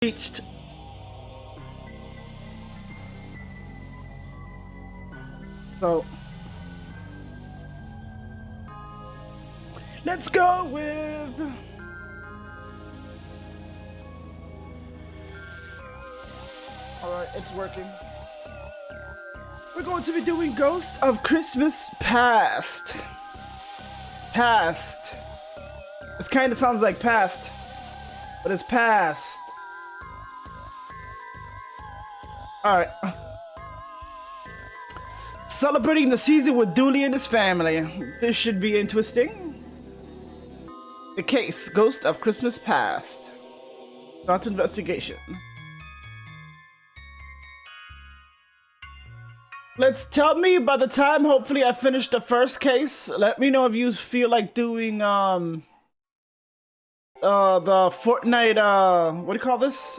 reached. So let's go with alright, it's working. We're going to be doing Ghost of Christmas Past. Past. This kind of sounds like past, but it's past. Alright. Celebrating the season with Dooley and his family. This should be interesting. The case, Ghost of Christmas Past. Not investigation. Let's tell me by the time hopefully I finish the first case. Let me know if you feel like doing the Fortnite what do you call this?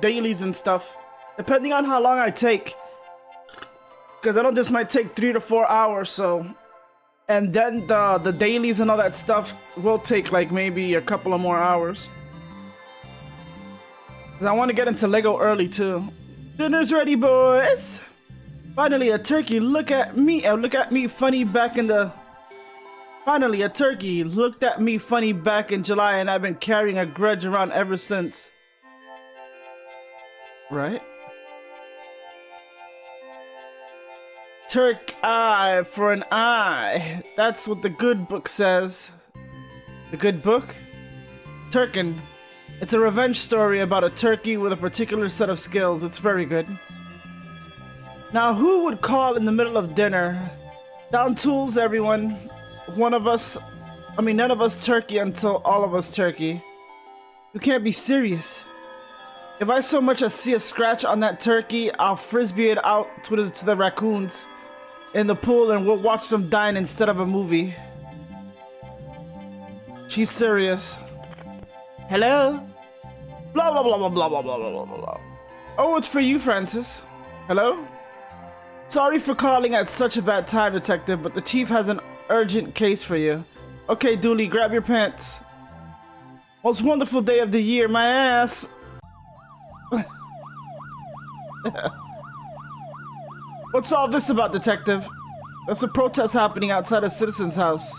Dailies and stuff. Depending on how long I take. Because I know this might take 3 to 4 hours, so. And then the dailies and all that stuff will take like maybe a couple of more hours. Because I want to get into Lego early too. Dinner's ready, boys. Finally a turkey. Look at me funny back in the. Finally a turkey looked at me funny back in July, and I've been carrying a grudge around ever since. Right? Turk eye for an eye. That's what the good book says. The good book? Turkin. It's a revenge story about a turkey with a particular set of skills. It's very good. Now, who would call in the middle of dinner? Down tools, everyone. None of us turkey until all of us turkey. You can't be serious. If I so much as see a scratch on that turkey, I'll frisbee it out to the raccoons in the pool, and we'll watch them dine instead of a movie. She's serious. Hello? Blah blah blah blah blah blah blah blah blah. Oh, it's for you, Francis. Hello? Sorry for calling at such a bad time, detective, but the chief has an urgent case for you. Okay, Dooley, grab your pants. Most wonderful day of the year, my ass. What's all this about, detective? There's a protest happening outside a citizen's house.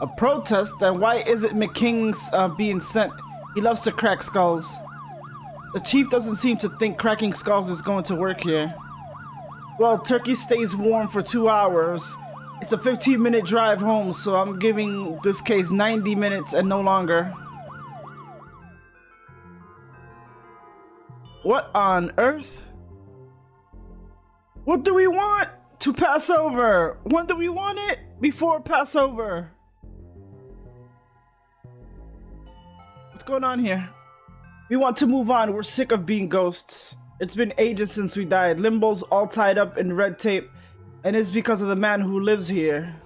A protest? Then why isn't McKing's being sent? He loves to crack skulls. The chief doesn't seem to think cracking skulls is going to work here. Well, turkey stays warm for 2 hours. It's a 15-minute drive home, so I'm giving this case 90 minutes and no longer. What on earth? What do we want to pass over? When do we want it? Before Passover. What's going on here? We want to move on. We're sick of being ghosts. It's been ages since we died. Limbo's all tied up in red tape, and it's because of the man who lives here.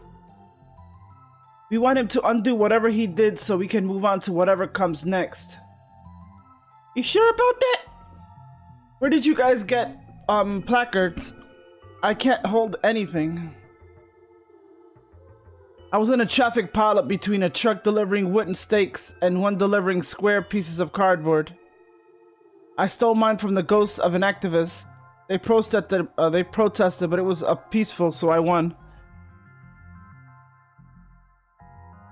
We want him to undo whatever he did so we can move on to whatever comes next. You sure about that? Where did you guys get placards? I can't hold anything. I was in a traffic pileup between a truck delivering wooden stakes and one delivering square pieces of cardboard. I stole mine from the ghost of an activist. They protested, but it was peaceful, so I won.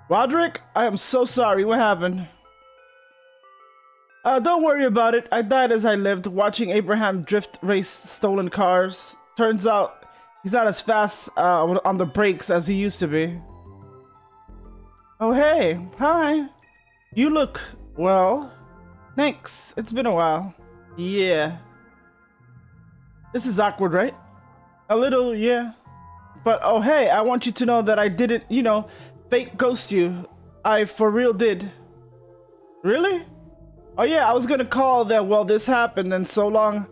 Roderick, I am so sorry. What happened? Don't worry about it. I died as I lived, watching Abraham drift race stolen cars. Turns out he's not as fast on the brakes as he used to be. Oh hey, hi. You look well. Thanks. It's been a while. Yeah. This is awkward, right? A little, yeah. But oh hey, I want you to know that I didn't, fake ghost you. I for real did. Really? Oh yeah, I was gonna call that, well, this happened and so long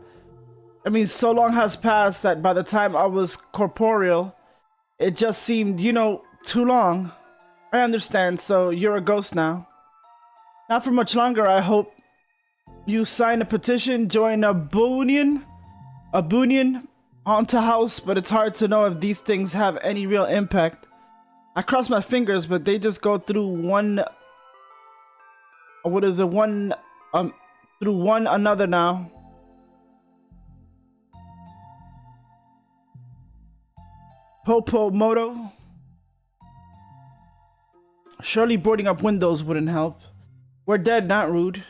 has passed that by the time I was corporeal, it just seemed, too long. I understand, so you're a ghost now. Not for much longer, I hope. You sign a petition, join a Boonian haunted house, but it's hard to know if these things have any real impact. I cross my fingers, but they just go through one um through one another now. Popo Moto. Surely boarding up windows wouldn't help. We're dead, not rude.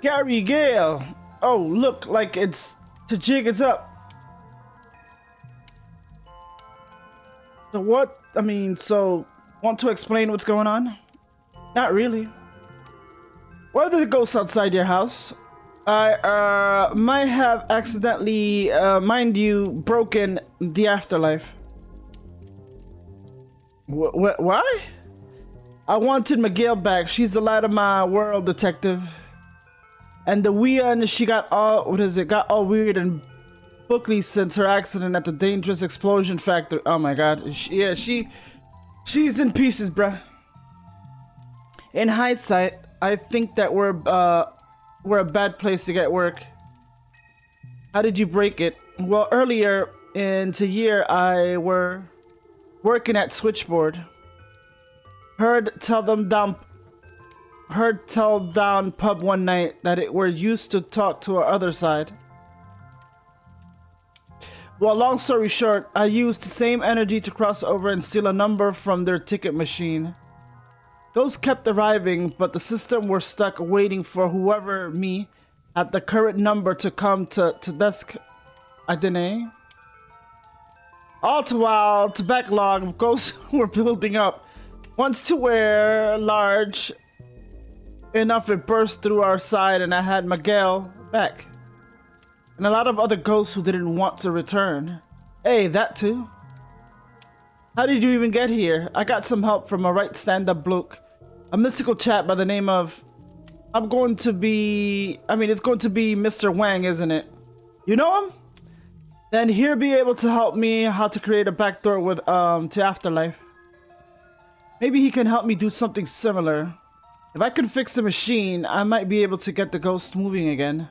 Gary Gale. Oh, look like it's to jig it's up. So what? I mean, so want to explain what's going on? Not really. What are the ghosts outside your house? I might have accidentally, mind you, broken the afterlife. Why? I wanted Miguel back. She's the light of my world, detective. And the Wea, she got all, got all weird and bookly since her accident at the dangerous explosion factory. Oh my god. She's in pieces, bruh. In hindsight, I think that we're a bad place to get work. How did you break it? Well, earlier in the year, I were working at switchboard. Heard tell down pub one night that it were used to talk to our other side. Well, long story short, I used the same energy to cross over and steal a number from their ticket machine. Those kept arriving, but the system were stuck waiting for whoever me at the current number to come to desk. I didn't. All the while, the backlog of ghosts were building up. Once to where large enough it burst through our side and I had Miguel back. And a lot of other ghosts who didn't want to return. Hey, that too. How did you even get here? I got some help from a right stand-up bloke. A mystical chap by the name of... it's going to be Mr. Wang, isn't it? You know him? Then he'll be able to help me how to create a backdoor with, to Afterlife. Maybe he can help me do something similar. If I can fix the machine, I might be able to get the ghost moving again.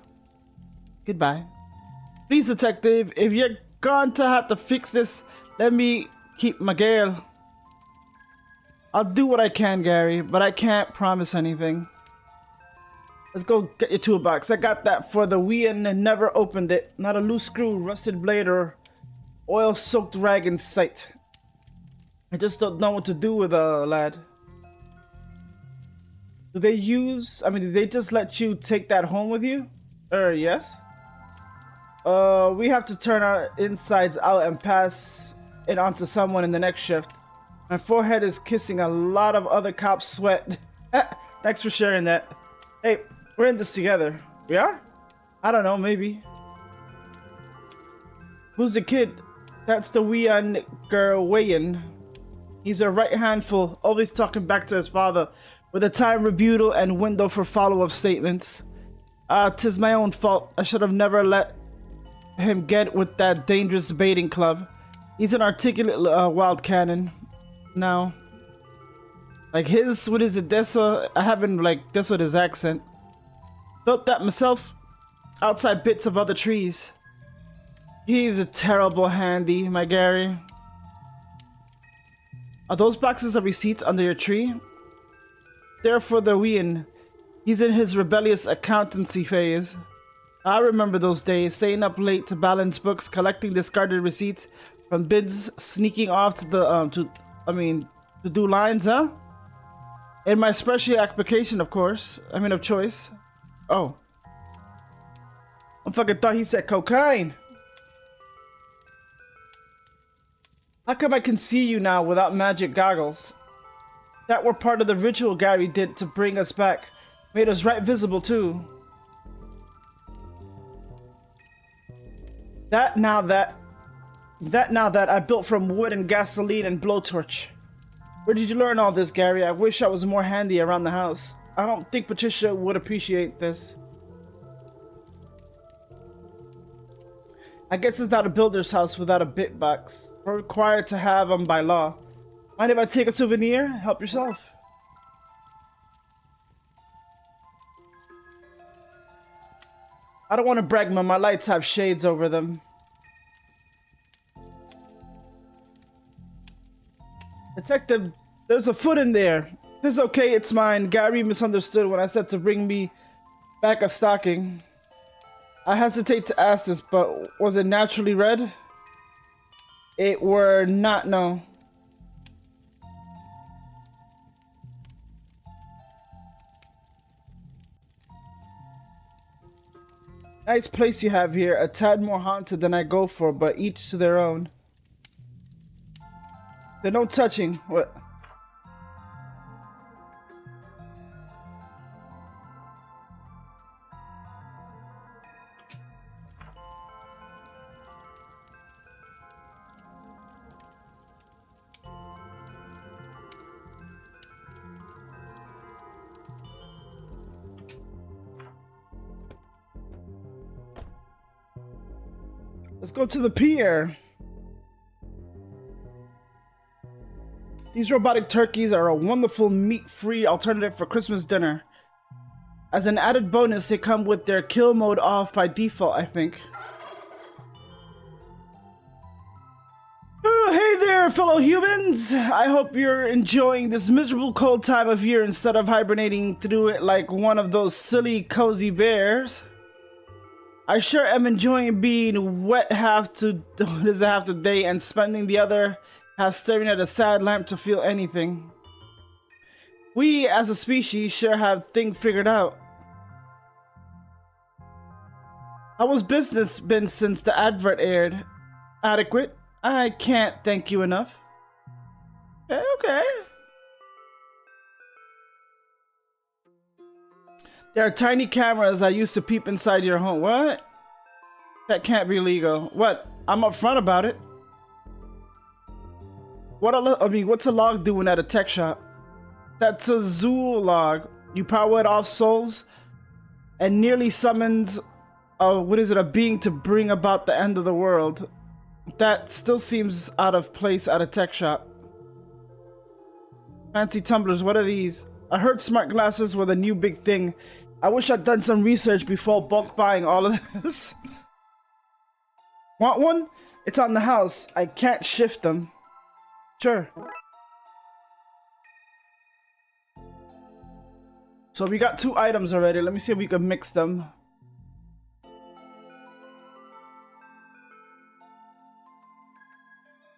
Goodbye. Please, detective, if you're going to have to fix this, let me keep Miguel. I'll do what I can, Gary, but I can't promise anything. Let's go get your toolbox. I got that for the Wii and never opened it. Not a loose screw, rusted blade, or oil-soaked rag in sight. I just don't know what to do with a lad. Do they did they just let you take that home with you? Yes. We have to turn our insides out and pass it on to someone in the next shift. My forehead is kissing a lot of other cops' sweat. Thanks for sharing that. Hey, we're in this together. We are? I don't know, maybe. Who's the kid? That's the wee girl Wayan. He's a right handful, always talking back to his father, with a time rebuttal and window for follow-up statements. 'Tis my own fault. I should have never let him get with that dangerous baiting club. He's an articulate wild cannon. Now, like his, what is it, Dessa? I haven't like this with his accent. Built that myself, outside bits of other trees. He's a terrible handy, my Gary. Are those boxes of receipts under your tree? They're for the Wien. He's in his rebellious accountancy phase. I remember those days, staying up late to balance books, collecting discarded receipts from bids, sneaking off to the to do lines, huh? In my special application, of course. Of choice. Oh. I fucking thought he said cocaine. How come I can see you now without magic goggles? That were part of the ritual Gary did to bring us back. Made us right visible too. That now that I built from wood and gasoline and blowtorch. Where did you learn all this, Gary? I wish I was more handy around the house. I don't think Patricia would appreciate this. I guess it's not a builder's house without a bit box. We're required to have them by law. Mind if I take a souvenir? Help yourself. I don't want to brag, but my lights have shades over them. Detective, there's a foot in there. It's okay, it's mine. Gary misunderstood when I said to bring me back a stocking. I hesitate to ask this, but was it naturally red? It were not, no. Nice place you have here, a tad more haunted than I go for, but each to their own. There's no touching. What? Let's go to the pier. These robotic turkeys are a wonderful meat-free alternative for Christmas dinner. As an added bonus, they come with their kill mode off by default, I think. Oh, hey there, fellow humans! I hope you're enjoying this miserable cold time of year instead of hibernating through it like one of those silly cozy bears. I sure am enjoying being wet half the day and spending the other half staring at a sad lamp to feel anything. We, as a species, sure have things figured out. How has business been since the advert aired? Adequate? I can't thank you enough. Okay. There are tiny cameras I used to peep inside your home. What? That can't be legal. What? I'm upfront about it. What's a log doing at a tech shop? That's a Zool log. You power it off souls and nearly summons a being to bring about the end of the world. That still seems out of place at a tech shop. Fancy tumblers, what are these? I heard smart glasses were the new big thing. I wish I'd done some research before bulk buying all of this. Want one? It's on the house. I can't shift them. Sure. So we got 2 items already. Let me see if we can mix them.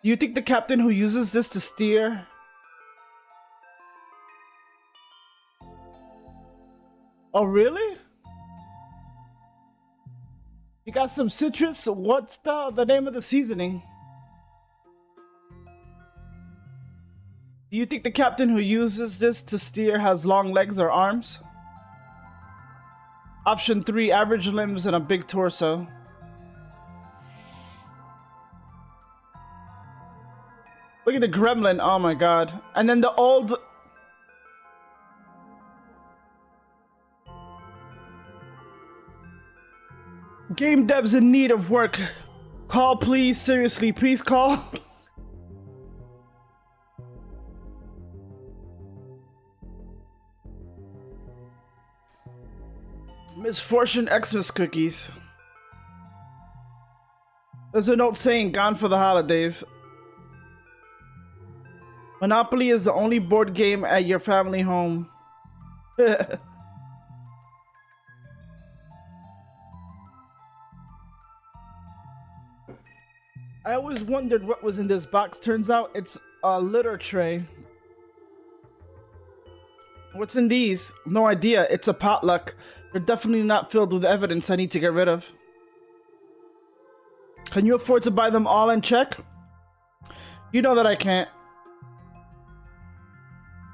Do you think the captain who uses this to steer? Oh, really? You got some citrus? What's the name of the seasoning? Do you think the captain who uses this to steer has long legs or arms? Option 3, average limbs and a big torso. Look at the gremlin, oh my god. And then the old... Game devs in need of work. Call please, seriously, please call. Misfortune Xmas cookies. There's a note saying gone for the holidays. Monopoly is the only board game at your family home. I always wondered what was in this box. Turns out it's a litter tray. What's in these? No idea. It's a potluck. They're definitely not filled with evidence I need to get rid of. Can you afford to buy them all in check? You know that I can't.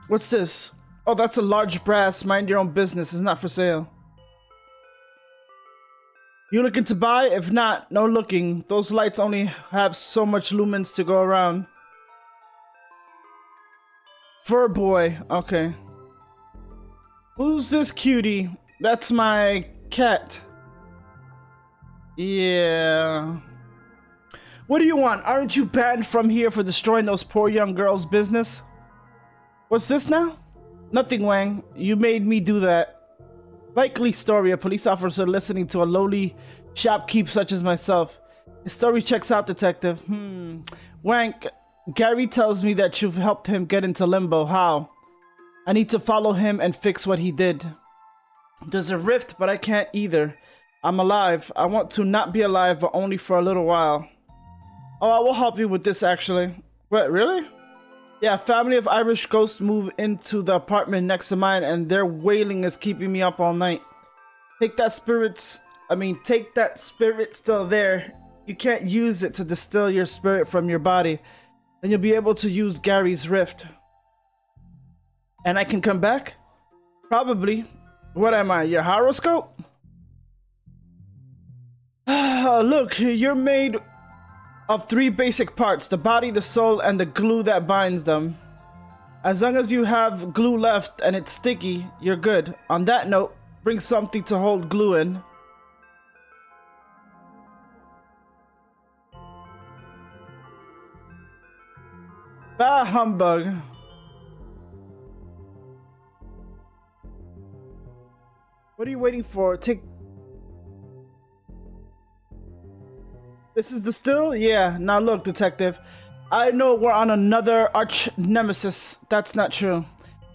What's this? Oh, that's a large brass. Mind your own business. It's not for sale. You looking to buy? If not, no looking. Those lights only have so much lumens to go around. Fur boy. Okay. Who's this cutie? That's my cat. Yeah. What do you want? Aren't you banned from here for destroying those poor young girls' business? What's this now? Nothing, Wang. You made me do that. Likely story, a police officer listening to a lowly shopkeep such as myself. His story checks out, detective. Wank, Gary tells me that you've helped him get into limbo. How? I need to follow him and fix what he did. There's a rift, but I can't either. I'm alive. I want to not be alive, but only for a little while. Oh, I will help you with this, actually. What, really? Yeah, a family of Irish ghosts moved into the apartment next to mine, and their wailing is keeping me up all night. Take that spirit still there. You can't use it to distill your spirit from your body. And you'll be able to use Gary's rift. And I can come back? Probably. What am I, your horoscope? Look, you're made of 3 basic parts: the body, the soul, and the glue that binds them. As long as you have glue left and it's sticky, you're good. On that note, bring something to hold glue in. Bah humbug. What are you waiting for? Take... This is the still? Yeah. Now look, detective. I know we're on another arch nemesis. That's not true.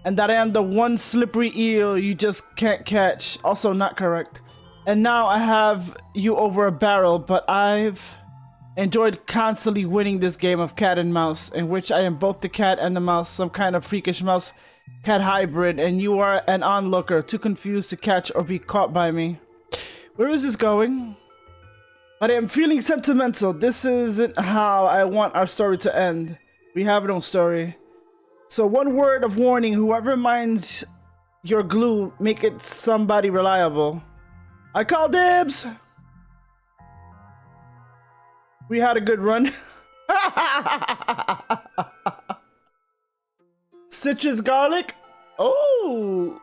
And that I am the one slippery eel you just can't catch. Also not correct. And now I have you over a barrel, but I've enjoyed constantly winning this game of cat and mouse, in which I am both the cat and the mouse, some kind of freakish mouse cat hybrid, and you are an onlooker, too confused to catch or be caught by me. Where is this going? But I am feeling sentimental. This isn't how I want our story to end. We have no story. So one word of warning: whoever minds your glue, make it somebody reliable. I call dibs! We had a good run. Citrus garlic? Oh!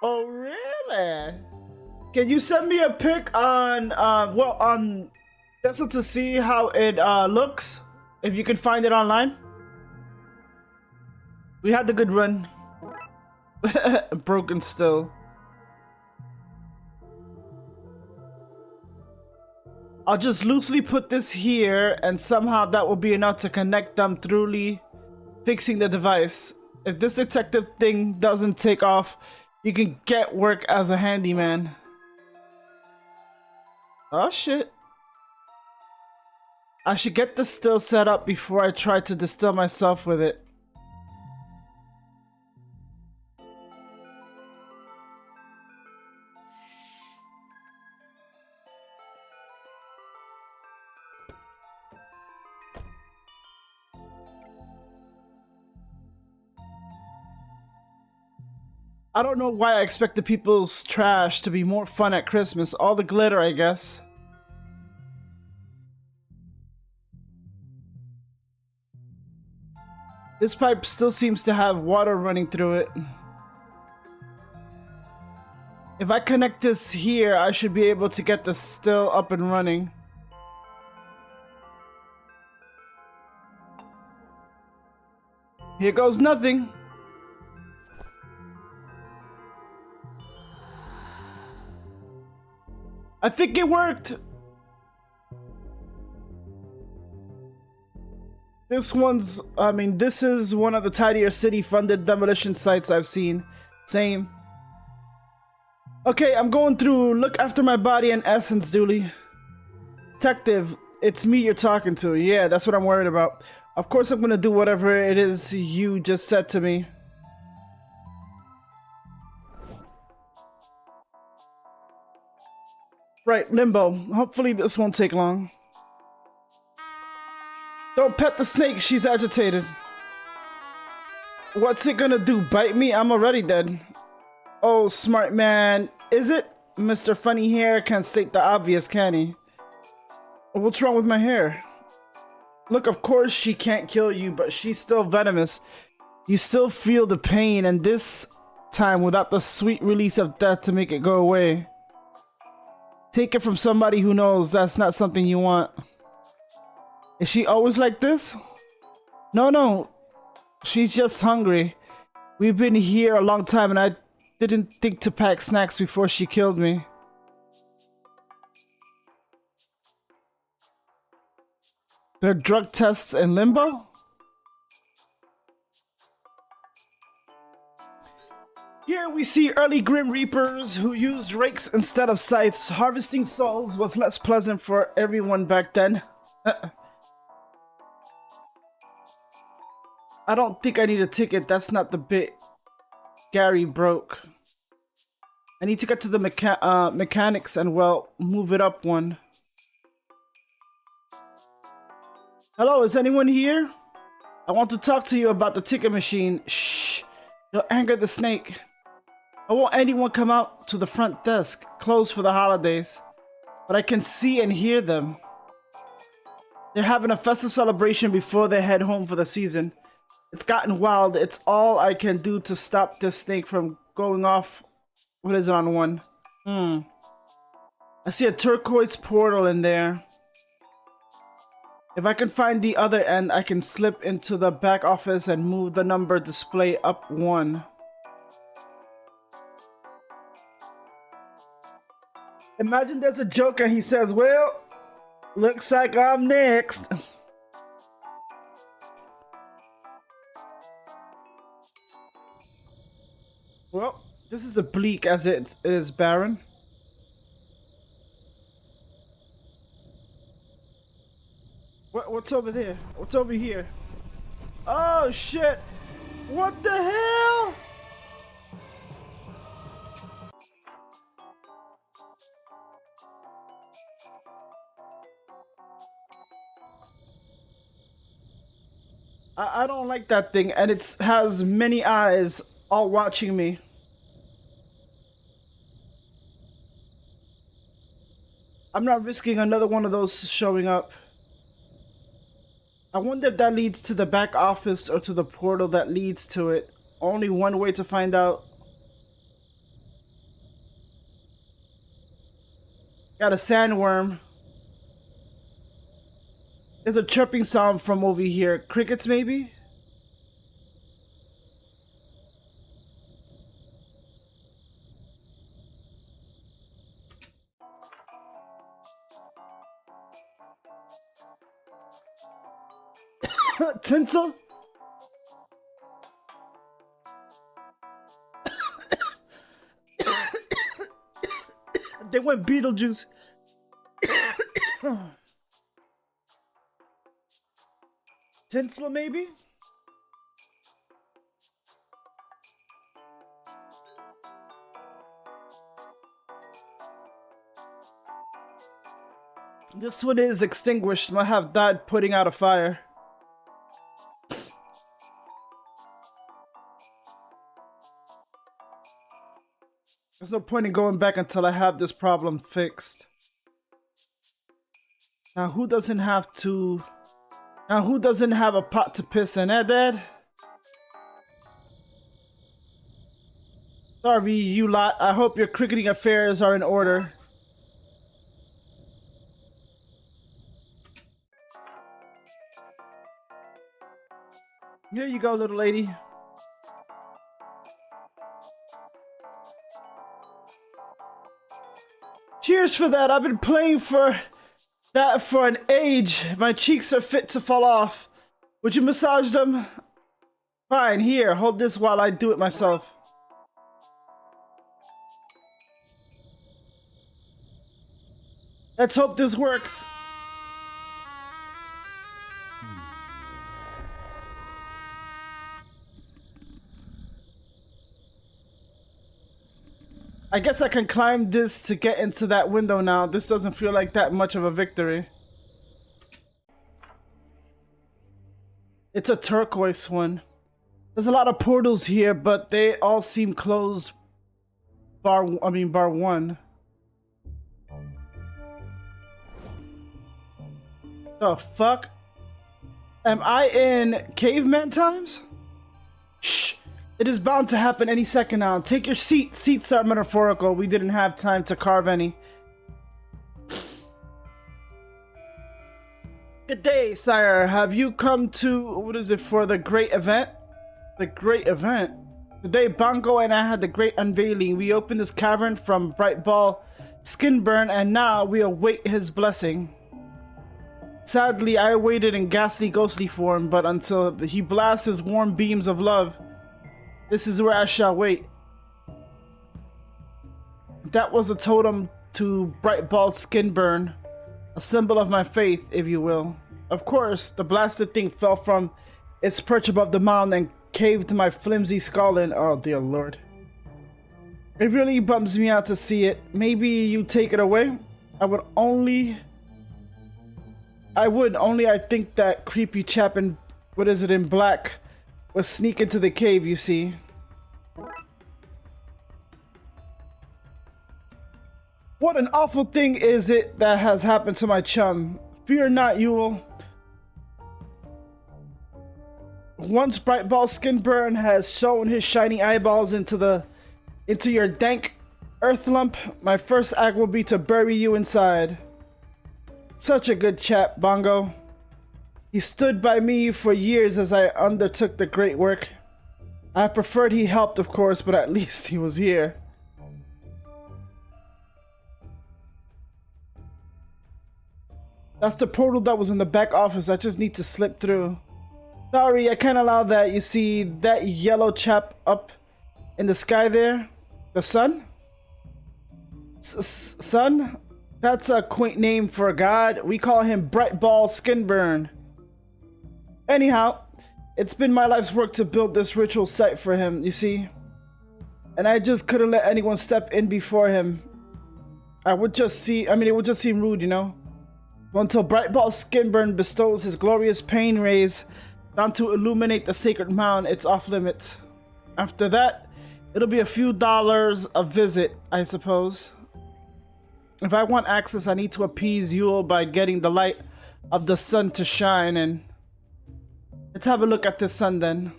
Oh, really? Can you send me a pic on, just to see how it looks? If you can find it online? We had the good run. Broken still. I'll just loosely put this here, and somehow that will be enough to connect them throughly fixing the device. If this detective thing doesn't take off, you can get work as a handyman. Oh shit. I should get the still set up before I try to distill myself with it. I don't know why I expected people's trash to be more fun at Christmas. All the glitter, I guess. This pipe still seems to have water running through it. If I connect this here, I should be able to get the still up and running. Here goes nothing. I think it worked. This is one of the tidier city-funded demolition sites I've seen. Same. Okay, I'm going through. Look after my body and essence, Dooley. Detective, it's me you're talking to. Yeah, that's what I'm worried about. Of course I'm gonna do whatever it is you just said to me. Right, Limbo. Hopefully this won't take long. Don't pet the snake, she's agitated. What's it gonna do, bite me? I'm already dead. Oh, smart man. Is it? Mr. Funny Hair can't state the obvious, can he? What's wrong with my hair? Look, of course she can't kill you, but she's still venomous. You still feel the pain, and this time without the sweet release of death to make it go away. Take it from somebody who knows that's not something you want. Is she always like this? No. She's just hungry. We've been here a long time and I didn't think to pack snacks before she killed me. Their drug tests in limbo? Here we see early Grim Reapers who used rakes instead of scythes. Harvesting souls was less pleasant for everyone back then. I don't think I need a ticket. That's not the bit Gary broke. I need to get to the mechanics and, well, move it up one. Hello, is anyone here? I want to talk to you about the ticket machine. Shh. You'll anger the snake. I won't anyone come out to the front desk, closed for the holidays, but I can see and hear them. They're having a festive celebration before they head home for the season. It's gotten wild. It's all I can do to stop this snake from going off. What is it on one? I see a turquoise portal in there. If I can find the other end, I can slip into the back office and move the number display up one. Imagine there's a joke and he says, well, looks like I'm next. Well, this is as bleak as it is barren. What's over there? What's over here? Oh shit! What the hell? I don't like that thing, and it has many eyes all watching me. I'm not risking another one of those showing up. I wonder if that leads to the back office or to the portal that leads to it. Only one way to find out. Got a sandworm. There's a chirping sound from over here. Crickets, maybe? Tinsel? They went Beetlejuice. Tinsel, maybe? This one is extinguished. Might have died putting out a fire. There's no point in going back until I have this problem fixed. Now who doesn't have a pot to piss in, eh, Dad? Sorry, you lot. I hope your cricketing affairs are in order. Here you go, little lady. Cheers for that. I've been playing for that for an age. My cheeks are fit to fall off. Would you massage them? Fine, here, hold this while I do it myself. Let's hope this works. I guess I can climb this to get into that window now. This doesn't feel like that much of a victory. It's a turquoise one. There's a lot of portals here, but they all seem closed. Bar one. The fuck? Am I in caveman times? Shh! It is bound to happen any second now. Take your seat. Seats are metaphorical. We didn't have time to carve any. Good day, sire. Have you come to, what is it, for the great event? The great event? Today, Bongo and I had the great unveiling. We opened this cavern from Bright Ball Skinburn, and now we await his blessing. Sadly, I waited in ghastly, ghostly form, but until he blasts his warm beams of love, this is where I shall wait. That was a totem to bright bald skin burn, a symbol of my faith, if you will. Of course, the blasted thing fell from its perch above the mound and caved my flimsy skull in. Oh, dear Lord. It really bums me out to see it. Maybe you take it away? I think that creepy chap in, what is it, in black, would sneak into the cave, you see. What an awful thing is it that has happened to my chum. Fear not, Yule. Once Brightball Skinburn has shown his shining eyeballs into your dank earth lump, my first act will be to bury you inside. Such a good chap, Bongo. He stood by me for years as I undertook the great work. I preferred he helped, of course, but at least he was here. That's the portal that was in the back office. I just need to slip through. Sorry, I can't allow that. You see that yellow chap up in the sky there? The sun? Sun? That's a quaint name for a god. We call him Brightball Skinburn. Anyhow, it's been my life's work to build this ritual site for him, you see? And I just couldn't let anyone step in before him. It would just seem rude, you know? Until Brightball Skinburn bestows his glorious pain rays down to illuminate the sacred mound, it's off limits. After that, it'll be a few dollars a visit, I suppose. If I want access, I need to appease Yule by getting the light of the sun to shine, and let's have a look at the sun then.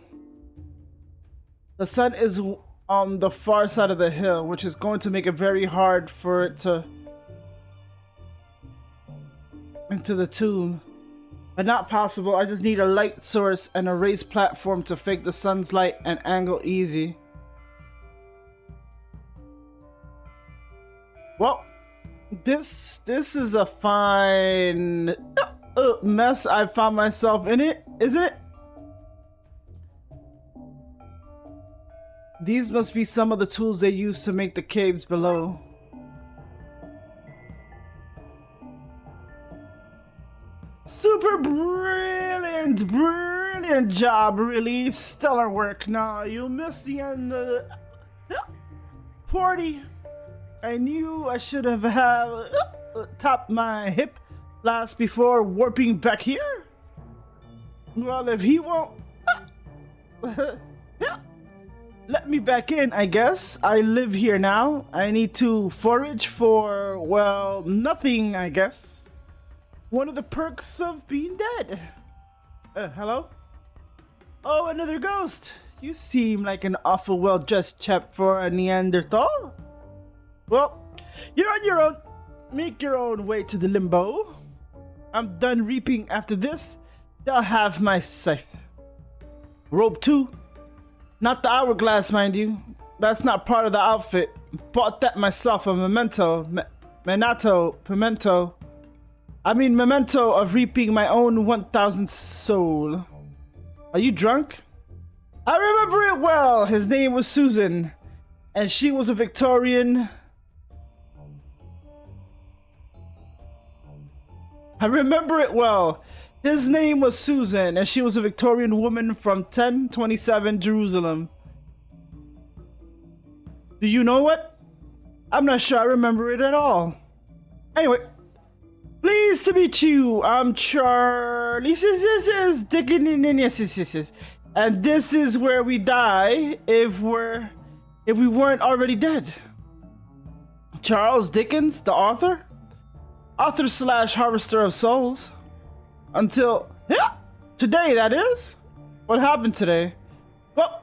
The sun is on the far side of the hill, which is going to make it very hard for it to into the tomb. But not possible. I just need a light source and a raised platform to fake the sun's light and angle easy. Well, this is a fine mess I found myself in, isn't it? These must be some of the tools they use to make the caves below. Super brilliant job, really stellar work. Now you missed the end of the party. I knew I should have topped my hip blast before warping back here. Well, if he won't let me back in, I guess. I live here now. I need to forage for, well, nothing, I guess. One of the perks of being dead. Hello? Oh, another ghost. You seem like an awful well-dressed chap for a Neanderthal. Well, you're on your own. Make your own way to the limbo. I'm done reaping after this. They'll have my scythe. Rope 2. Not the hourglass, mind you. That's not part of the outfit. Bought that myself, a memento. Memento of reaping my own 1,000 soul. Are you drunk? I remember it well. His name was Susan, and she was a Victorian. I remember it well. His name was Susan, and she was a Victorian woman from 1027 Jerusalem. Do you know what? I'm not sure I remember it at all. Anyway. Pleased to meet you. I'm Charlie. And this is where we die if we weren't already dead. Charles Dickens, the author / harvester of souls. Until today, that is. What happened today? Well,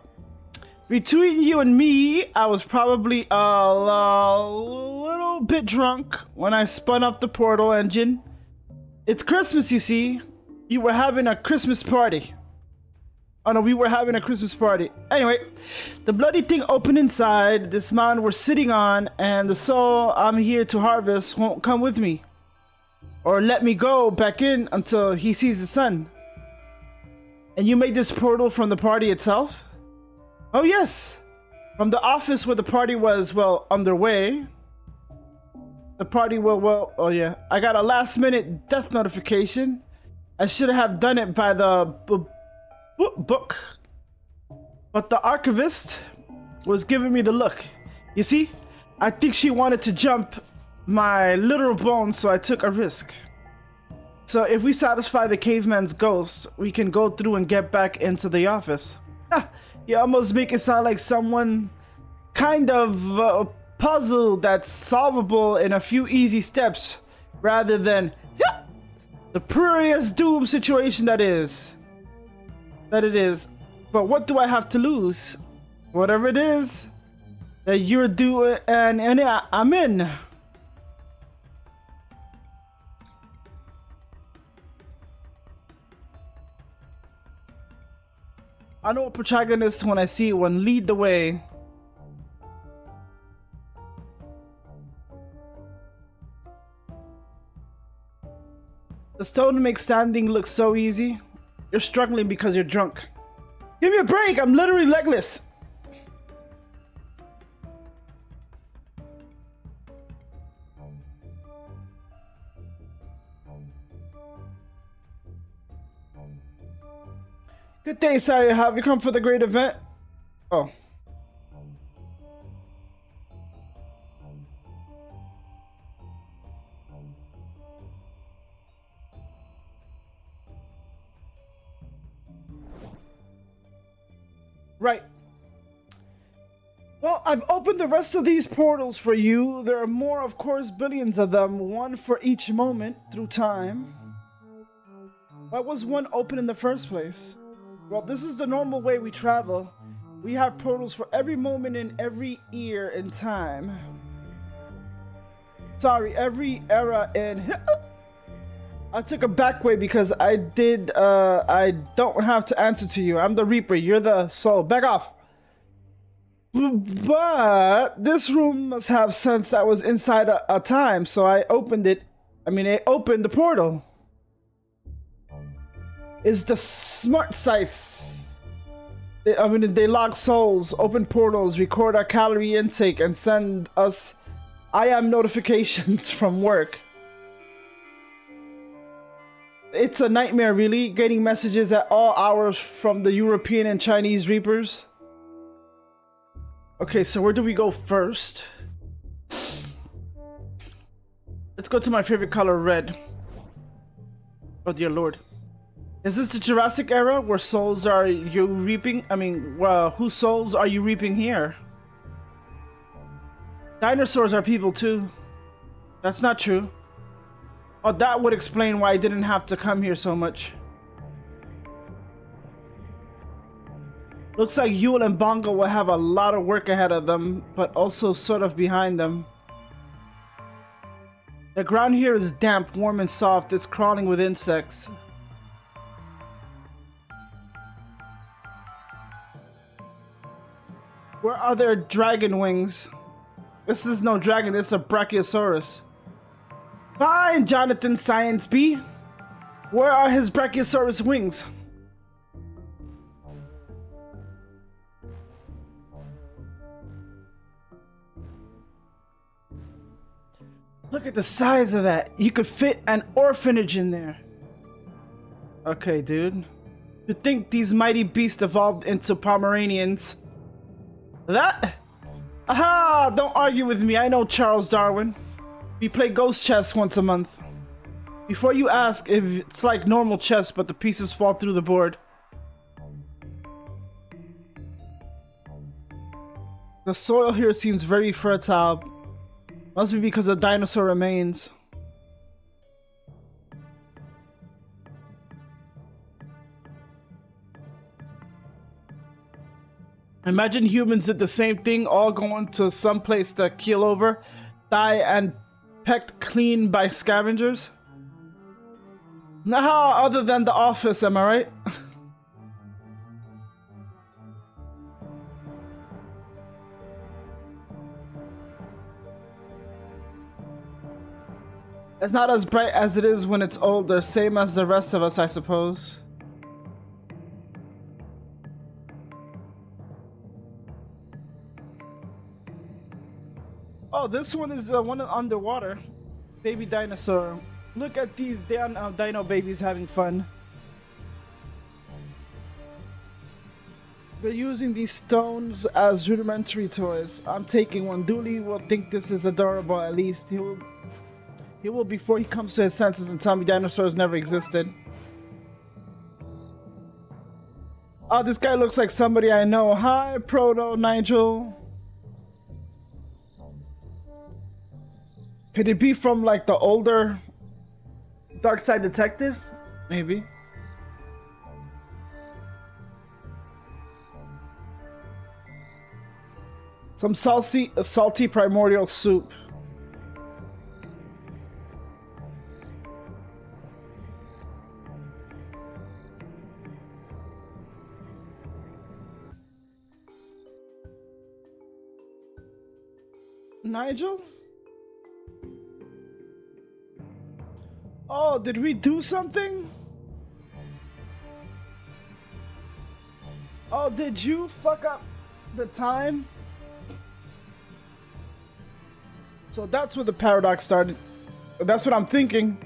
between you and me, I was probably a little bit drunk when I spun up the portal engine. It's Christmas, you see. You were having a Christmas party. Oh no, we were having a Christmas party. Anyway, the bloody thing opened inside this mountain we're sitting on, and the soul I'm here to harvest won't come with me. or let me go back in until he sees the sun. And you made this portal from the party itself? Oh yes! From the office where the party was, well, underway. The party well, oh yeah. I got a last minute death notification. I should have done it by the book. But the archivist was giving me the look. You see? I think she wanted to jump my literal bones, so I took a risk. So if we satisfy the caveman's ghost, we can go through and get back into the office. Ha! You almost make it sound like someone kind of puzzle that's solvable in a few easy steps, rather than the Prurious Doom situation that it is. But what do I have to lose? Whatever it is that you're doing, and I'm in. I know a protagonist when I see one. Lead the way. The stone makes standing look so easy. You're struggling because you're drunk. Give me a break! I'm literally legless! Good day, sire. Have you come for the great event? Oh. Right. Well, I've opened the rest of these portals for you. There are more, of course, billions of them, one for each moment through time. Why was one open in the first place? Well, this is the normal way we travel. We have portals for every moment in every year in time. Sorry, every era in... I took a back way because I don't have to answer to you. I'm the Reaper, you're the soul. Back off! But this room must have sense that was inside a time, so I opened it. I opened the portal. It's the smart scythes. They lock souls, open portals, record our calorie intake, and send us IM notifications from work. It's a nightmare, really, getting messages at all hours from the European and Chinese Reapers. Okay, so where do we go first? Let's go to my favorite color, red. Oh dear lord. Is this the Jurassic era where souls are you reaping? Whose souls are you reaping here? Dinosaurs are people too. That's not true. Oh, that would explain why I didn't have to come here so much. Looks like Yule and Bongo will have a lot of work ahead of them, but also sort of behind them. The ground here is damp, warm, and soft. It's crawling with insects. Where are their dragon wings? This is no dragon, it's a Brachiosaurus. Fine, Jonathan Science B. Where are his Brachiosaurus wings? Look at the size of that. You could fit an orphanage in there. Okay, dude. To think these mighty beasts evolved into Pomeranians. That? Aha! Don't argue with me. I know Charles Darwin. We play ghost chess once a month. Before you ask if it's like normal chess, but the pieces fall through the board. The soil here seems very fertile. Must be because of dinosaur remains. Imagine humans did the same thing, all going to some place to keel over, die, and pecked clean by scavengers. Nah, other than the office, am I right? It's not as bright as it is when it's older, same as the rest of us, I suppose. Oh, this one is the one underwater. Baby dinosaur. Look at these damn dino babies having fun. They're using these stones as rudimentary toys. I'm taking one. Dooley will think this is adorable, at least. He will before he comes to his senses and tell me dinosaurs never existed. Oh, this guy looks like somebody I know. Hi, Proto Nigel. Could it be from like the older Darkside detective? Maybe. Some salty primordial soup. Nigel? Oh, did we do something? Oh, did you fuck up the time? So that's where the paradox started. That's what I'm thinking.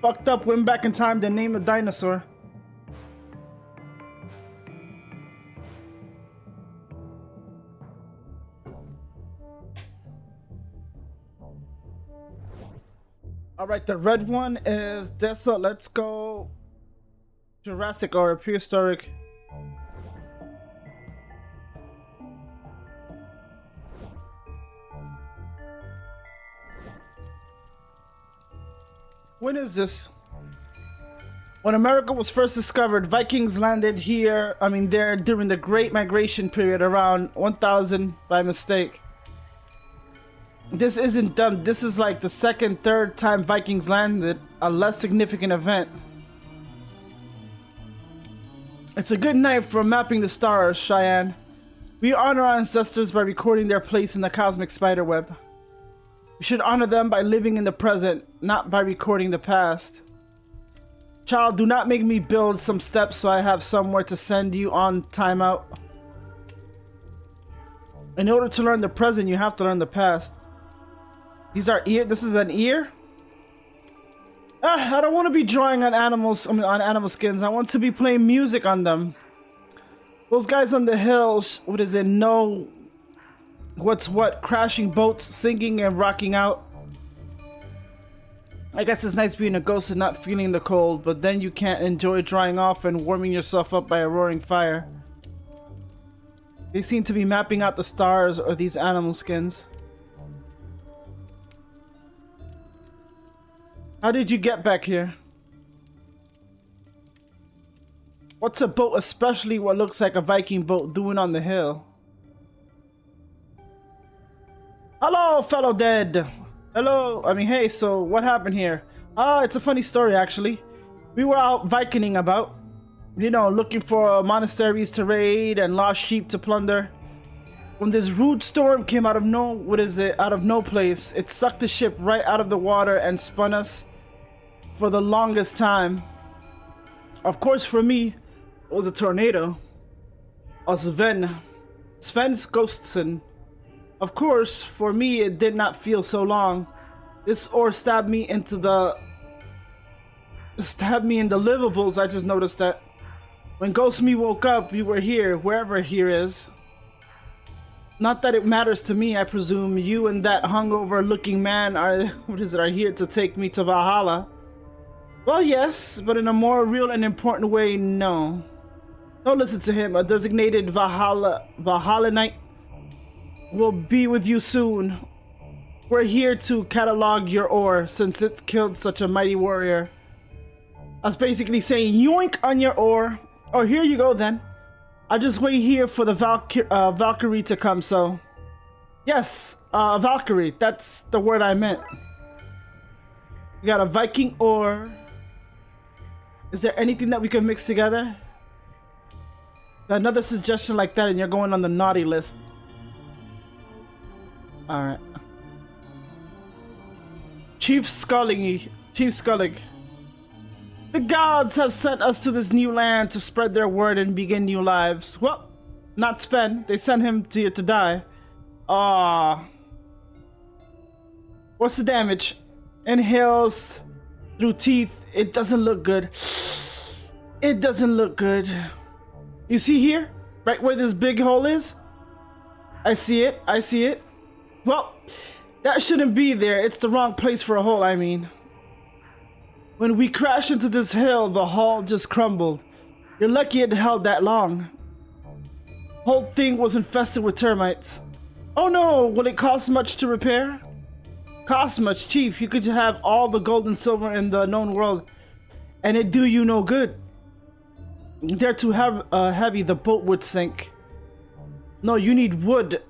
Fucked up, went back in time to name a dinosaur. Alright, the red one is Deso. Let's go Jurassic or prehistoric. When is this? When America was first discovered, Vikings landed here, there during the Great Migration period around 1000 by mistake. This isn't done. This is like the second, third time Vikings landed, a less significant event. It's a good night for mapping the stars, Cheyenne. We honor our ancestors by recording their place in the cosmic spiderweb. We should honor them by living in the present, not by recording the past. Child, do not make me build some steps so I have somewhere to send you on timeout. In order to learn the present, you have to learn the past. These are ear. This is an ear? I don't want to be drawing on animals, on animal skins. I want to be playing music on them. Those guys on the hills, what is it? No... What's what? Crashing boats, singing and rocking out. I guess it's nice being a ghost and not feeling the cold, but then you can't enjoy drying off and warming yourself up by a roaring fire. They seem to be mapping out the stars or these animal skins. How did you get back here? What's a boat, especially what looks like a Viking boat, doing on the hill? Hello, fellow dead. Hello. Hey, so what happened here? It's a funny story, actually. We were out Vikinging about, looking for monasteries to raid and lost sheep to plunder. When this rude storm came out of no place, it sucked the ship right out of the water and spun us for the longest time. Of course, for me, it was a tornado. A Sven Ghostson. Of course, for me, it did not feel so long. This ore stabbed me in the livables. I just noticed that. When Ghost Me woke up, you were here, wherever here is. Not that it matters to me, I presume. You and that hungover-looking man are here to take me to Valhalla. Well, yes, but in a more real and important way, no. Don't listen to him. A designated Valhallanite will be with you soon. We're here to catalog your ore, since it killed such a mighty warrior. I was basically saying, yoink on your ore. Oh, here you go then. I'll just wait here for the Valkyrie to come, so... Yes, Valkyrie, that's the word I meant. We got a Viking ore. Is there anything that we can mix together? Another suggestion like that and you're going on the naughty list. Alright. Chief Sculling. The gods have sent us to this new land to spread their word and begin new lives. Well, not Sven. They sent him to here to die. Ah. What's the damage? Inhales through teeth. It doesn't look good. It doesn't look good. You see here? Right where this big hole is? I see it. I see it. Well, that shouldn't be there. It's the wrong place for a hole, I mean. When we crashed into this hill, the hull just crumbled. You're lucky it held that long. Whole thing was infested with termites. Oh no, will it cost much to repair? Cost much, Chief. You could have all the gold and silver in the known world, and it do you no good. They're too heavy, the boat would sink. No, you need wood,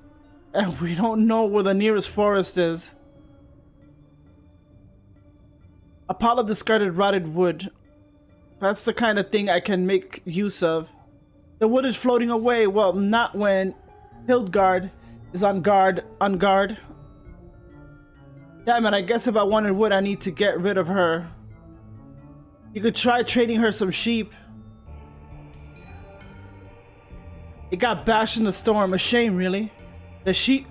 and we don't know where the nearest forest is. A pile of discarded rotted wood. That's the kind of thing I can make use of. The wood is floating away. Well, not when Hildgard is on guard. Damn it, I guess if I wanted wood, I need to get rid of her. You could try trading her some sheep. It got bashed in the storm. A shame, really. The chief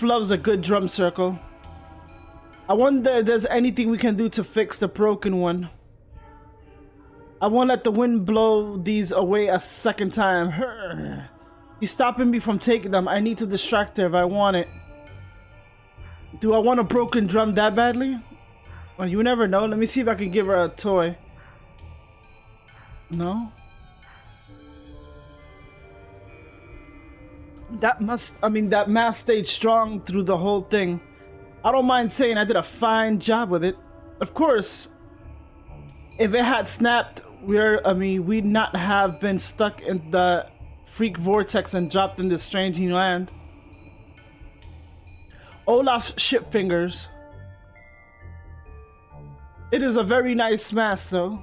loves a good drum circle. I wonder if there's anything we can do to fix the broken one. I won't let the wind blow these away a second time. She's stopping me from taking them. I need to distract her if I want it. Do I want a broken drum that badly? Well, you never know. Let me see if I can give her a toy. No? That mask stayed strong through the whole thing. I don't mind saying I did a fine job with it. Of course, if it had snapped, we'd not have been stuck in the freak vortex and dropped in this strange new land. Olaf ship fingers. It is a very nice mask, though.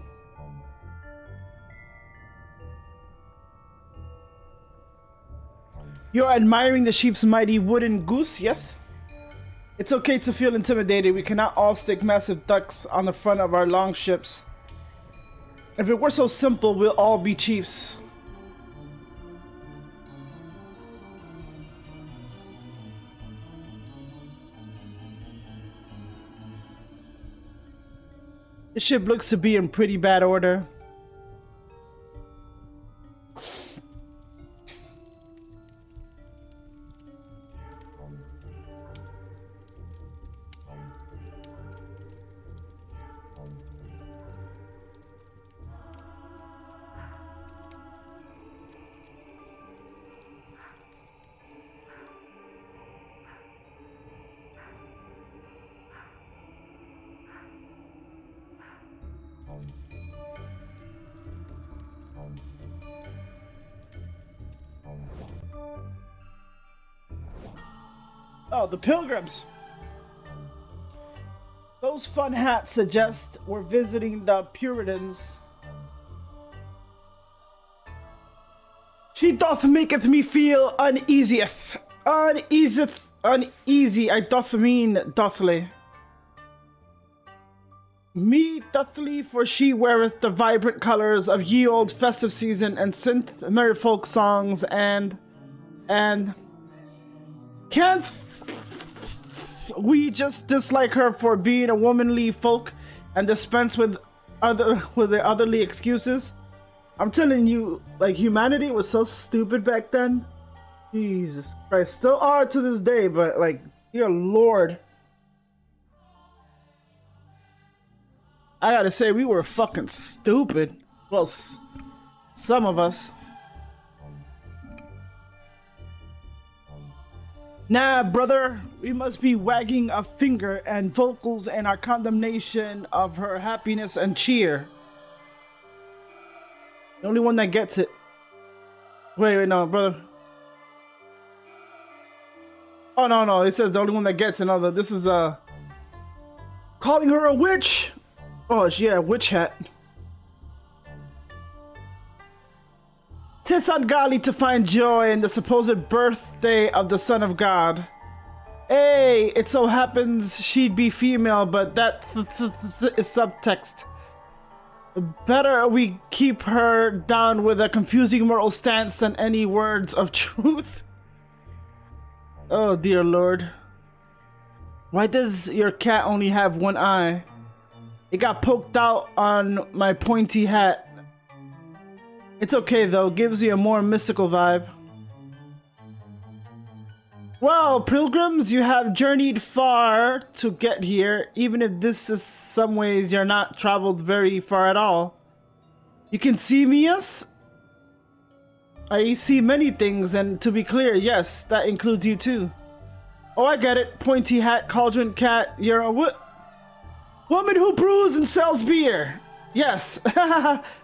You're admiring the chief's mighty wooden goose, yes? It's okay to feel intimidated. We cannot all stick massive ducks on the front of our long ships. If it were so simple, we'll all be chiefs. This ship looks to be in pretty bad order. Oh, the pilgrims. Those fun hats suggest we're visiting the Puritans. She doth maketh me feel uneasy. Uneasy, I doth mean dothly. Me dothly, for she weareth the vibrant colors of ye old festive season and synth merry folk songs and can't we just dislike her for being a womanly folk and dispense with the otherly excuses? I'm telling you, like, humanity was so stupid back then. Jesus Christ, still are to this day, but like, dear Lord. I gotta say, we were fucking stupid. Well, some of us. Nah, brother, we must be wagging a finger and vocals in our condemnation of her happiness and cheer. The only one that gets it. Wait, no, brother. Oh, no, it says the only one that gets it. No, this is, calling her a witch. Oh, yeah, witch hat. 'Tis ungodly to find joy in the supposed birthday of the Son of God. Hey, it so happens she'd be female, but that is subtext. Better we keep her down with a confusing moral stance than any words of truth. Oh dear lord. Why does your cat only have one eye? It got poked out on my pointy hat. It's okay though, gives you a more mystical vibe. Well, pilgrims, you have journeyed far to get here, even if this is some ways you're not traveled very far at all. You can see me, yes? I see many things, and to be clear, yes, that includes you too. Oh, I get it. Pointy hat, cauldron cat, you're a woman who brews and sells beer. Yes,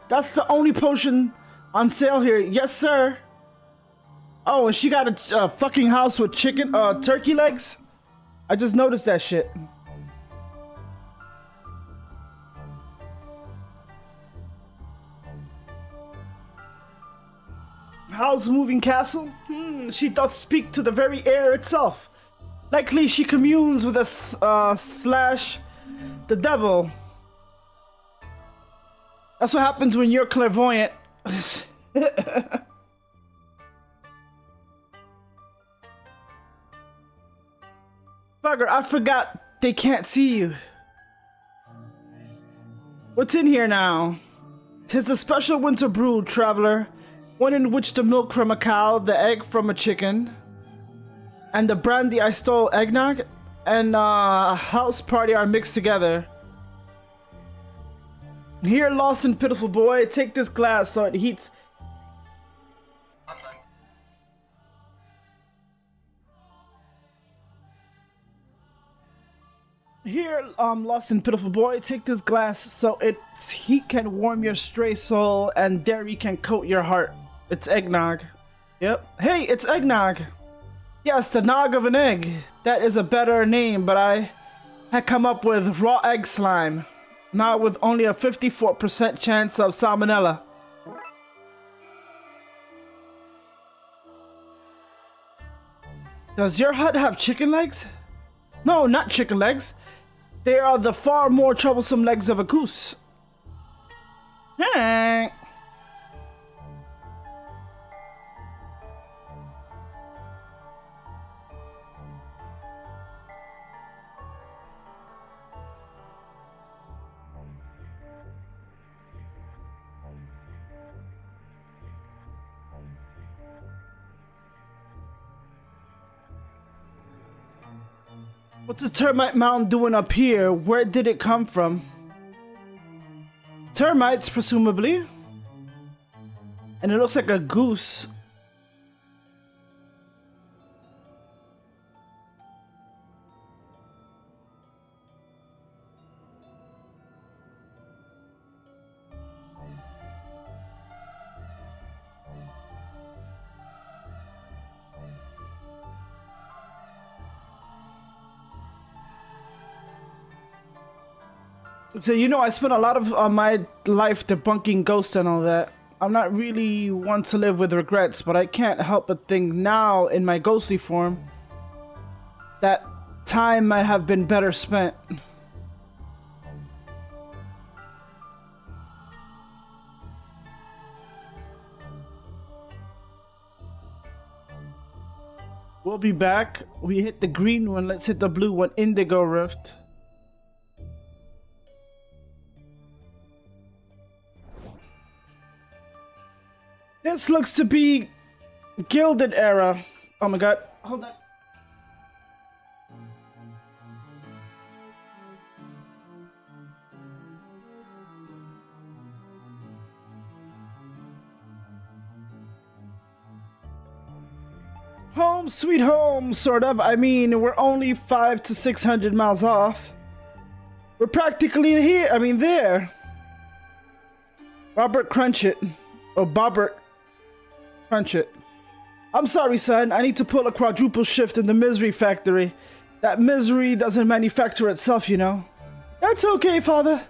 that's the only potion on sale here. Yes, sir. Oh, and she got a fucking house with turkey legs? I just noticed that shit. House moving castle? She doth speak to the very air itself. Likely she communes with a slash the devil. That's what happens when you're clairvoyant. Bugger, I forgot they can't see you. What's in here now? 'Tis a special winter brew, traveler. One in which the milk from a cow, the egg from a chicken, and the brandy I stole, eggnog, and a house party are mixed together. Here, lost and pitiful boy, take this glass so it heats. Here, lost and pitiful boy, take this glass so its heat can warm your stray soul and dairy can coat your heart. It's eggnog. Yep. Hey, it's eggnog. Yes, the nog of an egg. That is a better name, but I had come up with raw egg slime. Not with only a 54% chance of salmonella. Does your hut have chicken legs? No, not chicken legs. They are the far more troublesome legs of a goose. Hey. What's the termite mound doing up here? Where did it come from? Termites, presumably. And it looks like a goose. So, you know, I spent a lot of my life debunking ghosts and all that. I'm not really one to live with regrets, but I can't help but think now, in my ghostly form, that time might have been better spent. We'll be back. We hit the green one, let's hit the blue one, Indigo Rift. This looks to be Gilded Era. Oh my god. Hold on. Home sweet home, sort of. I mean, we're only 500 to 600 miles off. We're practically here. I mean, there. Robert Crunchit. Oh, Bobbert. Crunch it. I'm sorry, son. I need to pull a quadruple shift in the misery factory. That misery doesn't manufacture itself, you know. That's okay, father.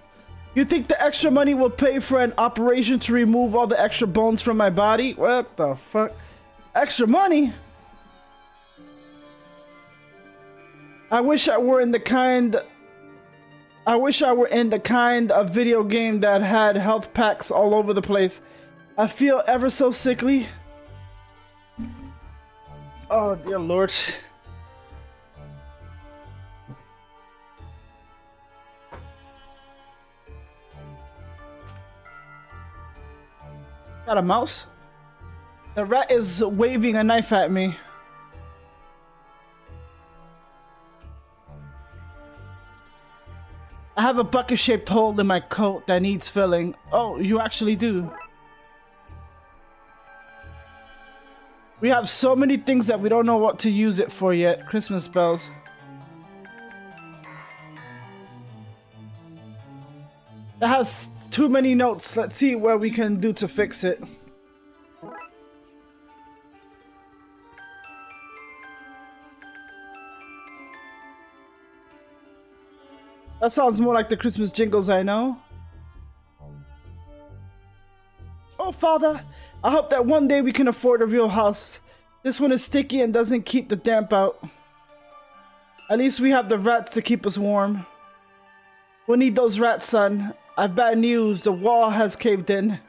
You think the extra money will pay for an operation to remove all the extra bones from my body? What the fuck? Extra money? I wish I were in the kind of video game that had health packs all over the place. I feel ever so sickly. Oh dear Lord. Got a mouse? The rat is waving a knife at me. I have a bucket-shaped hole in my coat that needs filling. Oh, you actually do. We have so many things that we don't know what to use it for yet. Christmas bells. That has too many notes. Let's see what we can do to fix it. That sounds more like the Christmas jingles I know. Oh, Father, I hope that one day we can afford a real house. This one is sticky and doesn't keep the damp out. At least we have the rats to keep us warm. We'll need those rats, son. I've bad news. The wall has caved in.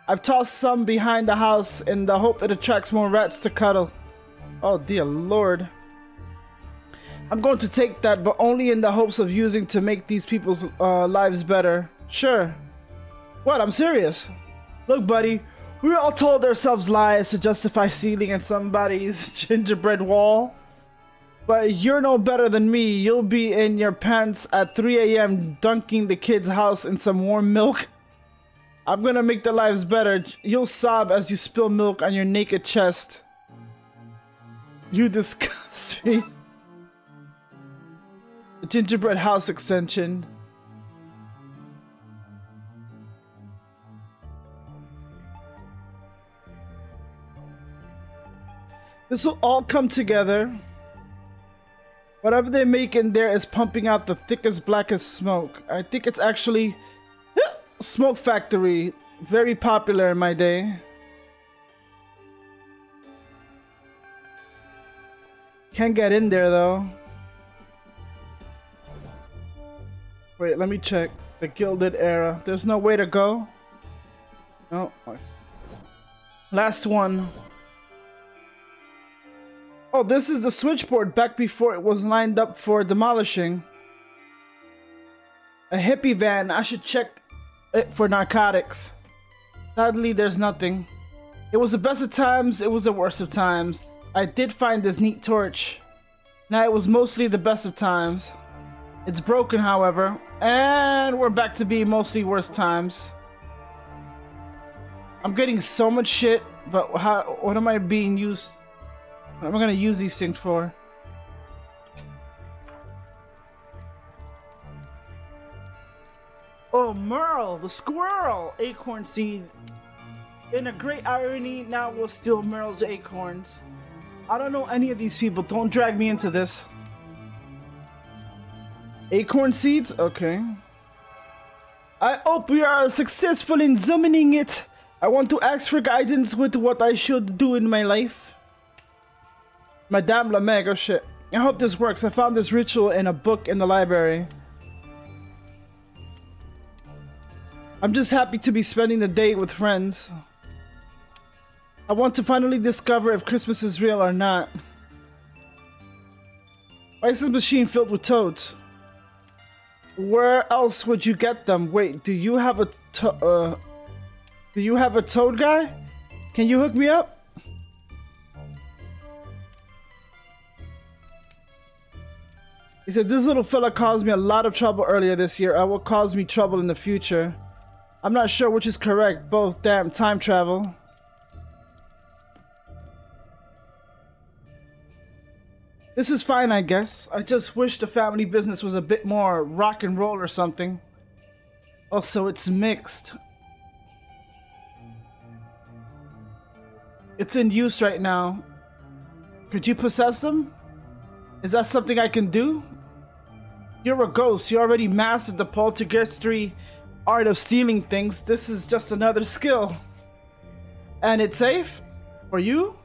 I've tossed some behind the house in the hope it attracts more rats to cuddle. Oh, dear Lord. I'm going to take that, but only in the hopes of using to make these people's lives better. Sure. What? I'm serious. Look, buddy, we all told ourselves lies to justify stealing at somebody's gingerbread wall. But you're no better than me. You'll be in your pants at 3 a.m. dunking the kid's house in some warm milk. I'm gonna make their lives better. You'll sob as you spill milk on your naked chest. You disgust me. The gingerbread house extension. This will all come together. Whatever they make in there is pumping out the thickest, blackest smoke. I think it's actually Smoke Factory. Very popular in my day. Can't get in there though. Wait, let me check. The Gilded Era. There's no way to go? No. Last one. Oh, this is the switchboard back before it was lined up for demolishing. A hippie van. I should check it for narcotics. Sadly, there's nothing. It was the best of times, it was the worst of times. I did find this neat torch. Now, it was mostly the best of times. It's broken, however, and we're back to being mostly worst times. I'm getting so much shit, but what am I being used? What am I gonna use these things for? Oh, Merle, the squirrel! Acorn seed. In a great irony, now we'll steal Merle's acorns. I don't know any of these people. Don't drag me into this. Acorn seeds? Okay. I hope we are successful in summoning it. I want to ask for guidance with what I should do in my life. Madame Lameg, oh shit. I hope this works. I found this ritual in a book in the library. I'm just happy to be spending the day with friends. I want to finally discover if Christmas is real or not. Why is this machine filled with toads? Where else would you get them? Wait, do you have a toad guy? Can you hook me up? He said, this little fella caused me a lot of trouble earlier this year. Will cause me trouble in the future. I'm not sure which is correct. Both. Damn, time travel. This is fine, I guess. I just wish the family business was a bit more rock and roll or something. Also, it's mixed. It's in use right now. Could you possess them? Is that something I can do? You're a ghost. You already mastered the poltergeistry art of stealing things. This is just another skill. And it's safe? For you?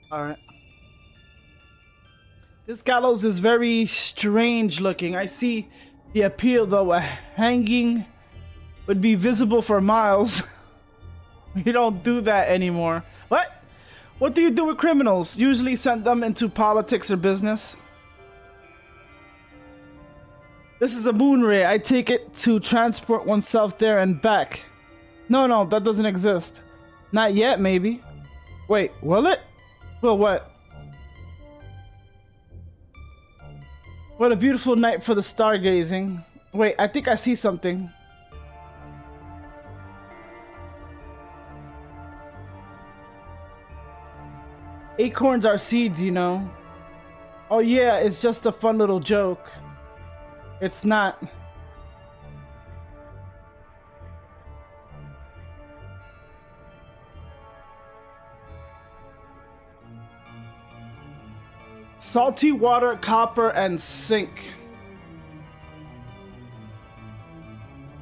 All right. This gallows is very strange looking. I see the appeal though. A hanging would be visible for miles. We don't do that anymore. What? What do you do with criminals? Usually send them into politics or business. This is a moon ray. I take it to transport oneself there and back. No, that doesn't exist. Not yet, maybe. Wait, will it? Well, what? What a beautiful night for the stargazing. Wait, I think I see something. Acorns are seeds, you know. Oh yeah, it's just a fun little joke. It's not. Salty water, copper, and zinc.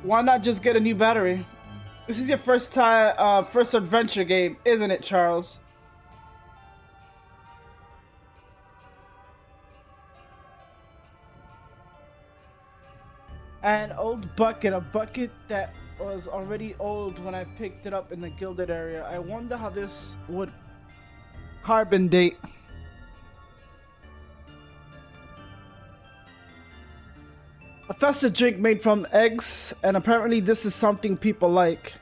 Why not just get a new battery? This is your first adventure game, isn't it, Charles? An old bucket, a bucket that was already old when I picked it up in the gilded area. I wonder how this would carbon date. A festive drink made from eggs, and apparently this is something people like.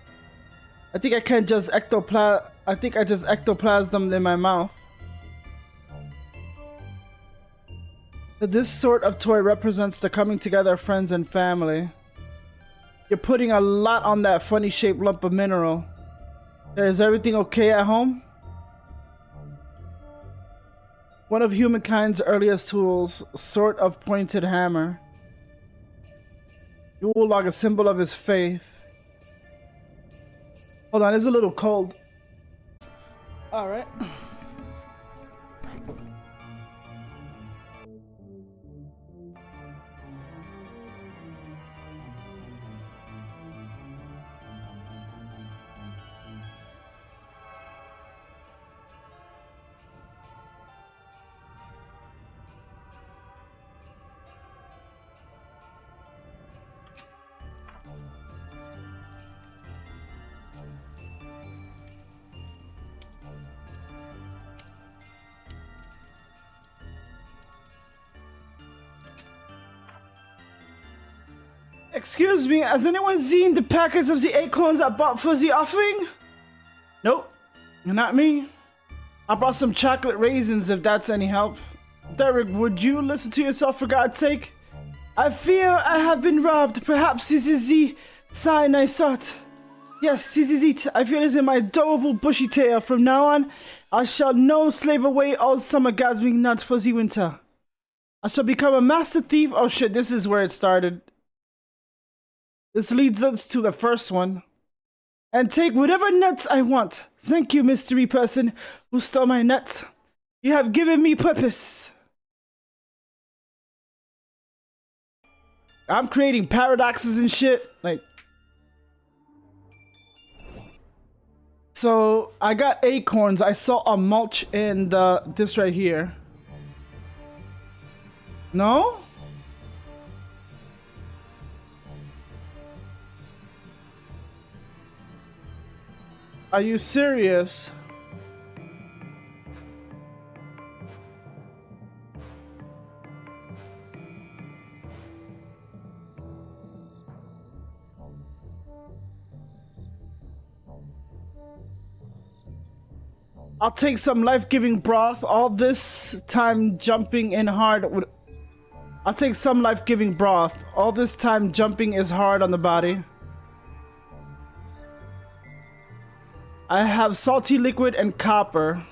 I think I just ectoplasm them in my mouth. This sort of toy represents the coming together of friends and family. You're putting a lot on that funny shaped lump of mineral. Is everything okay at home? One of humankind's earliest tools, sort of pointed hammer. Yule log, a symbol of his faith. Hold on, it's a little cold. Alright. Excuse me, has anyone seen the packets of the acorns I bought for the offering? Nope, not me. I brought some chocolate raisins if that's any help. Derek, would you listen to yourself for God's sake? I fear I have been robbed. Perhaps this is the sign I sought. Yes, this is it. I feel it in my adorable bushy tail. From now on, I shall no slave away all summer gathering nuts for the winter. I shall become a master thief. Oh shit, this is where it started. This leads us to the first one. And take whatever nuts I want. Thank you, mystery person who stole my nuts. You have given me purpose. I'm creating paradoxes and shit. Like, so I got acorns. I saw a mulch in this right here. No? Are you serious? I'll take some life-giving broth. All this time jumping in hard would... I'll take some life-giving broth. All this time jumping is hard on the body. I have salty liquid and copper.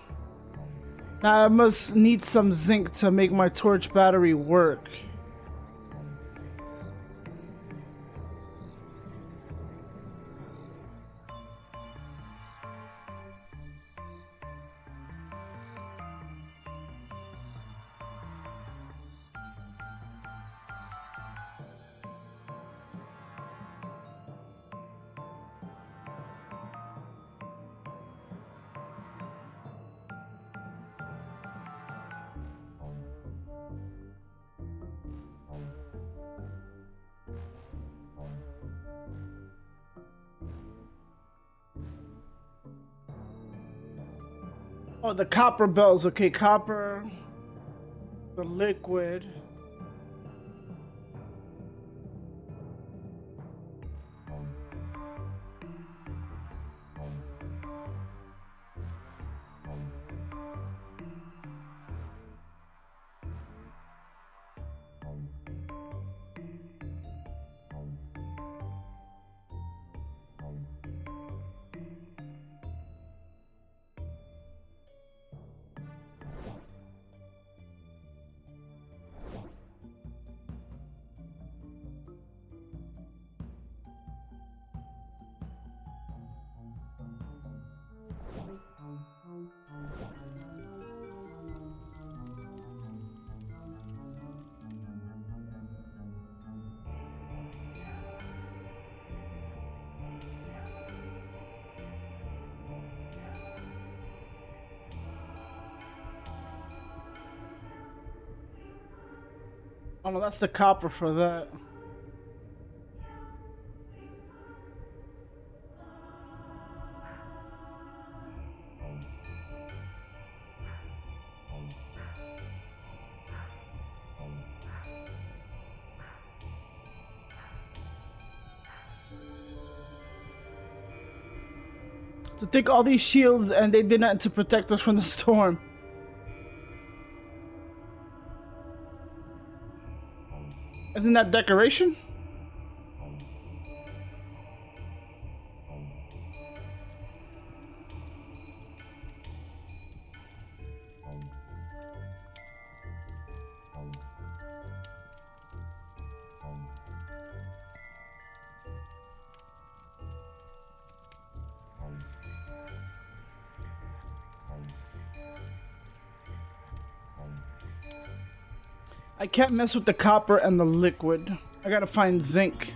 Now I must need some zinc to make my torch battery work. Oh, the copper bells. Okay, copper. The liquid. Oh no, that's the copper for that. To take all these shields and they did nothing to protect us from the storm. Isn't that decoration? I can't mess with the copper and the liquid. I gotta find zinc.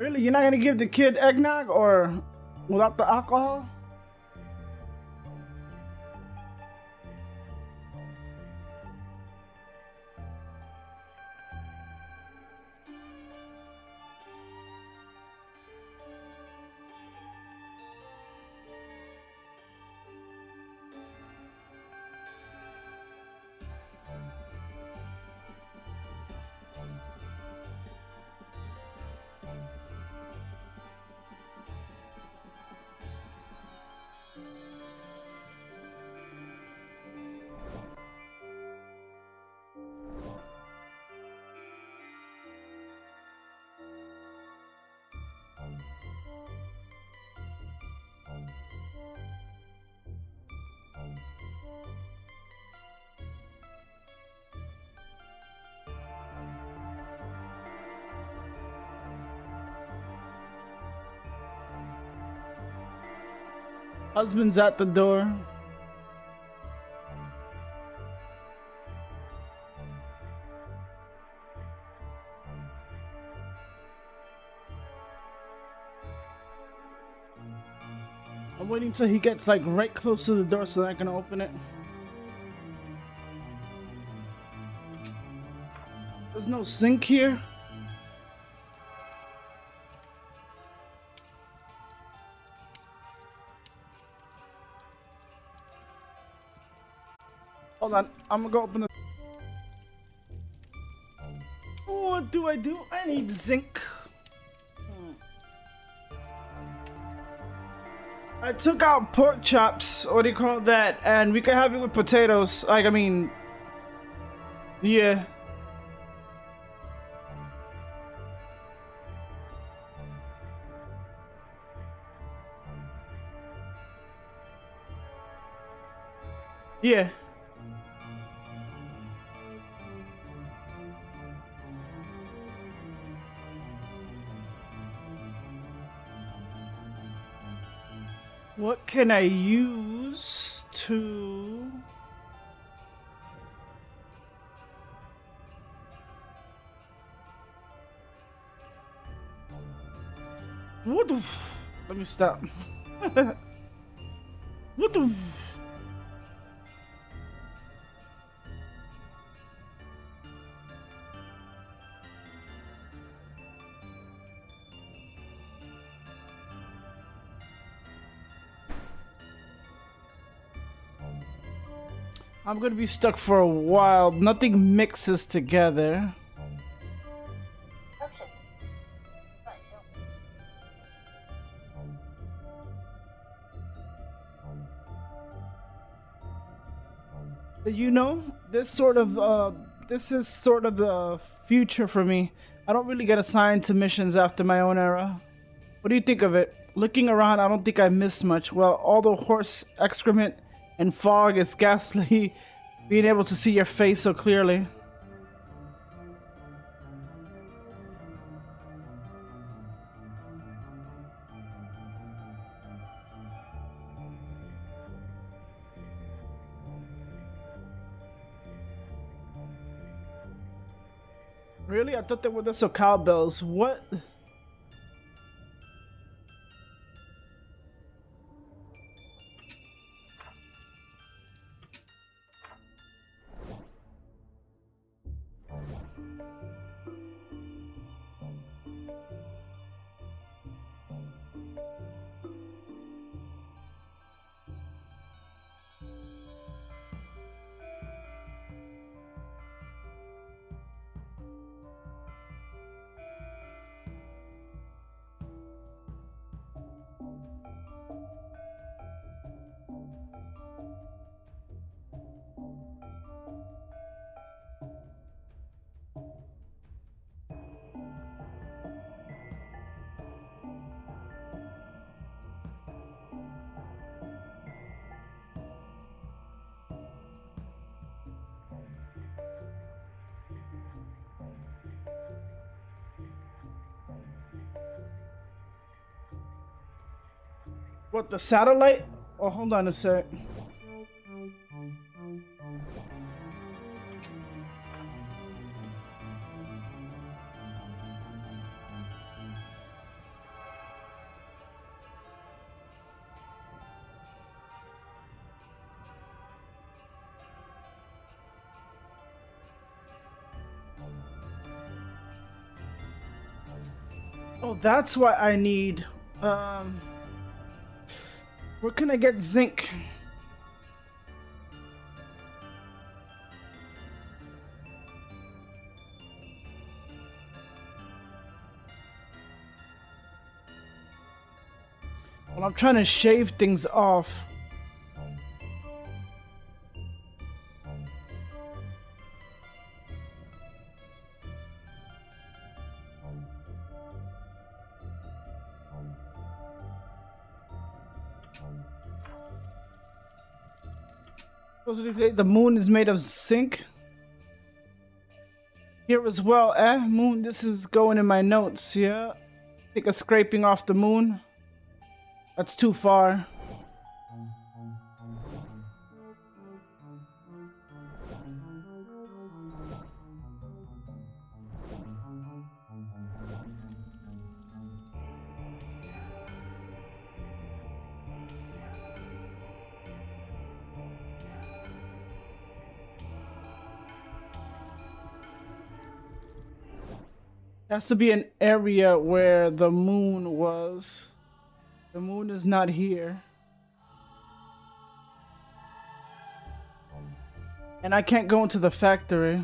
Really? You're not gonna give the kid eggnog or without the alcohol? Husband's at the door. I'm waiting till he gets like right close to the door so that I can open it. There's no sink here. Hold on, I'm gonna go open the... What do? I need zinc. I took out pork chops, what do you call that? And we can have it with potatoes. Like, I mean... Yeah. Yeah. What can I use to... What the... Let me stop. What the... I'm gonna be stuck for a while. Nothing mixes together. You know, this is sort of the future for me. I don't really get assigned to missions after my own era. What do you think of it? Looking around, I don't think I missed much. Well, all the horse excrement and fog is ghastly. Being able to see your face so clearly. Really? I thought they were just cowbells. What? What, the satellite? Oh, hold on a sec. Oh, that's why I need, where can I get zinc? Well, I'm trying to shave things off. The moon is made of zinc. Here as well, eh? Moon, this is going in my notes, yeah? Take a scraping off the moon. That's too far. Has to be an area where the moon was. The moon is not here. And I can't go into the factory.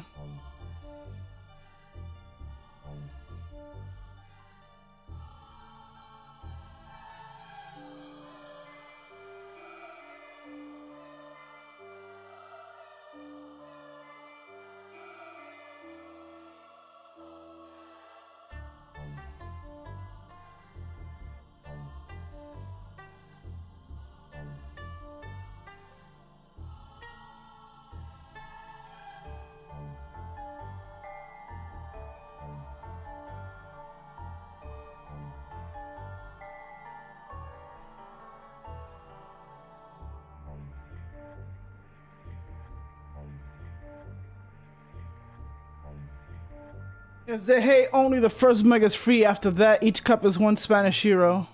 Is it, hey, only the first mug is free. After that, each cup is 1 Spanish euro.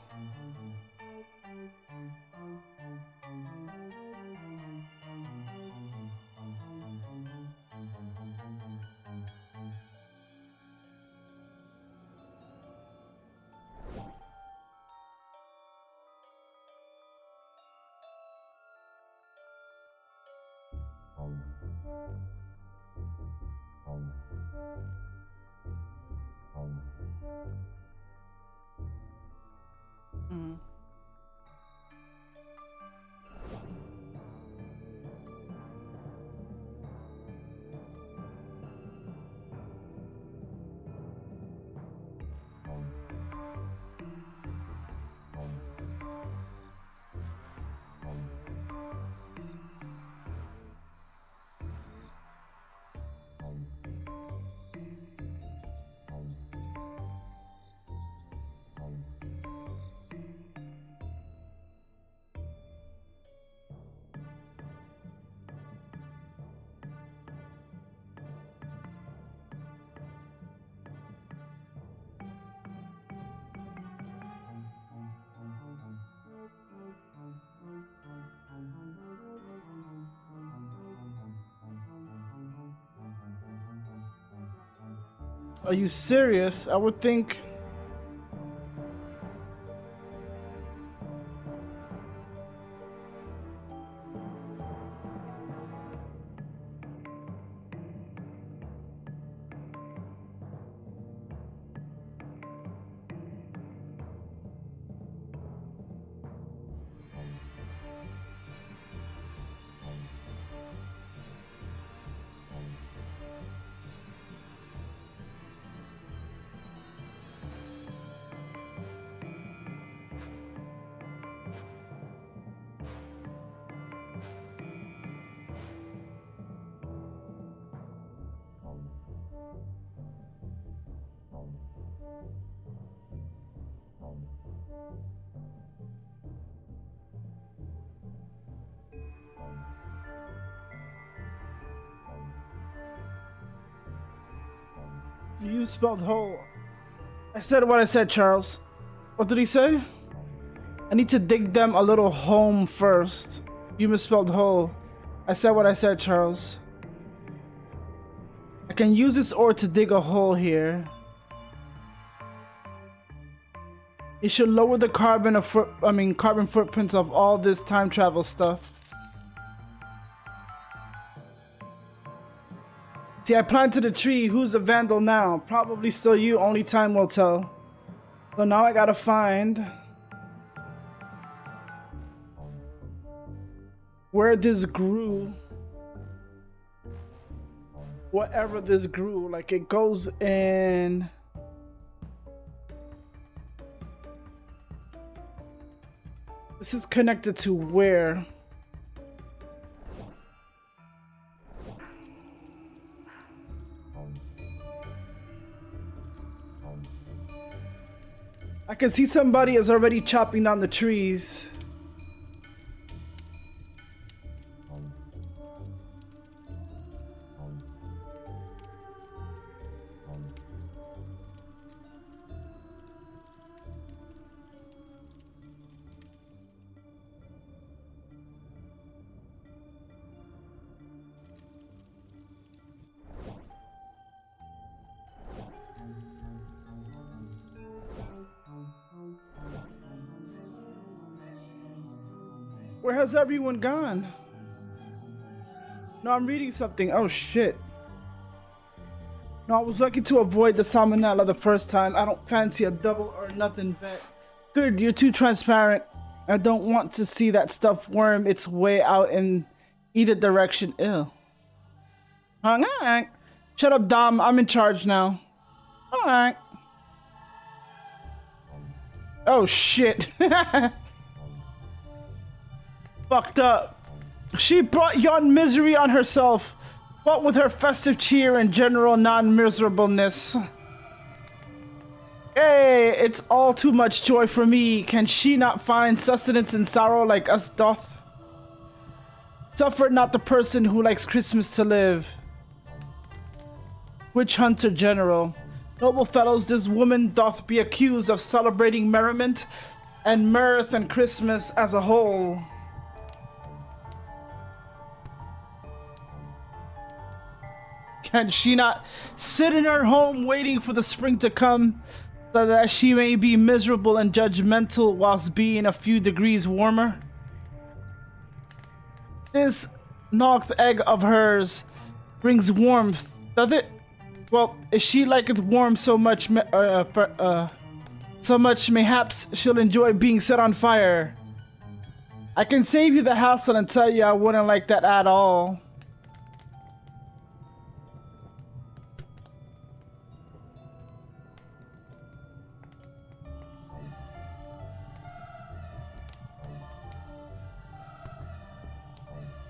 Are you serious? I would think. You spelled hole. I said what I said, Charles. What did he say? I need to dig them a little home first. You misspelled hole. I said what I said, Charles. I can use this ore to dig a hole here. It should lower the carbon footprints of all this time travel stuff. See, I planted a tree. Who's the vandal now? Probably still you. Only time will tell. So now I gotta find where this grew. Whatever this grew. Like it goes in. This is connected to where? I can see somebody is already chopping down the trees. Where has everyone gone? No, I'm reading something. Oh shit. No, I was lucky to avoid the salmonella the first time. I don't fancy a double or nothing bet. Good, you're too transparent. I don't want to see that stuff worm its way out in either direction. Ew. Alright. Shut up, Dom. I'm in charge now. Alright. Oh shit. Fucked up. She brought yon misery on herself. What with her festive cheer and general non-miserableness. Hey, it's all too much joy for me. Can she not find sustenance in sorrow like us doth? Suffer not the person who likes Christmas to live. Witch Hunter General. Noble fellows, this woman doth be accused of celebrating merriment and mirth and Christmas as a whole. Can she not sit in her home waiting for the spring to come, so that she may be miserable and judgmental whilst being a few degrees warmer? This knocked egg of hers brings warmth, does it? Well, if she liketh warm so much, mayhaps she'll enjoy being set on fire. I can save you the hassle and tell you I wouldn't like that at all.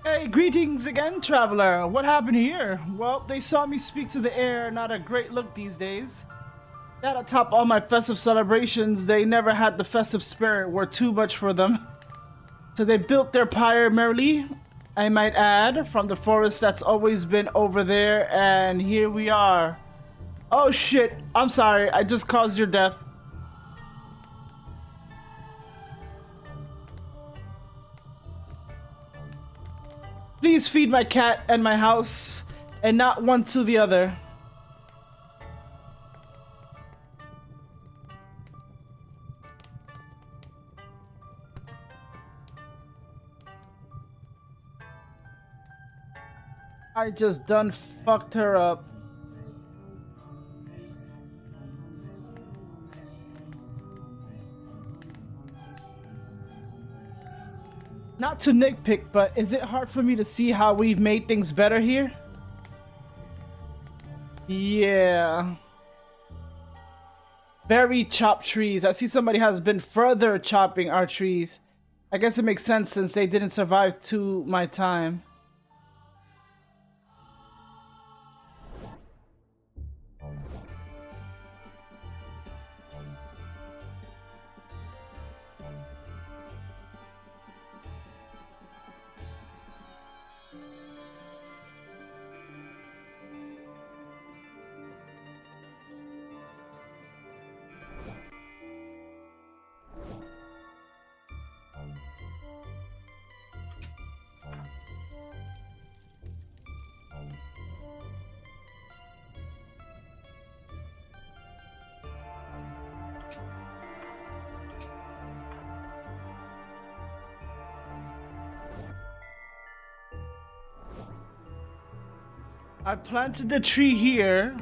Hey, greetings again, traveler. What happened here? Well, they saw me speak to the air, not a great look these days. That atop all my festive celebrations, they never had the festive spirit, were too much for them. So they built their pyre merrily, I might add, from the forest that's always been over there, and here we are. Oh shit, I'm sorry, I just caused your death. Please feed my cat and my house, and not one to the other. I just done fucked her up. Not to nitpick, but is it hard for me to see how we've made things better here? Yeah. Very chopped trees. I see somebody has been further chopping our trees. I guess it makes sense since they didn't survive to my time. I planted the tree here.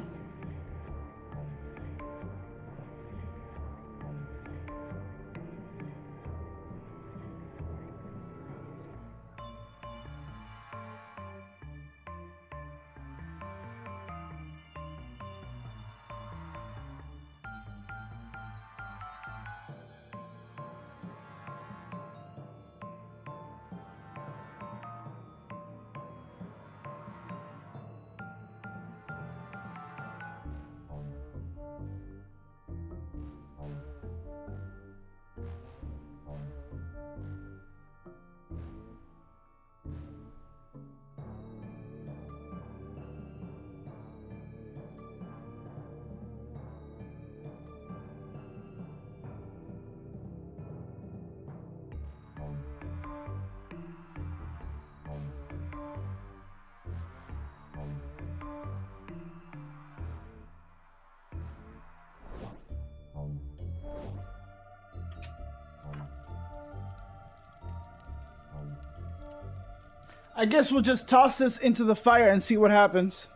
I guess we'll just toss this into the fire and see what happens.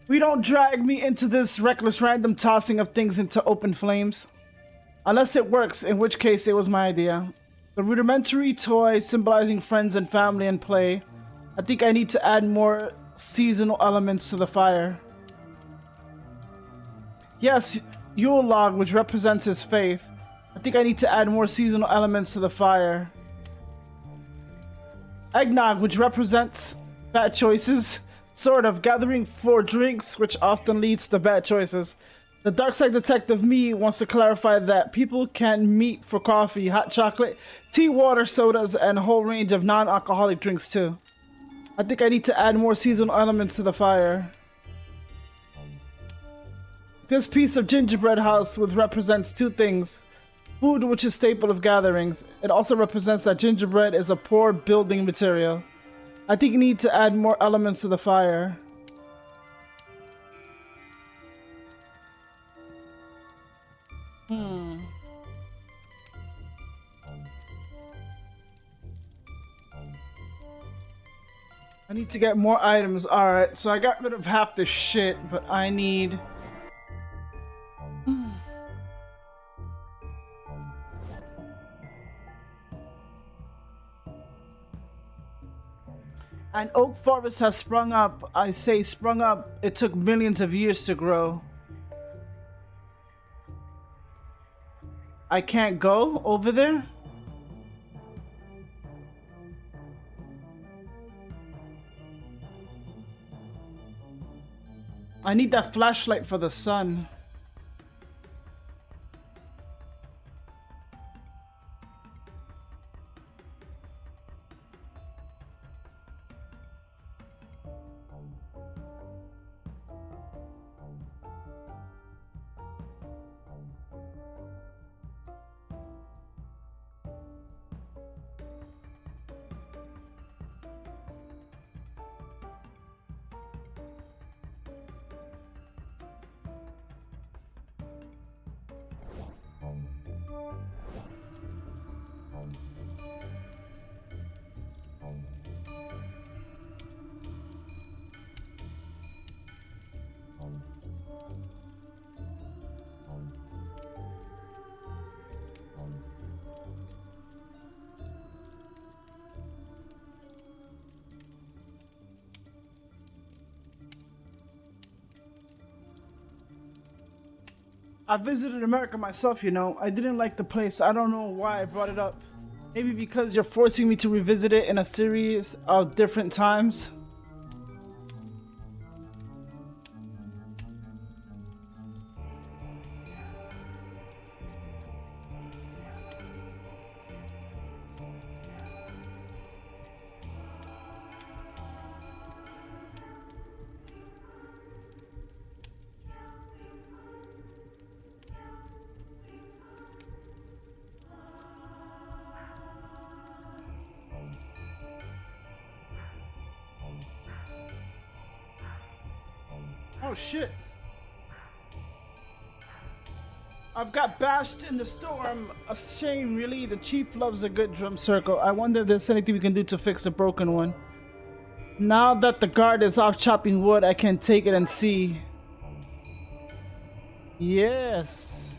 We don't drag me into this reckless random tossing of things into open flames. Unless it works, in which case it was my idea. The rudimentary toy symbolizing friends and family and play. I think I need to add more seasonal elements to the fire. Yes, Yule log, which represents his faith. I think I need to add more seasonal elements to the fire. Eggnog, which represents bad choices. Sort of gathering for drinks, which often leads to bad choices. The Darkside detective me wants to clarify that people can meet for coffee, hot chocolate, tea, water, sodas, and a whole range of non-alcoholic drinks too. I think I need to add more seasonal elements to the fire. This piece of gingerbread house which represents two things. Food, which is staple of gatherings. It also represents that gingerbread is a poor building material. I think you need to add more elements to the fire. I need to get more items. Alright, so I got rid of half the shit, but I need... An oak forest has sprung up. I say sprung up. It took millions of years to grow. I can't go over there? I need that flashlight for the sun. I visited America myself, you know. I didn't like the place. I don't know why I brought it up. Maybe because you're forcing me to revisit it in a series of different times. Oh shit. I've got bashed in the storm. A shame, really. The chief loves a good drum circle. I wonder if there's anything we can do to fix the broken one. Now that the guard is off chopping wood, I can take it and see. Yes.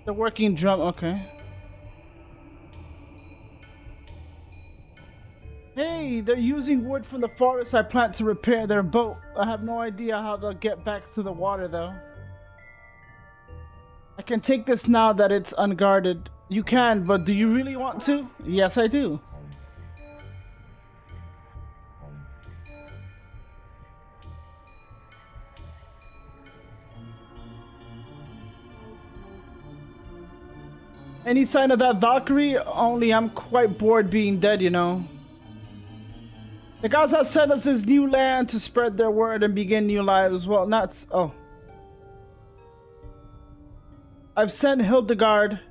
The working drum, okay. Hey, they're using wood from the forest I plant to repair their boat. I have no idea how they'll get back to the water though. I can take this now that it's unguarded. You can, but do you really want to? Yes, I do. Any sign of that Valkyrie? Only I'm quite bored being dead, you know. The gods have sent us this new land to spread their word and begin new lives. Well, not... Oh. I've sent Hildegard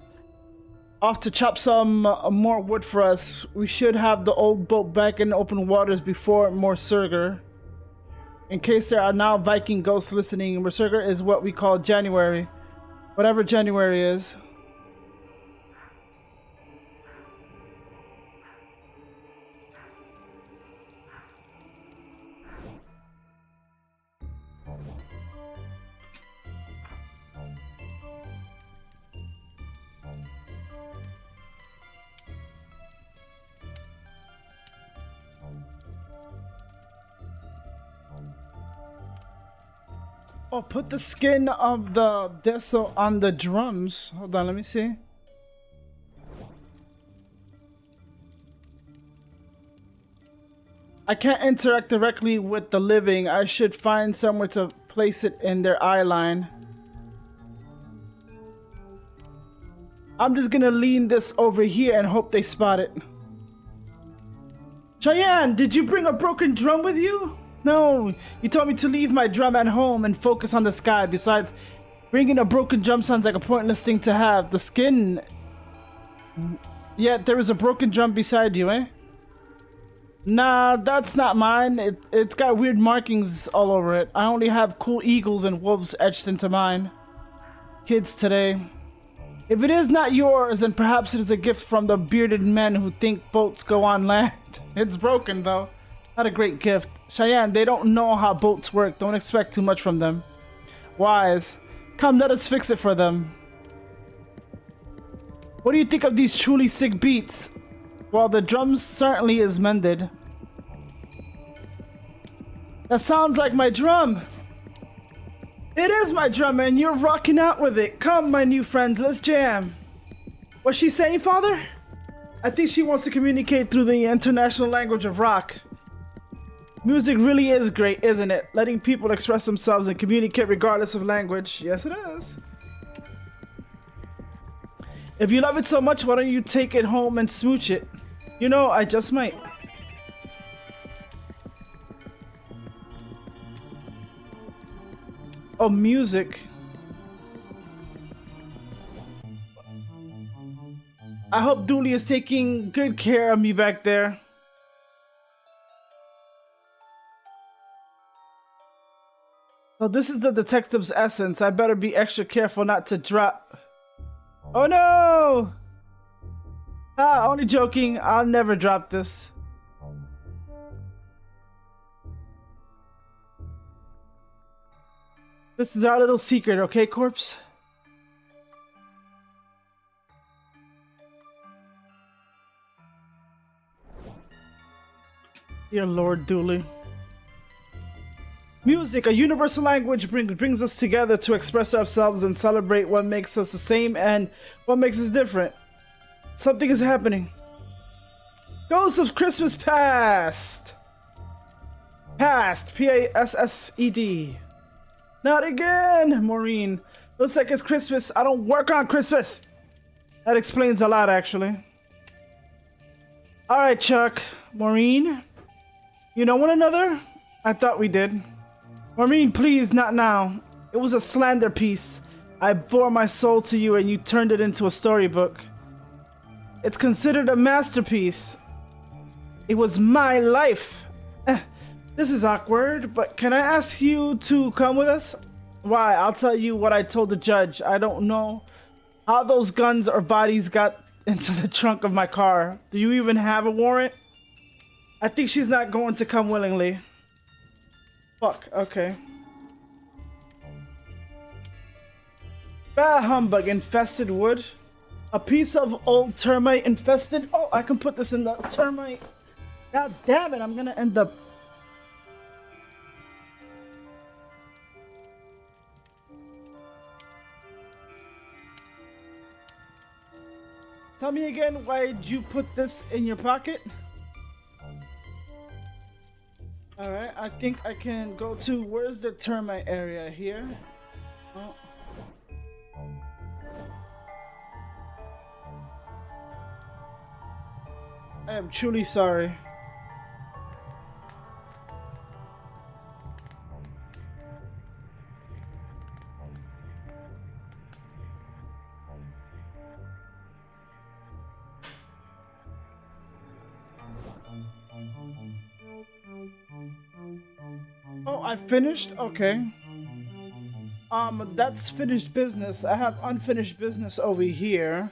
off to chop some more wood for us. We should have the old boat back in open waters before Morsurger. In case there are now Viking ghosts listening, Morsurger is what we call January. Whatever January is. Oh, put the skin of the Deso on the drums. Hold on, let me see. I can't interact directly with the living. I should find somewhere to place it in their eye line. I'm just gonna lean this over here and hope they spot it. Cheyenne, did you bring a broken drum with you? No, you told me to leave my drum at home and focus on the sky. Besides, bringing a broken drum sounds like a pointless thing to have. The skin... Yet there is a broken drum beside you, eh? Nah, that's not mine. It's got weird markings all over it. I only have cool eagles and wolves etched into mine. Kids today. If it is not yours, then perhaps it is a gift from the bearded men who think boats go on land. It's broken, though. Not a great gift. Cheyenne, they don't know how boats work. Don't expect too much from them. Wise. Come, let us fix it for them. What do you think of these truly sick beats? Well, the drum certainly is mended. That sounds like my drum. It is my drum, and you're rocking out with it. Come, my new friends, let's jam. What's she saying, Father? I think she wants to communicate through the international language of rock. Music really is great, isn't it? Letting people express themselves and communicate regardless of language. Yes, it is. If you love it so much, why don't you take it home and smooch it? You know, I just might. Oh, music. I hope Dooley is taking good care of me back there. So this is the detective's essence. I better be extra careful not to drop. Oh no! Ah, only joking. I'll never drop this. This is our little secret, okay, corpse? Dear Lord Dooley. Music, a universal language, brings us together to express ourselves and celebrate what makes us the same and what makes us different. Something is happening. Ghosts of Christmas Past! Past, P-A-S-S-E-D. Not again, Maureen. Looks like it's Christmas. I don't work on Christmas. That explains a lot, actually. Alright, Chuck. Maureen? You know one another? I thought we did. Maureen, please, not now. It was a slander piece. I bore my soul to you and you turned it into a storybook. It's considered a masterpiece. It was my life. This is awkward, but can I ask you to come with us? Why? I'll tell you what I told the judge. I don't know how those guns or bodies got into the trunk of my car. Do you even have a warrant? I think she's not going to come willingly. Fuck, okay. Bah humbug, infested wood. A piece of old termite infested. Oh, I can put this in the termite. God damn it, I'm gonna end up. Tell me again, why'd you put this in your pocket? Alright, I think I can go to, where's the termite area here? Oh. I am truly sorry. Oh, I finished? Okay. That's finished business. I have unfinished business over here.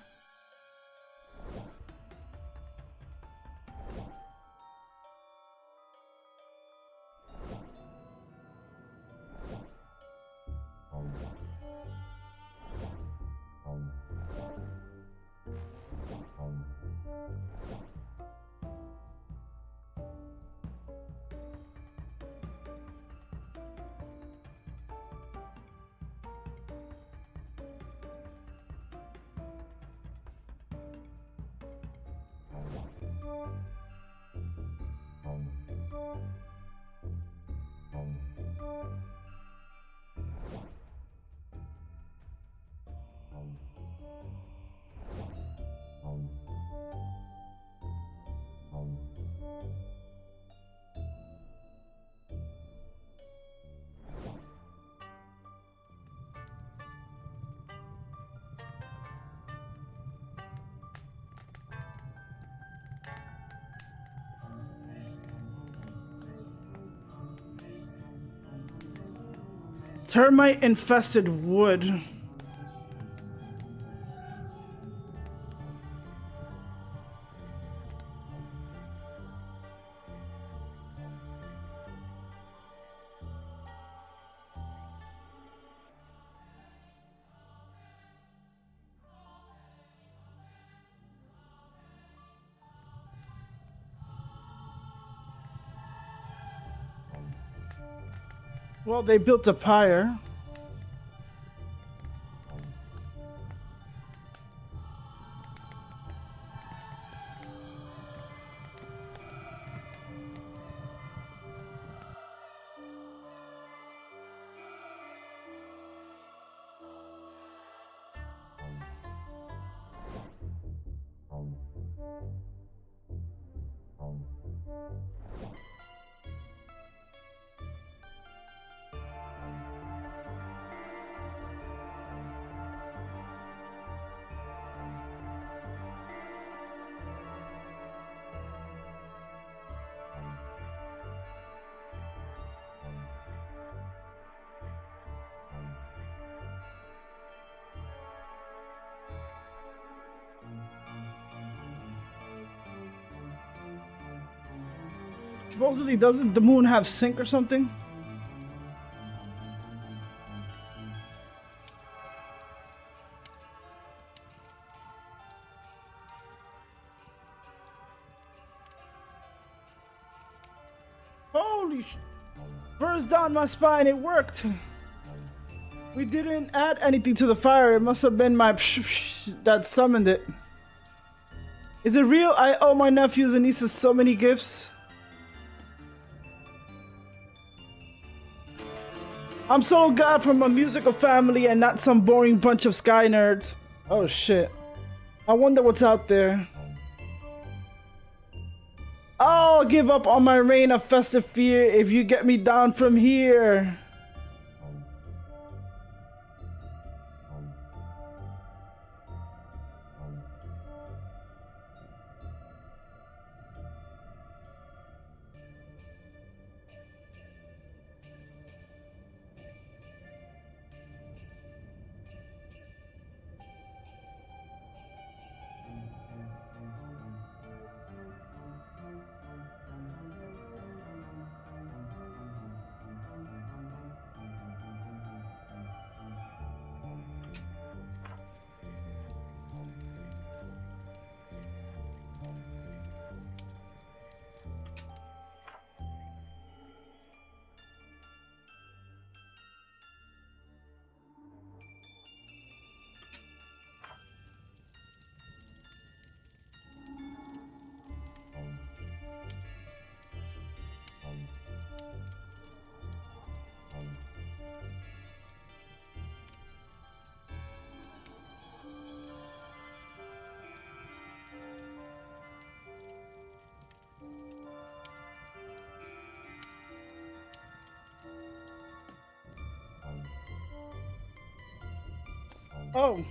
Termite infested wood. Well, they built a pyre. Supposedly, doesn't the moon have sync or something? Holy burst down my spine, it worked! We didn't add anything to the fire, it must have been my that summoned it. Is it real? I owe my nephews and nieces so many gifts. I'm so glad from a musical family and not some boring bunch of sky nerds. Oh shit. I wonder what's out there. I'll give up on my reign of festive fear if you get me down from here. Oh.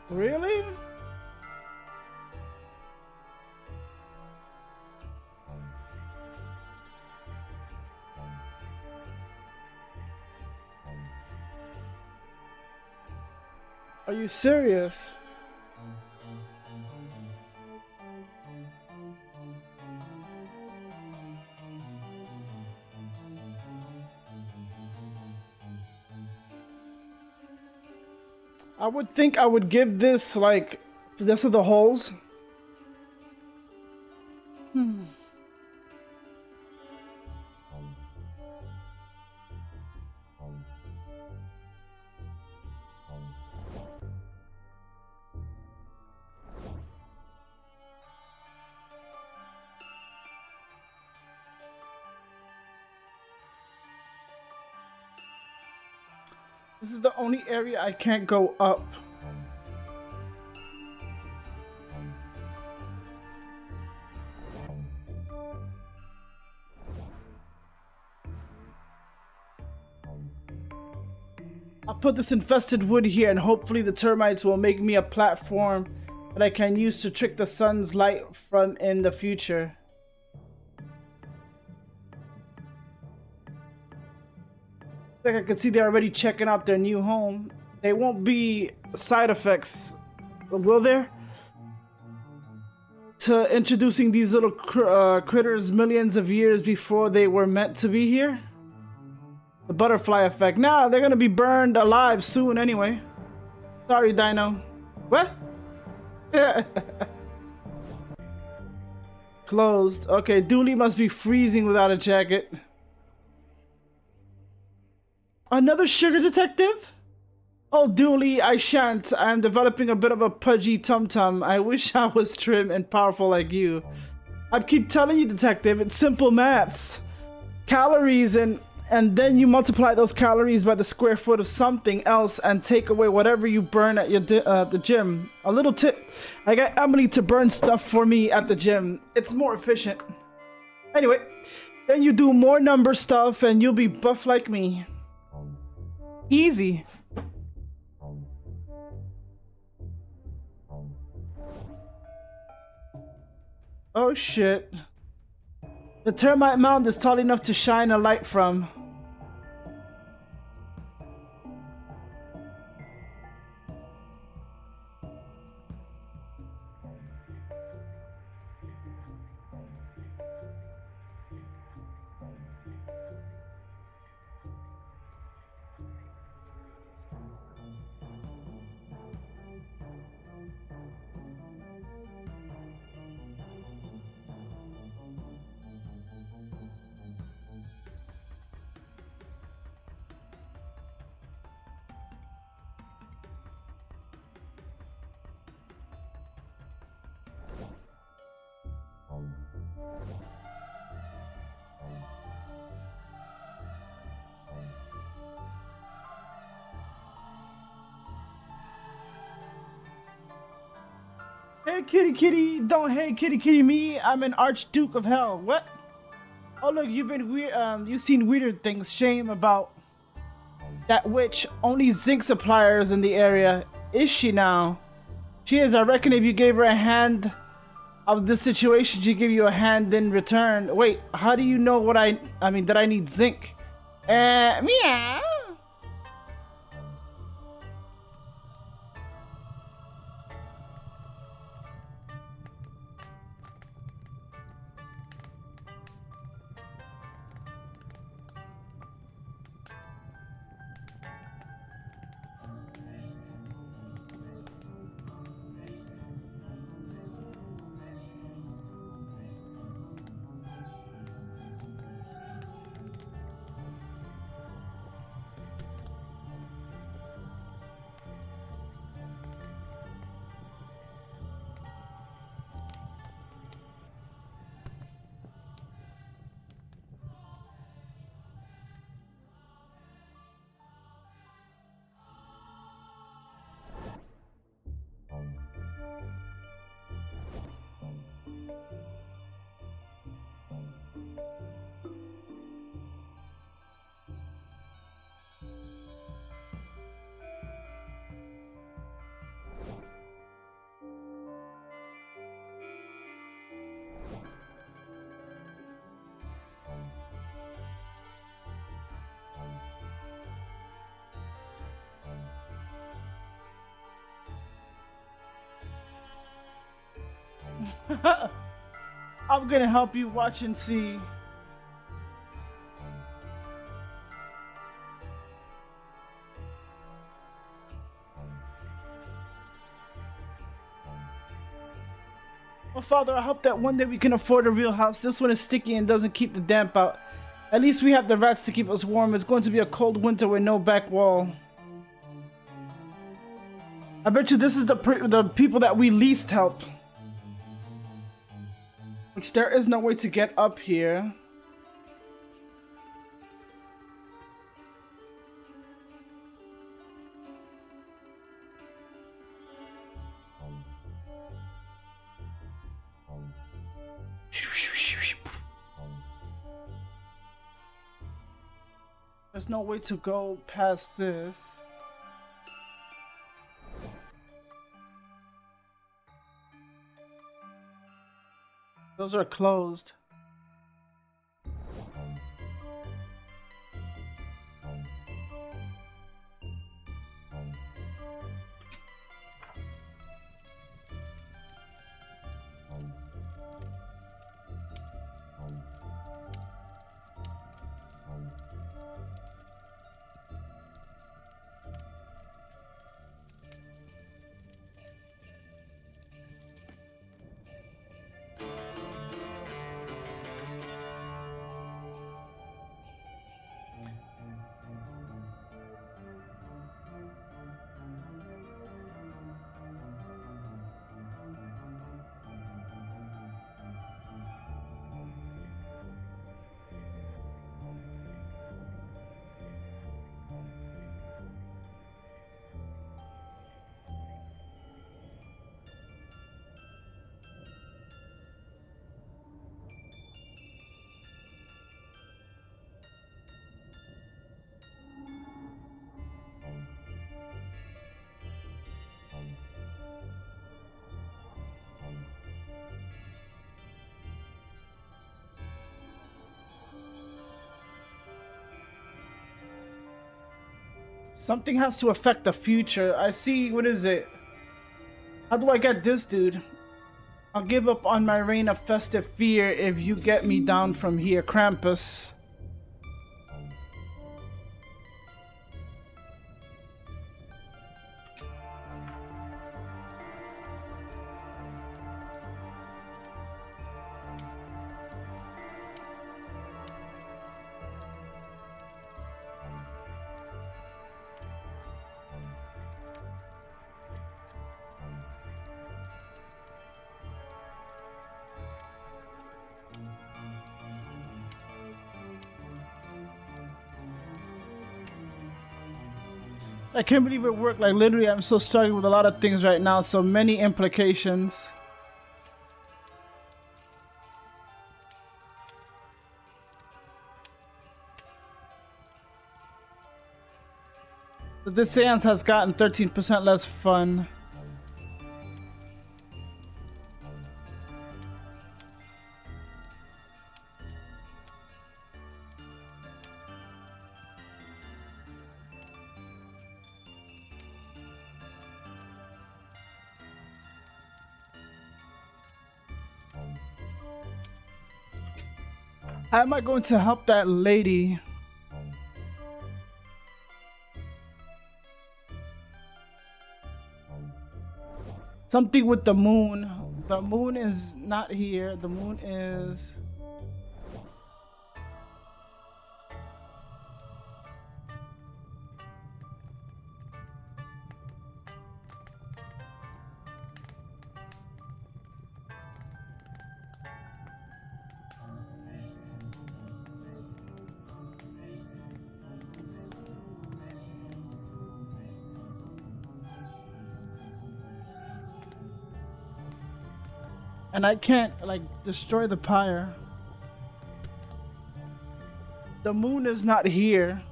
Really? Are you serious? I would think I would give this like to this of the holes. This is the only area I can't go up. I'll put this infested wood here and hopefully the termites will make me a platform that I can use to trick the sun's light from in the future. Like I can see they're already checking out their new home. They won't be side effects, will there? To introducing these little critters millions of years before they were meant to be here? The butterfly effect. Nah, they're gonna be burned alive soon anyway. Sorry, Dino. What? Closed. Okay, Dooley must be freezing without a jacket. Another sugar detective? Oh, Dooley, I shan't. I am developing a bit of a pudgy tum-tum. I wish I was trim and powerful like you. I keep telling you, detective, it's simple maths. Calories and then you multiply those calories by the square foot of something else and take away whatever you burn at your the gym. A little tip. I got Emily to burn stuff for me at the gym. It's more efficient. Anyway, then you do more number stuff and you'll be buff like me. Easy. Oh shit. The termite mound is tall enough to shine a light from. Hey kitty kitty, don't hey kitty kitty me. I'm an Archduke of Hell. What? Oh look, you've been weird. You've seen weirder things. Shame about that witch. Only zinc suppliers in the area. Is she now? She is. I reckon if you gave her a hand of this situation, she'd give you a hand in return. Wait, how do you know what I mean that I need zinc? Meow. I'm gonna help you watch and see. Well, Father, I hope that one day we can afford a real house. This one is sticky and doesn't keep the damp out. At least we have the rats to keep us warm. It's going to be a cold winter with no back wall. I bet you this is the people that we least help. Which there is no way to get up here. There's no way to go past this. Those are closed. Something has to affect the future. I see. What is it? How do I get this dude? I'll give up on my reign of festive fear if you get me down from here, Krampus. I can't believe it worked. Like, literally, I'm so struggling with a lot of things right now. So many implications. This seance has gotten 13% less fun. How am I going to help that lady? Something with the moon. The moon is not here. The moon is... And I can't, like, destroy the pyre. The moon is not here.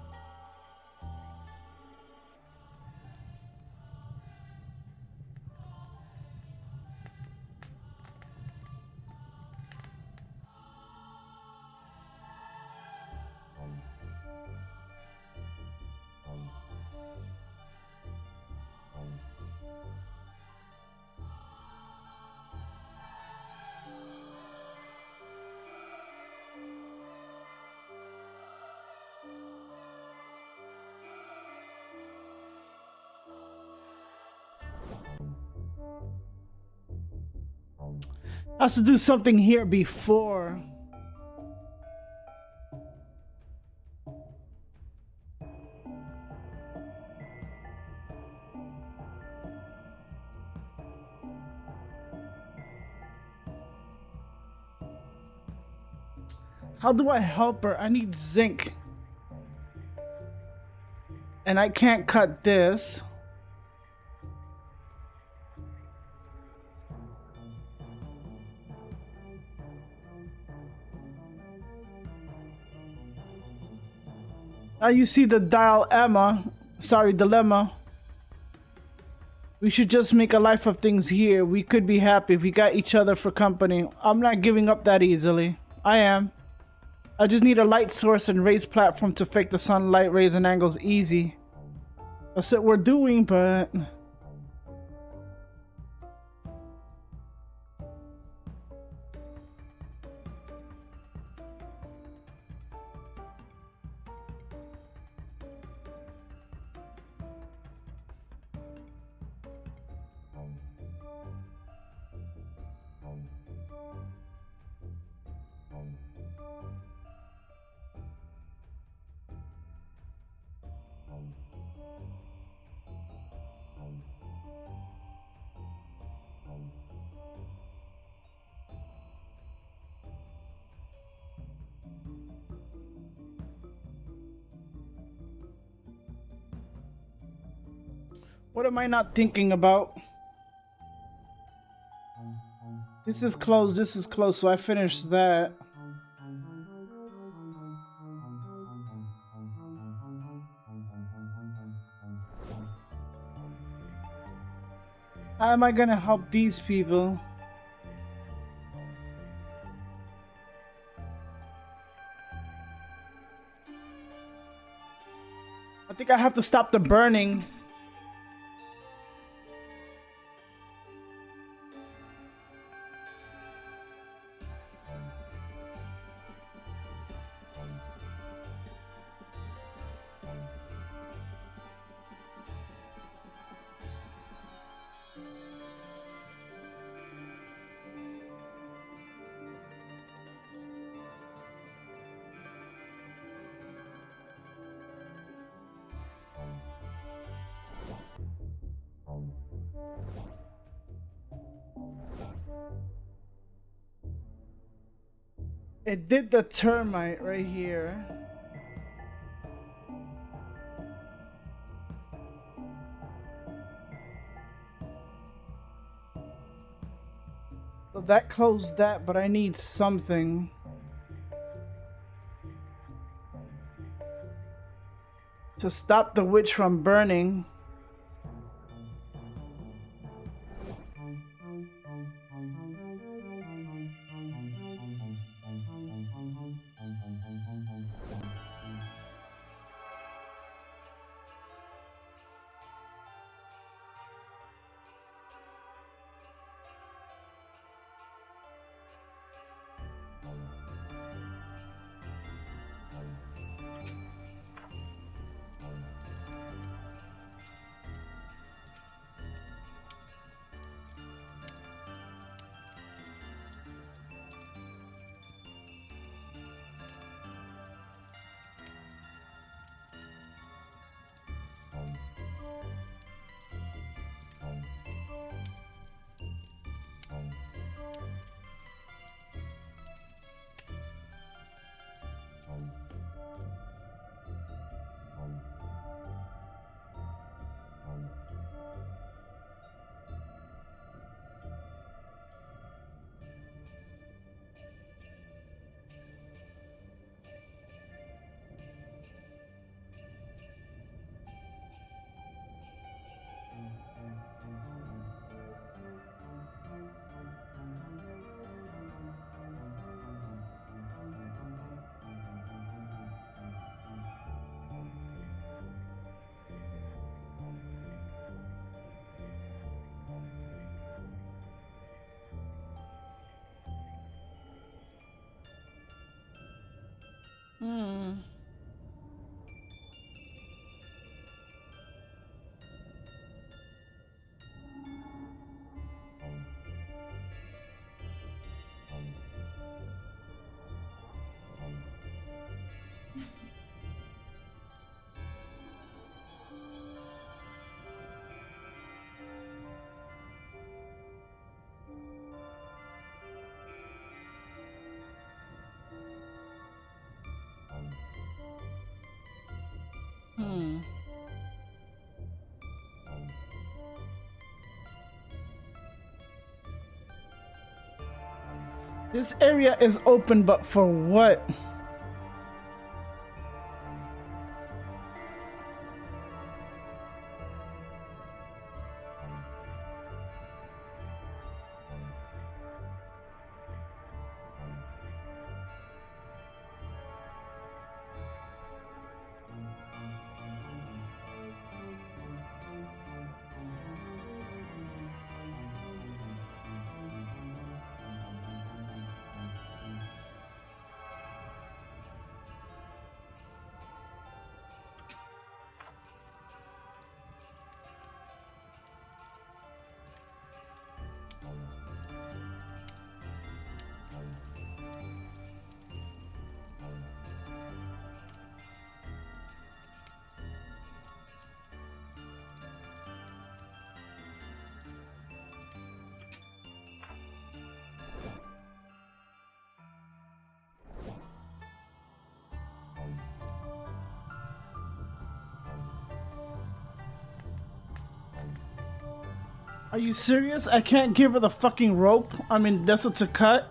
Has to do something here before. How do I help her? I need zinc. And I can't cut this. Now you see the dilemma. Sorry, dilemma. We should just make a life of things here. We could be happy if we got each other for company. I'm not giving up that easily. I am. I just need a light source and raised platform to fake the sunlight rays and angles easy. That's what we're doing, but... What am I not thinking about? This is close, so I finished that. How am I gonna help these people? I think I have to stop the burning. It did the termite right here. So that closed that, but I need something. To stop the witch from burning. This area is open, but for what? Are you serious? I can't give her the fucking rope? I mean, that's to cut?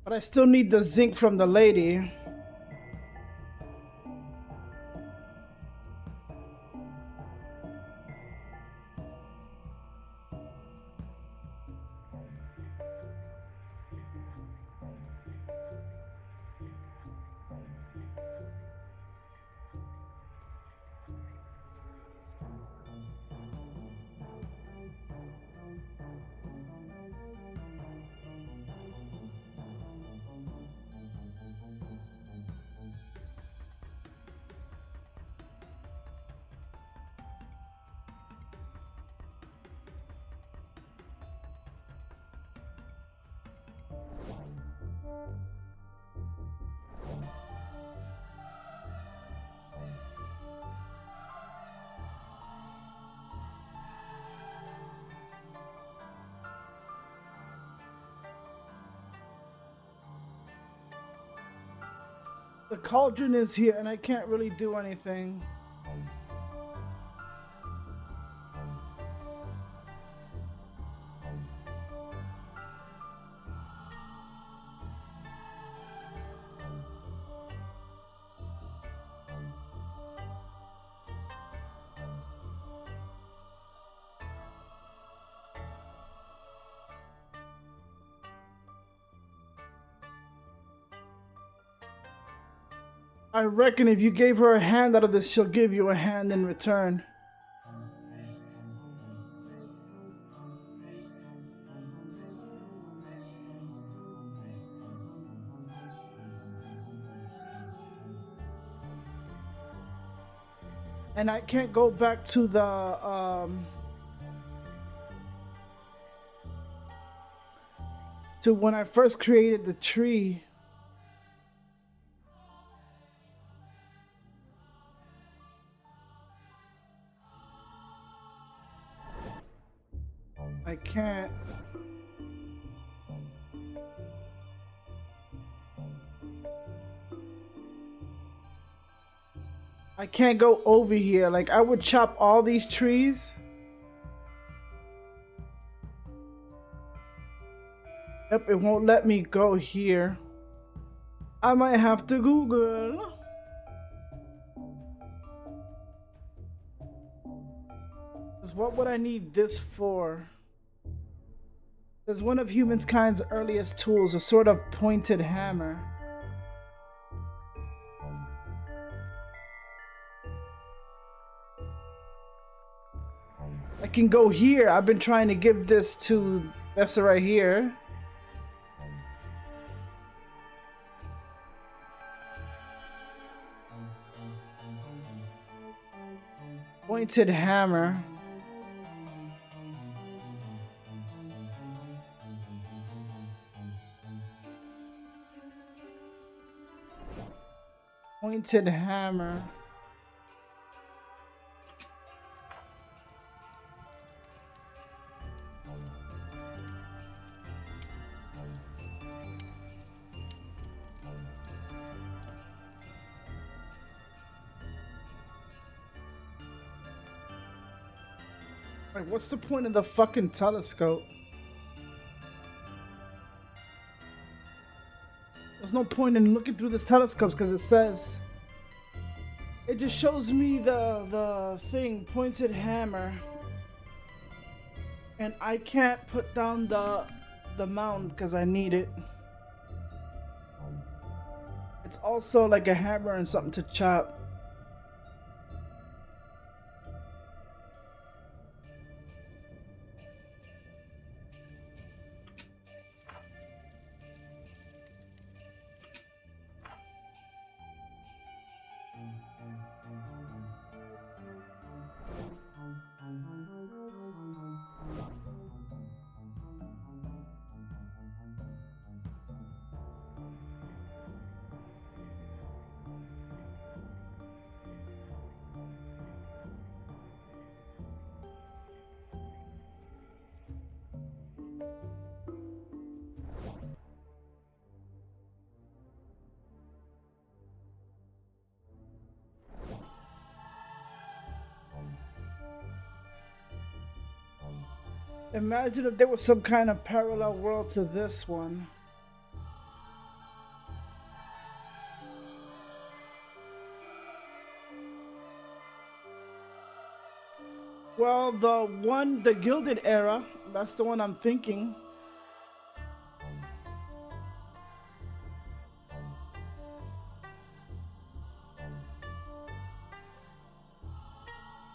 But I still need the zinc from the lady. The cauldron is here and I can't really do anything. I reckon if you gave her a hand out of this, she'll give you a hand in return. And I can't go back to the to when I first created the tree. I can't. I can't go over here. Like, I would chop all these trees. Yep, it won't let me go here. I might have to Google. Because what would I need this for? There's one of humankind's earliest tools, a sort of pointed hammer. I can go here. I've been trying to give this to Bessa right here. Pointed hammer. Pointed hammer. Like, what's the point of the fucking telescope? There's no point in looking through this telescope because it says it just shows me the thing pointed hammer, and I can't put down the mound because I need it. It's also like a hammer and something to chop. Imagine if there was some kind of parallel world to this one. Well, the Gilded Era, that's the one I'm thinking.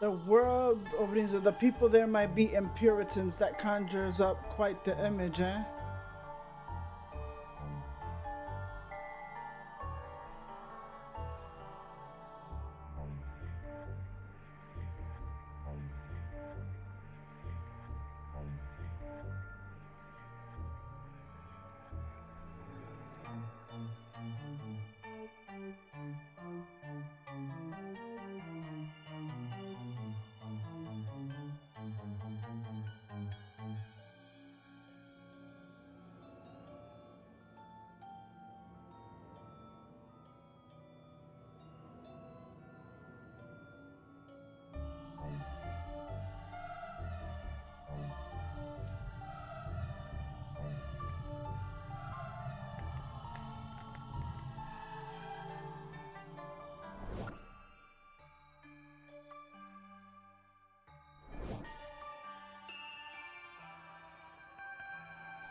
The world openings of the people there might be Impuritans. That conjures up quite the image, eh?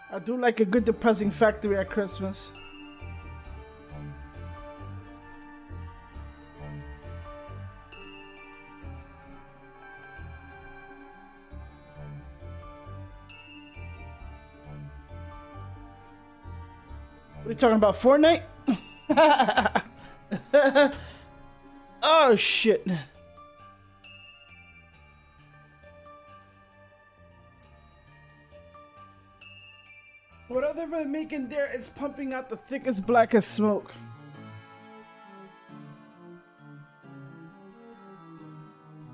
I do like a good depressing factory at Christmas. What are you talking about, Fortnite? Oh shit. Whatever they're making there is pumping out the thickest, blackest smoke.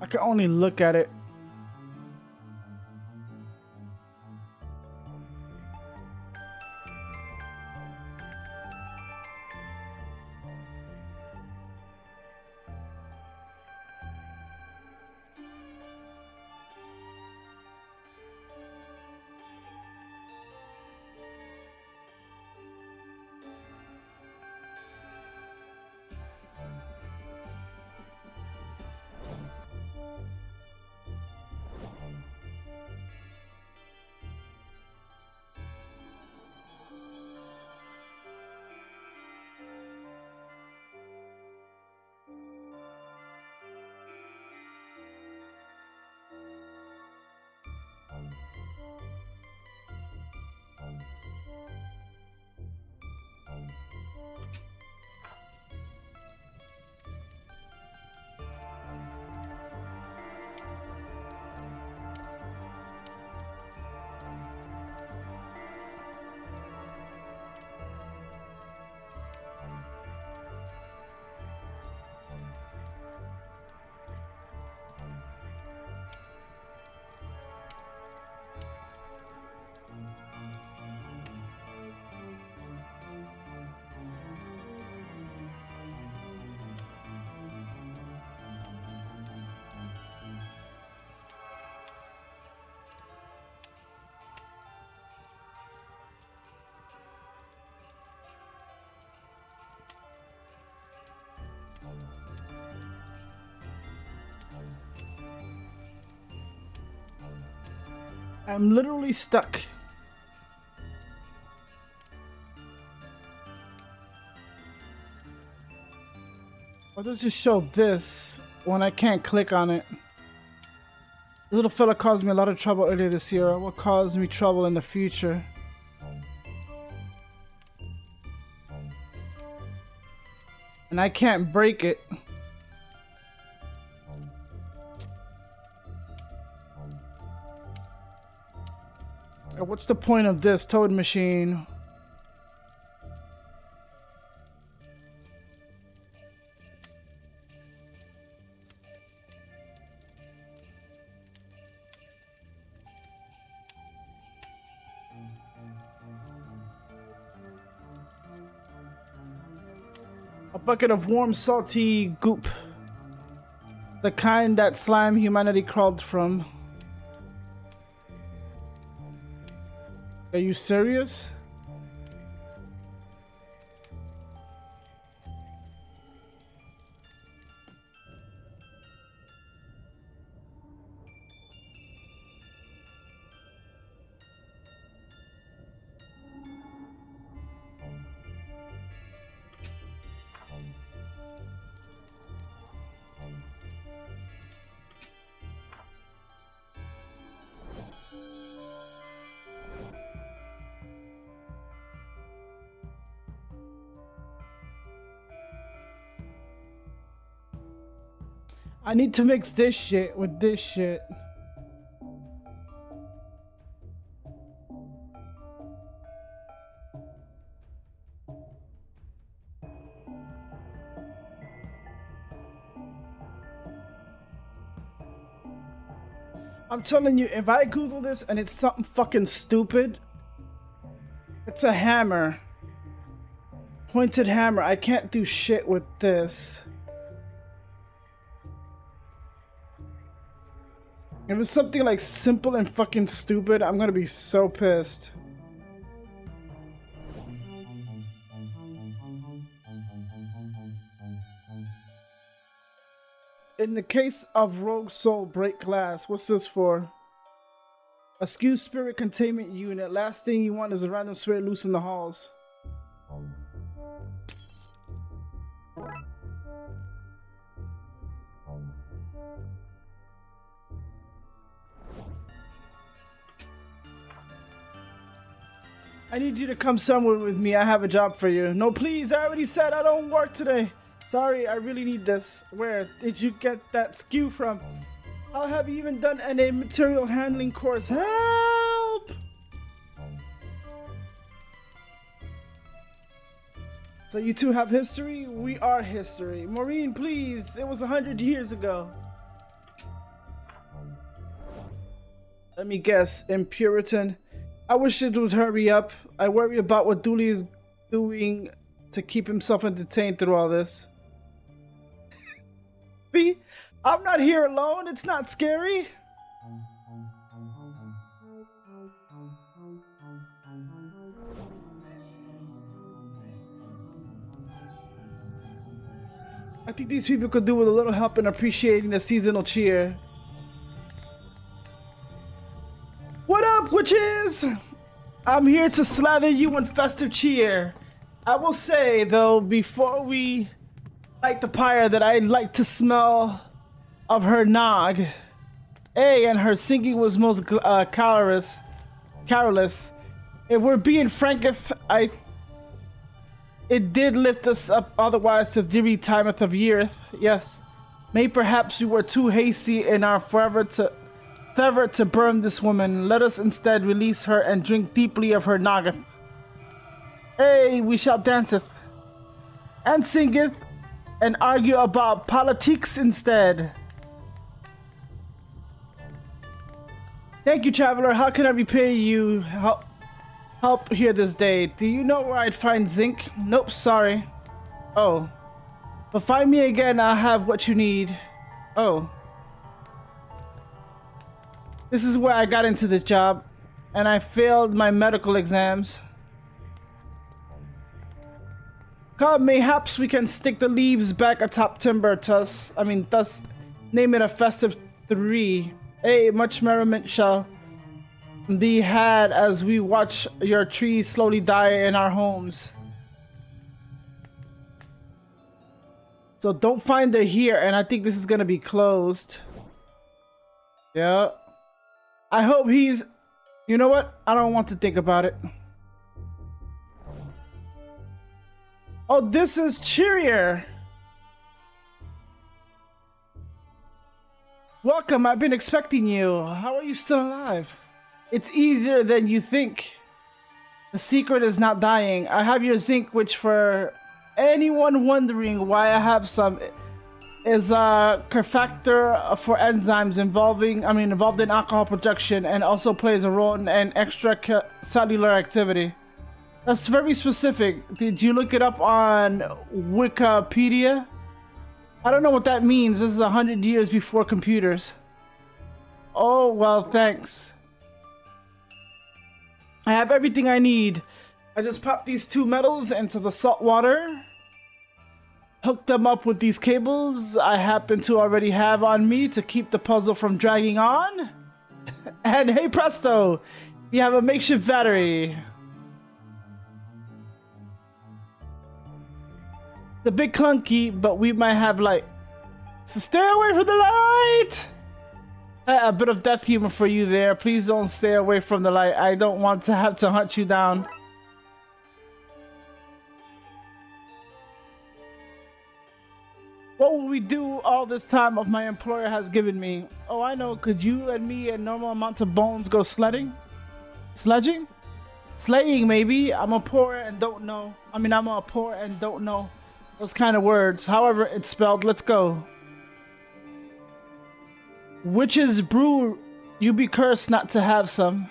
I can only look at it. I'm literally stuck. Why does it show this when I can't click on it? The little fella caused me a lot of trouble earlier this year. What caused me trouble in the future? And I can't break it. What's the point of this toad machine? A bucket of warm, salty goop. The kind that slime humanity crawled from. Are you serious? I need to mix this shit with this shit. I'm telling you, if I Google this and it's something fucking stupid, it's a hammer. Pointed hammer. I can't do shit with this. If it's something like simple and fucking stupid, I'm gonna be so pissed. In the case of Rogue Soul, break glass. What's this for? A skew spirit containment unit. Last thing you want is a random spirit loose in the halls. I need you to come somewhere with me. I have a job for you. No, please. I already said I don't work today. Sorry, I really need this. Where did you get that skew from? How have you even done a material handling course? Help! So you two have history? We are history. Maureen, please. It was 100 years ago. Let me guess. Impuritan. I wish it would hurry up. I worry about what Dooley is doing to keep himself entertained through all this. See? I'm not here alone. It's not scary. I think these people could do with a little help in appreciating the seasonal cheer. What up, witches? I'm here to slather you in festive cheer. I will say, though, before we light the pyre, that I like to smell of her nog. Hey, and her singing was most careless. If we're being frank, it did lift us up otherwise to dreary timeth of year. Yes. May perhaps we were too hasty in our fervor to burn this woman. Let us instead release her and drink deeply of her noggeth. Hey, we shall danceth and singeth and argue about politics instead. Thank you, traveler. How can I repay you help here this day? Do you know where I'd find zinc? Nope, sorry. Oh. But find me again, I'll have what you need. Oh. This is where I got into this job, and I failed my medical exams. Come, mayhaps we can stick the leaves back atop timber, thus name it a festive 3. Hey, much merriment shall the had as we watch your trees slowly die in our homes. So don't find her here, and I think this is gonna be closed. Yeah. I hope he's... You know what? I don't want to think about it. Oh, this is cheerier. Welcome, I've been expecting you. How are you still alive? It's easier than you think. The secret is not dying. I have your zinc, which for anyone wondering why I have some, is a cofactor for enzymes involved in alcohol production and also plays a role in extracellular activity. That's very specific. Did you look it up on Wikipedia? I don't know what that means. This is 100 years before computers. Oh, well, thanks. I have everything I need. I just popped these 2 metals into the salt water. Hooked them up with these cables I happen to already have on me to keep the puzzle from dragging on. And hey presto, you have a makeshift battery. The bit clunky, but we might have light. So stay away from the light! A bit of death humor for you there. Please don't stay away from the light. I don't want to have to hunt you down. What will we do all this time of my employer has given me? Oh, I know. Could you and me and normal amounts of bones go sledding? Sledging? Slaying, maybe. I'm a poor and don't know. I'm a poor and don't know those kind of words. However it's spelled. Let's go. Witch's brew. You be cursed not to have some.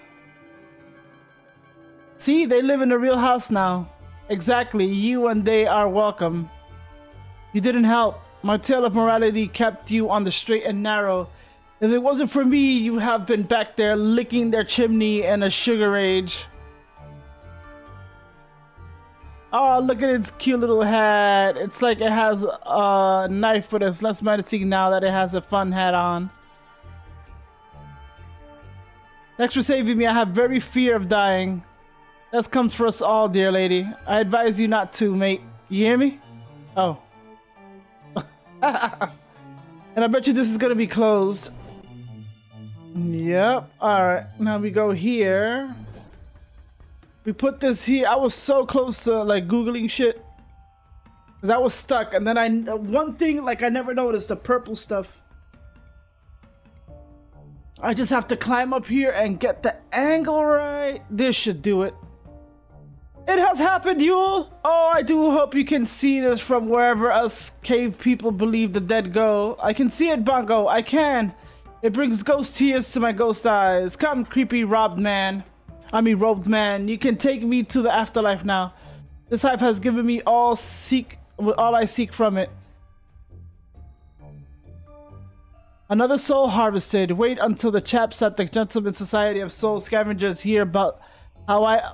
See, they live in a real house now. Exactly. You and they are welcome. You didn't help. My tale of morality kept you on the straight and narrow. If it wasn't for me, you have been back there licking their chimney in a sugar rage. Oh, look at its cute little hat. It's like it has a knife, but it's less menacing now that it has a fun hat on. Thanks for saving me. I have very fear of dying. Death comes for us all, dear lady. I advise you not to, mate. You hear me? Oh. And I bet you this is gonna be closed. Yep. Alright, now we go here. We put this here. I was so close to like Googling shit. Cause I was stuck, and then one thing like I never noticed, the purple stuff. I just have to climb up here and get the angle right. This should do it. It has happened, Yule! Oh, I do hope you can see this from wherever us cave people believe the dead go. I can see it, Bongo. I can. It brings ghost tears to my ghost eyes. Come, creepy robed man. Robed man. You can take me to the afterlife now. This life has given me all I seek from it. Another soul harvested. Wait until the chaps at the Gentleman Society of Soul Scavengers hear about how I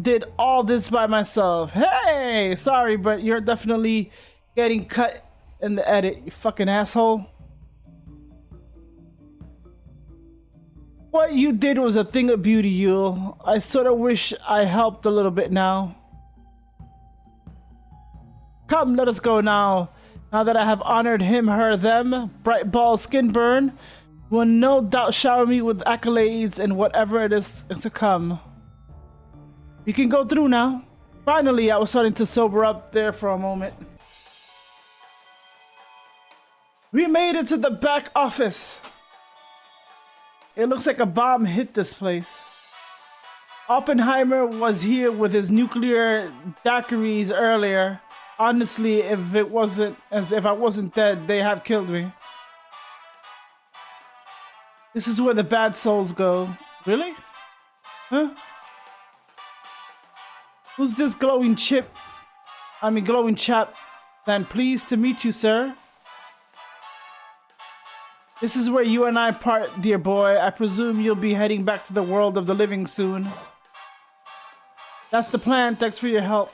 did all this by myself. Hey! Sorry, but you're definitely getting cut in the edit, you fucking asshole. What you did was a thing of beauty, Yule. I sort of wish I helped a little bit now. Come, let us go now. Now that I have honored him, her, them, bright ball skin burn will no doubt shower me with accolades and whatever it is to come. You can go through now. Finally, I was starting to sober up there for a moment. We made it to the back office. It looks like a bomb hit this place. Oppenheimer was here with his nuclear daiquiris earlier. Honestly, if I wasn't dead, they have killed me. This is where the bad souls go. Really? Huh? Who's this glowing chap? Then pleased to meet you, sir. This is where you and I part, dear boy. I presume you'll be heading back to the world of the living soon. That's the plan. Thanks for your help.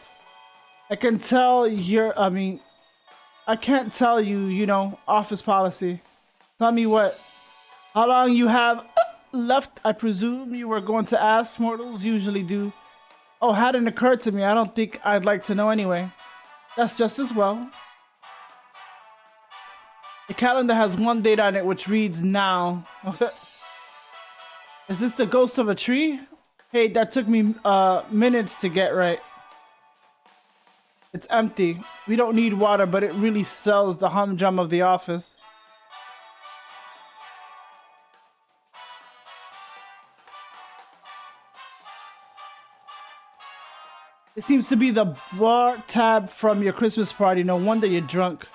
I can tell I can't tell you, office policy. Tell me what. How long you have left, I presume you were going to ask. Mortals usually do. Oh, hadn't occurred to me. I don't think I'd like to know anyway. That's just as well. The calendar has one date on it which reads now. Is this the ghost of a tree? Hey, that took me minutes to get right. It's empty. We don't need water, but it really sells the humdrum of the office. It seems to be the bar tab from your Christmas party. No wonder you're drunk.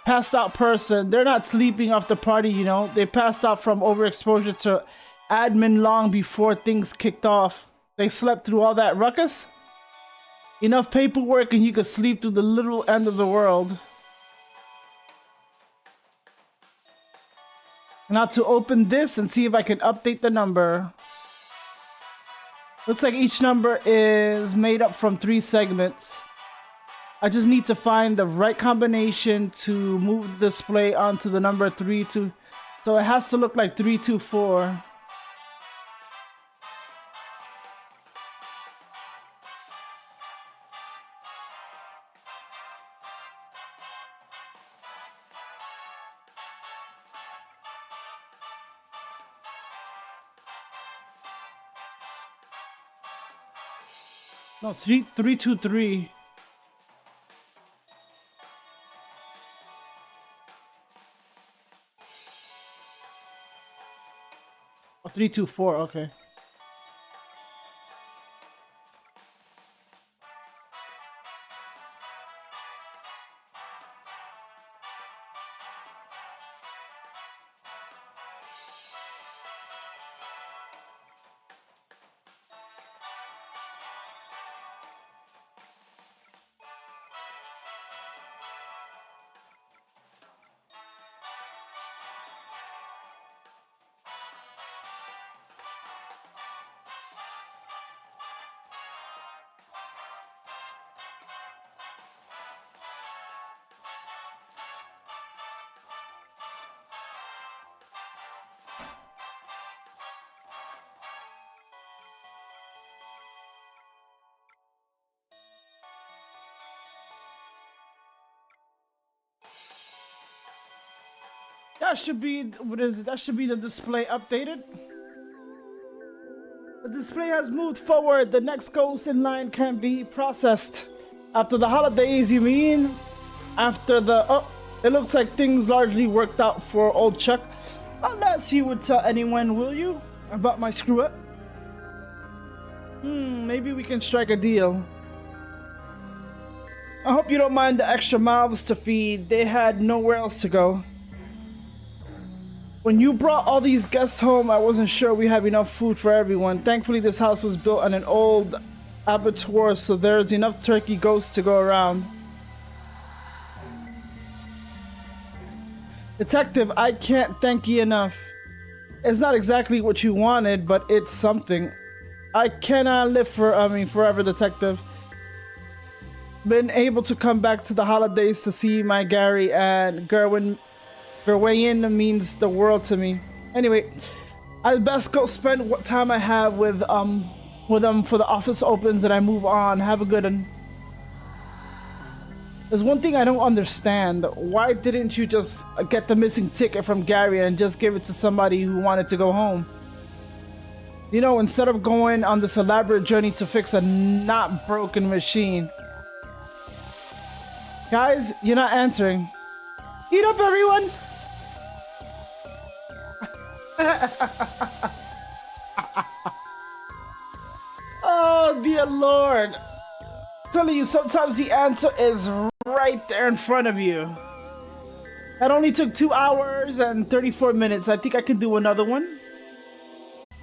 Passed out person. They're not sleeping off the party, you know. They passed out from overexposure to admin long before things kicked off. They slept through all that ruckus. Enough paperwork and you could sleep through the literal end of the world. Now to open this and see if I can update the number. Looks like each number is made up from 3 segments. I just need to find the right combination to move the display onto the number 32. So it has to look like 324. No, 323. Oh, 324, okay. That should be, what is it? That should be the display updated. The display has moved forward. The next ghost in line can be processed. After the holidays, you mean? After the, oh, it looks like things largely worked out for old Chuck. Unless you would tell anyone, will you? About my screw up? Maybe we can strike a deal. I hope you don't mind the extra mouths to feed. They had nowhere else to go. When you brought all these guests home, I wasn't sure we have enough food for everyone. Thankfully, this house was built on an old abattoir, so there's enough turkey ghosts to go around. Detective, I can't thank you enough. It's not exactly what you wanted, but it's something. I cannot live forever, Detective. Been able to come back to the holidays to see my Gary and Gerwin. Gerwayan means the world to me. Anyway, I'd best go spend what time I have with them for the office opens and I move on. Have a good one. There's one thing I don't understand. Why didn't you just get the missing ticket from Gary and just give it to somebody who wanted to go home? You know, instead of going on this elaborate journey to fix a not broken machine. Guys, you're not answering. Eat up, everyone! Oh, dear Lord. I'm telling you, sometimes the answer is right there in front of you. That only took 2 hours and 34 minutes. I think I can do another one.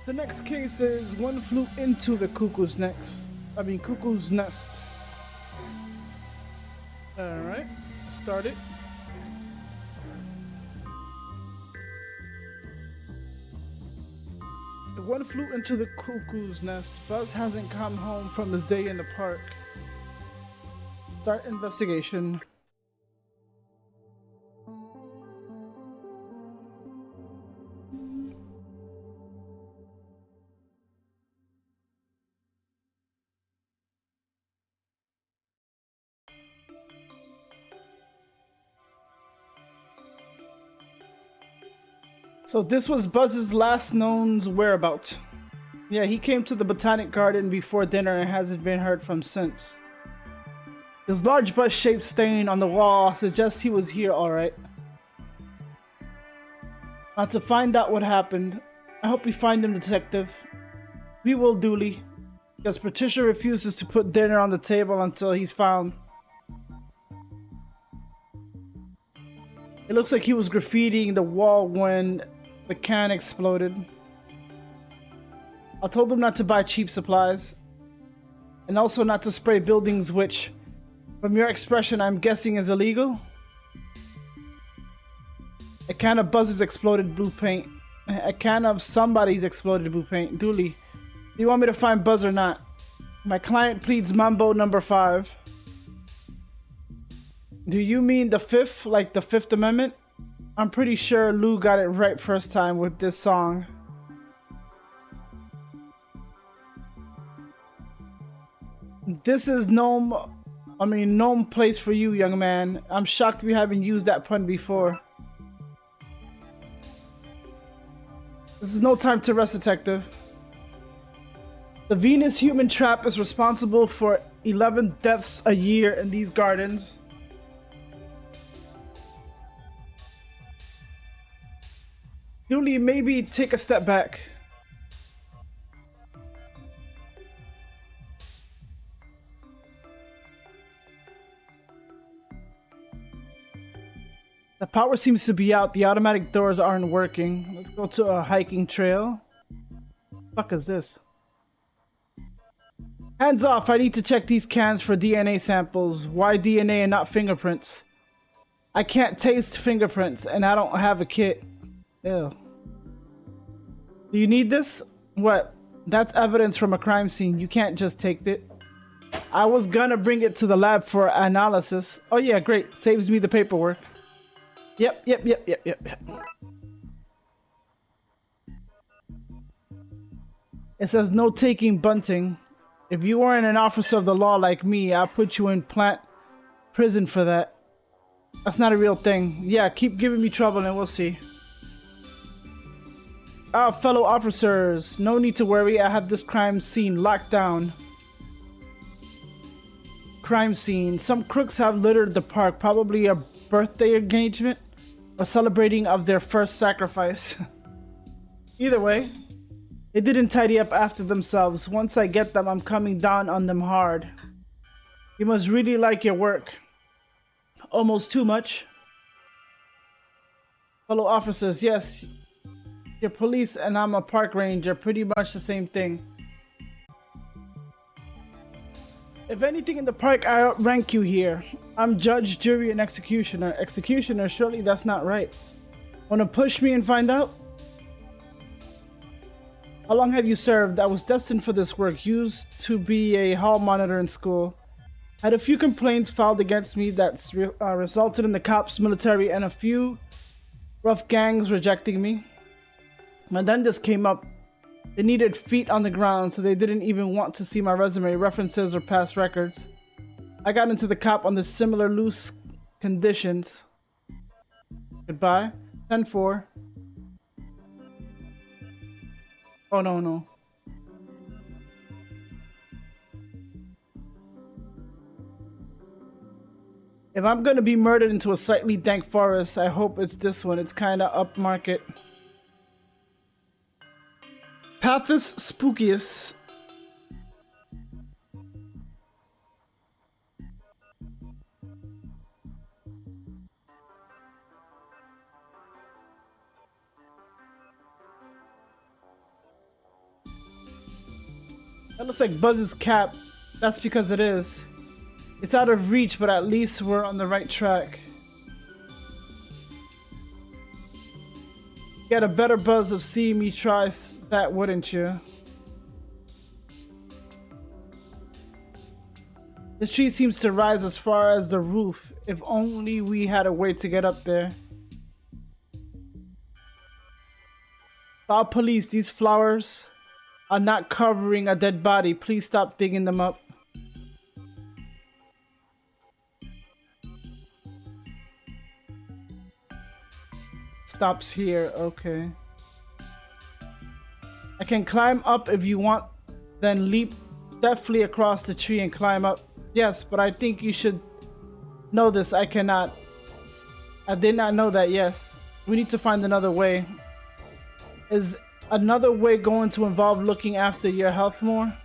The next case is one flew into the cuckoo's nest. Alright, start it. The one flew into the cuckoo's nest. Buzz hasn't come home from his day in the park. Start investigation. So this was Buzz's last known whereabouts. Yeah, he came to the Botanic Garden before dinner and hasn't been heard from since. His large bus-shaped stain on the wall suggests he was here alright. Now to find out what happened, I hope we find him, Detective. We will, duly. Because Patricia refuses to put dinner on the table until he's found. It looks like he was graffitiing the wall when the can exploded. I told him not to buy cheap supplies. And also not to spray buildings which, from your expression, I'm guessing is illegal. A can of Buzz's exploded blue paint. A can of somebody's exploded blue paint. Duly. Do you want me to find Buzz or not? My client pleads Mambo number 5. Do you mean the 5th, like the 5th Amendment? I'm pretty sure Lou got it right first time with this song. This is Gnome place for you, young man. I'm shocked we haven't used that pun before. This is no time to rest, Detective. The Venus human trap is responsible for 11 deaths a year in these gardens. Julie, maybe take a step back. The power seems to be out. The automatic doors aren't working. Let's go to a hiking trail. Fuck is this? Hands off, I need to check these cans for DNA samples. Why DNA and not fingerprints? I can't taste fingerprints and I don't have a kit. Ew. Do you need this? What? That's evidence from a crime scene. You can't just take it. I was gonna bring it to the lab for analysis. Oh yeah, great. Saves me the paperwork. Yep. It says no taking bunting. If you weren't an officer of the law like me, I'll put you in plant prison for that. That's not a real thing. Yeah, keep giving me trouble and we'll see. Ah, fellow officers, no need to worry. I have this crime scene locked down. Crime scene. Some crooks have littered the park, probably a birthday engagement or celebrating of their first sacrifice. Either way, they didn't tidy up after themselves. Once I get them, I'm coming down on them hard. You must really like your work. Almost too much. Fellow officers, yes. You're police and I'm a park ranger. Pretty much the same thing. If anything in the park, I outrank you here. I'm judge, jury, and executioner. Executioner? Surely that's not right. Wanna push me and find out? How long have you served? I was destined for this work. Used to be a hall monitor in school. Had a few complaints filed against me that's resulted in the cops, military, and a few rough gangs rejecting me. And then this came up. They needed feet on the ground, so they didn't even want to see my resume, references, or past records. I got into the cop under similar loose conditions. Goodbye. 10-4. Oh, no. If I'm gonna be murdered into a slightly dank forest, I hope it's this one. It's kinda upmarket. Pathus Spookius. That looks like Buzz's cap. That's because it is. It's out of reach, but at least we're on the right track. Get a better buzz of seeing me try that, wouldn't you? The street seems to rise as far as the roof. If only we had a way to get up there. Foul police, these flowers are not covering a dead body. Please stop digging them up. stops here. Okay. I can climb up if you want, then leap deftly across the tree and climb up. Yes, but I think you should know this. I cannot. I did not know that, yes. We need to find another way. Is another way going to involve looking after your health more?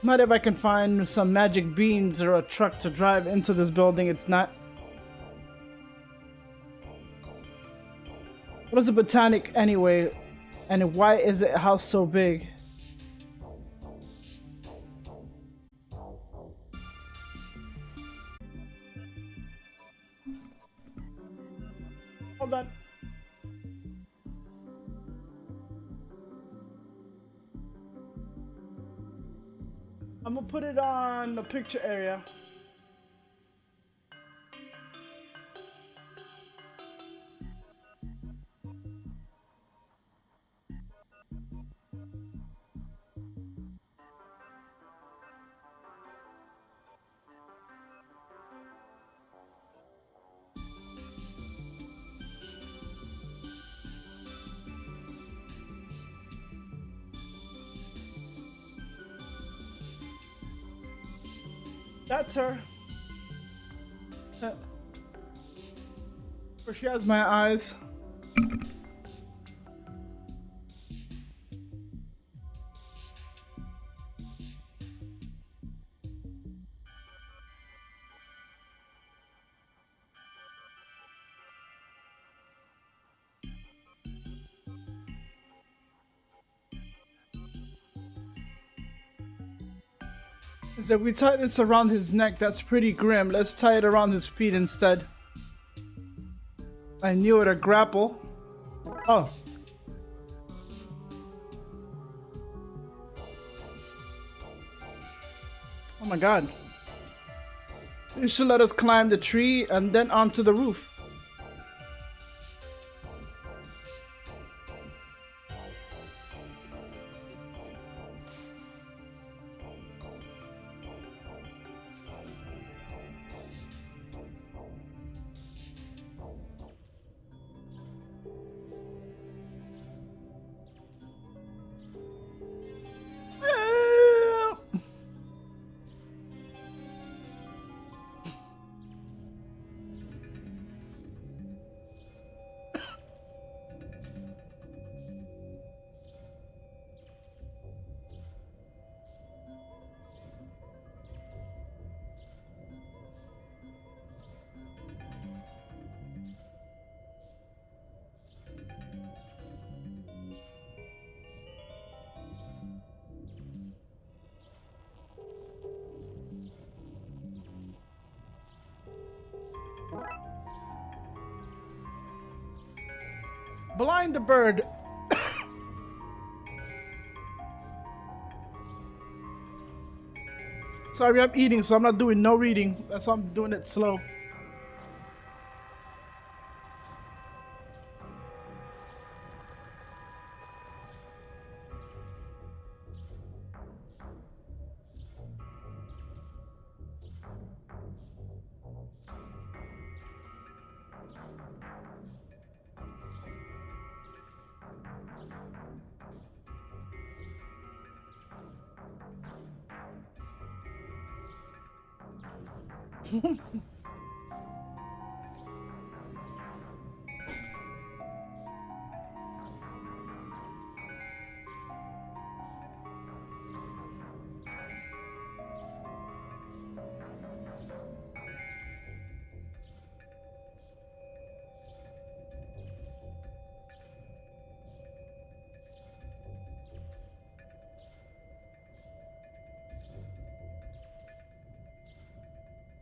Not if I can find some magic beans or a truck to drive into this building. It's not. What is a botanic anyway? And why is it house so big? Hold on. I'm gonna put it on the picture area. That's her. Where she has my eyes. If we tie this around his neck, that's pretty grim. Let's tie it around his feet instead. I knew it, a grapple. Oh. Oh my god. You should let us climb the tree and then onto the roof. Blind the bird. Sorry, I'm eating, so I'm not doing no reading. That's why I'm doing it slow.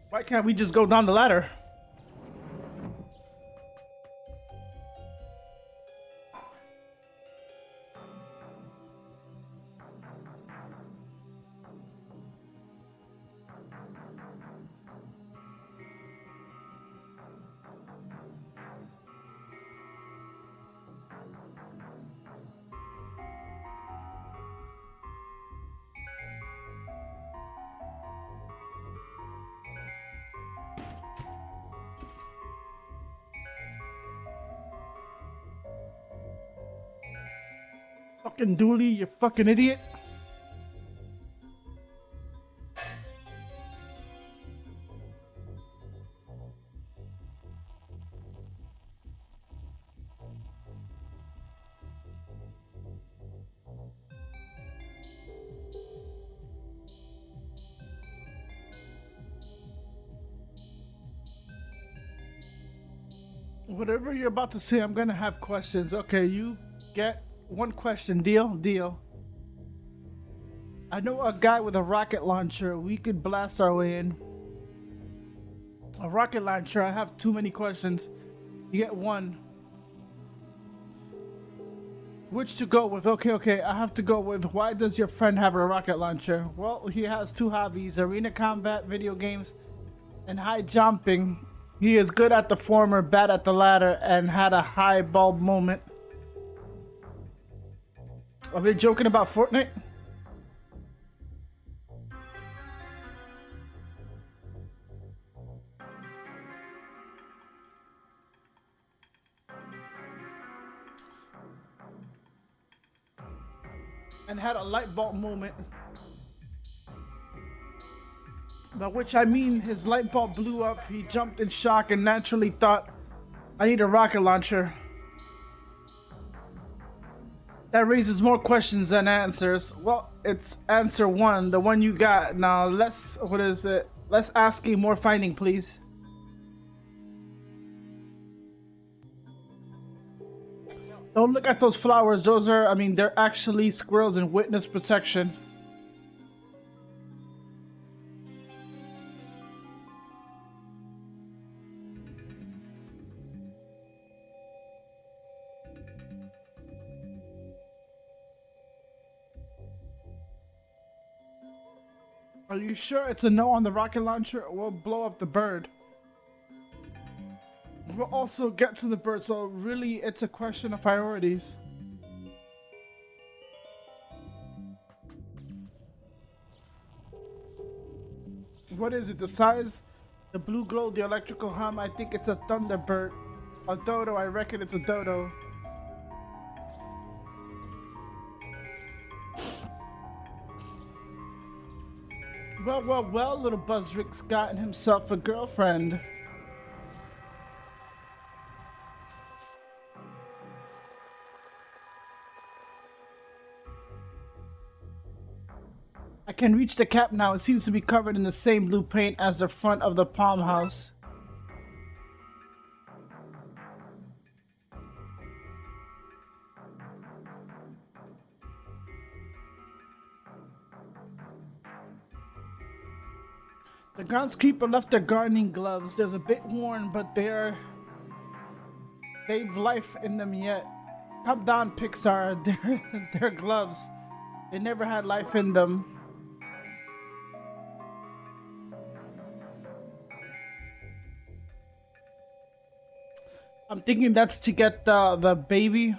Why can't we just go down the ladder? fucking dually, you fucking idiot. Whatever you're about to say, I'm gonna have questions. Okay, you get one question. Deal? Deal. I know a guy with a rocket launcher. We could blast our way in. A rocket launcher. I have too many questions. You get one. Which to go with? Okay. I have to go with why does your friend have a rocket launcher? Well, he has two hobbies: arena combat, video games, and high jumping. He is good at the former, bad at the latter, and had a high bulb moment. Are they joking about Fortnite? And had a light bulb moment. By which I mean his light bulb blew up, he jumped in shock and naturally thought, I need a rocket launcher. That raises more questions than answers. Well, it's answer one, the one you got. Now let's, what is it? Let's ask you more finding, please. Don't look at those flowers. Those are, they're actually squirrels in witness protection. Are you sure it's a no on the rocket launcher? We'll blow up the bird. We'll also get to the bird, so really it's a question of priorities. What is it? The size? The blue glow, the electrical hum? I think it's a thunderbird. A dodo, I reckon it's a dodo. Well, little Buzzrick's gotten himself a girlfriend. I can reach the cap now. It seems to be covered in the same blue paint as the front of the palm house. The groundskeeper left their gardening gloves. There's a bit worn, but they've life in them yet. Calm down, Pixar. They're gloves. They never had life in them. I'm thinking that's to get the baby.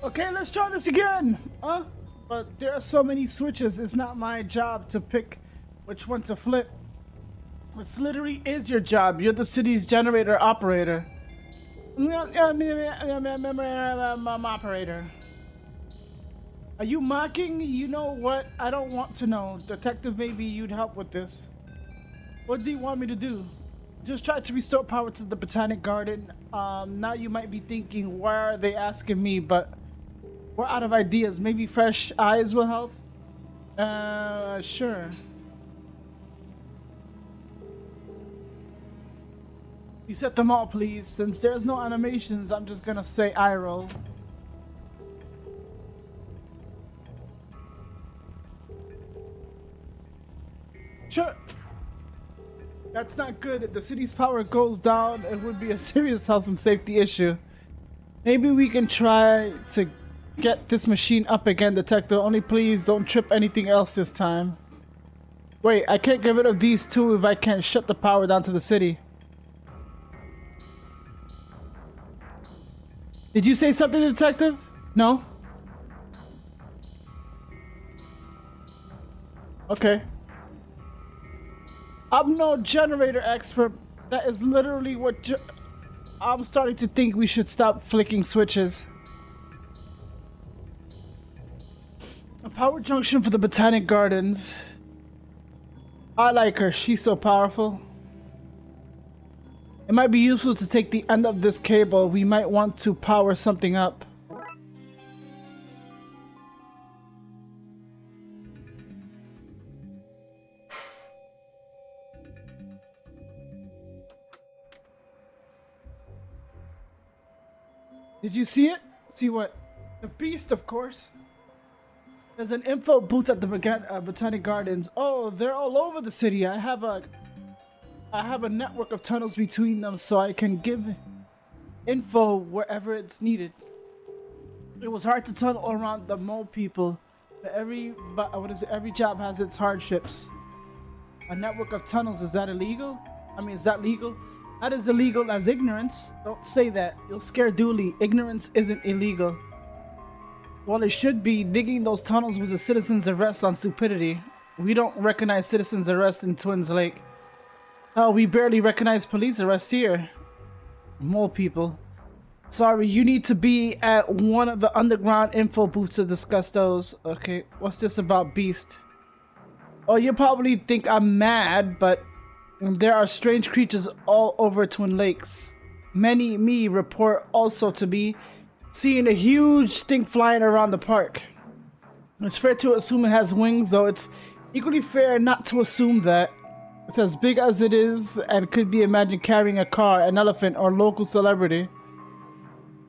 Okay, let's try this again. But there are so many switches. It's not my job to pick which one to flip. It literally is your job. You're the city's generator operator. Operator. Are you mocking? You know what? I don't want to know. Detective, maybe you'd help with this. What do you want me to do? Just try to restore power to the Botanic Garden. Now you might be thinking, why are they asking me? But we're out of ideas. Maybe fresh eyes will help? Sure. You set them all, please. Since there's no animations, I'm just gonna say eye roll. Sure. That's not good. If the city's power goes down, it would be a serious health and safety issue. Maybe we can try to get this machine up again, Detective. Only please don't trip anything else this time. Wait, I can't get rid of these two if I can't shut the power down to the city. Did you say something, Detective? No? Okay. I'm no generator expert. That is literally what I'm starting to think we should stop flicking switches. A power junction for the Botanic Gardens. I like her. She's so powerful. It might be useful to take the end of this cable. We might want to power something up. Did you see it? See what? The beast, of course. There's an info booth at the Botanic Gardens. Oh, they're all over the city. I have a network of tunnels between them, so I can give info wherever it's needed. It was hard to tunnel around the mole people, but every job has its hardships. A network of tunnels, is that illegal? I mean, is that legal? That is illegal as ignorance. Don't say that. You'll scare Dooley. Ignorance isn't illegal. Well, it should be. Digging those tunnels was a citizen's arrest on stupidity. We don't recognize citizen's arrest in Twins Lake. Oh, we barely recognize police arrest here. Mole people. Sorry, you need to be at one of the underground info booths to discuss those. Okay, what's this about Beast? Oh, you probably think I'm mad, but there are strange creatures all over Twin Lakes. Many report also to be seeing a huge thing flying around the park. It's fair to assume it has wings, though it's equally fair not to assume that. It's as big as it is and could be imagined carrying a car, an elephant, or local celebrity.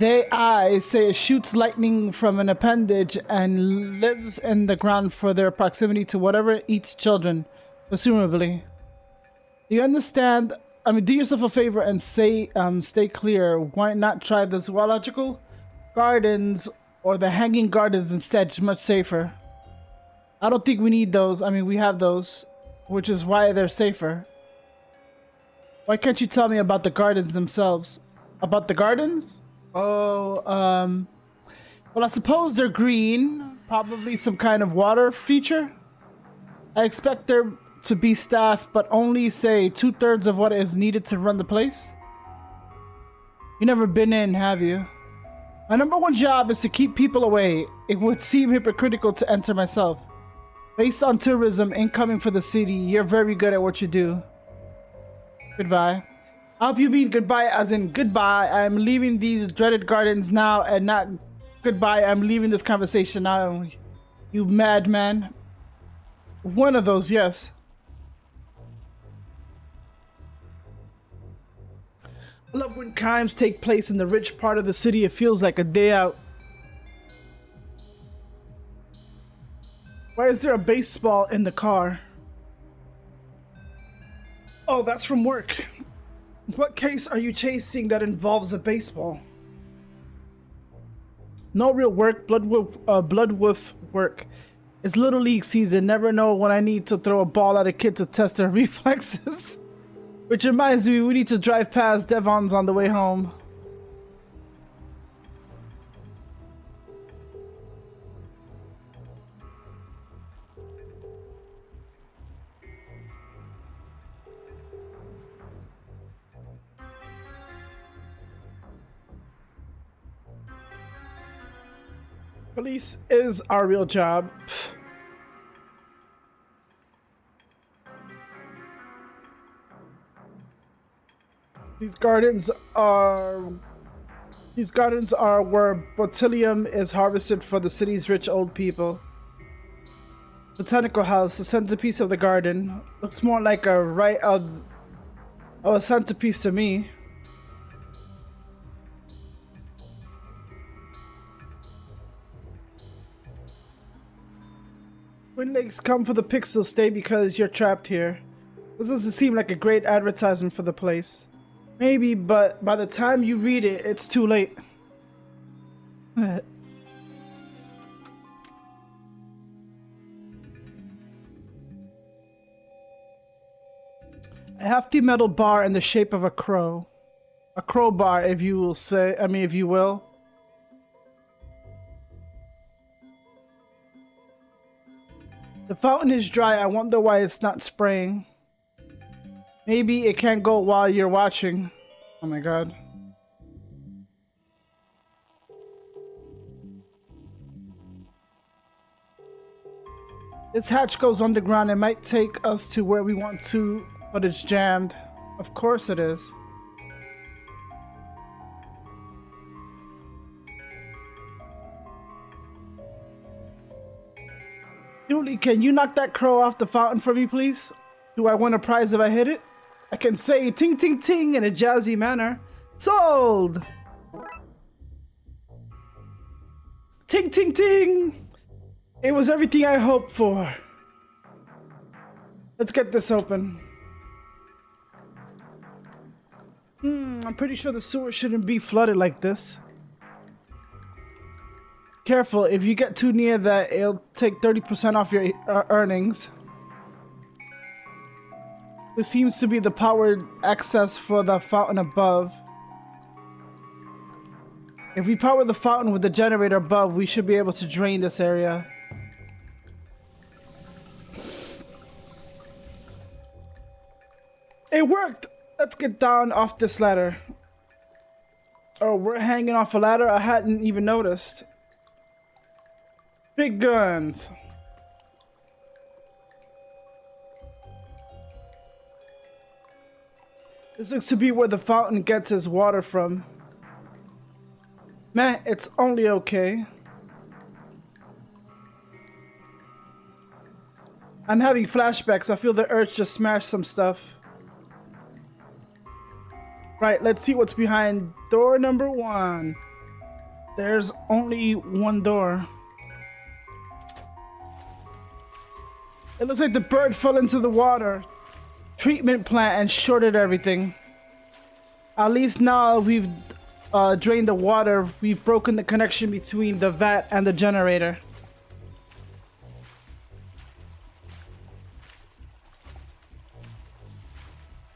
I say it shoots lightning from an appendage and lives in the ground for their proximity to whatever eats children, presumably. Do you understand? I mean, do yourself a favor and stay clear. Why not try the zoological gardens or the hanging gardens instead? It's much safer. I don't think we need those. I mean, we have those, which is why they're safer. Why can't you tell me about the gardens themselves? About the gardens? Oh, well, I suppose they're green. Probably some kind of water feature. I expect there to be staff, but only, say, 2/3 of what is needed to run the place. You never been in, have you? My #1 job is to keep people away. It would seem hypocritical to enter myself. Based on tourism incoming for the city, you're very good at what you do. Goodbye. I hope you mean goodbye as in goodbye. I'm leaving these dreaded gardens now, and not goodbye. I'm leaving this conversation now. You madman. One of those, yes. I love when crimes take place in the rich part of the city. It feels like a day out. Why is there a baseball in the car? Oh, that's from work. What case are you chasing that involves a baseball? No real work, blood wolf work. It's Little League season. Never know when I need to throw a ball at a kid to test their reflexes. Which reminds me, we need to drive past Devon's on the way home. Police is our real job. These gardens are where botulinum is harvested for the city's rich old people. Botanical house, the centerpiece of the garden. Looks more like a centerpiece to me. Twin Lakes, come for the pixel, stay because you're trapped here. This doesn't seem like a great advertisement for the place. Maybe, but by the time you read it, it's too late. A hefty metal bar in the shape of a crow. A crowbar, if you will say, if you will. The fountain is dry. I wonder why it's not spraying. Maybe it can't go while you're watching. Oh my god. This hatch goes underground. It might take us to where we want to, but it's jammed. Of course it is. Julie, can you knock that crow off the fountain for me, please? Do I win a prize if I hit it? I can say ting ting ting in a jazzy manner. Sold! Ting ting ting! It was everything I hoped for. Let's get this open. I'm pretty sure the sewer shouldn't be flooded like this. Careful, if you get too near that, it'll take 30% off your earnings. This seems to be the powered access for the fountain above. If we power the fountain with the generator above, we should be able to drain this area. It worked! Let's get down off this ladder. Oh, we're hanging off a ladder? I hadn't even noticed. Big guns. This looks to be where the fountain gets its water from. Meh, it's only okay. I'm having flashbacks. I feel the urge to smash some stuff. Right, let's see what's behind door number 1. There's only one door. It looks like the bird fell into the water treatment plant and shorted everything. At least now we've drained the water, we've broken the connection between the vat and the generator.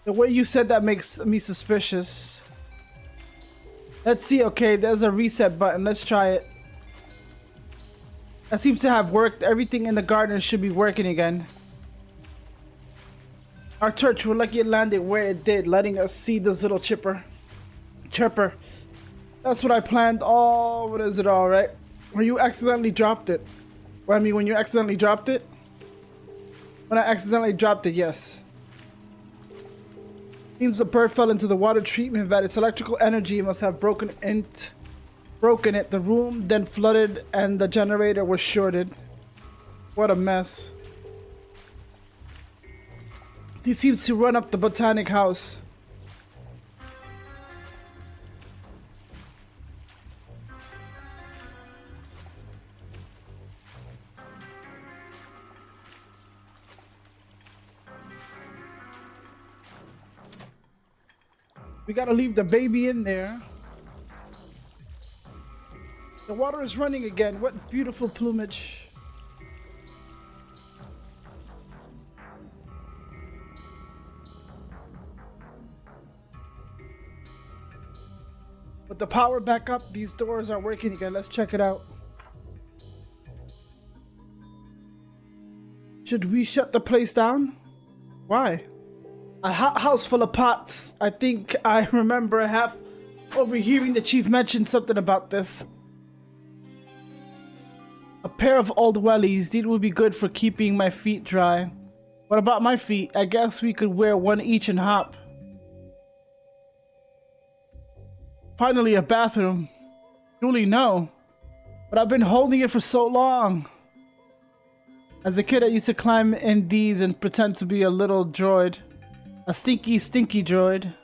The way you said that makes me suspicious. Let's see, okay, there's a reset button, let's try it. That seems to have worked. Everything in the garden should be working again. Our church, we're lucky it landed where it did, letting us see this little chirper. That's what I planned. Oh, what is it all, right? When you accidentally dropped it. Well, I mean, when you accidentally dropped it? When I accidentally dropped it, yes. Seems the bird fell into the water treatment vat. Its electrical energy must have broken it. The room then flooded and the generator was shorted. What a mess. He seems to run up the botanic house. We gotta leave the baby in there. The water is running again. What beautiful plumage. With the power back up, these doors are working again. Let's check it out. Should we shut the place down? Why? A hot house full of pots. I think I remember half overhearing the chief mention something about this. A pair of old wellies. These would be good for keeping my feet dry. What about my feet? I guess we could wear one each and hop. Finally, a bathroom. Julie, no. But I've been holding it for so long. As a kid, I used to climb in these and pretend to be a little droid. A stinky, stinky droid.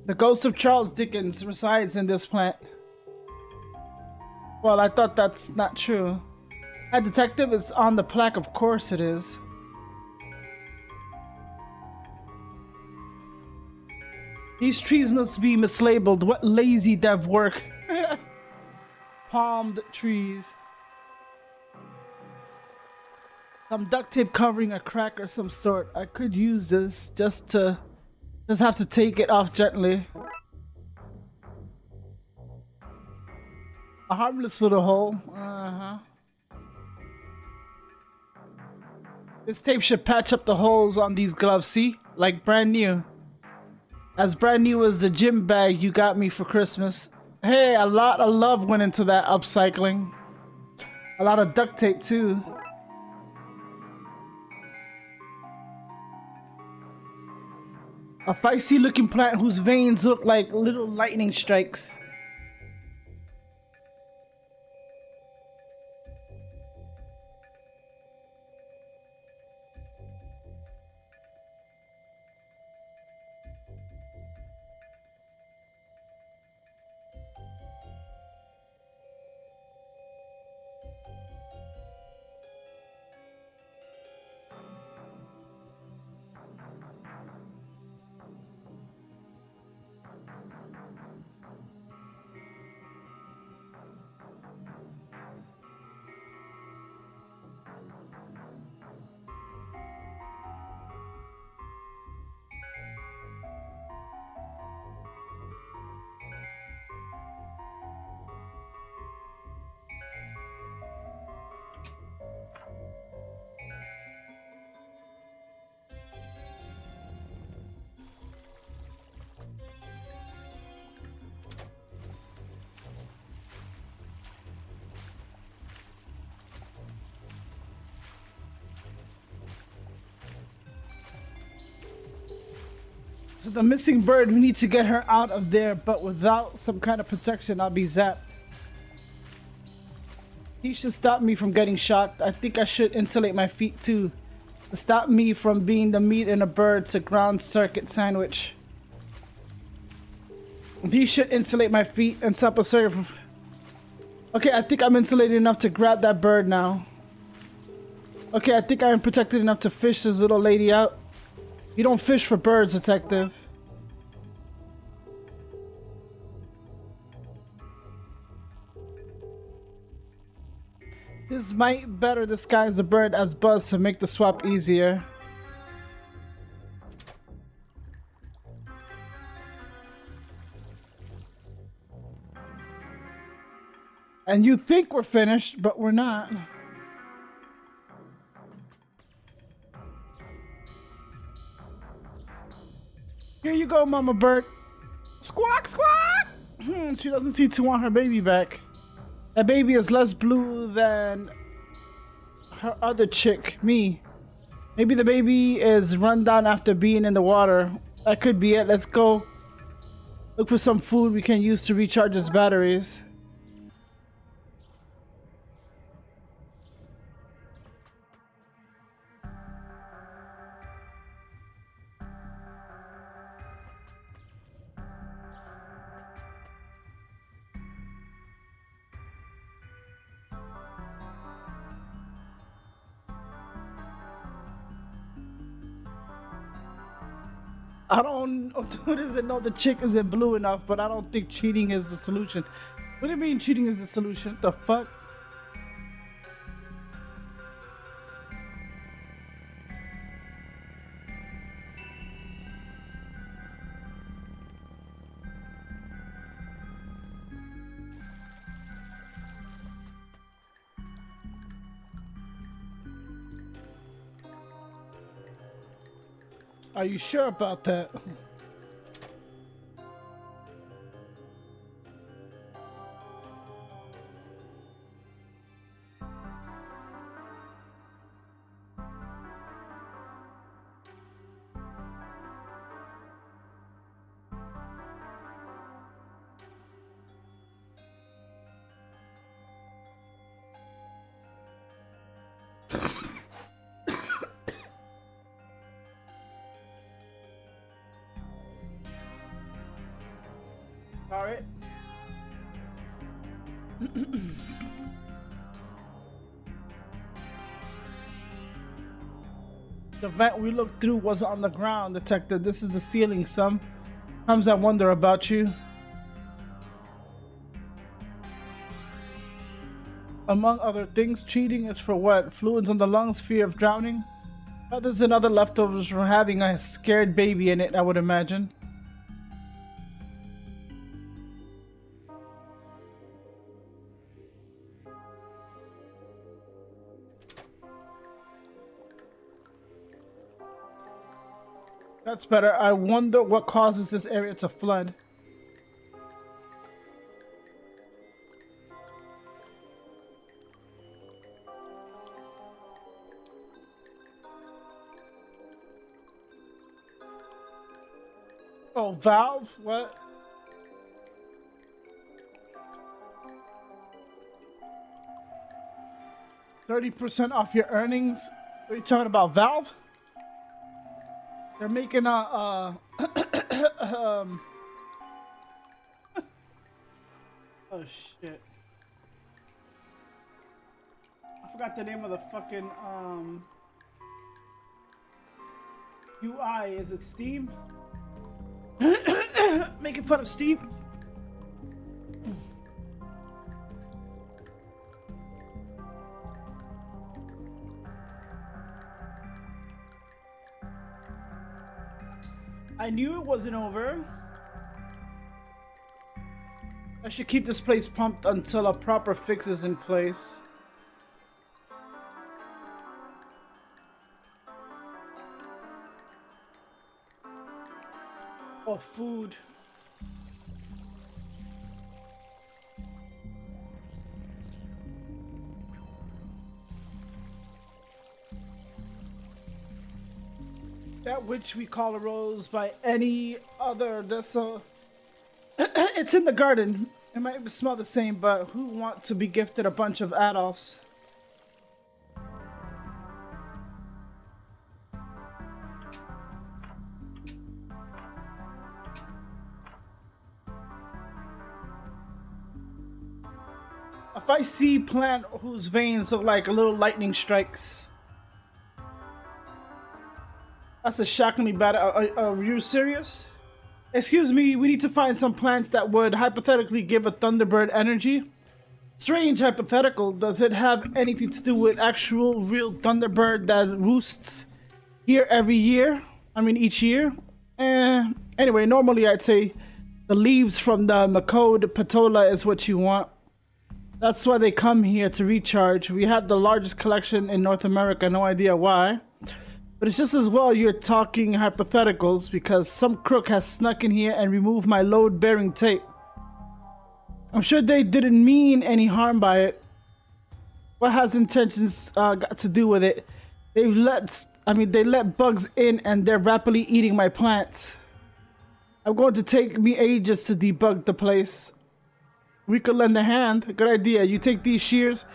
The ghost of Charles Dickens resides in this plant. Well, I thought that's not true. A detective is on the plaque, of course it is. These trees must be mislabeled. What lazy dev work. Palmed trees. Some duct tape covering a crack or some sort. I could use this just have to take it off gently. A harmless little hole. Uh-huh. This tape should patch up the holes on these gloves, see? Like brand new. As brand new as the gym bag you got me for Christmas. Hey, a lot of love went into that upcycling. A lot of duct tape too. A feisty looking plant whose veins look like little lightning strikes. So the missing bird, we need to get her out of there, but without some kind of protection, I'll be zapped. He should stop me from getting shocked. I think I should insulate my feet too, to stop me from being the meat in a bird's ground circuit sandwich. These should insulate my feet and stop a serve. Okay, I think I'm insulated enough to grab that bird now. Okay, I think I am protected enough to fish this little lady out. You don't fish for birds, detective. This might better disguise the bird as Buzz to make the swap easier. And you think we're finished, but we're not. Here you go, Mama Bird. Squawk, squawk! She doesn't seem to want her baby back. That baby is less blue than her other chick, me. Maybe the baby is run down after being in the water. That could be it. Let's go look for some food we can use to recharge its batteries. I don't who doesn't know the chick isn't blue enough, but I don't think cheating is the solution. What do you mean cheating is the solution? The fuck? Are you sure about that? Alright. The vent we looked through wasn't on the ground, Detective. This is the ceiling. Sometimes I wonder about you. Among other things, cheating is for what? Fluids on the lungs, fear of drowning? There's another leftovers from having a scared baby in it, I would imagine. That's better. I wonder what causes this area to flood. Oh, valve? What? %30 off your earnings? What are you talking about, Valve? They're making a oh shit. I forgot the name of the fucking UI. Is it Steam? Making fun of Steam? I knew it wasn't over. I should keep this place pumped until a proper fix is in place. Oh, food. That which we call a rose by any other. This it's in the garden. It might smell the same, but who want to be gifted a bunch of Adolfs? If I see plant whose veins look like little lightning strikes. That's a shockingly bad. Are you serious? Excuse me, we need to find some plants that would hypothetically give a Thunderbird energy. Strange hypothetical. Does it have anything to do with actual real Thunderbird that roosts here every year? I mean, each year? Anyway, normally I'd say the leaves from the Macode Patola is what you want. That's why they come here to recharge. We have the largest collection in North America, no idea why. But it's just as well you're talking hypotheticals because some crook has snuck in here and removed my load-bearing tape. I'm sure they didn't mean any harm by it. What has intentions got to do with it? They let bugs in and they're rapidly eating my plants. I'm going to take me ages to debug the place. We could lend a hand. Good idea. You take these shears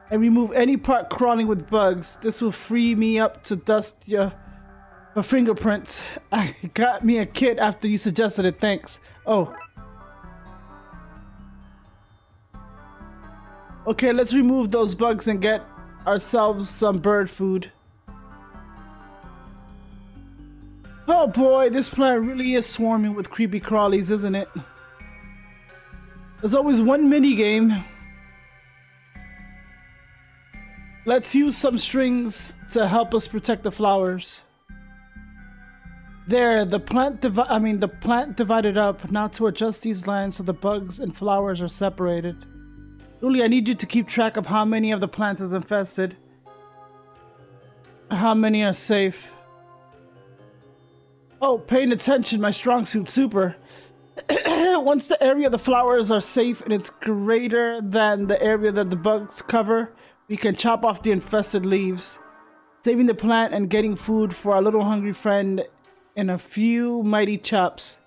and remove any part crawling with bugs. This will free me up to dust your fingerprints. I got me a kit after you suggested it. Thanks. Oh. Okay, let's remove those bugs and get ourselves some bird food. Oh boy, this plant really is swarming with creepy crawlies, isn't it? There's always one mini game. Let's use some strings to help us protect the flowers. There, the plant divided up. Now to adjust these lines so the bugs and flowers are separated. Julie, I need you to keep track of how many of the plants is infested. How many are safe. Oh, paying attention, my strong suit, super. Once the area of the flowers are safe and it's greater than the area that the bugs cover, we can chop off the infested leaves, saving the plant and getting food for our little hungry friend in a few mighty chops.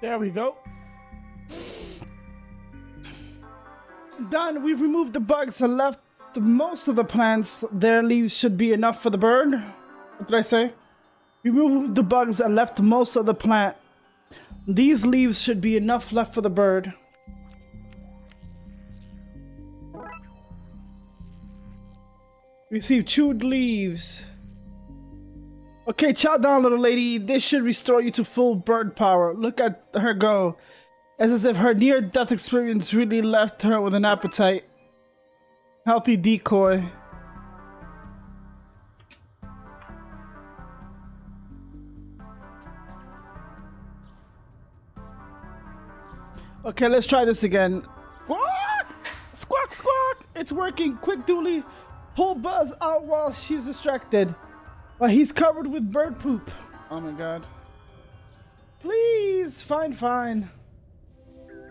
There we go. Done. We've removed the bugs and left most of the plants. Their leaves should be enough for the bird. What did I say? We removed the bugs and left most of the plant. These leaves should be enough left for the bird. Receive chewed leaves. Okay, chow down, little lady. This should restore you to full bird power. Look at her go. It's as if her near-death experience really left her with an appetite. Healthy decoy. Okay, let's try this again. Squawk! Squawk, squawk! It's working. Quick, Dooley. Pull Buzz out while she's distracted. But he's covered with bird poop. Oh my god. Please! Fine, fine.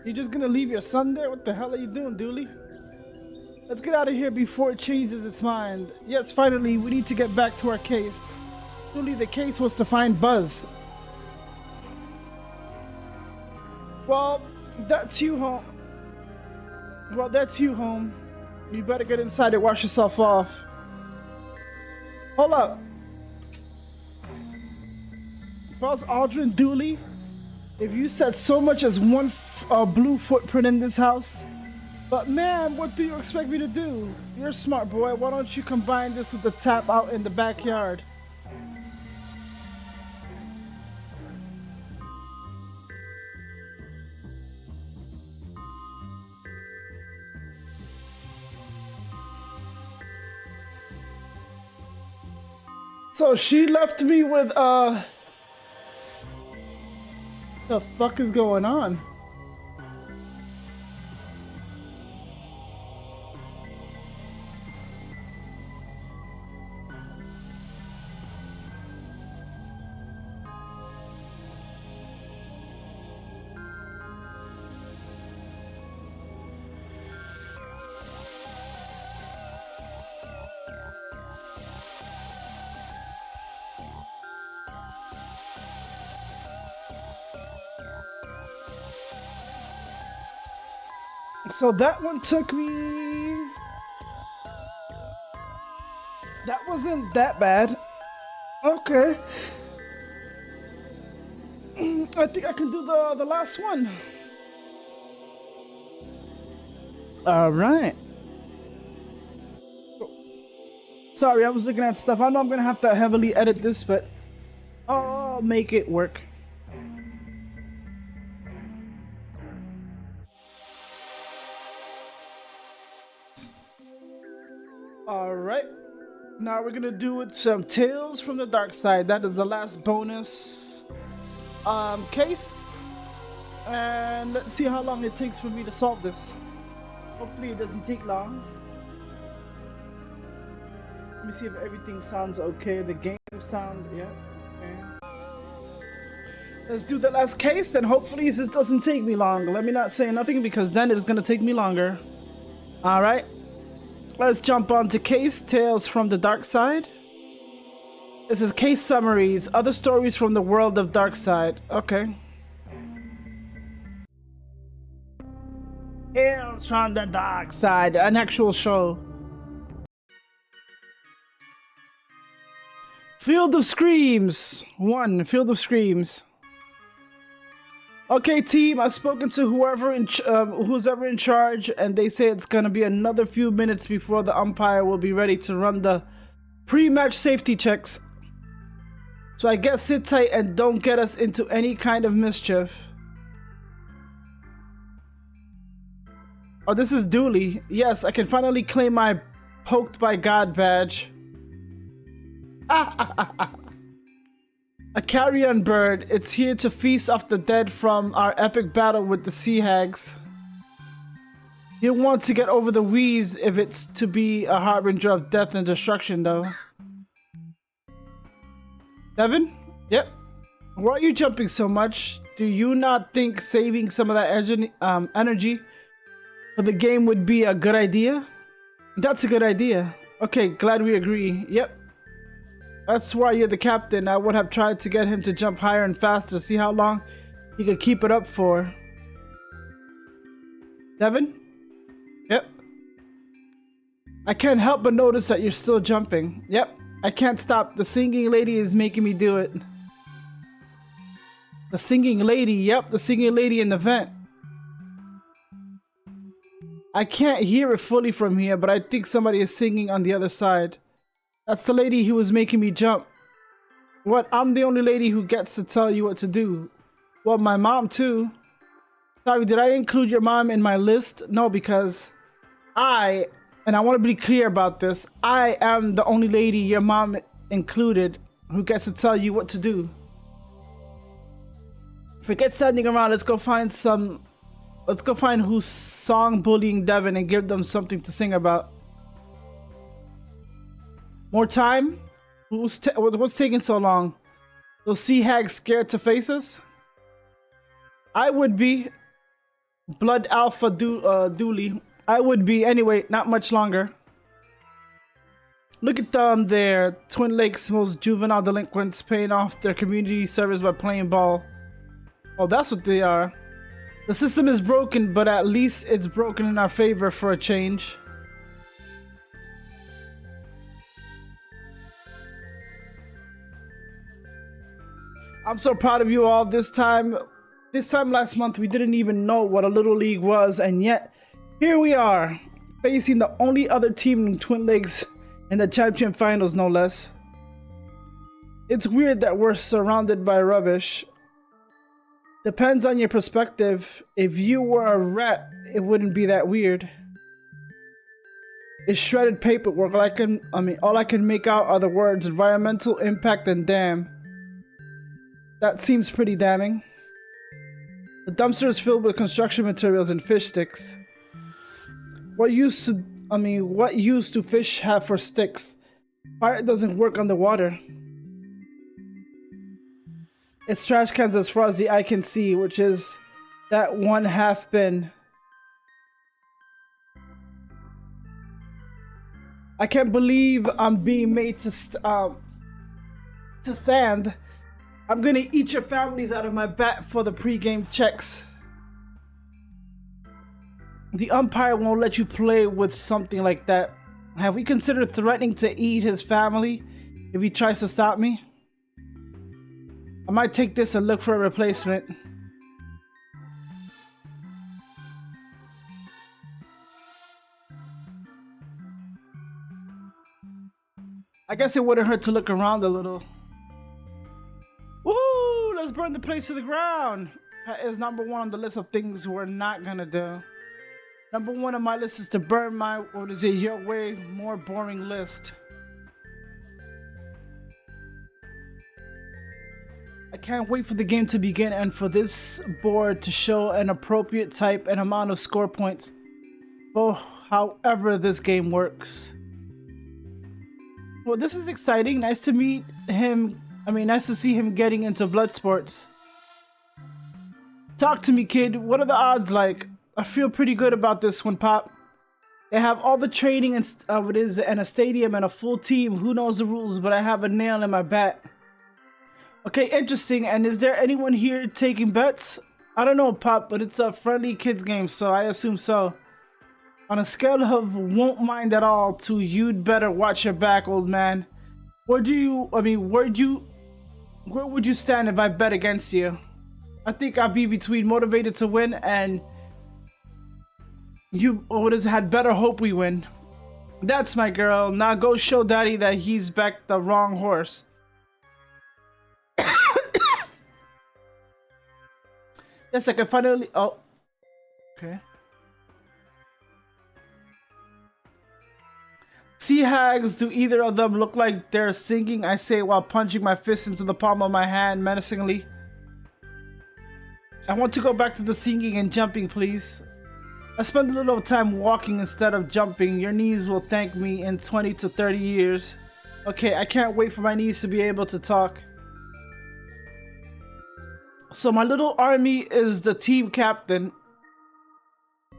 You're just gonna leave your son there? What the hell are you doing, Dooley? Let's get out of here before it changes its mind. Yes, finally, we need to get back to our case. Dooley, the case was to find Buzz. Well, that's you home. Well, that's you home. You better get inside and wash yourself off. Hold up. Buzz Aldrin Dooley, if you said so much as one blue footprint in this house. But ma'am, what do you expect me to do? You're a smart boy. Why don't you combine this with the tap out in the backyard? So she left me with, the fuck is going on? So that one took me... That wasn't that bad. Okay. I think I can do the last one. Alright. Sorry, I was looking at stuff. I know I'm gonna have to heavily edit this, but I'll make it work. Alright, now we're gonna do it some Tales from the Darkside. That is the last bonus case. And let's see how long it takes for me to solve this. Hopefully it doesn't take long. Let me see if everything sounds okay. The game sound, yeah. Okay. Let's do the last case, and hopefully this doesn't take me long. Let me not say nothing because then it's gonna take me longer. Alright. Let's jump on to case Tales from the Darkside. This is case summaries, other stories from the world of Darkside. Okay. Tales from the Darkside, an actual show. Field of Screams. 1. Field of Screams. Okay, team, I've spoken to who's ever in charge, and they say it's gonna be another few minutes before the umpire will be ready to run the pre-match safety checks. So I guess sit tight and don't get us into any kind of mischief. Oh, this is Dooley. Yes, I can finally claim my Poked by God badge. A carrion bird. It's here to feast off the dead from our epic battle with the sea hags. You'll want to get over the wheeze if it's to be a harbinger of death and destruction, though. Devin? Yep. Why are you jumping so much? Do you not think saving some of that energy for the game would be a good idea? That's a good idea. Okay, glad we agree. Yep. That's why you're the captain. I would have tried to get him to jump higher and faster. See how long he could keep it up for. Devin? Yep. I can't help but notice that you're still jumping. Yep. I can't stop. The singing lady is making me do it. The singing lady. Yep, the singing lady in the vent. I can't hear it fully from here, but I think somebody is singing on the other side. That's the lady who was making me jump. What? I'm the only lady who gets to tell you what to do. Well, my mom too. Sorry, did I include your mom in my list? No, because and I want to be clear about this, I am the only lady, your mom included, who gets to tell you what to do. Forget standing around, let's go find who's song bullying Devin and give them something to sing about. More time? What's taking so long? Those sea hags scared to face us? I would be. Blood Alpha Dooley. I would be. Anyway, not much longer. Look at them there. Twin Lakes' most juvenile delinquents paying off their community service by playing ball. Oh, that's what they are. The system is broken, but at least it's broken in our favor for a change. I'm so proud of you all. This time last month, we didn't even know what a Little League was, and yet here we are, facing the only other team in Twin Lakes in the champion finals, no less. It's weird that we're surrounded by rubbish. Depends on your perspective. If you were a rat, it wouldn't be that weird. It's shredded paperwork. All I can make out are the words environmental impact and dam. That seems pretty damning. The dumpster is filled with construction materials and fish sticks. What use do fish have for sticks? Fire doesn't work underwater. It's trash cans as far as the eye can see, which is that one half bin. I can't believe I'm being made to sand. I'm gonna eat your families out of my bat for the pre-game checks. The umpire won't let you play with something like that. Have we considered threatening to eat his family if he tries to stop me? I might take this and look for a replacement. I guess it wouldn't hurt to look around a little. Woo! Let's burn the place to the ground. That is number one on the list of things we're not gonna do. Number one on my list is to burn my, your way more boring list. I can't wait for the game to begin and for this board to show an appropriate type and amount of score points. Oh, however this game works. Well, this is exciting. Nice to meet him. Nice to see him getting into blood sports. Talk to me, kid. What are the odds like? I feel pretty good about this one, Pop. They have all the training and a stadium and a full team. Who knows the rules, but I have a nail in my bat. Okay, interesting. And is there anyone here taking bets? I don't know, Pop, but it's a friendly kids game, so I assume so. On a scale of won't mind at all to you'd better watch your back, old man. Where would you stand if I bet against you? I think I'd be between motivated to win and you had better hope we win. That's my girl. Now go show daddy that he's backed the wrong horse. Yes, I can finally. Oh, okay. Sea hags, do either of them look like they're singing? I say while punching my fist into the palm of my hand menacingly. I want to go back to the singing and jumping, please. I spend a little time walking instead of jumping. Your knees will thank me in 20 to 30 years. Okay, I can't wait for my knees to be able to talk. So my little army is the team captain.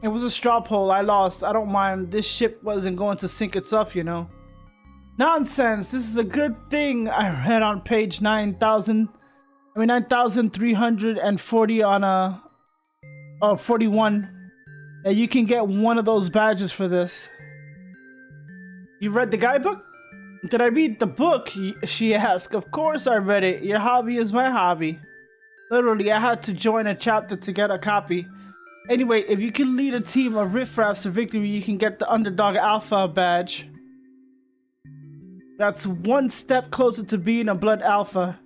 It was a straw poll. I lost. I don't mind. This ship wasn't going to sink itself, you know. Nonsense. This is a good thing I read on page 9,000. I mean, 9,340 on a... Oh, 41. And you can get one of those badges for this. You read the guidebook? Did I read the book? She asked. Of course I read it. Your hobby is my hobby. Literally, I had to join a chapter to get a copy. Anyway, if you can lead a team of riffraffs to victory, you can get the Underdog Alpha badge. That's one step closer to being a Blood Alpha.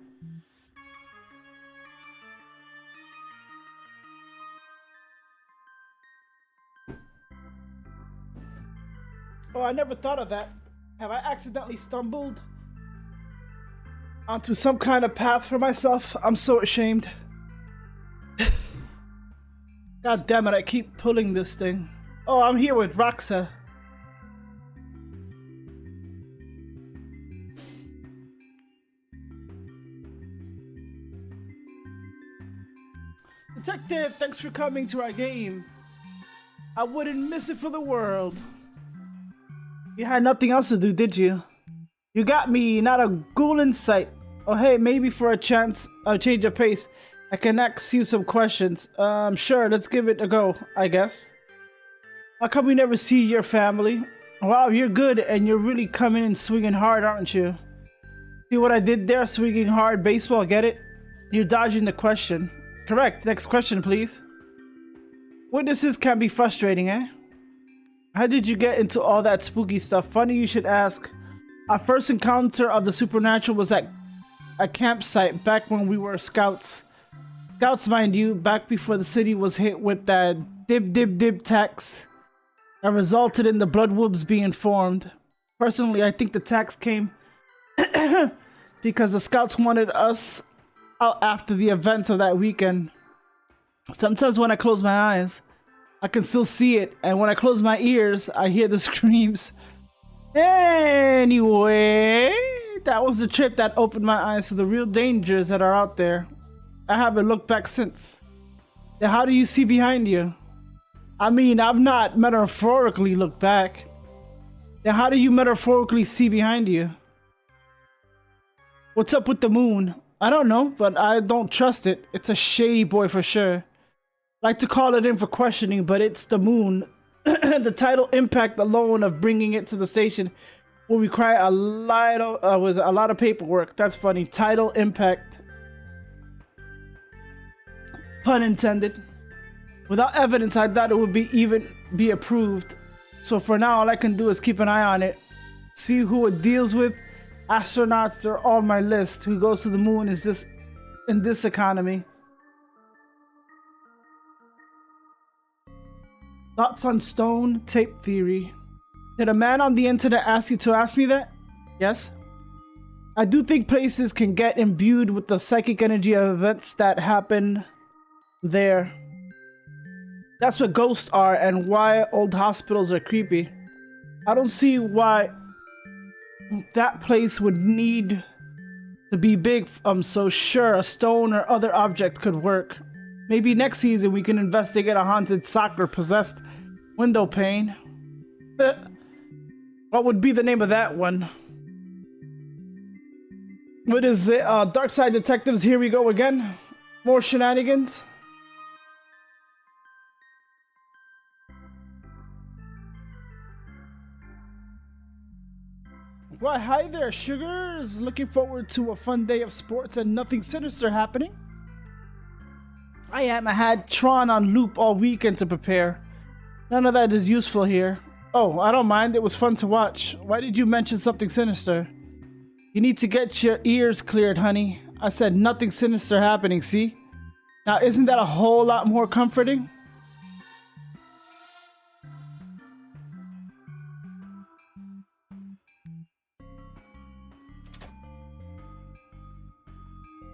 Oh, I never thought of that. Have I accidentally stumbled onto some kind of path for myself? I'm so ashamed. God damn it, I keep pulling this thing. Oh, I'm here with Roxa. Detective, thanks for coming to our game. I wouldn't miss it for the world. You had nothing else to do, did you? You got me, not a ghoul in sight. Oh hey, maybe for a change of pace, I can ask you some questions. Sure, let's give it a go, I guess. How come we never see your family? Wow, you're good, and you're really coming in swinging hard, aren't you? See what I did there? Swinging hard baseball, get it? You're dodging the question. Correct, next question, please. Witnesses can be frustrating, eh? How did you get into all that spooky stuff? Funny you should ask. Our first encounter of the supernatural was at a campsite back when we were scouts. Scouts, mind you, back before the city was hit with that dib tax that resulted in the blood wolves being formed. Personally, I think the tax came because the scouts wanted us out after the events of that weekend. Sometimes when I close my eyes, I can still see it, and when I close my ears, I hear the screams. Anyway, that was the trip that opened my eyes to the real dangers that are out there. I haven't looked back since. Then how do you see behind you? I mean, I've not metaphorically looked back. Then how do you metaphorically see behind you? What's up with the moon? I don't know, but I don't trust it. It's a shady boy for sure. Like to call it in for questioning, but it's the moon. The title impact alone of bringing it to the station will require a lot of paperwork. That's funny. Title impact. Pun intended. Without evidence, I thought it would be approved. So for now, all I can do is keep an eye on it. See who it deals with. Astronauts are on my list. Who goes to the moon is this in this economy. Thoughts on stone tape theory. Did a man on the internet ask you to ask me that? Yes. I do think places can get imbued with the psychic energy of events that happen there. That's what ghosts are and why old hospitals are creepy. I don't see why that place would need to be big. So sure, a stone or other object could work. Maybe next season we can investigate a haunted sock or possessed window pane. What would be the name of that one? What is it? Darkside Detectives, here we go again. More shenanigans. Why, hi there, sugars. Looking forward to a fun day of sports and nothing sinister happening. I am. I had Tron on loop all weekend to prepare. None of that is useful here. Oh, I don't mind. It was fun to watch. Why did you mention something sinister? You need to get your ears cleared, honey. I said nothing sinister happening, see? Now, isn't that a whole lot more comforting?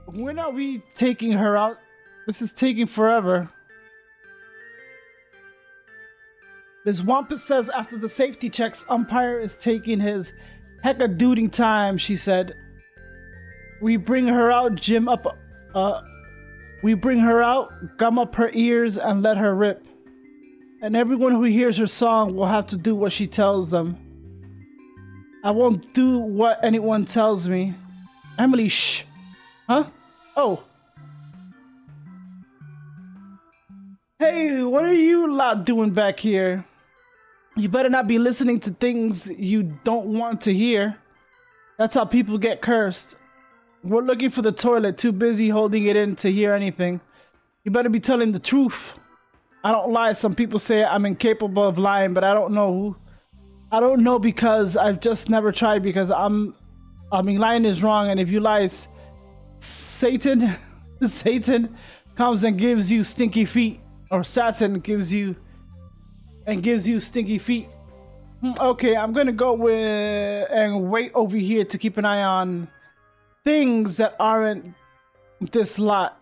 When are we taking her out? This is taking forever. This Wampus says after the safety checks, umpire is taking his hecka-dooting time, she said. We bring her out, gum up her ears and let her rip. And everyone who hears her song will have to do what she tells them. I won't do what anyone tells me. Emily, shh. Huh? Oh, Hey, what are you lot doing back here? You better not be listening to things you don't want to hear. That's how people get cursed. We're looking for the toilet, too busy holding it in to hear anything. You better be telling the truth. I don't lie. Some people say I'm incapable of lying, but I don't know. I don't know because I've just never tried because I mean, lying is wrong, and if you lie, it's Satan, Satan comes and gives you stinky feet, or Satan gives you stinky feet. Okay, I'm gonna go with and wait over here to keep an eye on things that aren't this lot.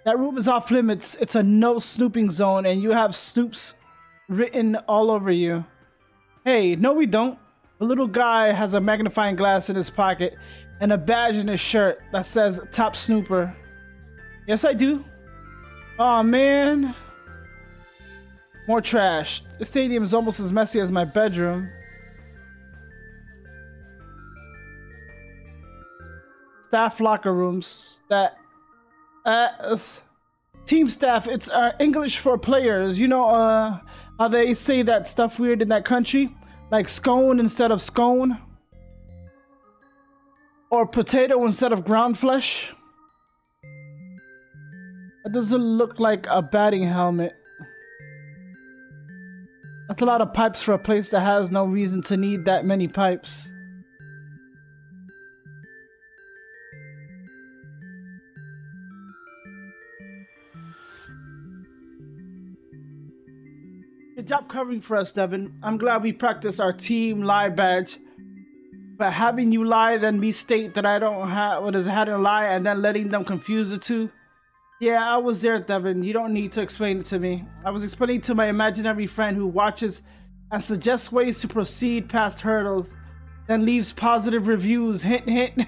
That room is off limits. It's a no snooping zone, and you have snoops written all over you. Hey, no we don't. The little guy has a magnifying glass in his pocket and a badge in his shirt that says Top Snooper. Yes, I do. Aw, man. More trash. The stadium is almost as messy as my bedroom. Staff locker rooms. Team staff, it's English for players. You know how they say that stuff weird in that country? Like scone instead of scone? Or potato instead of ground flesh? That doesn't look like a batting helmet. That's a lot of pipes for a place that has no reason to need that many pipes. Good job covering for us, Devin. I'm glad we practiced our team lie badge. But having you lie, then me state that I don't have had a lie, and then letting them confuse the two. Yeah, I was there, Devin. You don't need to explain it to me. I was explaining to my imaginary friend who watches and suggests ways to proceed past hurdles, then leaves positive reviews. Hint, hint.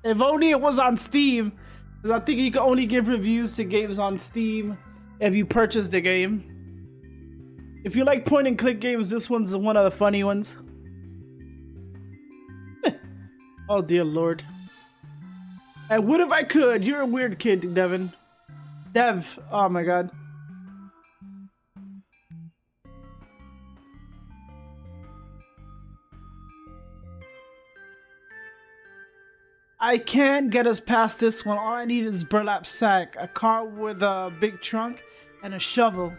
If only it was on Steam, because I think you can only give reviews to games on Steam if you purchase the game. If you like point and click games, this one's one of the funny ones. Oh dear lord. I would if I could. You're a weird kid, Devin. Dev. Oh my god. I can't get us past this one. All I need is burlap sack, a car with a big trunk, and a shovel.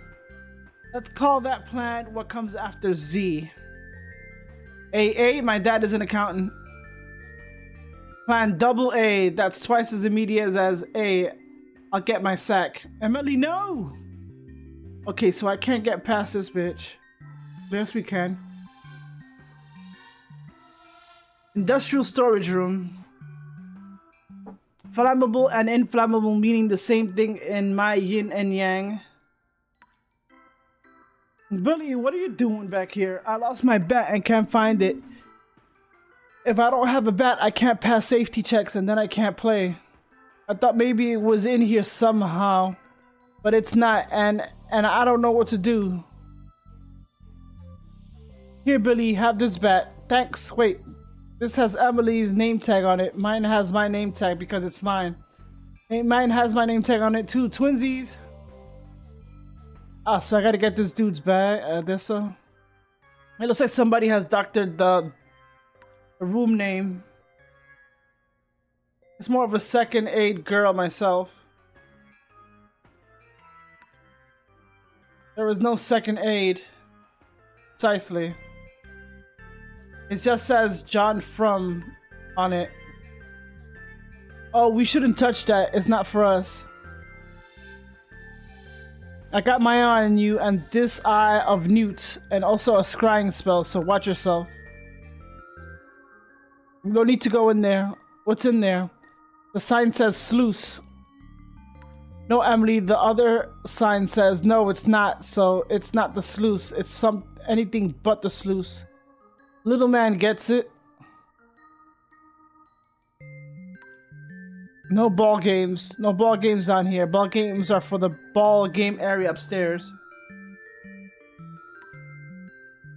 Let's call that plan what comes after Z. AA, my dad is an accountant. Plan double A, that's twice as immediate as A. I'll get my sack. Emily, no! Okay, so I can't get past this bitch. Yes, we can. Industrial storage room. Flammable and inflammable meaning the same thing in my yin and yang. Billy, what are you doing back here? I lost my bat and can't find it. If I don't have a bat, I can't pass safety checks and then I can't play. I thought maybe it was in here somehow, but it's not, and I don't know what to do. Here, Billy, have this bat. Thanks. Wait, this has Emily's name tag on it. Mine has my name tag because it's mine. Hey, mine has my name tag on it too. Twinsies. Ah, so I gotta get this dude's bag. It looks like somebody has doctored the room name. It's more of a second aid girl myself. There was no second aid. Precisely. It just says John from on it. Oh, we shouldn't touch that. It's not for us. I got my eye on you and this eye of Newt, and also a scrying spell, so watch yourself. We don't need to go in there. What's in there? The sign says sluice. No, Emily, the other sign says no, it's not. So it's not the sluice. It's anything but the sluice. Little man gets it. No ball games. No ball games down here. Ball games are for the ball game area upstairs.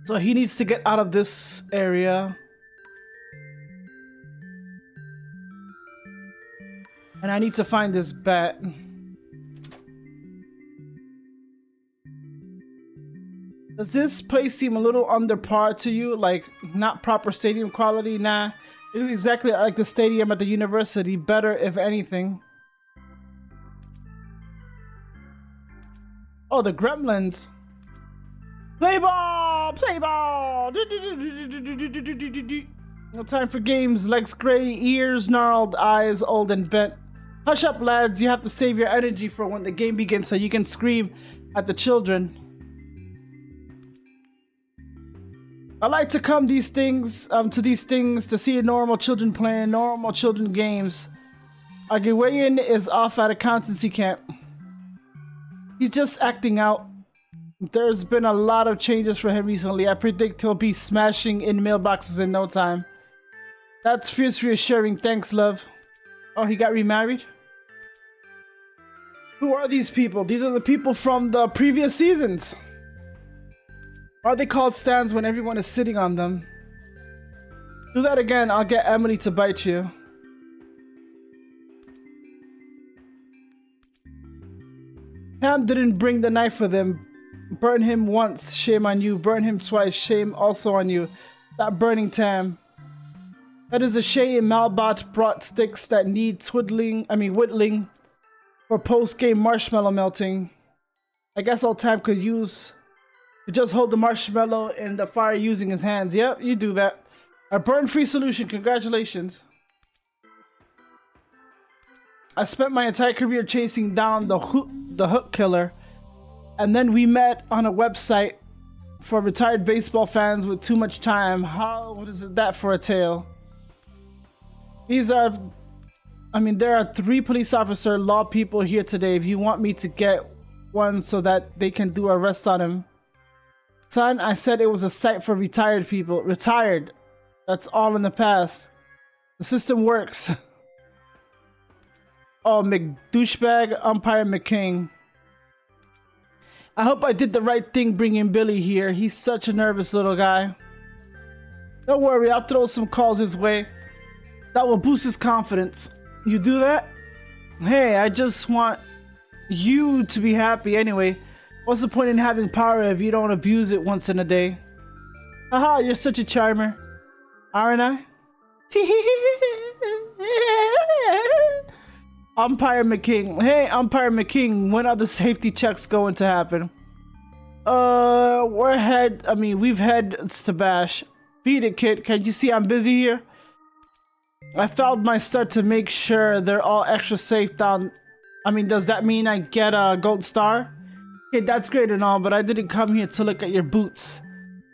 So he needs to get out of this area. And I need to find this bat. Does this place seem a little under par to you? Like, not proper stadium quality? Nah. It is exactly like the stadium at the university. Better, if anything. Oh, the gremlins. Play ball! Play ball! No time for games. Legs gray, ears gnarled, eyes old and bent. Hush up, lads. You have to save your energy for when the game begins so you can scream at the children. I like to come to these things to see normal children playing normal children games. Arguayan is off at accountancy camp. He's just acting out. There's been a lot of changes for him recently. I predict he'll be smashing in mailboxes in no time. That's fierce reassuring. Thanks, love. Oh, he got remarried? Who are these people? These are the people from the previous seasons. Are they called stands when everyone is sitting on them? Do that again, I'll get Emily to bite you. Ham didn't bring the knife with him. Burn him once, shame on you. Burn him twice, shame also on you. Stop burning Tam. That is a shame. Malbot brought sticks that need whittling for post-game marshmallow melting. I guess all Tam could use to just hold the marshmallow in the fire using his hands. Yep, you do that. A burn-free solution. Congratulations. I spent my entire career chasing down the hook killer, and then we met on a website for retired baseball fans with too much time. What is that for a tale? There are 3 police officer law people here today. If you want me to get one so that they can do arrests on him. Son, I said it was a site for retired people. Retired. That's all in the past. The system works. Oh, McDouchebag, Umpire McKing. I hope I did the right thing bringing Billy here. He's such a nervous little guy. Don't worry, I'll throw some calls his way. That will boost his confidence. You do that? Hey, I just want you to be happy anyway. What's the point in having power if you don't abuse it once in a day? Haha, you're such a charmer. Aren't I? Umpire McKing. Hey, Umpire McKing, when are the safety checks going to happen? We've heads to bash. Beat it, kid. Can you see I'm busy here? I fouled my stud to make sure they're all extra safe down. Does that mean I get a gold star? Kid, that's great and all, but I didn't come here to look at your boots.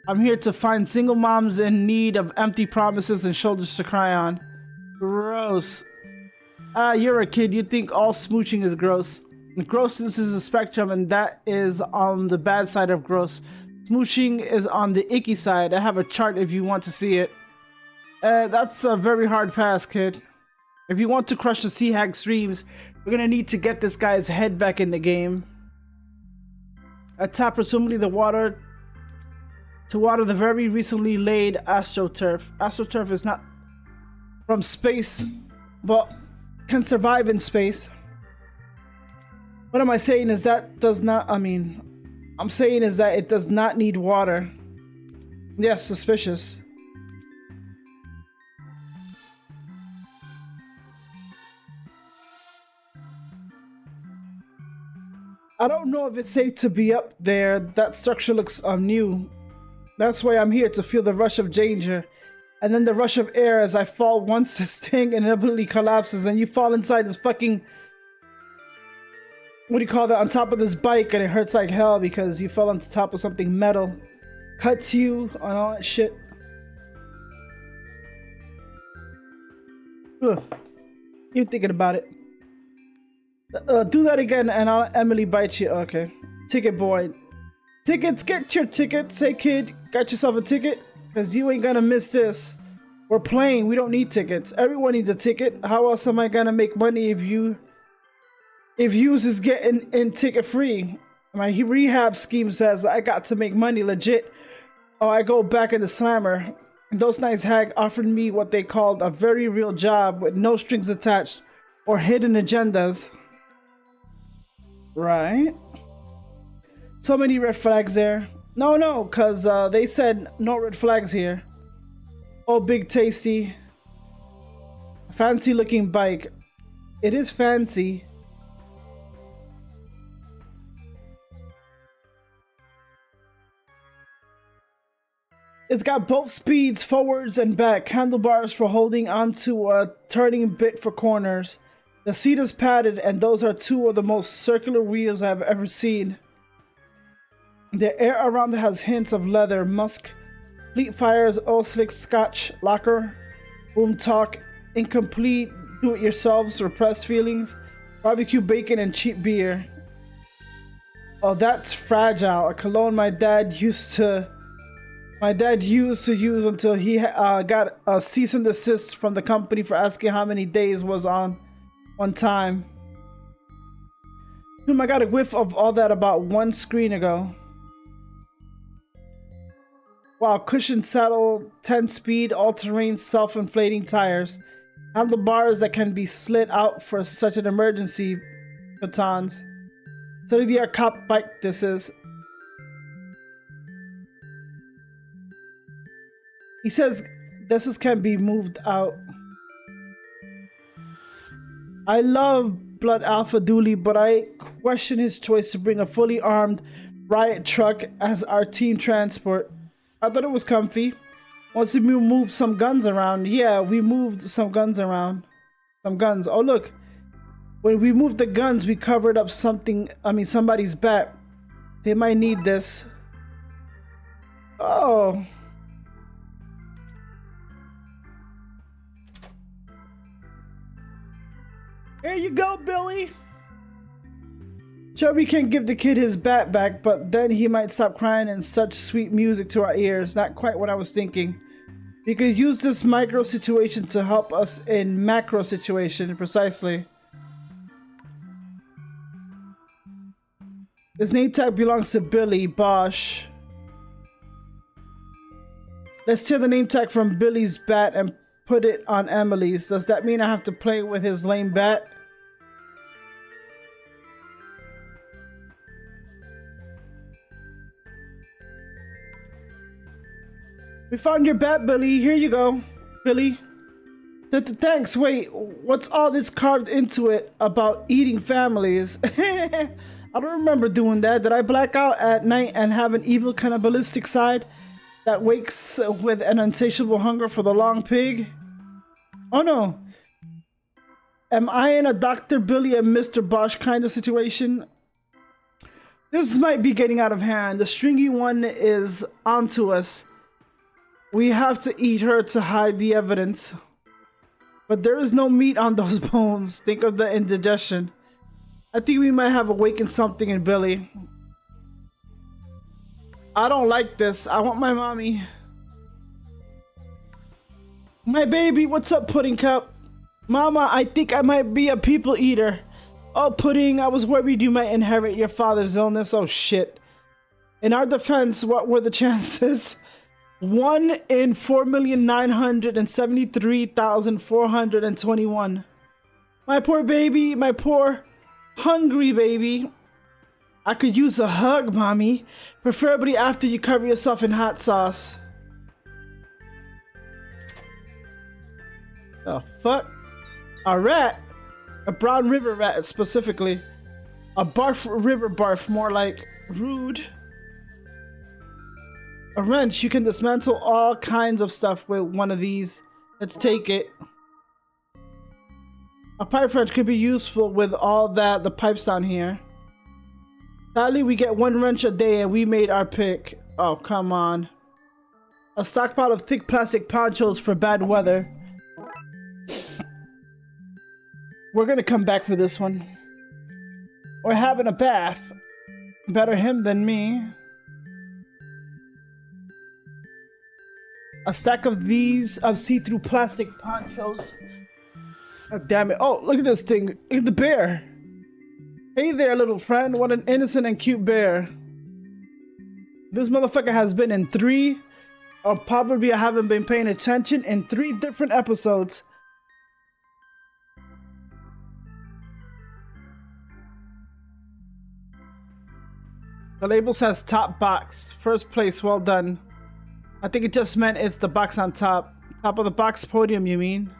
I'm here to find single moms in need of empty promises and shoulders to cry on. Gross. You're a kid. You think all smooching is gross. Grossness is a spectrum, and that is on the bad side of gross. Smooching is on the icky side. I have a chart if you want to see it. That's a very hard pass, kid. If you want to crush the Sea Hag streams, we're gonna need to get this guy's head back in the game. I tap presumably the water to water the very recently laid AstroTurf. AstroTurf is not from space, but can survive in space. What am I saying is that I'm saying is that it does not need water. Yes, suspicious. I don't know if it's safe to be up there. That structure looks new. That's why I'm here, to feel the rush of danger. And then the rush of air as I fall once this thing inevitably collapses and you fall inside this fucking... What do you call that? On top of this bike, and it hurts like hell because you fell on top of something metal. Cuts you and all that shit. Ugh. You're thinking about it. Do that again and I'll Emily bite you. Okay. Ticket boy. Tickets, get your tickets. Hey kid, got yourself a ticket? Because you ain't gonna miss this. We're playing, we don't need tickets. Everyone needs a ticket. How else am I gonna make money if yous is getting in ticket free? My rehab scheme says I got to make money legit. Oh, I go back in the slammer. And those nice hag offered me what they called a very real job with no strings attached. or hidden agendas. Right. So many red flags there. No, because they said no red flags here. Oh, big tasty. Fancy looking bike. It is fancy. It's got both speeds, forwards and back, handlebars for holding onto a turning bit for corners. The seat is padded, and those are two of the most circular wheels I've ever seen. The air around it has hints of leather, musk, fleet fires, oil slick, scotch, locker, room talk, incomplete, do-it-yourselves, repressed feelings, barbecue bacon, and cheap beer. Oh, that's Fragile, a cologne my dad used to use until he got a cease and desist from the company for asking how many days was on one time. I got a whiff of all that about one screen ago. Wow, cushioned saddle, 10-speed, all-terrain, self-inflating tires. Handlebars that can be slid out for such an emergency. Batons. So the cop bike this is. He says this can be moved out. I love Blood Alpha Dooley, but I question his choice to bring a fully armed riot truck as our team transport. I thought it was comfy. Once we moved some guns around. Yeah, we moved some guns around. Some guns. Oh, look. When we moved the guns, we covered up somebody's back. They might need this. Oh. Here you go, Billy. Sure, we can give the kid his bat back, but then he might stop crying and such sweet music to our ears. Not quite what I was thinking. We could use this micro situation to help us in macro situation, precisely. This name tag belongs to Billy Bosch. Let's tear the name tag from Billy's bat and put it on Emily's. Does that mean I have to play with his lame bat? We found your bat, Billy. Here you go, Billy. Thanks. Wait, what's all this carved into it about eating families? I don't remember doing that. Did I black out at night and have an evil cannibalistic side that wakes with an insatiable hunger for the long pig? Oh no. Am I in a Dr. Billy and Mr. Bosch kind of situation? This might be getting out of hand. The stringy one is onto us. We have to eat her to hide the evidence. But there is no meat on those bones. Think of the indigestion. I think we might have awakened something in Billy. I don't like this. I want my mommy. My baby, what's up, Pudding Cup? Mama, I think I might be a people eater. Oh, Pudding, I was worried you might inherit your father's illness. Oh, shit. In our defense, what were the chances? 1 in 4,973,421. My poor baby, my poor hungry baby. I could use a hug, Mommy. Preferably after you cover yourself in hot sauce. The fuck? A rat? A brown river rat, specifically. A barf river barf, more like rude. A wrench, you can dismantle all kinds of stuff with one of these. Let's take it. A pipe wrench could be useful with all the pipes down here. Sadly, we get 1 wrench a day and we made our pick. Oh, come on. A stockpile of thick plastic ponchos for bad weather. We're gonna come back for this one. Or having a bath. Better him than me. A stack of these see-through plastic ponchos. Oh, damn it. Oh, look at this thing. Look at the bear. Hey there, little friend. What an innocent and cute bear. This motherfucker has been in 3, or probably I haven't been paying attention, in 3 different episodes. The label says top box. First place, well done. I think it just meant it's the box on top. Top of the box podium, you mean?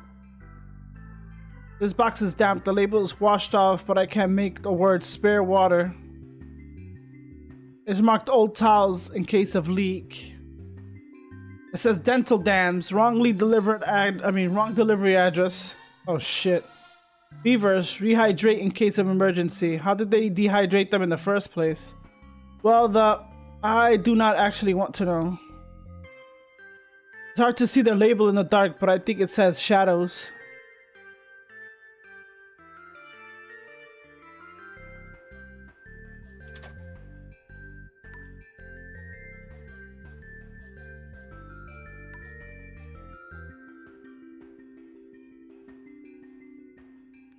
This box is damp. The label is washed off, but I can't make the word spare water. It's marked old towels in case of leak. It says dental dams. Wrong delivery address. Oh shit. Beavers, rehydrate in case of emergency. How did they dehydrate them in the first place? Well, I do not actually want to know. It's hard to see their label in the dark, but I think it says shadows.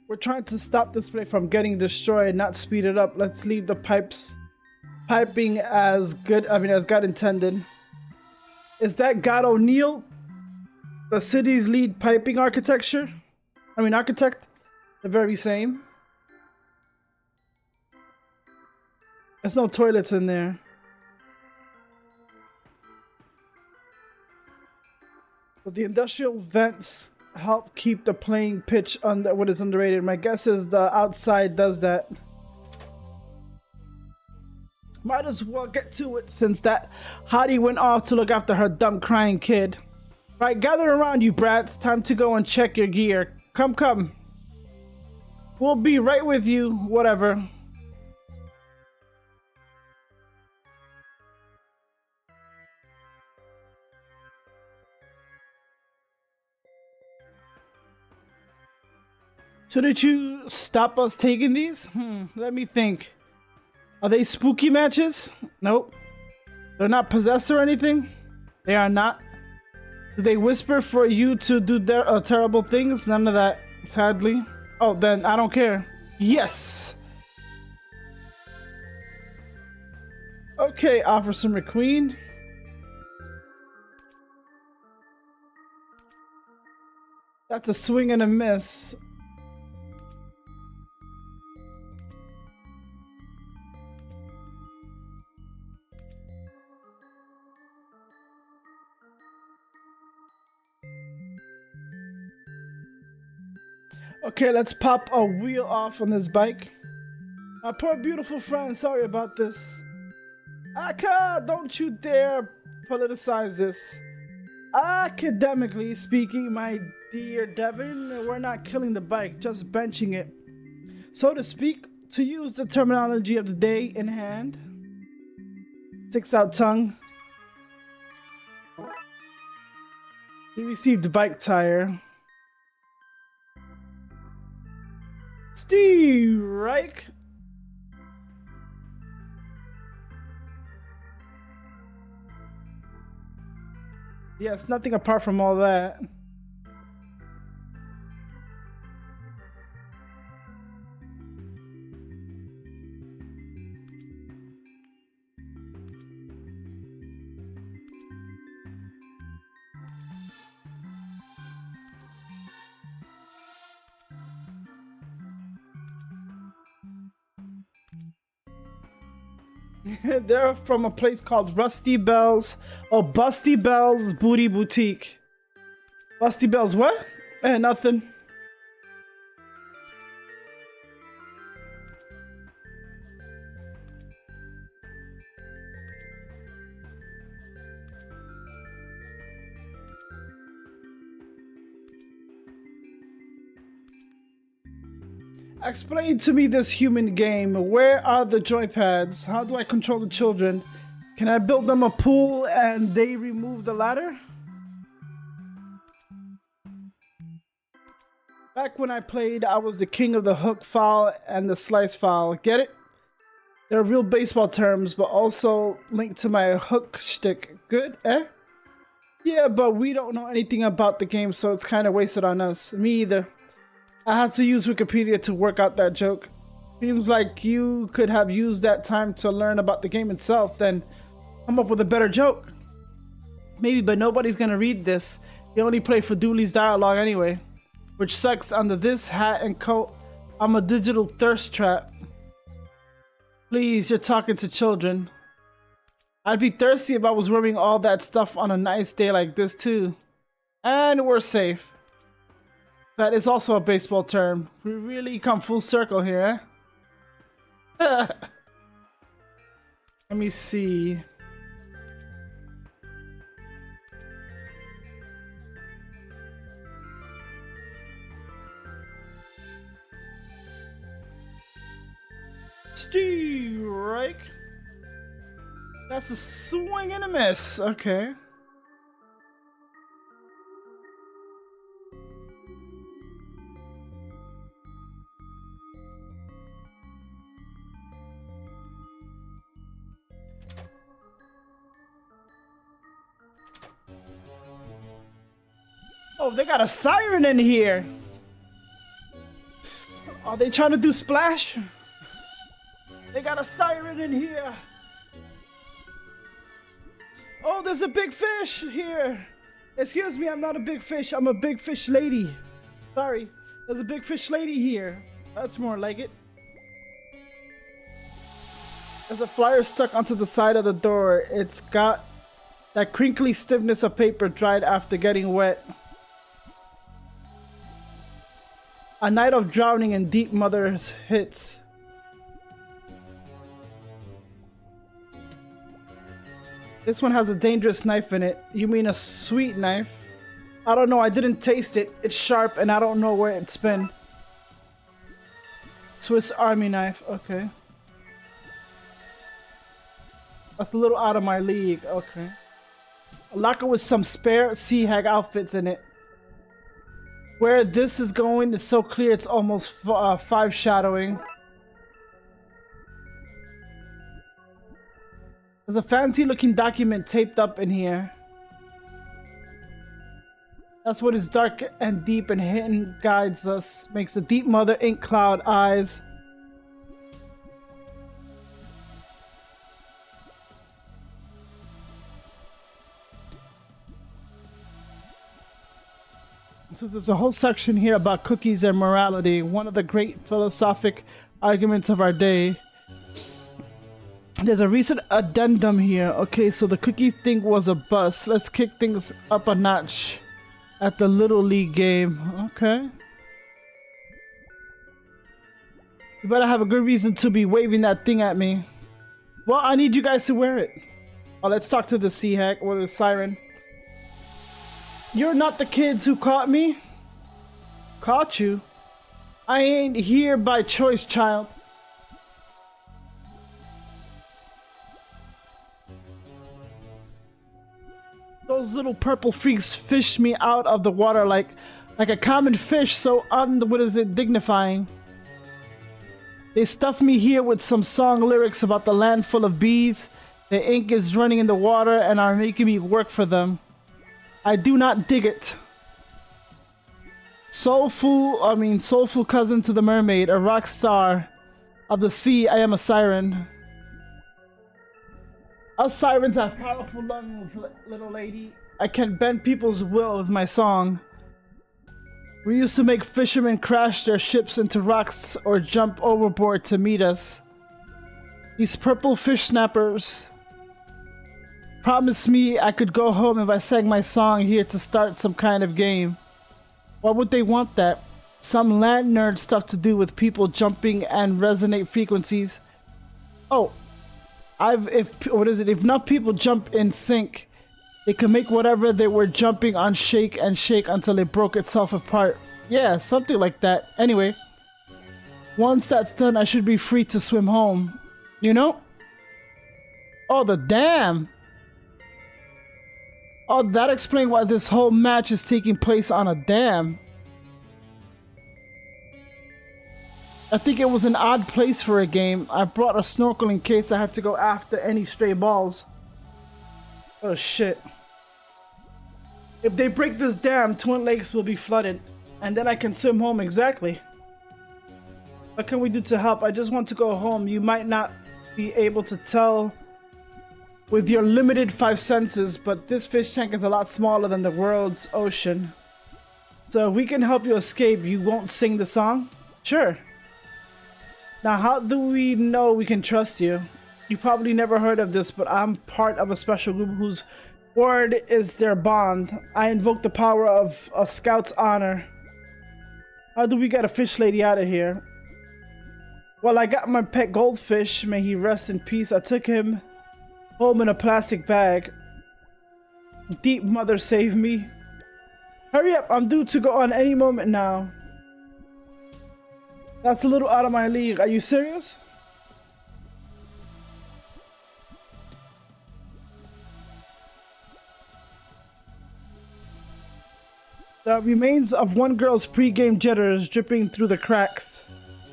We're trying to stop this place from getting destroyed, not speed it up. Let's leave the piping as God intended. Is that God O'Neill, the city's lead piping architect? The very same. There's no toilets in there. So the industrial vents help keep the playing pitch under what is underrated. My guess is the outside does that. Might as well get to it since that hottie went off to look after her dumb crying kid. Right, gather around you brats. Time to go and check your gear. Come. We'll be right with you, whatever. Shouldn't you stop us taking these? Let me think. Are they spooky matches? Nope. They're not possessed or anything? They are not. Do they whisper for you to do their terrible things? None of that, sadly. Oh, then I don't care. Yes! Okay, Officer McQueen. That's a swing and a miss. Okay, let's pop a wheel off on this bike. My poor beautiful friend, sorry about this. Aka, don't you dare politicize this. Academically speaking, my dear Devin, we're not killing the bike, just benching it. So to speak, to use the terminology of the day in hand. Sticks out tongue. We received bike tire. Steve Reich. Yes, nothing apart from all that. They're from a place called Rusty Bell's. Oh, Busty Bell's Booty Boutique. Busty Bell's what? Nothing. Explain to me this human game. Where are the joypads? How do I control the children? Can I build them a pool and they remove the ladder? Back when I played, I was the king of the hook foul and the slice foul. Get it? They're real baseball terms, but also linked to my hook shtick. Good, eh? Yeah, but we don't know anything about the game, so it's kind of wasted on us. Me either. I had to use Wikipedia to work out that joke. Seems like you could have used that time to learn about the game itself, then come up with a better joke. Maybe, but nobody's gonna read this. You only play for Dooley's dialogue anyway. Which sucks. Under this hat and coat, I'm a digital thirst trap. Please, you're talking to children. I'd be thirsty if I was rubbing all that stuff on a nice day like this too. And we're safe. That is also a baseball term. We really come full circle here, eh? Let me see. Strike. That's a swing and a miss. Okay. Oh, they got a siren in here. Are they trying to do splash? They got a siren in here. Oh, there's a big fish here. Excuse me, I'm not a big fish. I'm a big fish lady. Sorry. There's a big fish lady here. That's more like it. There's a flyer stuck onto the side of the door. It's got that crinkly stiffness of paper dried after getting wet. A night of drowning in deep mother's hits. This one has a dangerous knife in it. You mean a sweet knife? I don't know, I didn't taste it. It's sharp and I don't know where it's been. Swiss Army knife, okay. That's a little out of my league, okay. A locker with some spare Sea Hag outfits in it. Where this is going is so clear it's almost 5 shadowing. There's a fancy looking document taped up in here. That's what is dark and deep and hidden guides us. Makes the deep mother ink cloud eyes. So there's a whole section here about cookies and morality. One of the great philosophic arguments of our day. There's a recent addendum here. Okay, so the cookie thing was a bust. Let's kick things up a notch at the Little League game. Okay. You better have a good reason to be waving that thing at me. Well, I need you guys to wear it. Oh, let's talk to the Sea Hag or the Siren. You're not the kids who caught me? Caught you? I ain't here by choice, child. Those little purple freaks fished me out of the water like a common fish, so what is it, dignifying. They stuffed me here with some song lyrics about the land full of bees. The ink is running in the water and are making me work for them. I do not dig it. Soulful cousin to the mermaid, a rock star of the sea, I am a siren. Us sirens have powerful lungs, little lady. I can bend people's will with my song. We used to make fishermen crash their ships into rocks or jump overboard to meet us. These purple fish snappers promised me I could go home if I sang my song here to start some kind of game. Why would they want that? Some land nerd stuff to do with people jumping and resonate frequencies. Oh. If enough people jump in sync, it can make whatever they were jumping on shake and shake until it broke itself apart. Yeah, something like that. Anyway, once that's done, I should be free to swim home. You know? Oh, the dam! Oh, that explains why this whole match is taking place on a dam. I think it was an odd place for a game. I brought a snorkel in case I had to go after any stray balls. Oh shit. If they break this dam, Twin Lakes will be flooded. And then I can swim home, exactly. What can we do to help? I just want to go home. You might not be able to tell with your limited 5 senses, but this fish tank is a lot smaller than the world's ocean. So if we can help you escape, you won't sing the song? Sure. Now, how do we know we can trust you? You probably never heard of this, but I'm part of a special group whose word is their bond. I invoke the power of a scout's honor. How do we get a fish lady out of here? Well, I got my pet goldfish. May he rest in peace. I took him home in a plastic bag. Deep mother, save me. Hurry up, I'm due to go on any moment now. That's a little out of my league. Are you serious? The remains of one girl's pre-game jitters dripping through the cracks.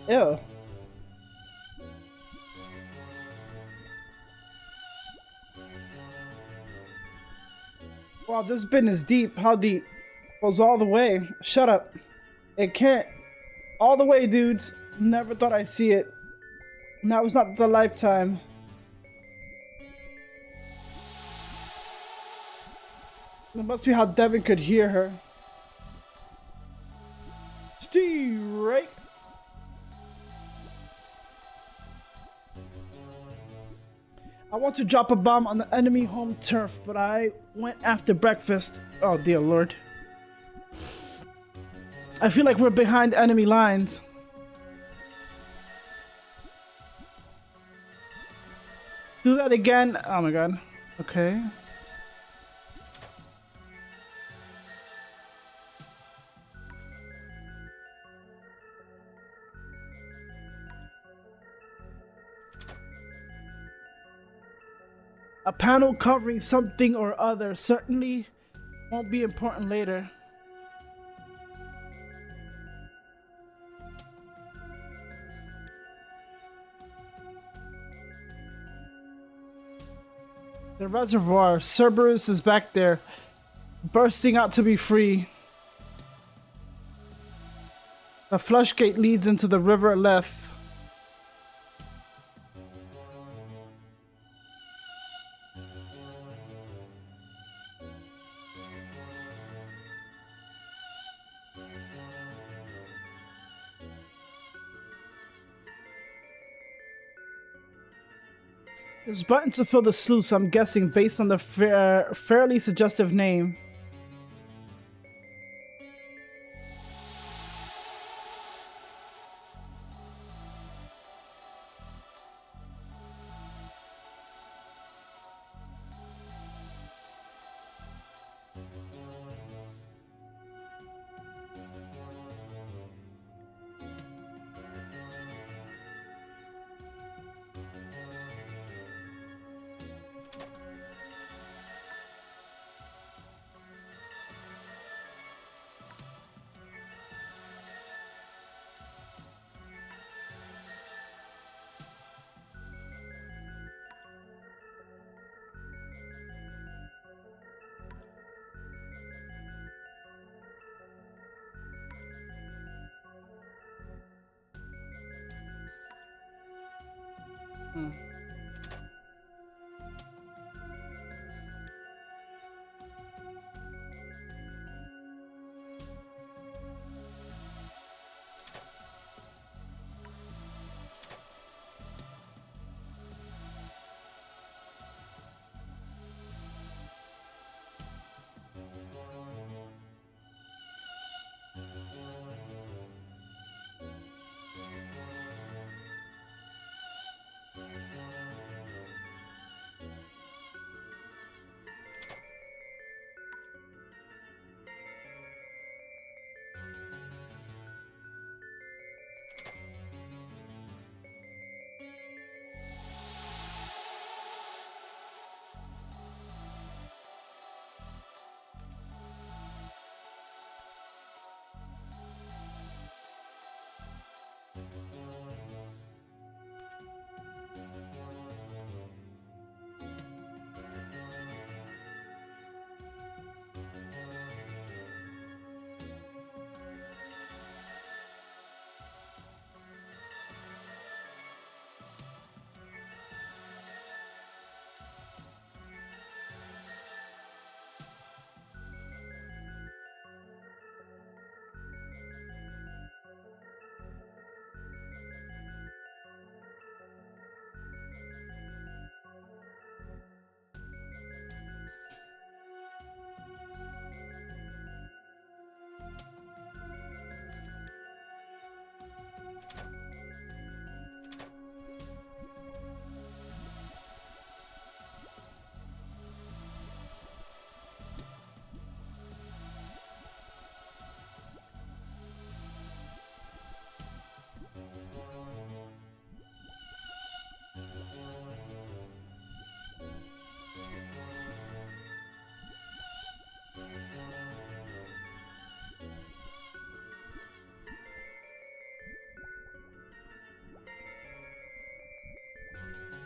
Ew. Wow, this bin is deep. How deep? Goes all the way. Shut up. It can't. All the way, dudes. Never thought I'd see it. That was not the lifetime. That must be how Devin could hear her. Steve, right? I want to drop a bomb on the enemy home turf, but I went after breakfast. Oh dear lord. I feel like we're behind enemy lines. Do that again. Oh my god. Okay. A panel covering something or other certainly won't be important later. The reservoir. Cerberus is back there, bursting out to be free. The flush gate leads into the river left. There's buttons to fill the sluice, I'm guessing, based on the fairly suggestive name.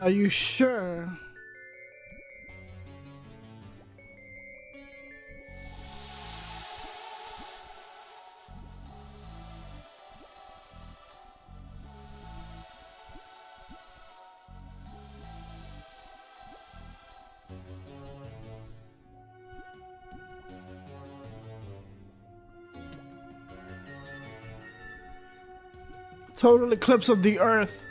Are you sure? Total eclipse of the earth.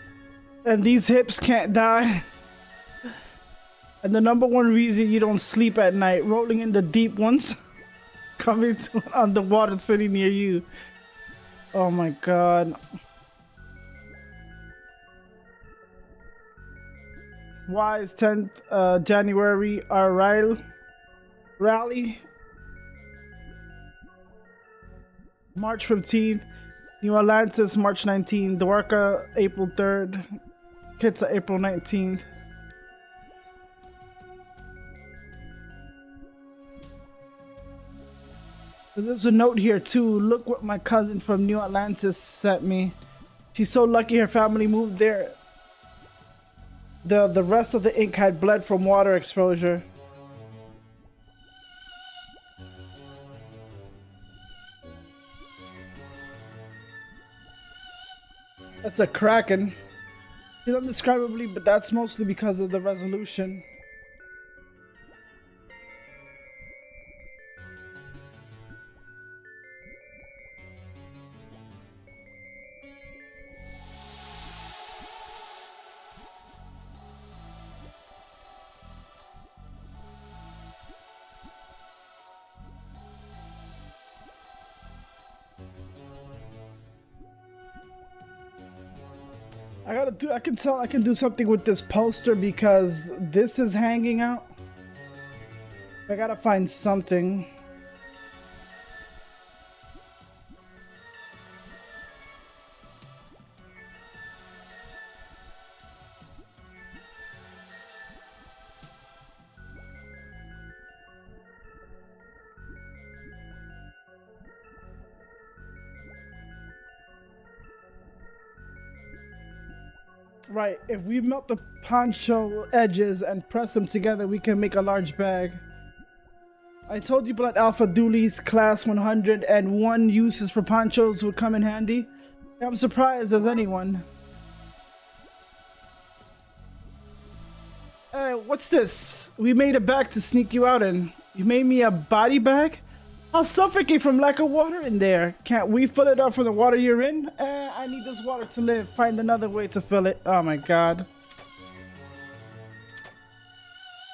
And these hips can't die. And the number one reason you don't sleep at night, rolling in the deep ones. Coming to an underwater city near you. Oh my god. Why is 10th January our rally? March 15th. New Atlantis, March 19th. Dwarka, April 3rd. Kitsa, April 19th. There's a note here too. Look what my cousin from New Atlantis sent me. She's so lucky her family moved there. The rest of the ink had bled from water exposure. That's a kraken. It's undescribably, but that's mostly because of the resolution. I can do something with this poster because this is hanging out. I gotta find something. Right, if we melt the poncho edges and press them together, we can make a large bag. I told you Blood Alpha Dooley's class 101 uses for ponchos would come in handy. I'm surprised as anyone. Hey, what's this? We made a bag to sneak you out in. You made me a body bag? I'll suffocate from lack of water in there. Can't we fill it up from the water you're in? I need this water to live. Find another way to fill it. Oh my god.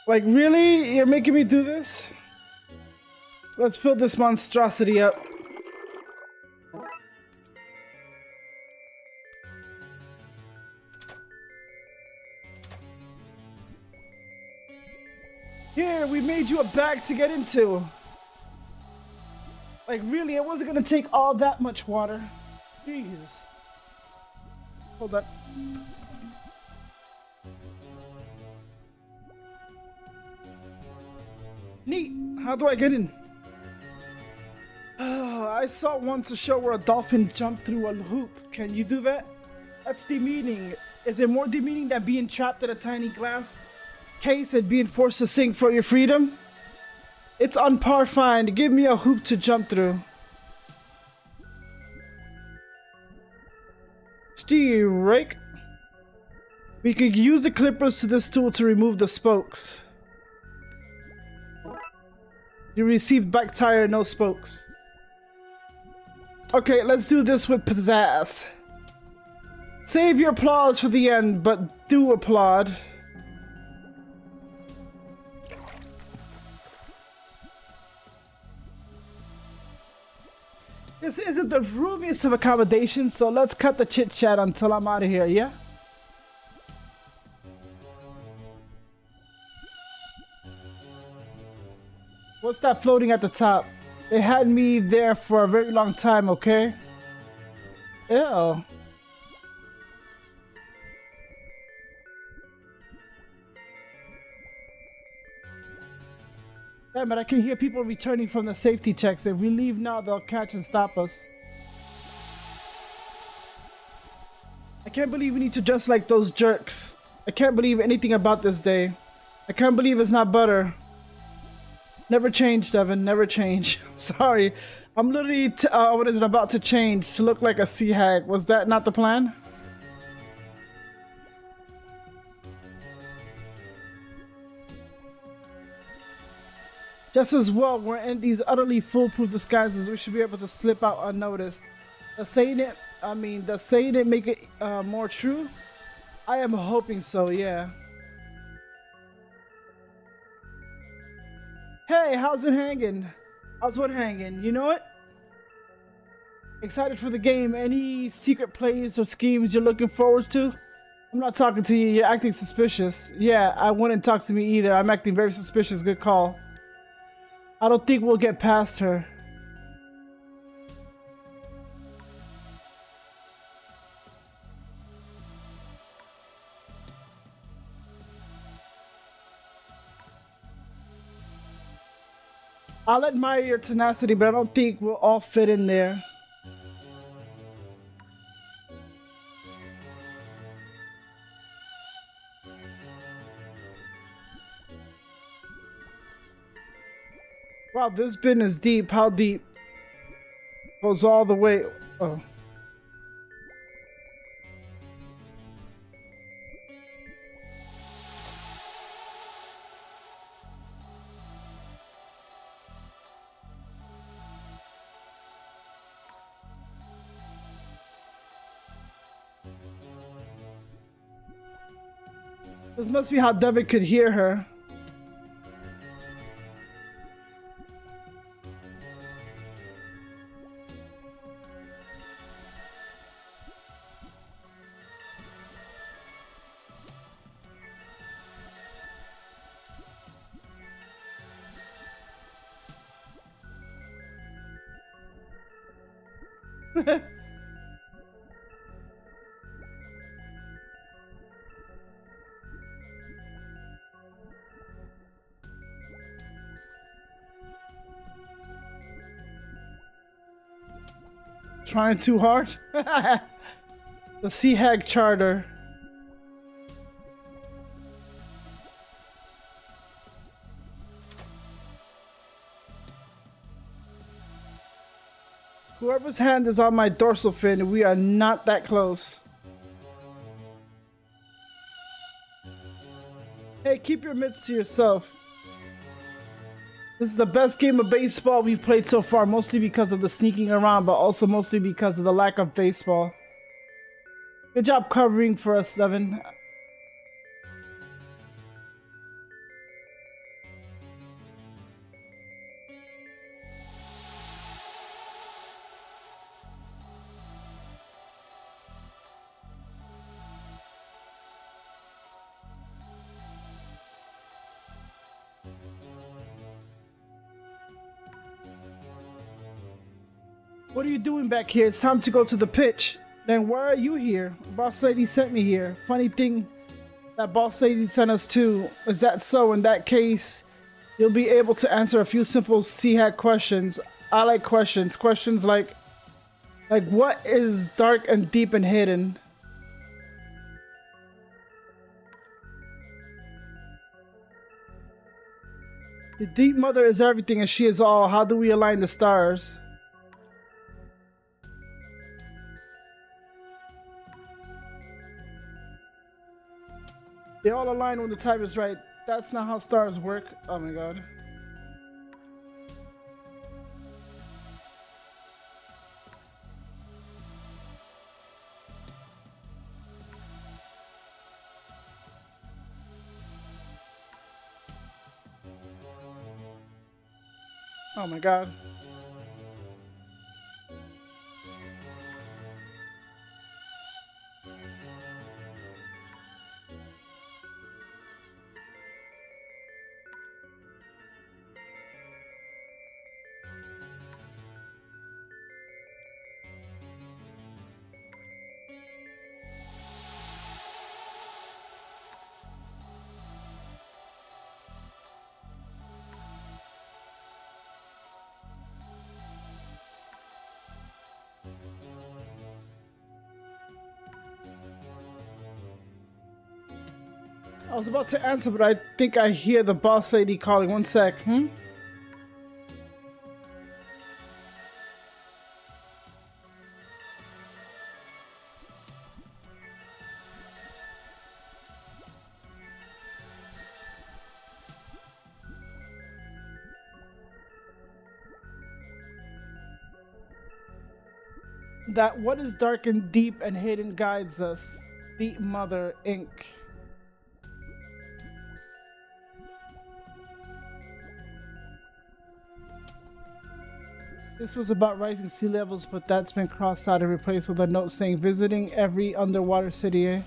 Like, really? You're making me do this? Let's fill this monstrosity up. Here, we made you a bag to get into. Like, really, it wasn't gonna take all that much water. Jesus. Hold on. Neat. How do I get in? I saw once a show where a dolphin jumped through a hoop. Can you do that? That's demeaning. Is it more demeaning than being trapped in a tiny glass case and being forced to sing for your freedom? It's on par fine. Give me a hoop to jump through. Gee, rake. We could use the clippers to this tool to remove the spokes. You received back tire, no spokes. Okay, let's do this with pizzazz. Save your applause for the end, but do applaud. This isn't the roomiest of accommodations, so let's cut the chit chat until I'm out of here, yeah? What's that floating at the top? They had me there for a very long time, okay? Ew. Damn it, I can hear people returning from the safety checks. If we leave now, they'll catch and stop us. I can't believe we need to dress like those jerks. I can't believe anything about this day. I can't believe it's not butter. Never change, Devin. Never change. Sorry. I'm literally, what is it, about to change to look like a sea hag. Was that not the plan? Just as well, we're in these utterly foolproof disguises. We should be able to slip out unnoticed. Does saying it make it more true? I am hoping so, yeah. Hey, how's it hanging? How's what hanging? You know it? Excited for the game. Any secret plays or schemes you're looking forward to? I'm not talking to you. You're acting suspicious. Yeah, I wouldn't talk to me either. I'm acting very suspicious. Good call. I don't think we'll get past her. I'll admire your tenacity, but I don't think we'll all fit in there. Wow, this bin is deep. How deep? Goes all the way. Oh. This must be how Devin could hear her. Trying too hard? The Sea Hag Charter. Whoever's hand is on my dorsal fin, we are not that close. Hey, keep your mitts to yourself. This is the best game of baseball we've played so far, mostly because of the sneaking around, but also mostly because of the lack of baseball. Good job covering for us, Devin. What are you doing back here? It's time to go to the pitch. Then why are you here? Boss lady sent me here. Funny thing that boss lady sent us too. Is that so? In that case, you'll be able to answer a few simple Sea Hack questions. I like questions. Questions like what is dark and deep and hidden? The deep mother is everything and she is all. How do we align the stars? They all align when the time is right. That's not how stars work. Oh my god. Oh my god. I was about to answer, but I think I hear the boss lady calling. One sec. That what is dark and deep and hidden guides us. Deep Mother Inc. This was about rising sea levels, but that's been crossed out and replaced with a note saying visiting every underwater city, eh?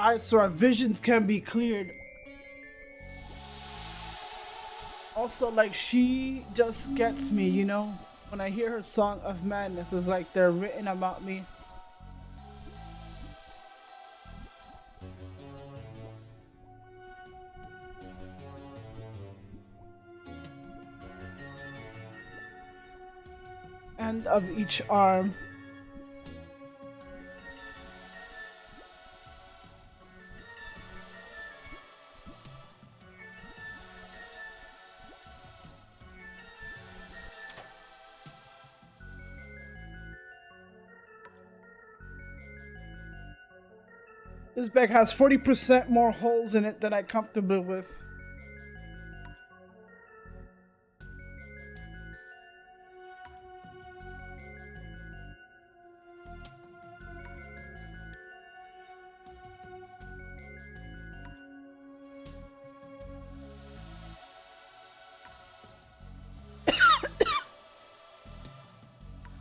Alright, so our visions can be cleared. Also, like, she just gets me, you know? When I hear her Song of Madness, it's like they're written about me. End of each arm. This bag has 40% more holes in it than I'm comfortable with.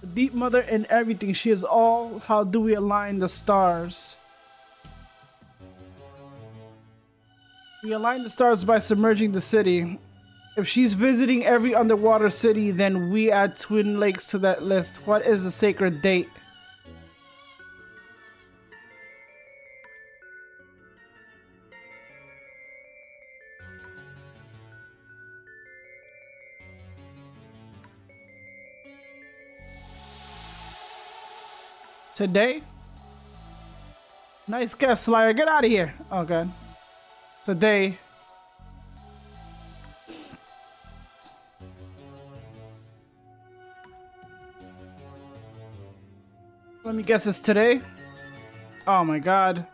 The Deep Mother in everything. She is all. How do we align the stars? We align the stars by submerging the city. If she's visiting every underwater city, then we add Twin Lakes to that list. What is the sacred date? Today? Nice guess, Slayer. Get out of here. Oh, God. Today. Let me guess, it's today? Oh my God.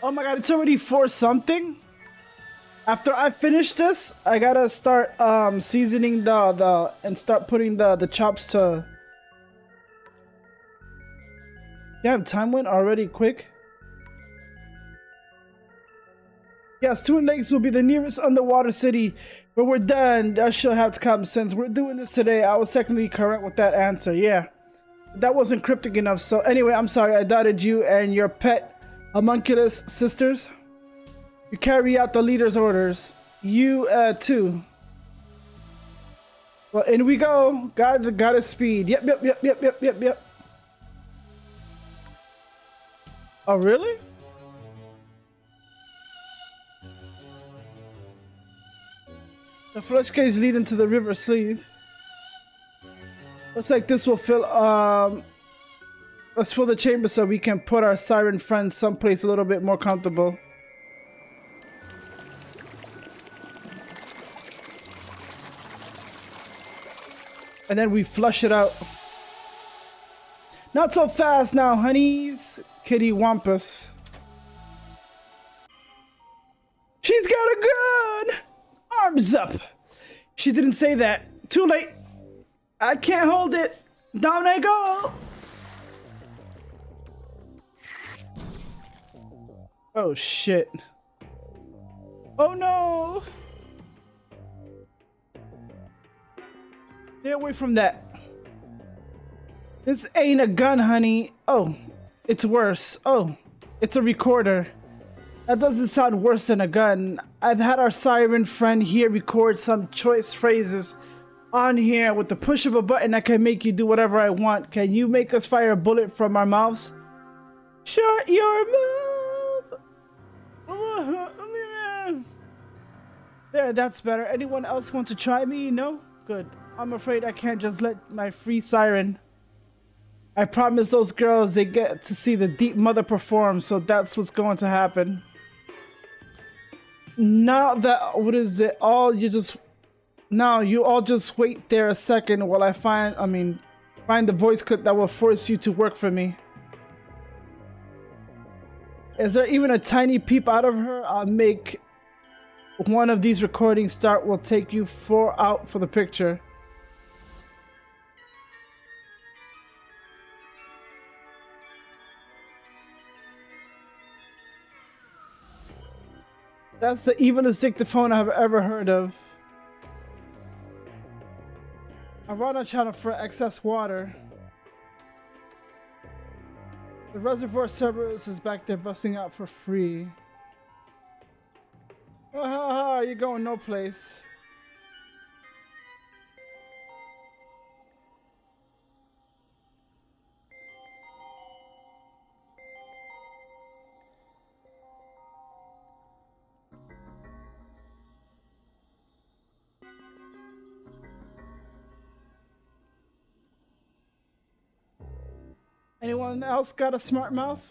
Oh my God, it's already 4 something? After I finish this, I gotta start seasoning and start putting the chops to. Damn, time went already quick. Yes, Twin Lakes will be the nearest underwater city, but we're done. That should have to come since we're doing this today. I was technically correct with that answer. Yeah, that wasn't cryptic enough. So anyway, I'm sorry. I doubted you and your pet homunculus sisters. You carry out the leader's orders. You too. Well, in we go. Got his speed. Yep. Oh, really? The flush cage leading to the river sleeve. Looks like this will fill, let's fill the chamber so we can put our siren friends someplace a little bit more comfortable. And then we flush it out. Not so fast now, honeys. Kitty Wampus. She's got a gun! Arms up! She didn't say that. Too late. I can't hold it. Down I go! Oh shit. Oh no! Stay away from that. This ain't a gun, honey. Oh, it's worse. Oh, it's a recorder. That doesn't sound worse than a gun. I've had our siren friend here record some choice phrases on here. With the push of a button, I can make you do whatever I want. Can you make us fire a bullet from our mouths? Shut your mouth! There, that's better. Anyone else want to try me? No? Good. I'm afraid I can't just let my free siren. I promised those girls they get to see the deep mother perform, so that's what's going to happen. Now that, what is it? Now you all just wait there a second while I find the voice clip that will force you to work for me. Is there even a tiny peep out of her? I'll make one of these recordings start. Will take you out for the picture. That's the evilest dictaphone I've ever heard of. I run a channel for excess water. The reservoir Cerberus is back there busting out for free. Oh, ha, ha, you're going no place. Anyone else got a smart mouth?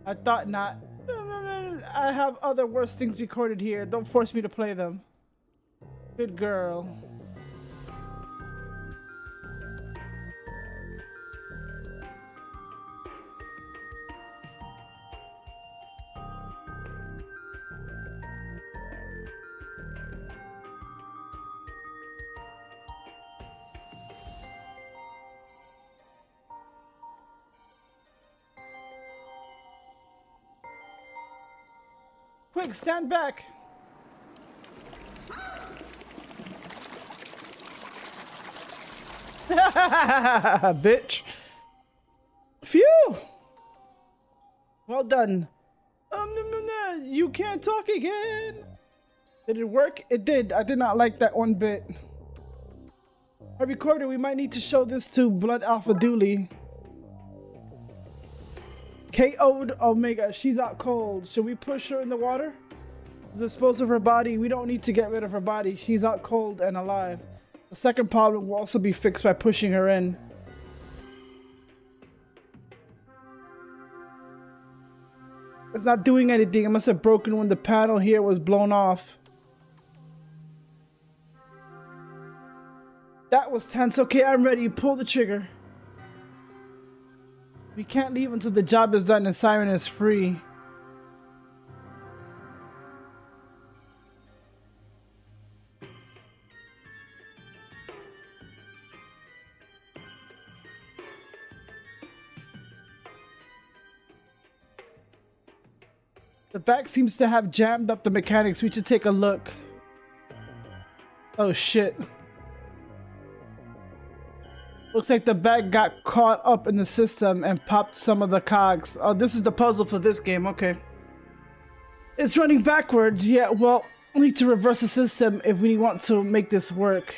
I thought not. I have other worse things recorded here. Don't force me to play them. Good girl. Quick, stand back! Bitch! Phew! Well done. You can't talk again! Did it work? It did. I did not like that one bit. A recorder, we might need to show this to Blood Alpha Dooley. KO'd Omega, she's out cold. Should we push her in the water? Dispose of her body. We don't need to get rid of her body. She's out cold and alive. The second problem will also be fixed by pushing her in. It's not doing anything. It must have broken when the panel here was blown off. That was tense. Okay, I'm ready. Pull the trigger. We can't leave until the job is done and Siren is free. The back seems to have jammed up the mechanics. We should take a look. Oh shit. Looks like the bag got caught up in the system and popped some of the cogs. Oh, this is the puzzle for this game. Okay. It's running backwards. Yeah, well, we need to reverse the system if we want to make this work.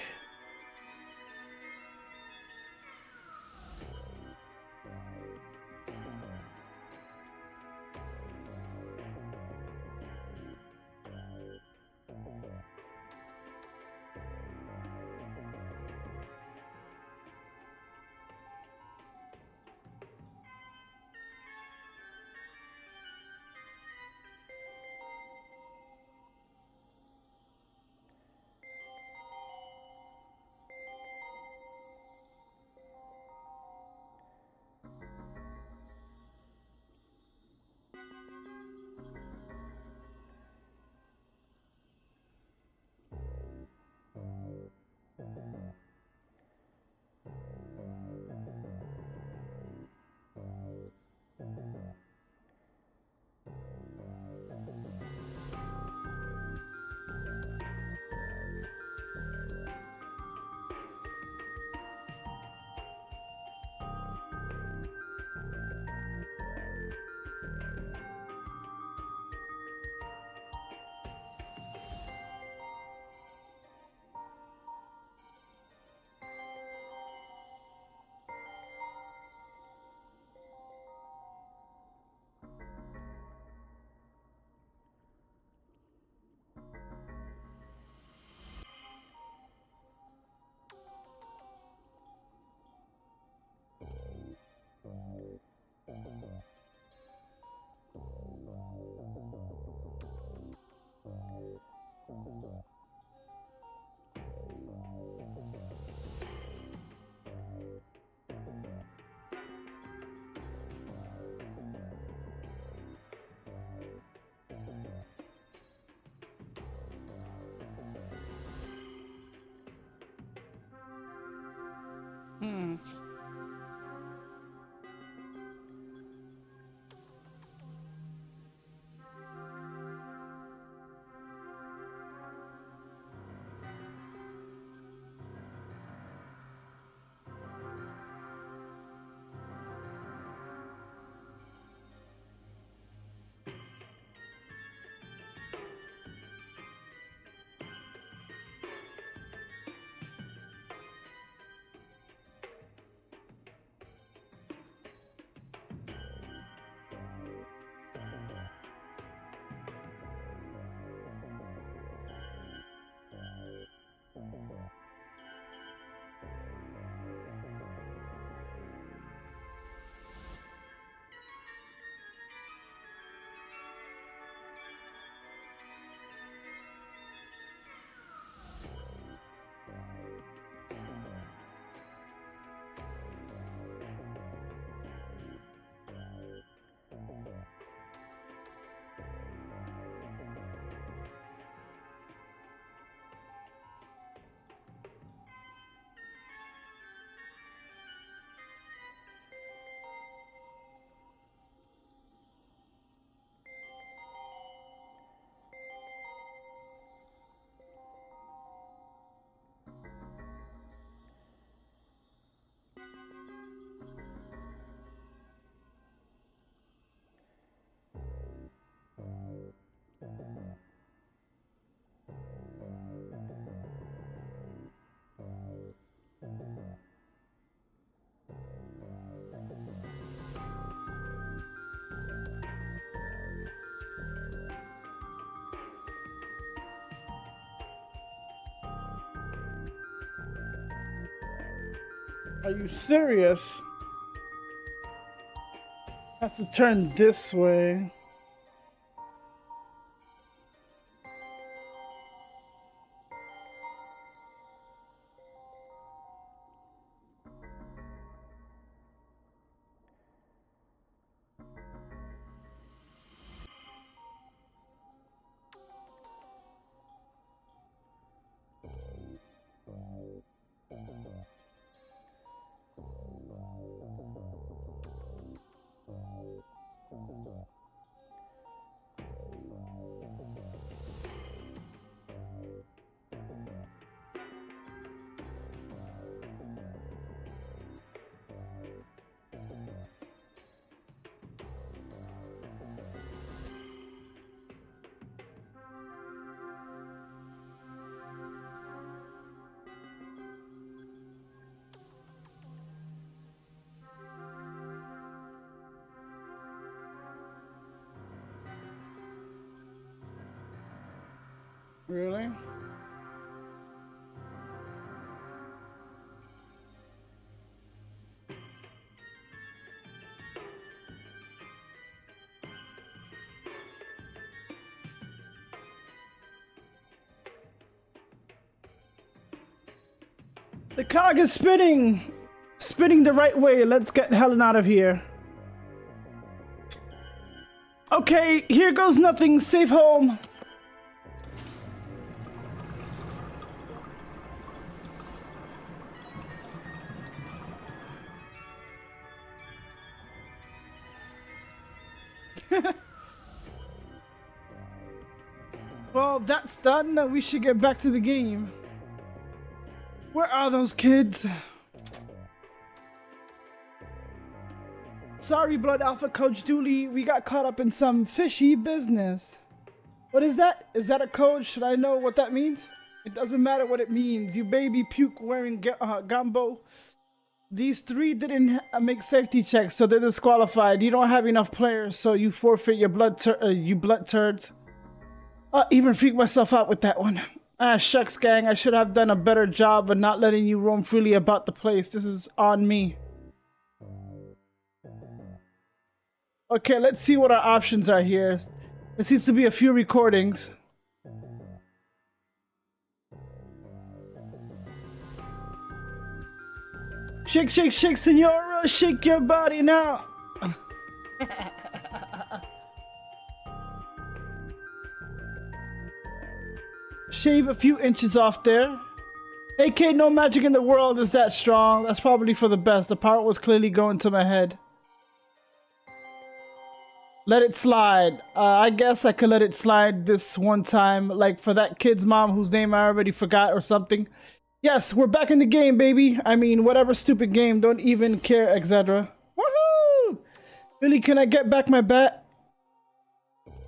Hmm. Are you serious? Have to turn this way. Really? The cog is spinning! Spinning the right way. Let's get Helen out of here. Okay, here goes nothing. Safe home. Well, that's done. We should get back to the game. Where are those kids? Sorry, Blood Alpha Coach Dooley. We got caught up in some fishy business. What is that? Is that a code? Should I know what that means? It doesn't matter what it means. You baby puke wearing gumbo. These three didn't make safety checks, so they're disqualified. You don't have enough players, so you forfeit your blood turds. Even freaked myself out with that one. Ah, shucks, gang. I should have done a better job of not letting you roam freely about the place. This is on me. Okay, let's see what our options are here. There seems to be a few recordings. Shake, shake, shake, senora. Shake your body now. Shave a few inches off there. AK, no magic in the world is that strong. That's probably for the best. The power was clearly going to my head. Let it slide. I guess I could let it slide this one time. Like for that kid's mom whose name I already forgot or something. Yes, we're back in the game, baby. I mean, whatever stupid game. Don't even care, etc. Woohoo! Really, can I get back my bat?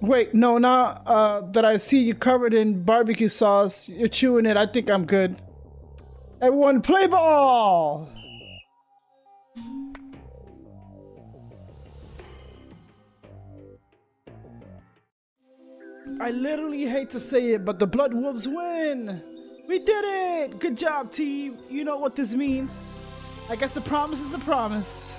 Wait, no, now that I see you covered in barbecue sauce, you're chewing it. I think I'm good. Everyone, play ball! I literally hate to say it, but the Blood Wolves win! We did it! Good job, team. You know what this means. I guess a promise is a promise.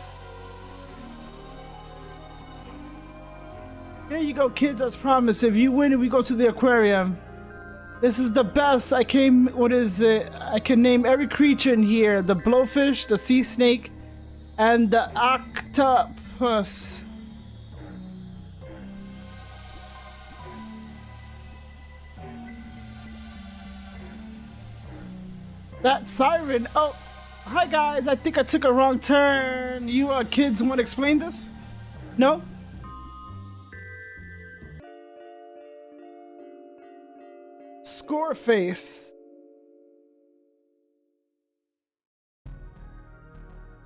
Here you go, kids, as promised. If you win, we go to the aquarium. This is the best. I can name every creature in here. The blowfish, the sea snake, and the octopus. That siren. Oh, hi guys. I think I took a wrong turn. You kids want to explain this? No? Score face.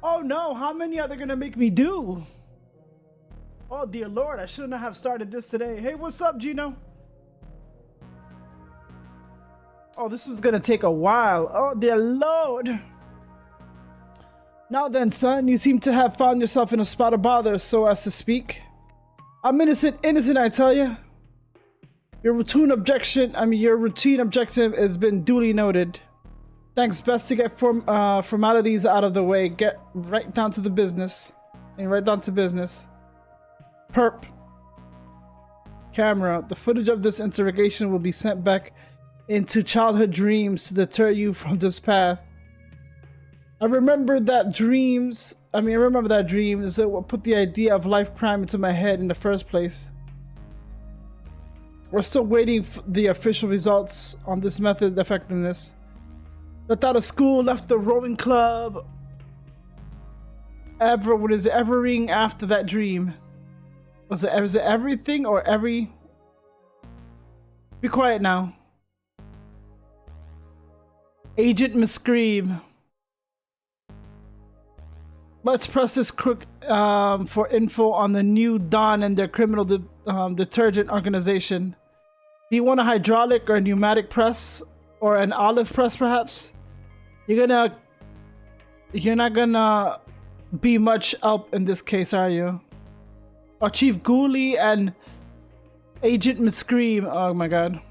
Oh no, how many are they gonna make me do? Oh dear lord, I shouldn't have started this today. Hey, what's up, Gino? Oh, this was gonna take a while. Oh dear lord. Now then, son, you seem to have found yourself in a spot of bother, so as to speak. I'm innocent, I tell you. Your routine objective has been duly noted. Thanks, best to get formalities out of the way. Get right down to the business. Perp. Camera. The footage of this interrogation will be sent back into childhood dreams to deter you from this path. I remember that dream is what put the idea of life crime into my head in the first place. We're still waiting for the official results on this method effectiveness. Left out of school, left the rowing club. Evering after that dream? Was it everything or every? Be quiet now. Agent Miscreeb. Let's press this crook for info on the new Dawn and their criminal detergent organization. Do you want a hydraulic or pneumatic press? Or an olive press, perhaps? You're not gonna be much help in this case, are you? Or Chief Ghoulie and Agent Miscream. Oh my god.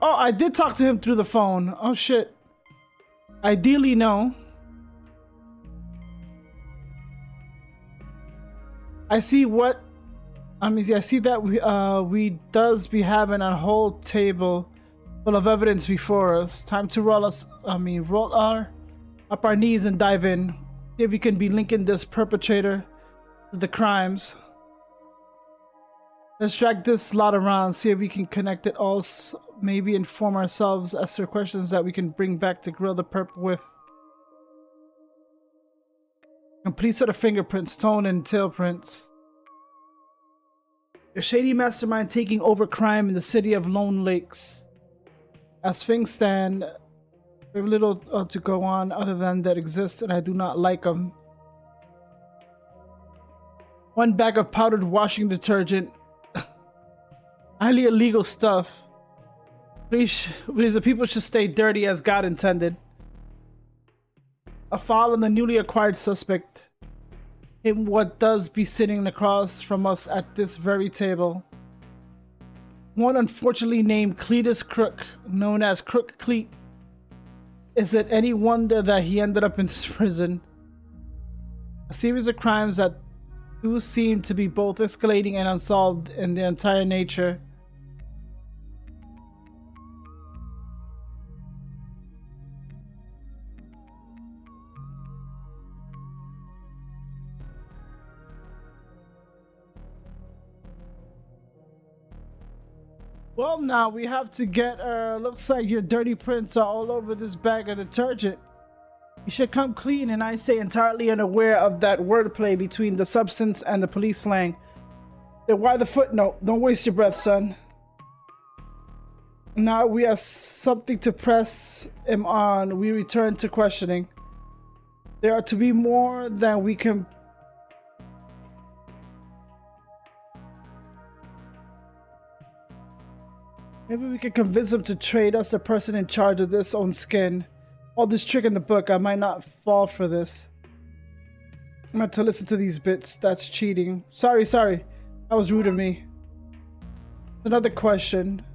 Oh, I did talk to him through the phone. Oh shit. Ideally, no. I see that we does be having a whole table full of evidence before us. Time to roll up our knees and dive in. See if we can be linking this perpetrator to the crimes. Let's drag this lot around, see if we can connect it all, maybe inform ourselves, answer questions that we can bring back to grill the perp with. Complete set of fingerprints, tone, and tail prints. A shady mastermind taking over crime in the city of Lone Lakes. As things stand, we have little to go on other than that exists, and I do not like them. One bag of powdered washing detergent. Highly illegal stuff. Please, the people should stay dirty as God intended. A file on the newly acquired suspect. Him what does be sitting across from us at this very table. One unfortunately named Cletus Crook, known as Crook Cleet. Is it any wonder that he ended up in this prison? A series of crimes that do seem to be both escalating and unsolved in their entire nature. Well, now we have to get, looks like your dirty prints are all over this bag of detergent. You should come clean, and I say entirely unaware of that wordplay between the substance and the police slang. Then why the footnote? Don't waste your breath, son. Now we have something to press him on. We return to questioning. There are to be more than we can... Maybe we can convince him to trade us the person in charge of this own skin. All this trick in the book, I might not fall for this. I'm going to listen to these bits. That's cheating. Sorry. That was rude of me. Another question.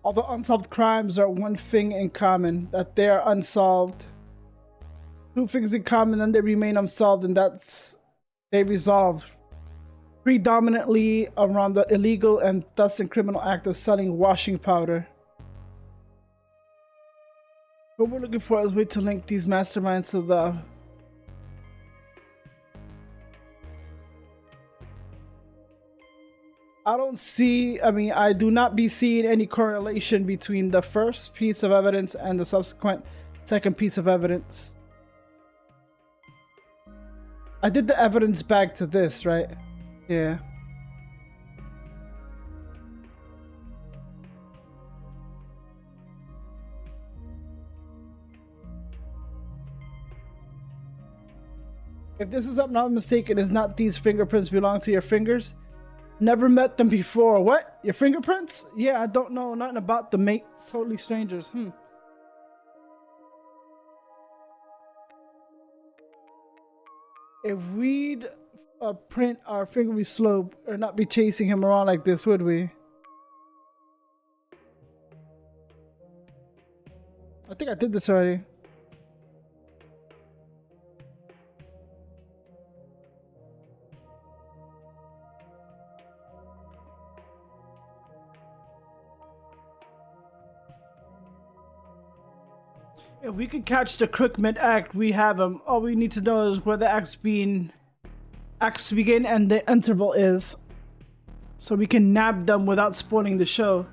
All the unsolved crimes are one thing in common, that they are unsolved. Two things in common, and they remain unsolved, and that's they resolve. Predominantly around the illegal and thus in criminal act of selling washing powder. What we're looking for is a way to link these masterminds to the... I do not be seeing any correlation between the first piece of evidence and the subsequent second piece of evidence. I did the evidence back to this, right? Yeah. If this is I'm not mistaken, is not these fingerprints belong to your fingers? Never met them before. What? Your fingerprints? Yeah, I don't know nothing about them, mate. Totally strangers. If we'd print our finger, we slope or not be chasing him around like this, would we? I think I did this already. If we could catch the crook mid-act, we have him. All we need to know is where the acts begin and the interval is. So we can nab them without spoiling the show.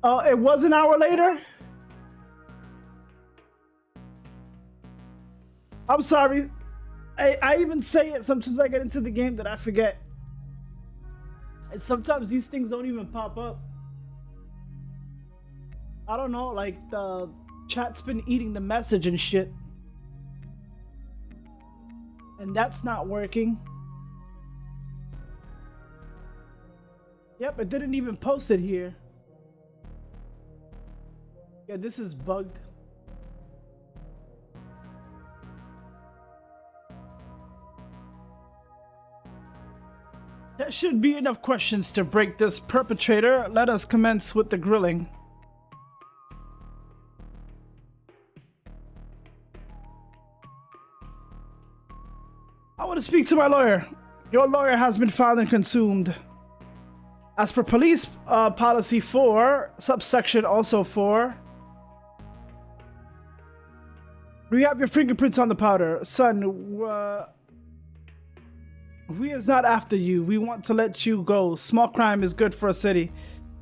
Oh, it was an hour later? I'm sorry. I even say it. Sometimes I get into the game that I forget. And sometimes these things don't even pop up. I don't know, like the chat's been eating the message and shit. And that's not working. Yep, it didn't even post it here. Yeah, this is bugged. That should be enough questions to break this perpetrator. Let us commence with the grilling. I want to speak to my lawyer. Your lawyer has been found and consumed. As per police policy 4, subsection also 4, we have your fingerprints on the powder. Son, we is not after you. We want to let you go. Small crime is good for a city.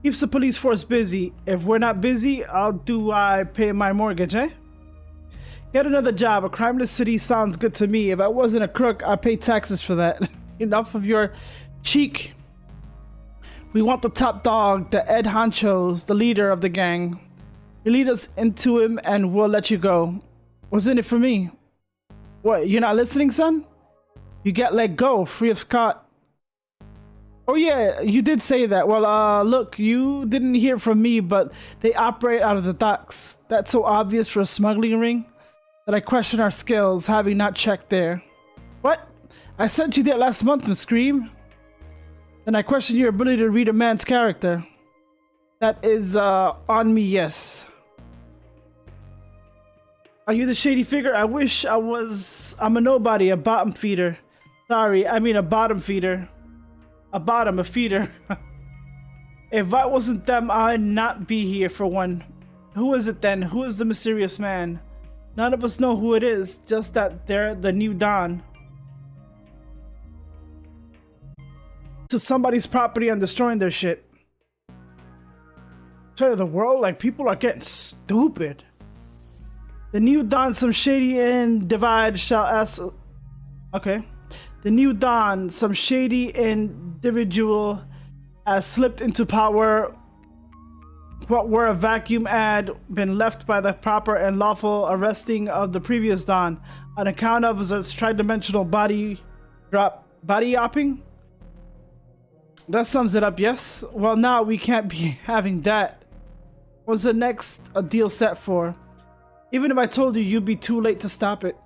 Keeps the police force busy. If we're not busy, how do I pay my mortgage, eh? Get another job. A crimeless city sounds good to me. If I wasn't a crook, I'd pay taxes for that. Enough of your cheek. We want the top dog, the Ed Honchos, the leader of the gang. You lead us into him and we'll let you go. What's in it for me? What, you're not listening, son? You get let go, free of Scott. Oh yeah, you did say that. Well, look, you didn't hear from me, but they operate out of the docks. That's so obvious for a smuggling ring that I question our skills, having not checked there. What? I sent you there last month, Miss Scream. Then I question your ability to read a man's character. That is, on me, yes. Are you the shady figure? I wish I was... I'm a nobody, a bottom feeder. Sorry, I mean a bottom feeder. A feeder. If I wasn't them, I'd not be here for one. Who is it then? Who is the mysterious man? None of us know who it is, just that they're the new Dawn. To somebody's property and destroying their shit. To the world, like, people are getting stupid. The new Dawn, some shady divide shall ask. Okay. The new Dawn, some shady individual has slipped into power. What were a vacuum had been left by the proper and lawful arresting of the previous Dawn on account of his tri-dimensional body hopping. That sums it up, yes? Well, now we can't be having that. What's the next deal set for? Even if I told you, you'd be too late to stop it.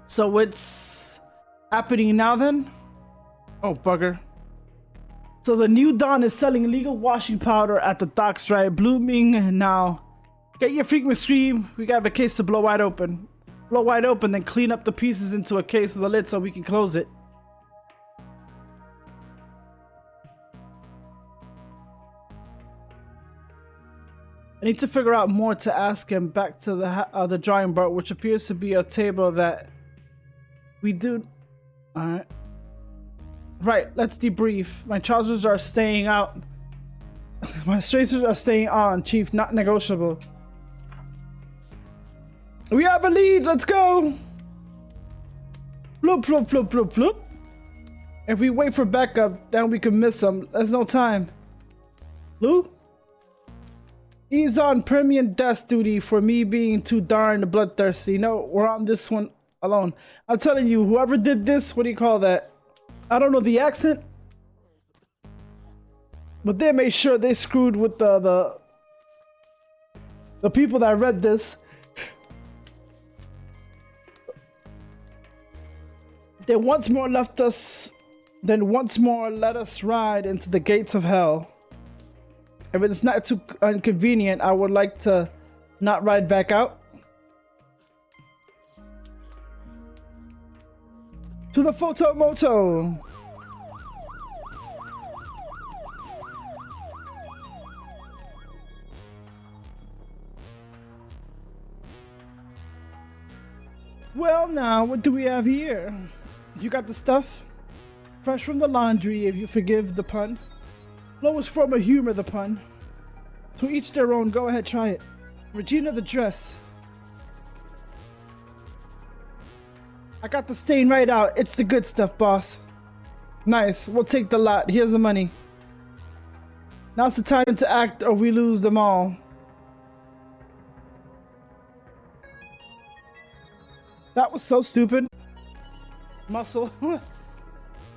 So what's happening now then? Oh, bugger. So the new Dawn is selling illegal washing powder at the Darkside, blooming now. Get your freaking scream. We got a case to blow wide open. Blow wide open, then clean up the pieces into a case with a lid so we can close it. I need to figure out more to ask him. Back to the drawing board, which appears to be a table that we do. Alright. Right, let's debrief. My trousers are staying out. My stracers are staying on, Chief. Not negotiable. We have a lead. Let's go. Floop, floop, floop, floop, floop. If we wait for backup, then we can miss them. There's no time. Lou? He's on premium desk duty for me being too darn bloodthirsty. No, we're on this one alone. I'm telling you, whoever did this, what do you call that? I don't know the accent, but they made sure they screwed with the people that read this. They once more left us, then once more let us ride into the gates of hell. If it's not too inconvenient, I would like to not ride back out. To the photo moto. Well, now, what do we have here? You got the stuff? Fresh from the laundry, if you forgive the pun. Lowest form of humor, the pun. To each their own, go ahead, try it. Regina the dress. I got the stain right out. It's the good stuff, boss. Nice, we'll take the lot. Here's the money. Now's the time to act or we lose them all. That was so stupid. Muscle.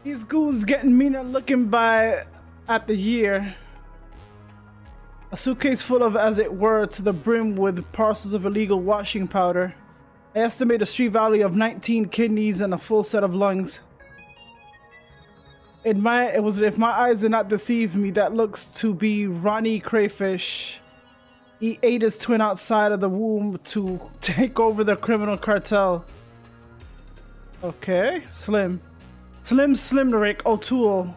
These goons getting meaner looking by at the year. A suitcase full of, as it were, to the brim with parcels of illegal washing powder. I estimate a street value of 19 kidneys and a full set of lungs. If my eyes did not deceive me, that looks to be Ronnie Crayfish. He ate his twin outside of the womb to take over the criminal cartel. Okay, Slim Rick O'Toole.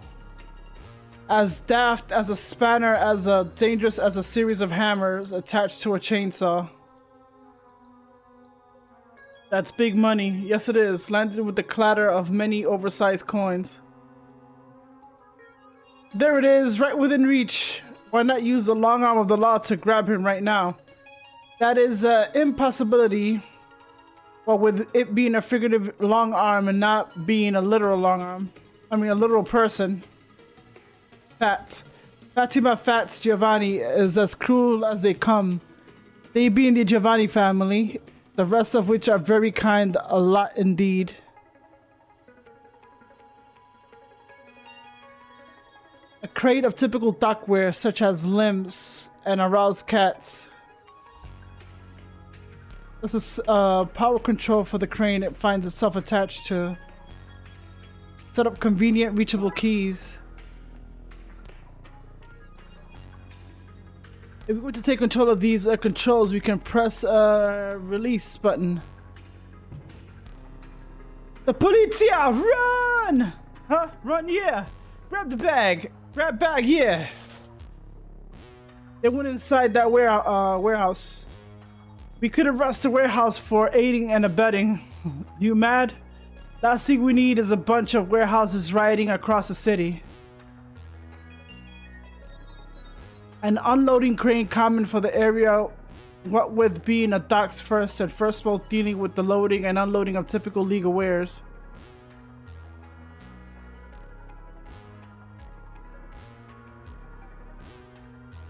As daft as a spanner, as dangerous as a series of hammers attached to a chainsaw. That's big money. Yes, it is. Landed with the clatter of many oversized coins. There it is, right within reach. Why not use the long arm of the law to grab him right now? That is an impossibility. Well, with it being a figurative long arm and not being a literal long arm. I mean, a literal person. Fats. Fatima Fats Giovanni is as cruel as they come. They being the Giovanni family, the rest of which are very kind, a lot indeed. A crate of typical dockware such as limbs and aroused cats. This is power control for the crane it finds itself attached to. Set up convenient reachable keys. If we were to take control of these controls, we can press a release button. The polizia! Run! Huh? Run, yeah! Grab the bag! Grab bag, yeah! They went inside that warehouse. We could arrest the warehouse for aiding and abetting. You mad? Last thing we need is a bunch of warehouses rioting across the city. An unloading crane common for the area, what with being a docks first and first world dealing with the loading and unloading of typical legal wares.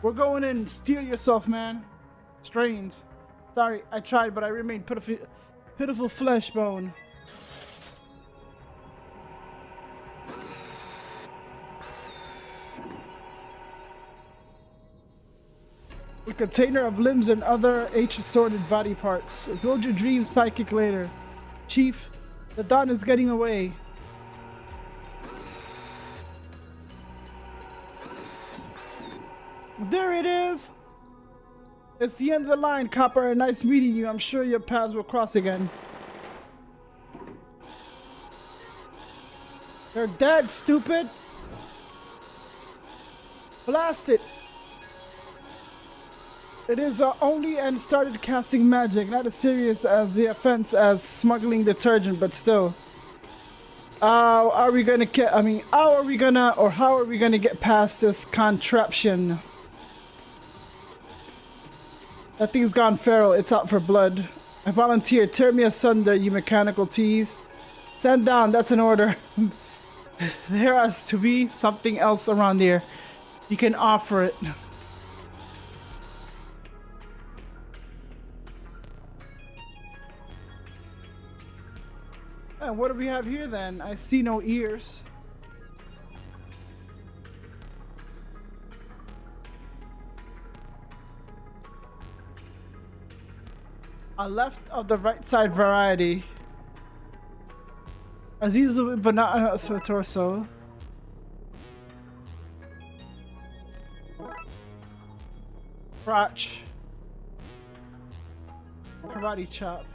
We're going in. Steal yourself, man. Strains. Sorry, I tried, but I remain pitiful flesh bone. A container of limbs and other H-assorted body parts. Build your dream psychic later. Chief, the dawn is getting away. There it is! It's the end of the line, Copper. Nice meeting you. I'm sure your paths will cross again. They're dead, stupid! Blast it! It is only and started casting magic, not as serious as the offense as smuggling detergent, but still. How are we gonna get past this contraption? That thing's gone feral, it's out for blood. I volunteer, tear me asunder, you mechanical tease. Stand down, that's an order. There has to be something else around here. You can offer it. And what do we have here then? I see no ears. A left of the right side variety. Aziz, but not a torso. Crotch. Karate chop.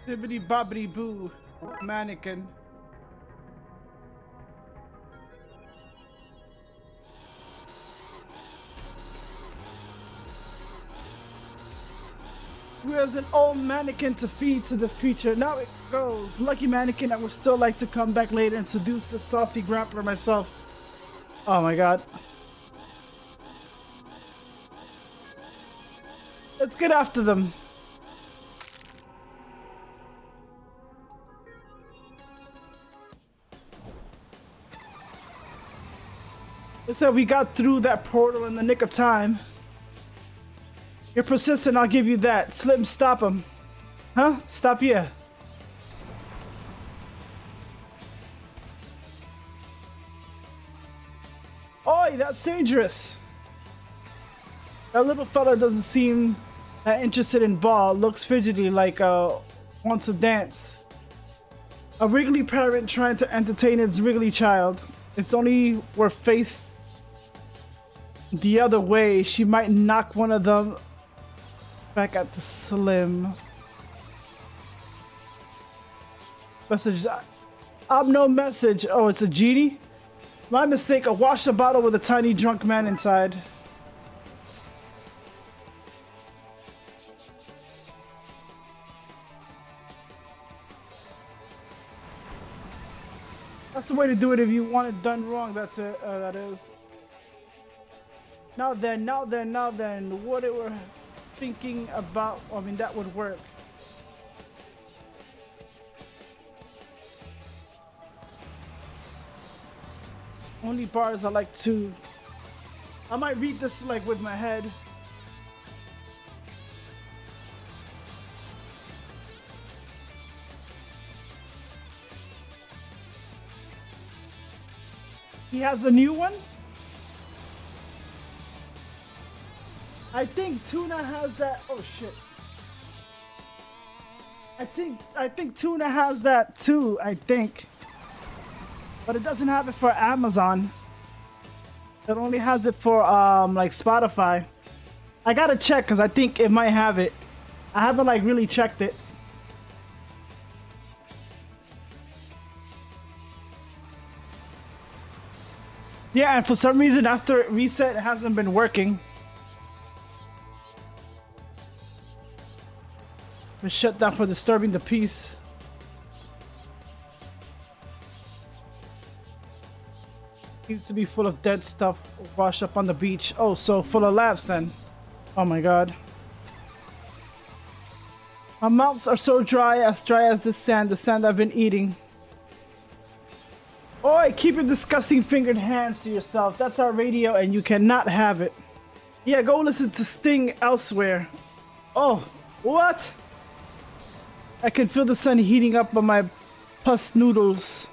Bibbidi bobbidi boo, mannequin. There's an old mannequin to feed to this creature. Now it goes. Lucky mannequin, I would still like to come back later and seduce the saucy grappler myself. Oh my god. Let's get after them. Looks like we got through that portal in the nick of time. You're persistent, I'll give you that. Slim, stop him. Huh? Stop here. Oi, that's dangerous. That little fella doesn't seem that interested in ball. Looks fidgety like wants to dance. A wriggly parent trying to entertain its wriggly child. It's only we're faced the other way. She might knock one of them back at the Slim. Message. I'm no message. Oh, it's a genie? My mistake. I washed a bottle with a tiny drunk man inside. That's the way to do it if you want it done wrong. That's it. That is. Now then, what it were thinking about, I mean, that would work. Only bars I like to. I might read this like with my head. He has a new one? I think tuna has that. Oh shit. I think tuna has that too. I think, but it doesn't have it for Amazon. It only has it for like Spotify. I gotta check because I think it might have it. I haven't like really checked it. Yeah, and for some reason after it reset, it hasn't been working. It shut down for disturbing the peace. Seems to be full of dead stuff washed up on the beach. Oh, so full of laughs then. Oh my god. My mouths are so dry as this sand, the sand I've been eating. Oi, keep your disgusting fingered hands to yourself. That's our radio and you cannot have it. Yeah, go listen to Sting elsewhere. Oh, what? I can feel the sun heating up on my pus noodles.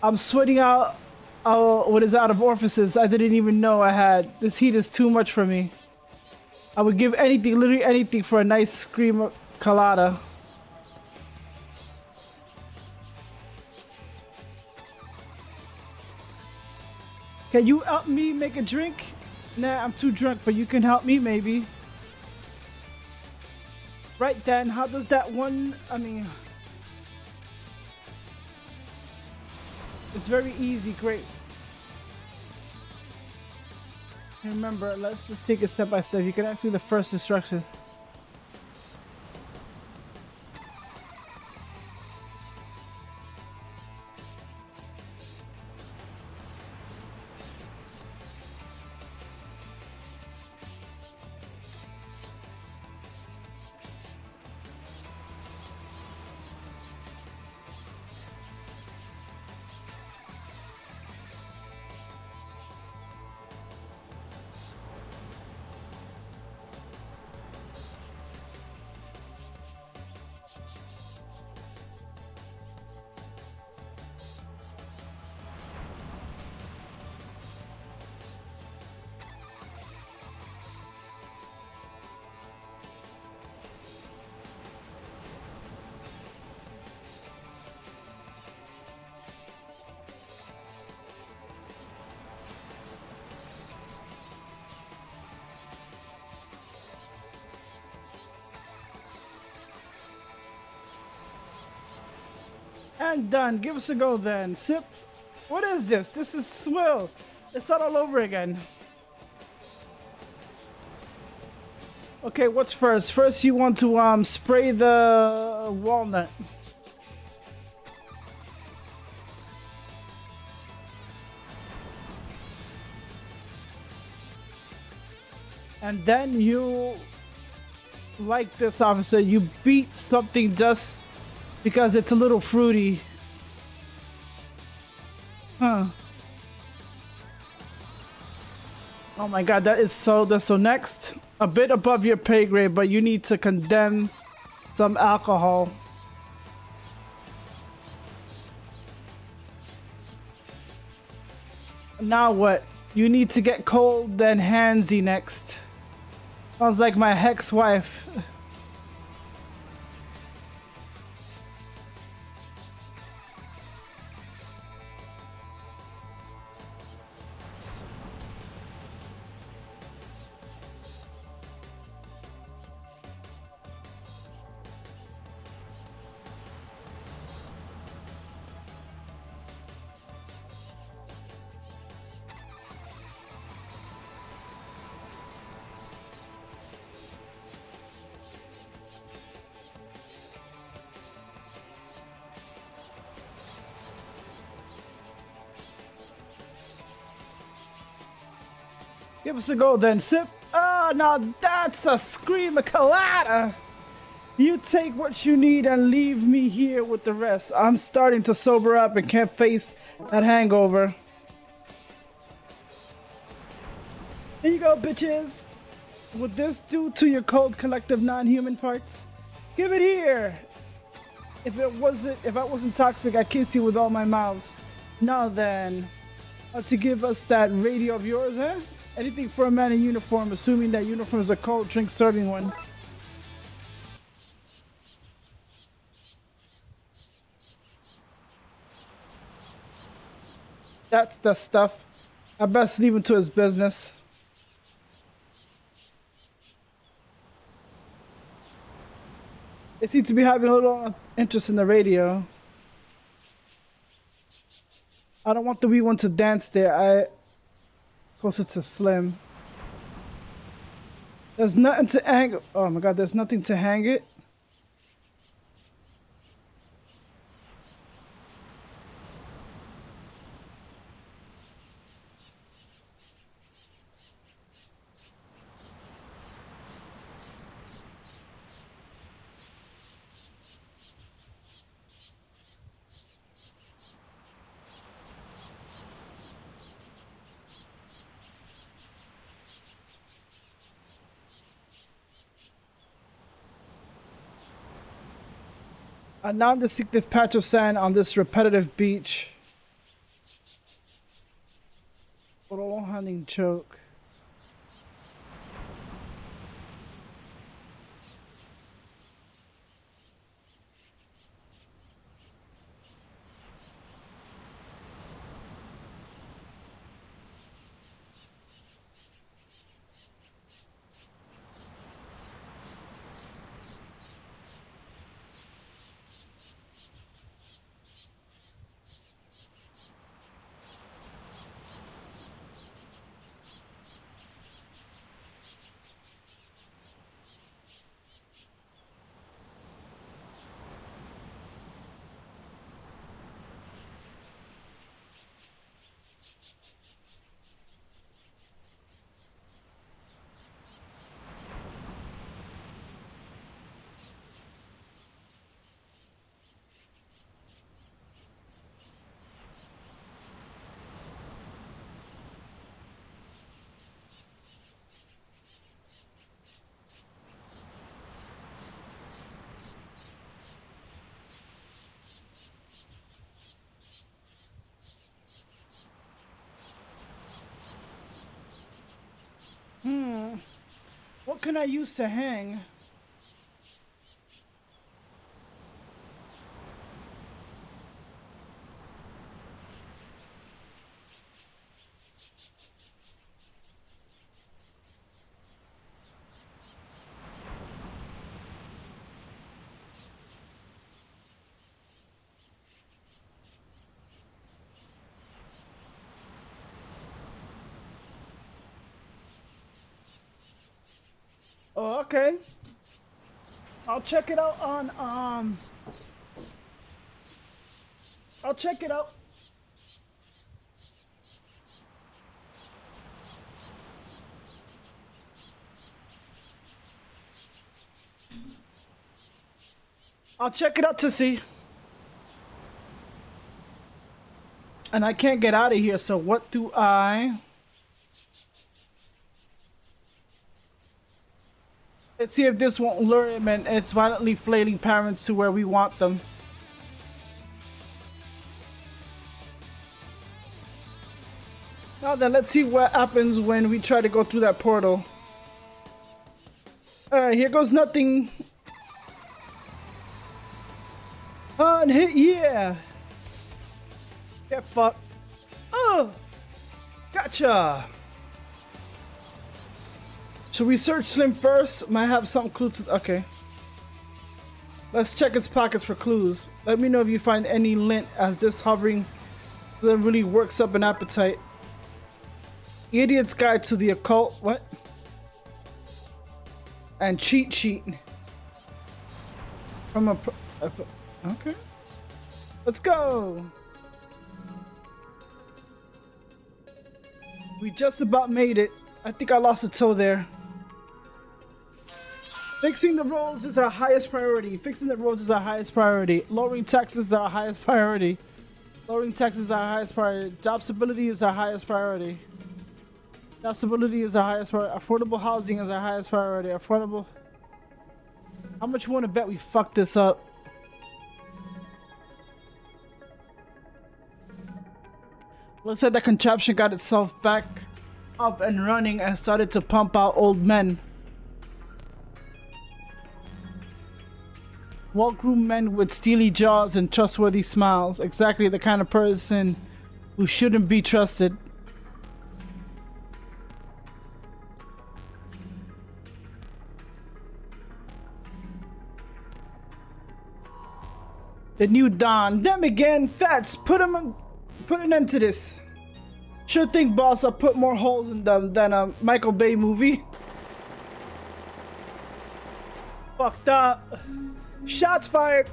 I'm sweating out what is out of orifices I didn't even know I had. This heat is too much for me. I would give anything, literally anything, for a nice scream colada. Can you help me make a drink? Nah, I'm too drunk, but you can help me maybe. Right then, how does that one, it's very easy, great. And remember, let's just take it step by step. You can ask me the first instruction. And done. Give us a go then. Sip. What is this? This is swill. Let's start all over again. Okay, what's first? First you want to spray the walnut. And then you, like this officer, you beat something just because it's a little fruity. Huh. Oh my god, that's so next. A bit above your pay grade, but you need to condemn some alcohol. Now what? You need to get cold, then handsy next. Sounds like my hex wife. Give us a go then, Sip. Ah, now that's a scream of colada. You take what you need and leave me here with the rest. I'm starting to sober up and can't face that hangover. Here you go, bitches. Would this do to your cold collective non-human parts? Give it here. If I wasn't toxic, I'd kiss you with all my mouths. Now then, to give us that radio of yours, huh? Anything for a man in uniform, assuming that uniform is a cold drink serving one. That's the stuff. I best leave him to his business. They seem to be having a little interest in the radio. I don't want the wee one to dance there. I closer to Slim. There's nothing to hang. Oh my god, there's nothing to hang it. A non-distinctive patch of sand on this repetitive beach. Little hunting choke. What can I use to hang? Oh, okay. I'll check it out on I'll check it out. I'll check it out to see. And I can't get out of here, so what do I... Let's see if this won't lure him and it's violently flailing parents to where we want them. Now then, let's see what happens when we try to go through that portal. Alright, here goes nothing. Hit, yeah! Get fucked. Oh! Gotcha! Should we search Slim first? Might have some clue to... Okay. Let's check its pockets for clues. Let me know if you find any lint, as this hovering that really works up an appetite. Idiot's Guide to the Occult. What? And cheat sheet. From a... Okay. Let's go! We just about made it. I think I lost a toe there. Fixing the roads is our highest priority. Fixing the roads is our highest priority. Lowering taxes is our highest priority. Lowering taxes is our highest priority. Job stability is our highest priority. Job stability is our highest priority. Affordable housing is our highest priority. Affordable... How much you want to bet we fuck this up? Looks like that contraption got itself back up and running and started to pump out old men. Well-groomed men with steely jaws and trustworthy smiles. Exactly the kind of person who shouldn't be trusted. The new Don. Them again. Fats. Put an end to this. Sure thing, boss. I'll put more holes in them than a Michael Bay movie. Fucked up. Shots fired.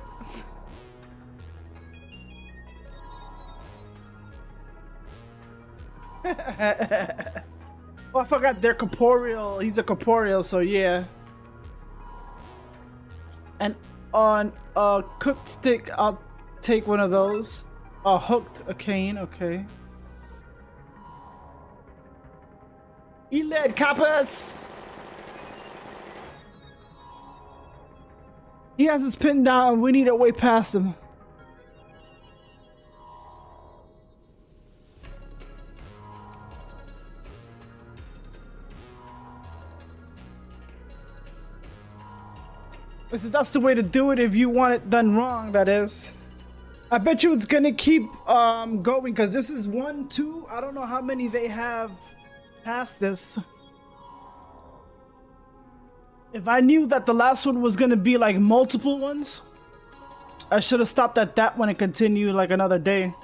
Oh, I forgot they're corporeal. He's a corporeal, so yeah. And on a cooked stick, I'll take one of those. Hooked a cane, okay. He led Kappas. He has his pin down. We need a way past him. That's the way to do it if you want it done wrong, that is. I bet you it's gonna keep going because this is 1, 2. I don't know how many they have past this. If I knew that the last one was gonna be like multiple ones, I should have stopped at that one and continued like another day.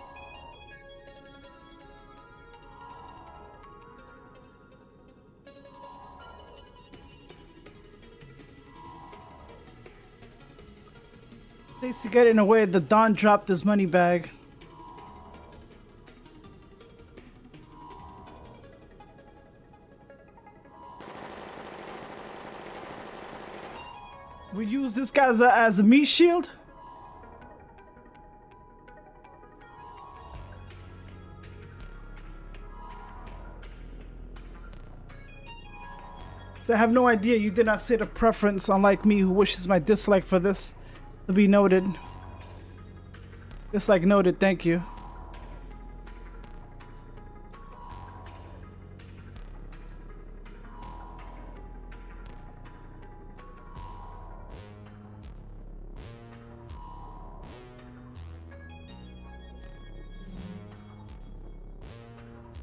To get in a way, the Don dropped his money bag. We use this guy as a meat shield. I have no idea. You did not say the preference, unlike me, who wishes my dislike for this to be noted. Dislike noted, thank you.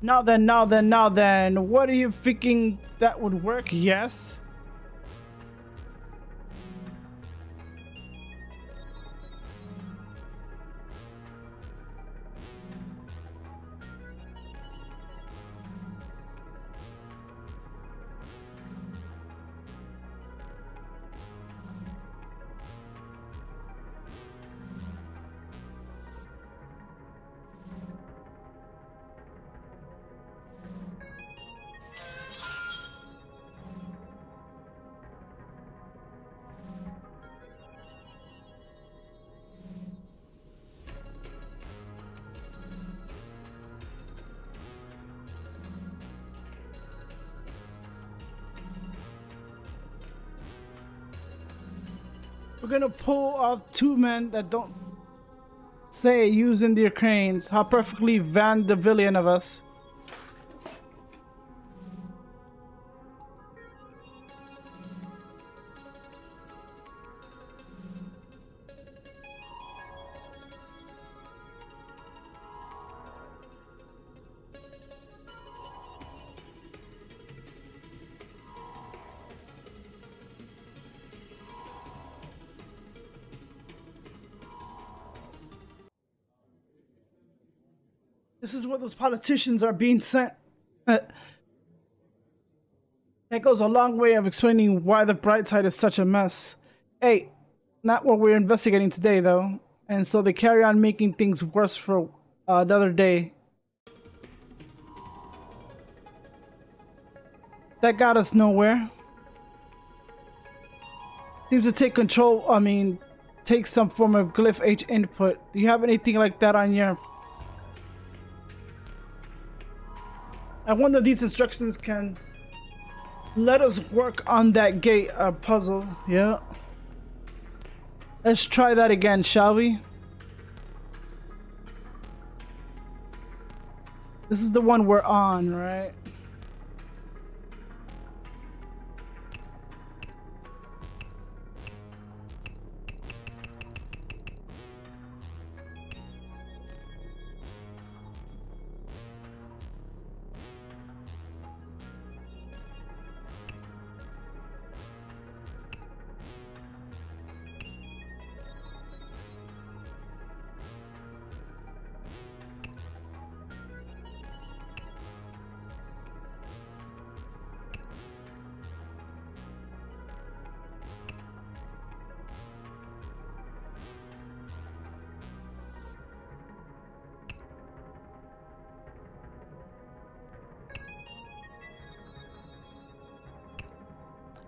Now then, what are you thinking that would work? Yes. We're gonna pull off 2 men that don't say using their cranes. How perfectly Van de Villian of us. This is what those politicians are being sent. That goes a long way of explaining why the bright side is such a mess. Hey, not what we're investigating today, though. And so they carry on making things worse for another day. That got us nowhere. Seems to take control, take some form of glyph H input. Do you have anything like that on your... I wonder if these instructions can let us work on that gate puzzle. Yeah. Let's try that again, shall we? This is the one we're on, right?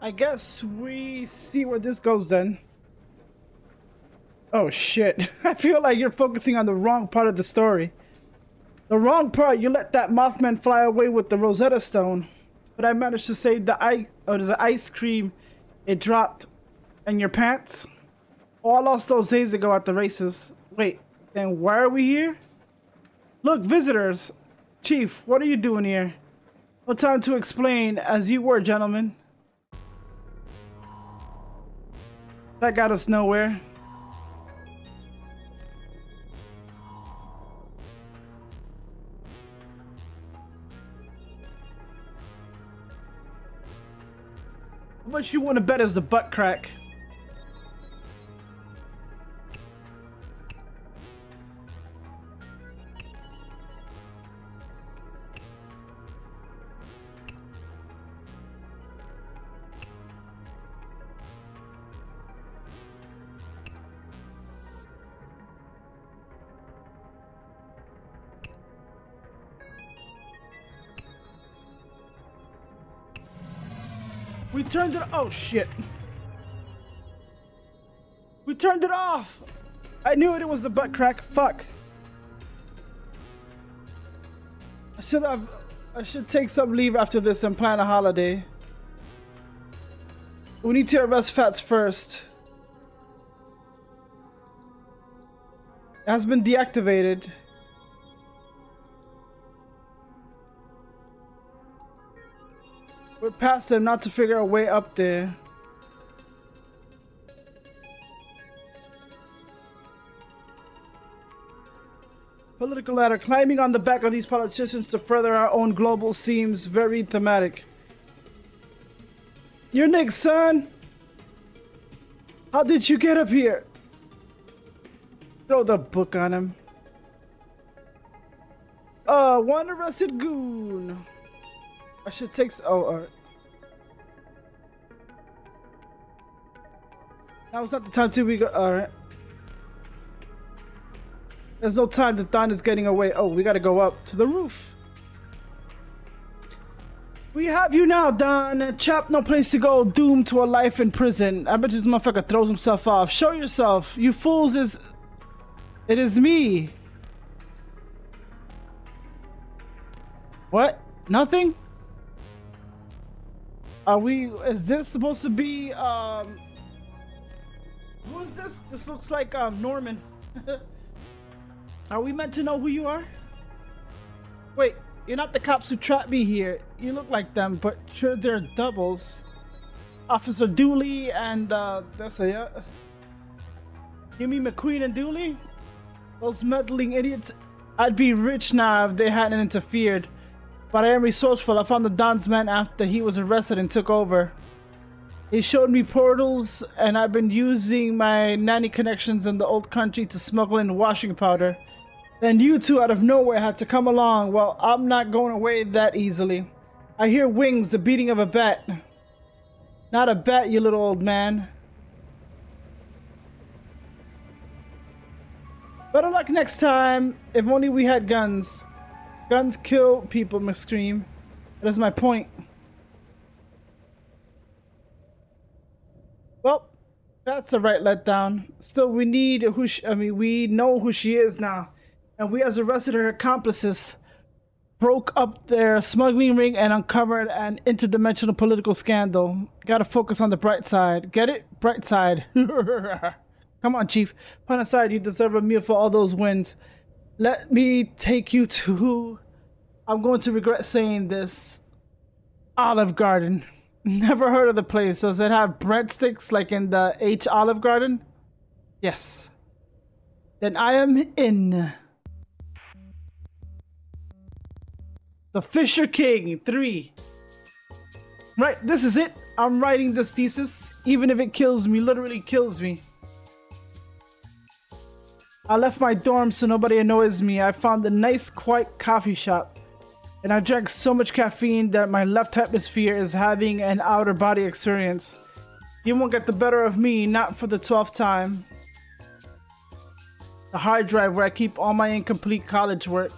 I guess we see where this goes then. Oh shit. I feel like you're focusing on the wrong part of the story. The wrong part, you let that Mothman fly away with the Rosetta Stone. But I managed to save the ice cream it dropped in your pants. Oh, I lost those days ago at the races. Wait, then why are we here? Look, visitors. Chief, what are you doing here? No time to explain, as you were, gentlemen. That got us nowhere. How much you want to bet is the butt crack? We turned it. Oh shit. We turned it off. I knew it was the butt crack. Fuck. I should take some leave after this and plan a holiday. We need to arrest Fats first. It has been deactivated. We're past them, not to figure a way up there. Political ladder. Climbing on the back of these politicians to further our own global seems very thematic. You're Nick, son. How did you get up here? Throw the book on him. One arrested goon. I should take. Oh, alright. Now it's not the time to be go. Alright. There's no time. The Don is getting away. Oh, we gotta go up to the roof. We have you now, Don. Chap, no place to go. Doomed to a life in prison. I bet this motherfucker throws himself off. Show yourself. You fools is. It is me. What? Nothing? Are we, is this supposed to be, who is this? This looks like, Norman. Are we meant to know who you are? Wait, you're not the cops who trapped me here. You look like them, but sure they're doubles. Officer Dooley and, that's a, yeah. You mean McQueen and Dooley? Those meddling idiots. I'd be rich now if they hadn't interfered. But I am resourceful. I found the Don's man after he was arrested and took over. He showed me portals, and I've been using my nanny connections in the old country to smuggle in washing powder. Then you two out of nowhere had to come along. Well, I'm not going away that easily. I hear wings, the beating of a bat. Not a bat, you little old man. Better luck next time. If only we had guns. Guns kill people, McScream. That is my point. Well, that's a right letdown. Still, we need who we know who she is now. And we has arrested her accomplices, broke up their smuggling ring, and uncovered an interdimensional political scandal. Gotta focus on the bright side. Get it? Bright side. Come on, Chief. Put aside, you deserve a meal for all those wins. Let me take you to... I'm going to regret saying this. Olive Garden. Never heard of the place. Does it have breadsticks like in the H Olive Garden? Yes. Then I am in. The Fisher King 3. Right, this is it. I'm writing this thesis. Even if it kills me, literally kills me. I left my dorm so nobody annoys me. I found a nice, quiet coffee shop. And I drank so much caffeine that my left hemisphere is having an outer body experience. You won't get the better of me, not for the 12th time. The hard drive where I keep all my incomplete college work.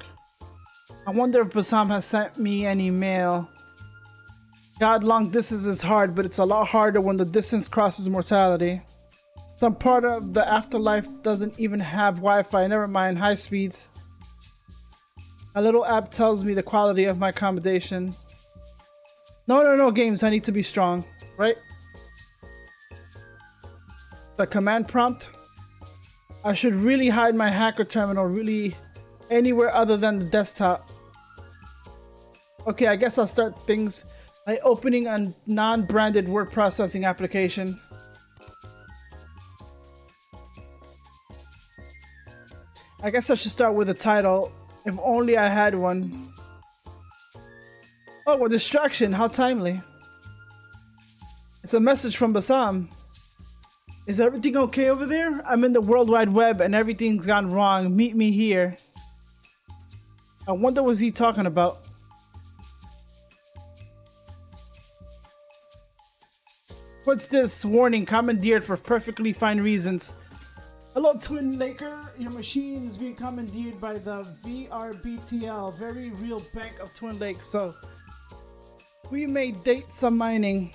I wonder if Bassam has sent me any mail. God, long distance is hard, but it's a lot harder when the distance crosses mortality. Some part of the afterlife doesn't even have Wi-Fi, never mind high speeds. A little app tells me the quality of my accommodation. No, games, I need to be strong, right? The command prompt. I should really hide my hacker terminal really anywhere other than the desktop. Okay, I guess I'll start things by opening a non-branded word processing application. I guess I should start with a title. If only I had one. Oh, a distraction. How timely. It's a message from Bassam. Is everything okay over there? I'm in the World Wide Web and everything's gone wrong. Meet me here. I wonder what he's talking about. What's this? Warning, commandeered for perfectly fine reasons. Hello, Twin Laker. Your machine is being commandeered by the VRBTL, very real bank of Twin Lakes. So we may date some mining.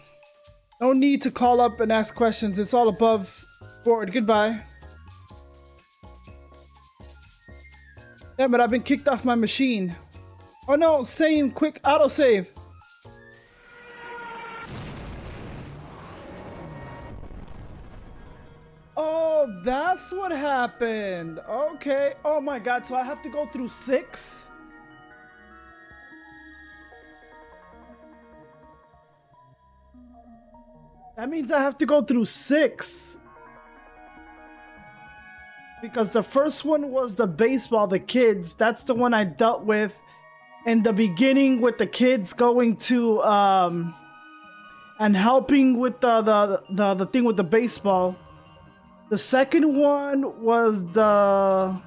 No need to call up and ask questions. It's all above board. Goodbye. Damn it, I've been kicked off my machine. Oh no, same, quick autosave. Oh, that's what happened. Okay. Oh my god, so I have to go through 6? That means I have to go through 6. Because the first one was the baseball, the kids. That's the one I dealt with in the beginning with the kids going to and helping with the thing with the baseball. The second one was the...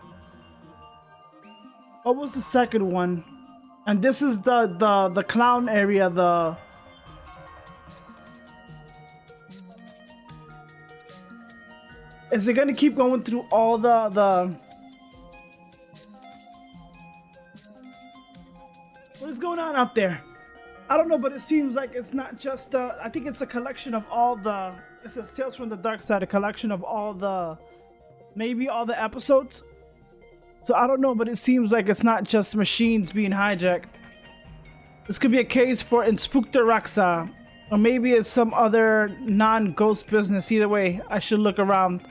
What was the second one? And this is the clown area, the... Is it gonna keep going through all the... What is going on out there? I don't know, but it seems like it's not just... I think it's a collection of all the... It says Tales from the Darkside, a collection of all the... Maybe all the episodes? So I don't know, but it seems like it's not just machines being hijacked. This could be a case for Inspector Raxa. Or maybe it's some other non-ghost business. Either way, I should look around.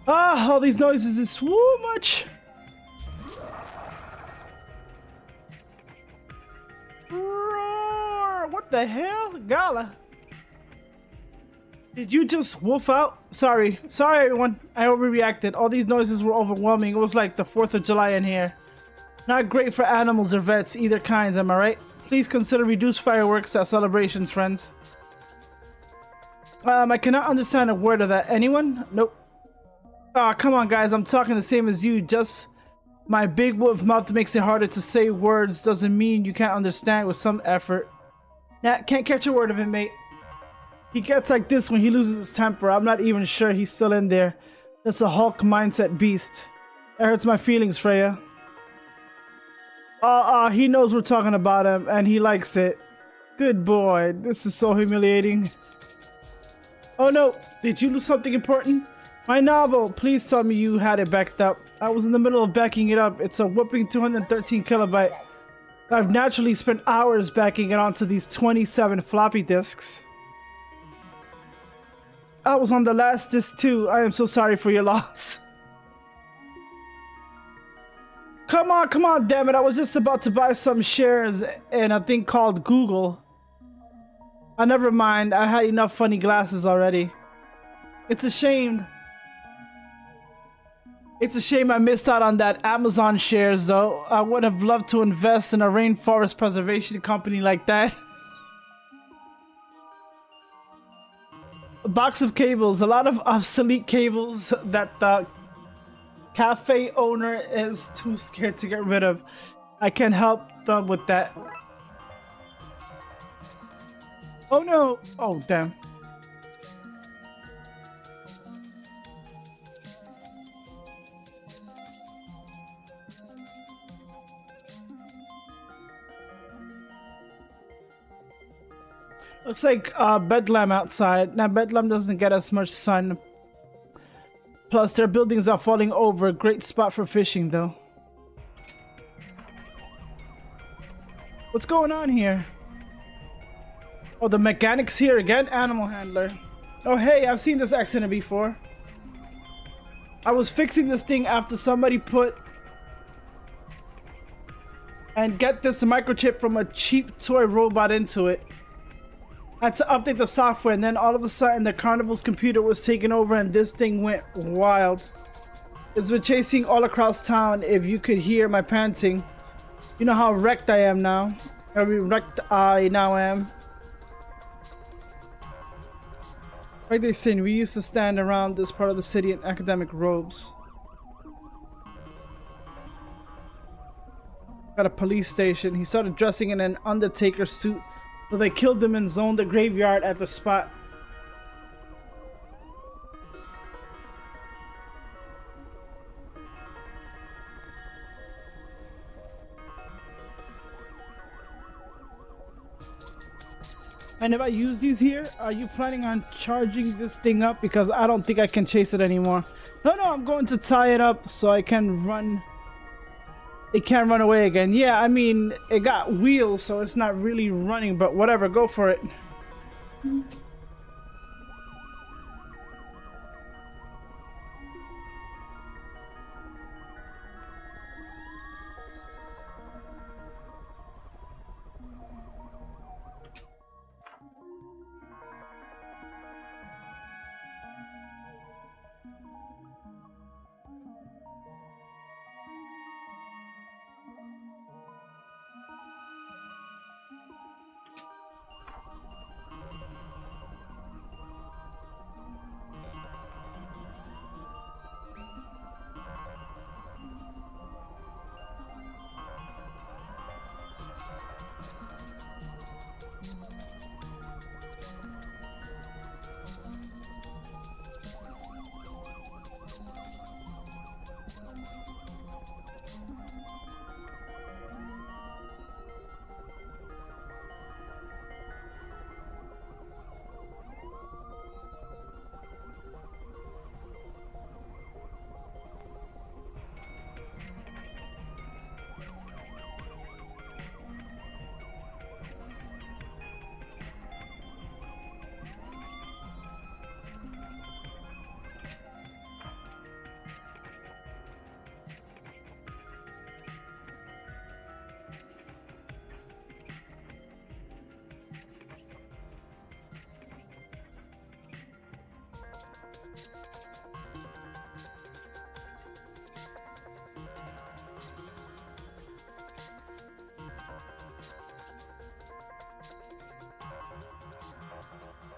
Ah, all these noises is too much. Roar! What the hell? Gala. Did you just woof out? Sorry everyone. I overreacted. All these noises were overwhelming. It was like the 4th of July in here. Not great for animals or vets, either kinds, am I right? Please consider reduced fireworks at celebrations, friends. I cannot understand a word of that. Anyone? Nope. Ah, come on guys, I'm talking the same as you. Just my big wolf mouth makes it harder to say words. Doesn't mean you can't understand with some effort. Nah, can't catch a word of it, mate. He gets like this when he loses his temper. I'm not even sure he's still in there. That's a Hulk mindset beast. It hurts my feelings, Freya. He knows we're talking about him and he likes it. Good boy. This is so humiliating. Oh no, did you lose something important? My novel, please tell me you had it backed up. I was in the middle of backing it up. It's a whooping 213 kilobyte. I've naturally spent hours backing it onto these 27 floppy disks. I was on the last disc too. I am so sorry for your loss. Come on, damn it. I was just about to buy some shares in a thing called Google. Never mind. I had enough funny glasses already. It's a shame. It's a shame I missed out on that Amazon shares though. I would have loved to invest in a rainforest preservation company like that. A box of cables, a lot of obsolete cables that the cafe owner is too scared to get rid of. I can help them with that. Oh no! Oh damn. Looks like Bedlam outside. Now Bedlam doesn't get as much sun. Plus their buildings are falling over. Great spot for fishing though. What's going on here? Oh, the mechanic's here again? Animal handler. Oh hey, I've seen this accident before. I was fixing this thing after somebody put... And get this microchip from a cheap toy robot into it. I had to update the software, and then all of a sudden the carnival's computer was taken over and this thing went wild. It's been chasing all across town. If you could hear my panting. You know how wrecked I am now. How wrecked I now am. Like they saying, we used to stand around this part of the city in academic robes. At a police station, he started dressing in an Undertaker suit, so they killed him and zoned the graveyard at the spot. And if I use these here, are you planning on charging this thing up? Because I don't think I can chase it anymore. No, I'm going to tie it up so I can run. It can't run away again. Yeah, I mean, it got wheels, so it's not really running, but whatever, go for it.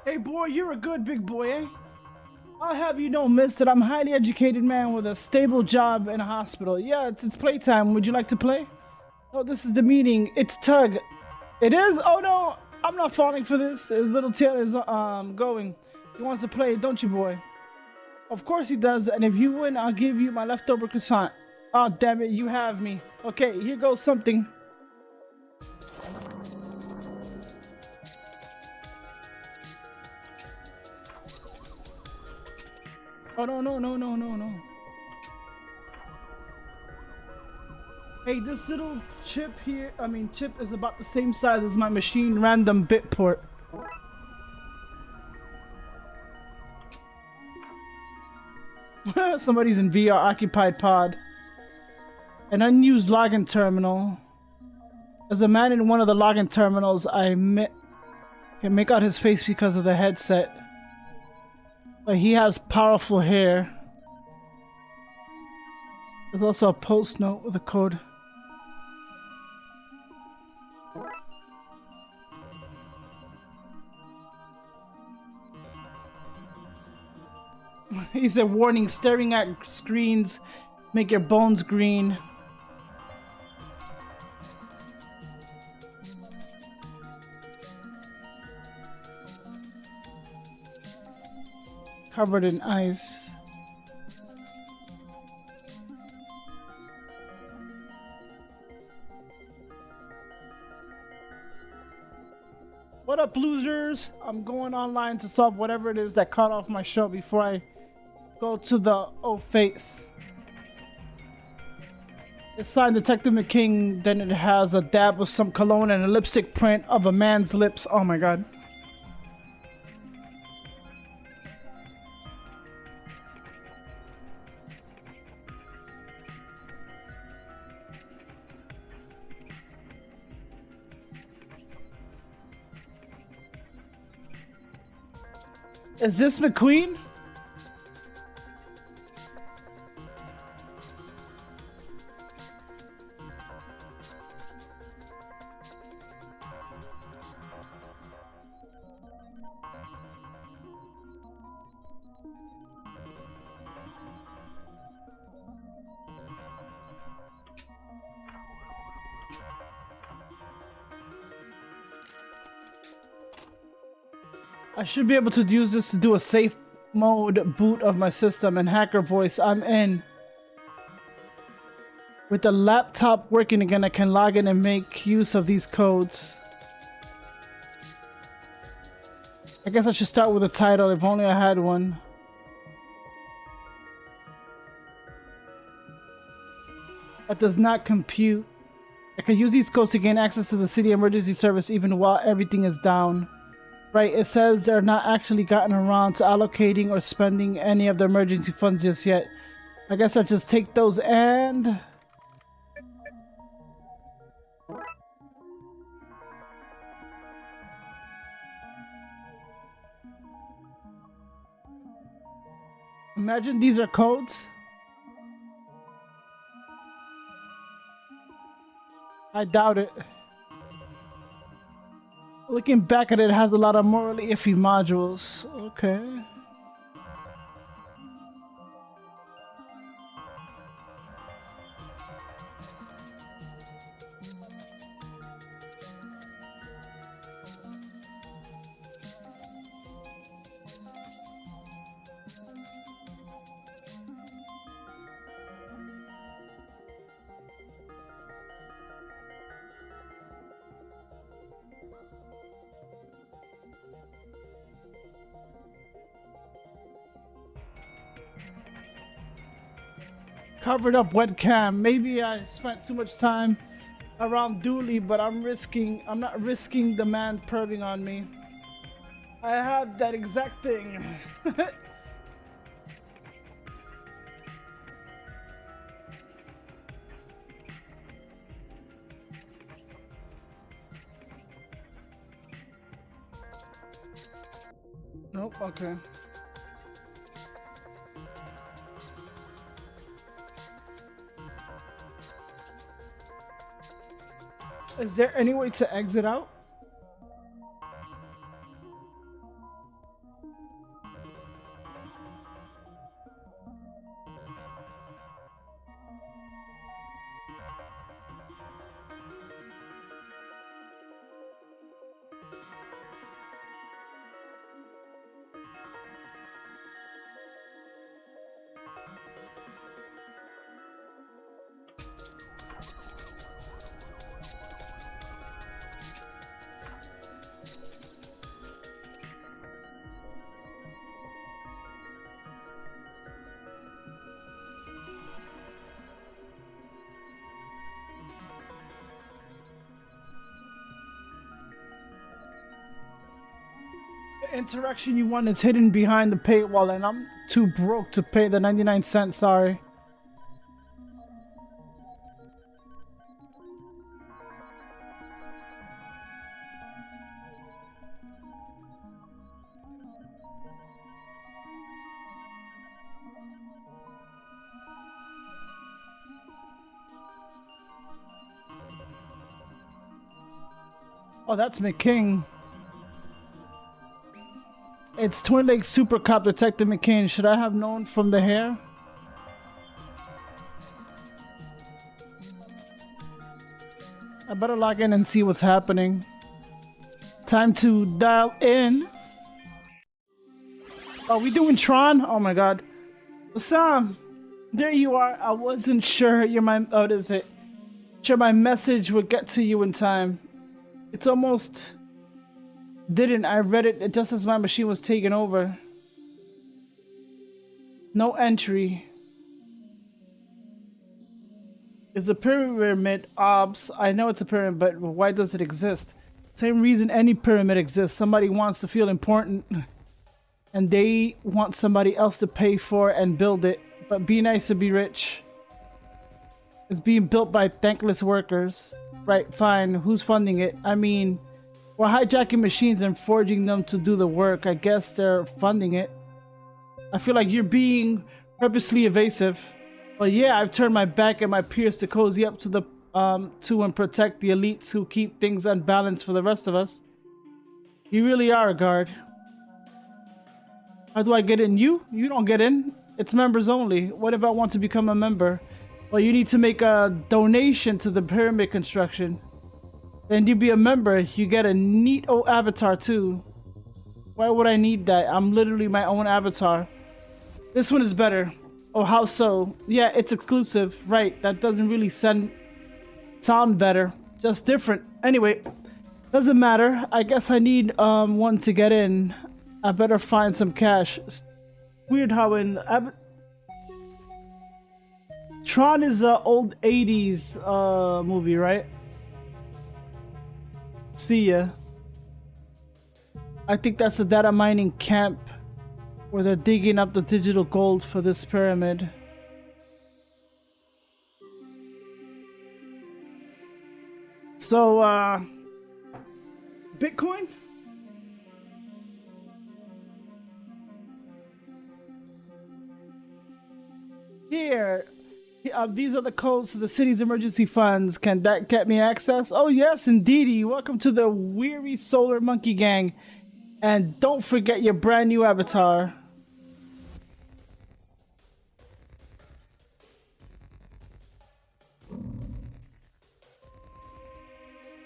Hey boy, you're a good big boy, eh? I'll have you know, miss, that I'm a highly educated man with a stable job in a hospital. Yeah, it's playtime. Would you like to play? Oh, this is the meeting. It's Tug. It is? Oh no, I'm not falling for this. His little tail is going. He wants to play, don't you, boy? Of course he does, and if you win, I'll give you my leftover croissant. Oh, damn it, you have me. Okay, here goes something. Oh, no. Hey, this little chip here, chip is about the same size as my machine random bit port. Somebody's in VR occupied pod. An unused login terminal. As a man in one of the login terminals, I can make out his face because of the headset. But he has powerful hair. There's also a post note with a code. He said, warning, staring at screens make your bones green. Covered in ice. What up, losers? I'm going online to solve whatever it is that cut off my show before I go to the face. It's signed Detective McKing, then it has a dab of some cologne and a lipstick print of a man's lips. Oh my god. Is this McQueen? I should be able to use this to do a safe mode boot of my system and hacker voice. I'm in. With the laptop working again, I can log in and make use of these codes. I guess I should start with a title, if only I had one. That does not compute. I can use these codes to gain access to the city emergency service even while everything is down. Right, it says they're not actually gotten around to allocating or spending any of the emergency funds just yet. I guess I just take those and... Imagine these are codes. I doubt it. Looking back at it, it has a lot of morally iffy modules. Okay. Covered up webcam. Maybe I spent too much time around Dooley, but I'm not risking the man perving on me. I had that exact thing. Nope, okay. Is there any way to exit out? Interaction you want is hidden behind the paywall, and I'm too broke to pay the 99 cents, sorry. Oh, that's McKing. It's Twin Lakes Super Cop Detective McCain. Should I have known from the hair? I better log in and see what's happening. Time to dial in. Are we doing Tron? Oh my god. Sam, there you are. I wasn't sure what is it? Sure my message would get to you in time. It's almost Didn't. I read it just as my machine was taken over. No entry. It's a pyramid, obs. I know it's a pyramid, but why does it exist? Same reason any pyramid exists. Somebody wants to feel important, and they want somebody else to pay for and build it. But be nice to be rich. It's being built by thankless workers. Right, fine. Who's funding it? I mean, we're hijacking machines and forging them to do the work. I guess they're funding it. I feel like you're being purposely evasive. But yeah, I've turned my back and my peers to cozy up to the to and protect the elites who keep things unbalanced for the rest of us. You really are a guard. How do I get in? You don't get in. It's members only. What if I want to become a member? Well, you need to make a donation to the pyramid construction. Then you be a member. You get a neat old avatar too. Why would I need that? I'm literally my own avatar. This one is better. Oh, how so? Yeah, it's exclusive. Right, that doesn't really sound better. Just different. Anyway, doesn't matter. I guess I need one to get in. I better find some cash. Weird how in Tron is a old 80s movie, right? See ya. I think that's a data mining camp where they're digging up the digital gold for this pyramid. So, Bitcoin? Here. These are the codes to the city's emergency funds. Can that get me access? Oh yes, indeedy. Welcome to the Weary Solar Monkey Gang. And don't forget your brand new avatar.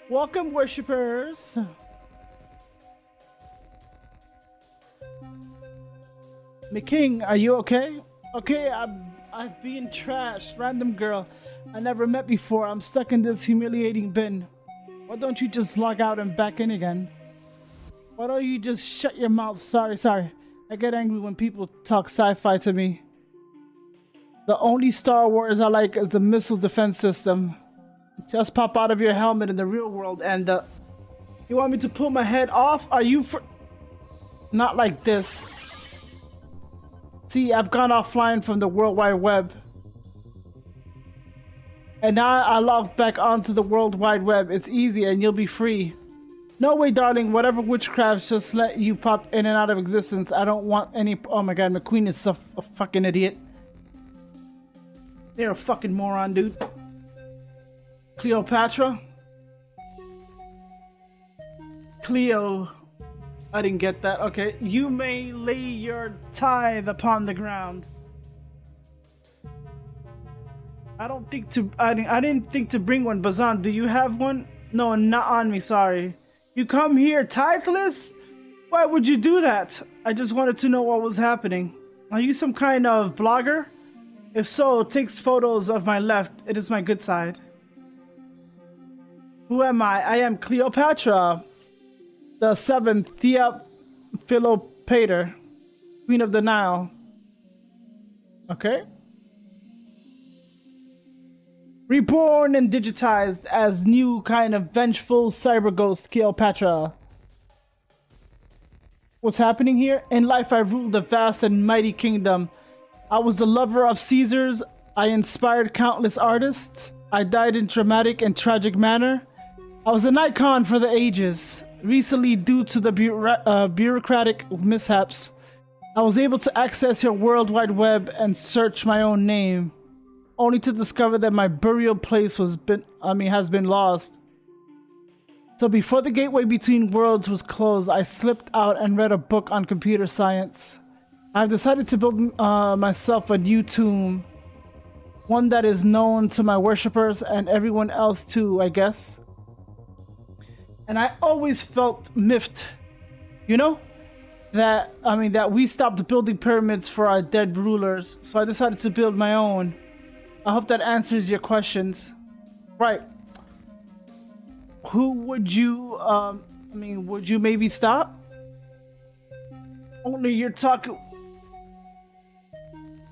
Welcome, worshippers. McKing, are you okay? Okay, I've been trashed. Random girl I never met before. I'm stuck in this humiliating bin. Why don't you just log out and back in again? Why don't you just shut your mouth? Sorry. I get angry when people talk sci-fi to me. The only Star Wars I like is the missile defense system. Just pop out of your helmet in the real world and you want me to pull my head off? Are you Not like this. See, I've gone offline from the World Wide Web. And now I log back onto the World Wide Web. It's easy and you'll be free. No way, darling. Whatever witchcraft just let you pop in and out of existence. I don't want any... Oh my god, McQueen is a fucking idiot. They're a fucking moron, dude. Cleopatra? Cleo... I didn't get that. Okay. You may lay your tithe upon the ground. I didn't think to bring one. Bazan, do you have one? No, not on me, sorry. You come here titheless? Why would you do that? I just wanted to know what was happening. Are you some kind of blogger? If so, it takes photos of my left. It is my good side. Who am I? I am Cleopatra, the 7th Philopater, Queen of the Nile. Okay. Reborn and digitized as new kind of vengeful cyber ghost Cleopatra. What's happening here? In life I ruled a vast and mighty kingdom. I was the lover of Caesars. I inspired countless artists. I died in dramatic and tragic manner. I was an icon for the ages. Recently, due to the bureaucratic mishaps, I was able to access your World Wide Web and search my own name, only to discover that my burial place has been lost. So before the gateway between worlds was closed, I slipped out and read a book on computer science. I've decided to build myself a new tomb, one that is known to my worshippers and everyone else too, I guess. And I always felt miffed, you know, that we stopped building pyramids for our dead rulers, so I decided to build my own. I hope that answers your questions. Right. Who would you I mean, would you maybe stop? Only you're talking.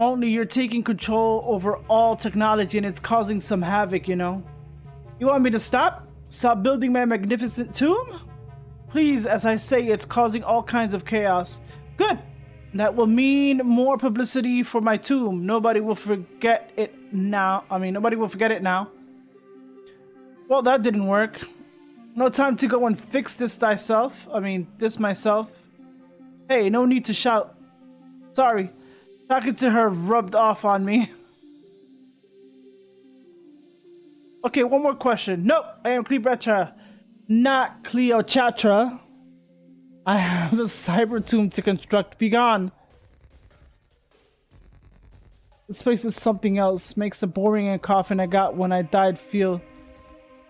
Only you're taking control over all technology and it's causing some havoc, you know? You want me to stop? Stop building my magnificent tomb? Please, as I say, it's causing all kinds of chaos. Good! That will mean more publicity for my tomb. Nobody will forget it now. Nobody will forget it now. Well, that didn't work. No time to go and fix this thyself. This myself. Hey, no need to shout. Sorry. Talking to her rubbed off on me. Okay, one more question. Nope, I am Cleopatra, not Cleopatra. I have a cyber tomb to construct. Be gone. This place is something else. Makes the boring and coffin I got when I died feel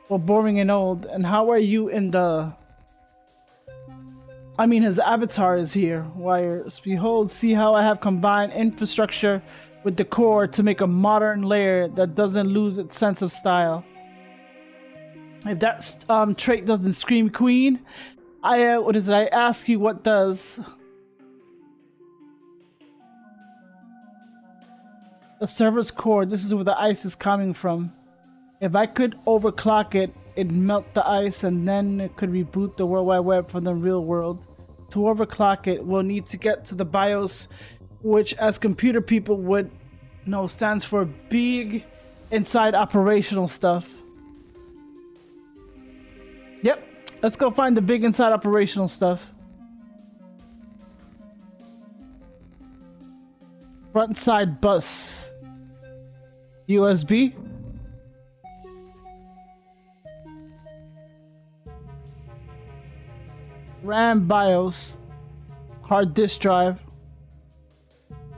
well boring and old. And how are you in the... his avatar is here. Wires. Behold, see how I have combined infrastructure with the core to make a modern layer that doesn't lose its sense of style. If that trait doesn't scream queen, I ask you what does. The server's core, this is where the ice is coming from. If I could overclock it, it'd melt the ice and then it could reboot the World Wide Web from the real world. To overclock it, we'll need to get to the BIOS, which as computer people would know stands for big inside operational stuff. Yep, let's go find the big inside operational stuff. Front side bus. USB. RAM BIOS. Hard disk drive.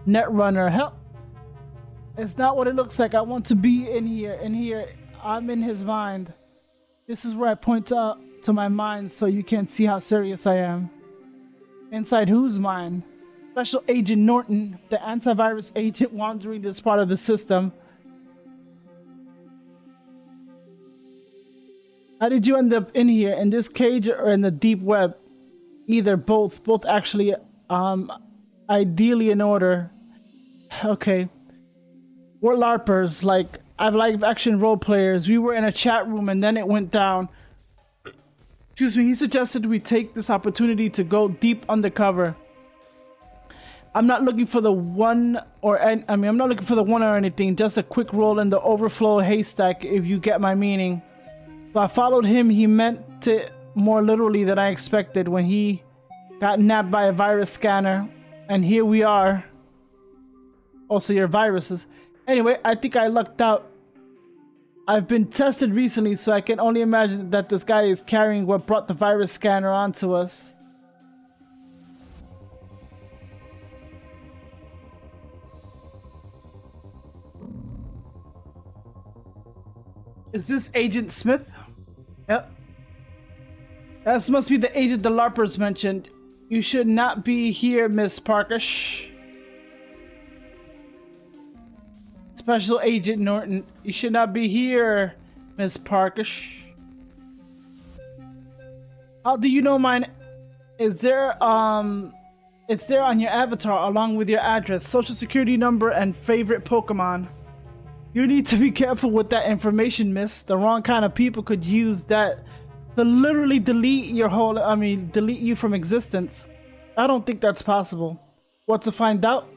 Netrunner. Hell, it's not what it looks like. I want to be in here. In here, I'm in his mind. This is where I point to my mind so you can see how serious I am. Inside whose mind? Special Agent Norton, the antivirus agent wandering this part of the system. How did you end up in here? In this cage or in the deep web? Either, both. Both actually, ideally in order. Okay. We're LARPers, like live action role players. We were in a chat room and then it went down. Excuse me, he suggested we take this opportunity to go deep undercover. I'm not looking for the one or I'm not looking for the one or anything, just a quick roll in the overflow haystack if you get my meaning. So I followed him. He meant it more literally than I expected when he got nabbed by a virus scanner. And here we are. Also your viruses. Anyway, I think I lucked out. I've been tested recently, so I can only imagine that this guy is carrying what brought the virus scanner onto us. Is this Agent Smith? Yep. That must be the agent the LARPers mentioned. You should not be here, Miss Parkish. Special Agent Norton, you should not be here, Miss Parkish. How do you know mine? Is there, it's there on your avatar along with your address, social security number, and favorite Pokemon. You need to be careful with that information, miss. The wrong kind of people could use that to literally delete your whole, delete you from existence. I don't think that's possible. What to find out?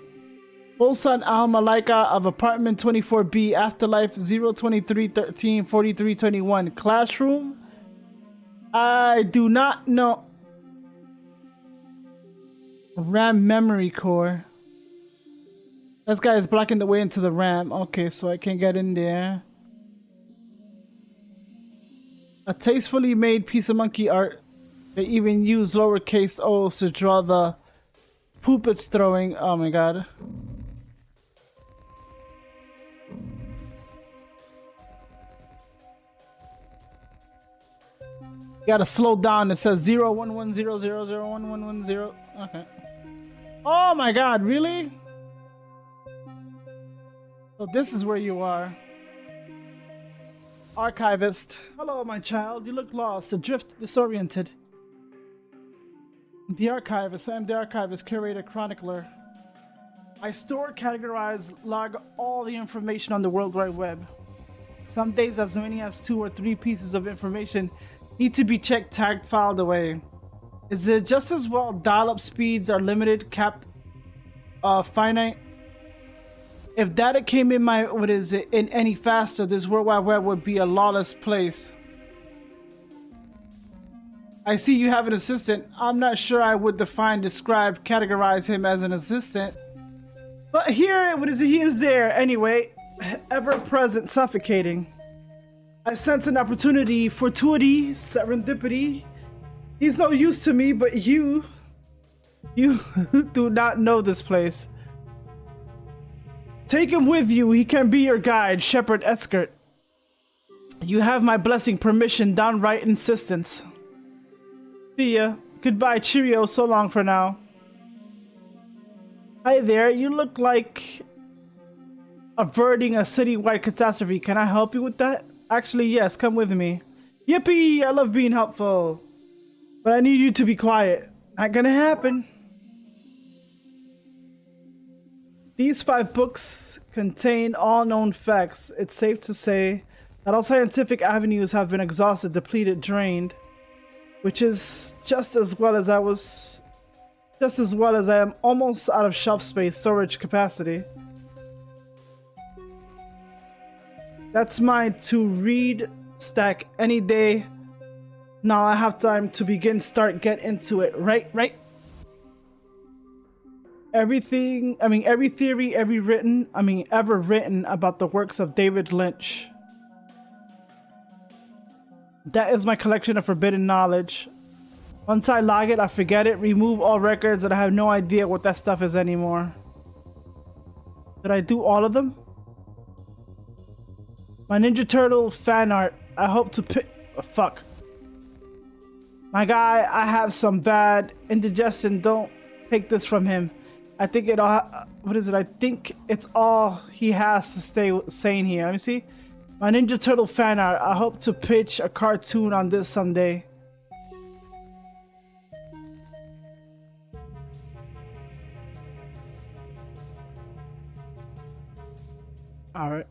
Bolsan Al Malaika of apartment 24B, Afterlife 02313 4321. Classroom? I do not know. RAM memory core. This guy is blocking the way into the RAM. Okay, so I can't get in there. A tastefully made piece of monkey art. They even use lowercase o's to draw the poop it's throwing. Oh my god. You gotta slow down. It says 0110001110. Okay. Oh my god, really? So this is where you are. Archivist. Hello, my child. You look lost, adrift, disoriented. The archivist. I am the archivist, curator, chronicler. I store, categorize, log all the information on the World Wide Web. Some days as many as 2 or 3 pieces of information need to be checked, tagged, filed away. Is it just as well dial-up speeds are limited, capped, finite? If data came in in any faster, this World Wide Web would be a lawless place. I see you have an assistant. I'm not sure I would describe, categorize him as an assistant. But here, he is there anyway, ever present, suffocating. I sense an opportunity, fortuity, serendipity. He's no use to me, but you do not know this place. Take him with you. He can be your guide, Shepherd Escort. You have my blessing, permission, downright insistence. See ya. Goodbye, cheerio, so long for now. Hi there, you look like averting a citywide catastrophe. Can I help you with that? Actually, yes, come with me. Yippee! I love being helpful. But I need you to be quiet. Not gonna happen. These 5 books contain all known facts. It's safe to say that all scientific avenues have been exhausted, depleted, drained. Which is just as well as I am almost out of shelf space, storage capacity. That's mine to read, stack any day. Now I have time to get into it, right? Every theory ever written about the works of David Lynch. That is my collection of forbidden knowledge. Once I log it, I forget it, remove all records, and I have no idea what that stuff is anymore. Did I do all of them? My Ninja Turtle fan art. I hope to pick... Oh, fuck. My guy, I have some bad indigestion. Don't take this from him. I think it all... What is it? I think it's all he has to stay sane here. Let me see. My Ninja Turtle fan art. I hope to pitch a cartoon on this someday. Alright.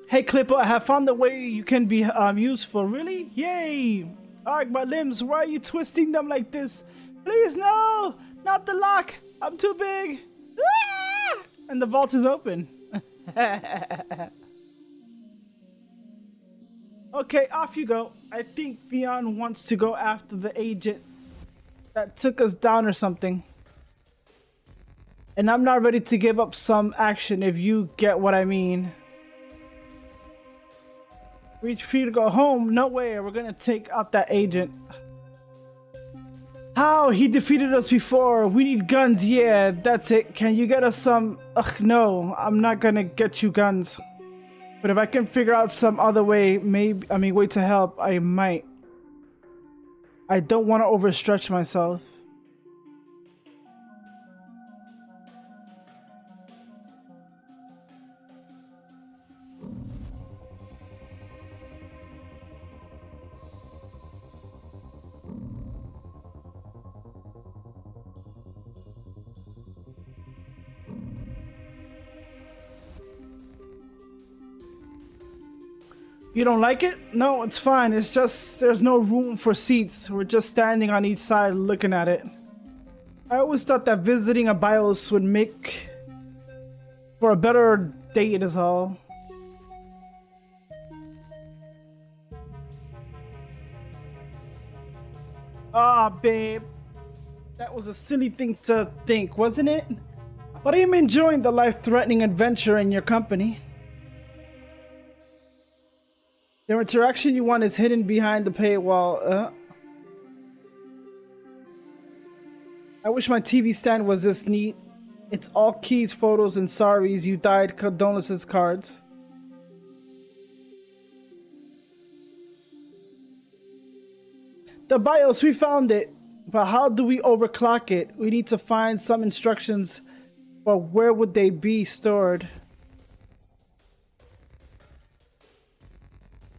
Hey Clipper, I have found a way you can be useful. Really? Yay! Alright, my limbs, why are you twisting them like this? Please, no! Not the lock! I'm too big! Ah! And the vault is open. Okay, off you go. I think Theon wants to go after the agent that took us down or something. And I'm not ready to give up some action if you get what I mean. Reach free to go home? No way, we're gonna take out that agent. How? He defeated us before. We need guns, yeah, that's it. Can you get us some? Ugh, no, I'm not gonna get you guns. But if I can figure out some other way, way to help, I might. I don't want to overstretch myself. You don't like it? No, it's fine. It's just there's no room for seats. We're just standing on each side looking at it. I always thought that visiting a BIOS would make for a better date is all. Ah, babe. That was a silly thing to think, wasn't it? But I'm enjoying the life-threatening adventure in your company. The interaction you want is hidden behind the paywall. I wish my TV stand was this neat. It's all keys, photos, and sorries you died, condolences cards. The BIOS, we found it. But how do we overclock it? We need to find some instructions But where would they be stored?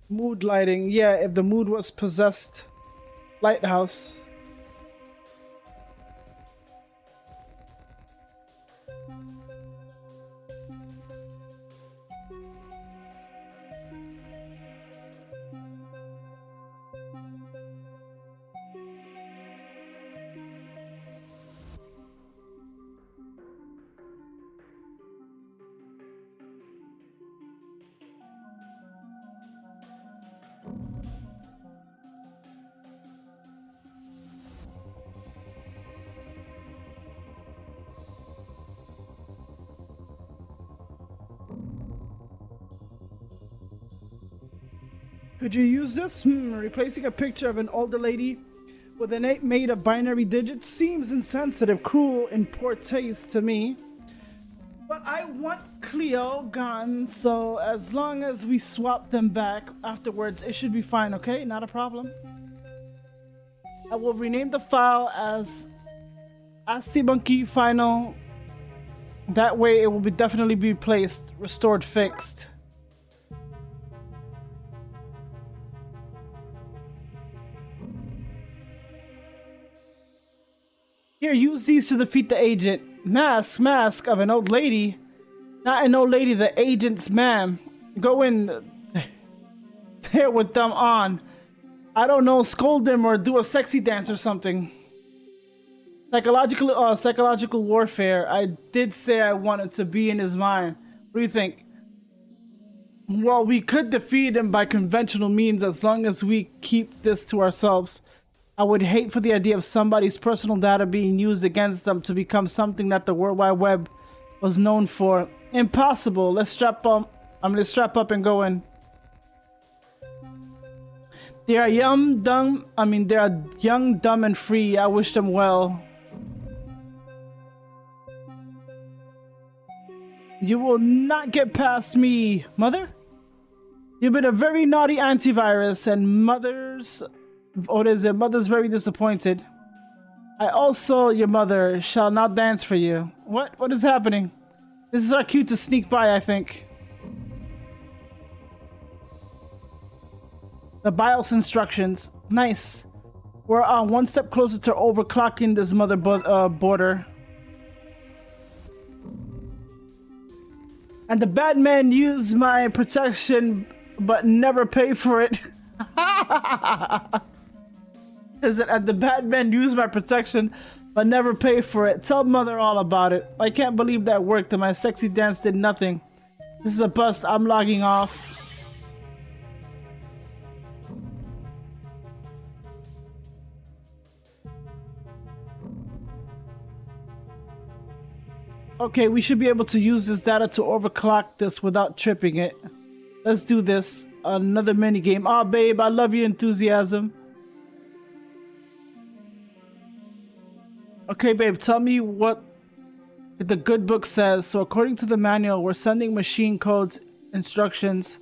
Mood lighting. Yeah, if the mood was possessed. Lighthouse. Could you use this? Replacing a picture of an older lady with an 8 made of binary digits seems insensitive, cruel, and poor taste to me. But I want Cleo gone, so as long as we swap them back afterwards, it should be fine, okay? Not a problem. I will rename the file as Monkey Final. That way it will be definitely be replaced, restored, fixed. Here, use these to defeat the agent. Mask of an old lady. Not an old lady, the agent's ma'am. Go in there with them on. I don't know, scold them or do a sexy dance or something. Psychological warfare. I did say I wanted to be in his mind. What do you think? Well, we could defeat him by conventional means as long as we keep this to ourselves. I would hate for the idea of somebody's personal data being used against them to become something that the World Wide Web was known for. Impossible. Let's strap up. I'm gonna strap up and go in. They are young, dumb. They are young, dumb, and free. I wish them well. You will not get past me, Mother. You've been a very naughty antivirus, and Mother's very disappointed. I also, your mother, shall not dance for you. What? What is happening? This is our cue to sneak by, I think. The BIOS instructions. Nice. We're one step closer to overclocking this mother border. And the bad men use my protection, but never pay for it. Is it? And the bad men use my protection, but never pay for it. Tell Mother all about it. I can't believe that worked and my sexy dance did nothing. This is a bust. I'm logging off. Okay, we should be able to use this data to overclock this without tripping it. Let's do this. Another mini game. Oh, babe, I love your enthusiasm. Okay, babe, tell me what the good book says. So according to the manual, we're sending machine codes instructions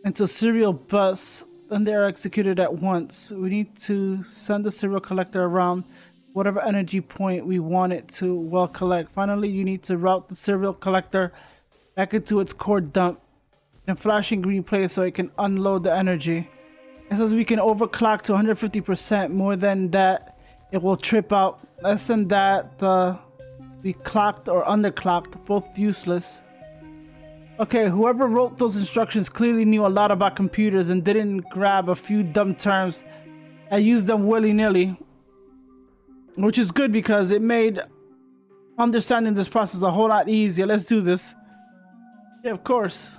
into serial bus, and they are executed at once. We need to send the serial collector around whatever energy point we want it to well collect. Finally, you need to route the serial collector back into its core dump and flashing green plate so it can unload the energy. It says we can overclock to 150%. More than that, it will trip out. Less than that, we clocked or underclocked, both useless. Okay, whoever wrote those instructions clearly knew a lot about computers and didn't grab a few dumb terms and use them willy-nilly. Which is good because it made understanding this process a whole lot easier. Let's do this. Yeah, of course.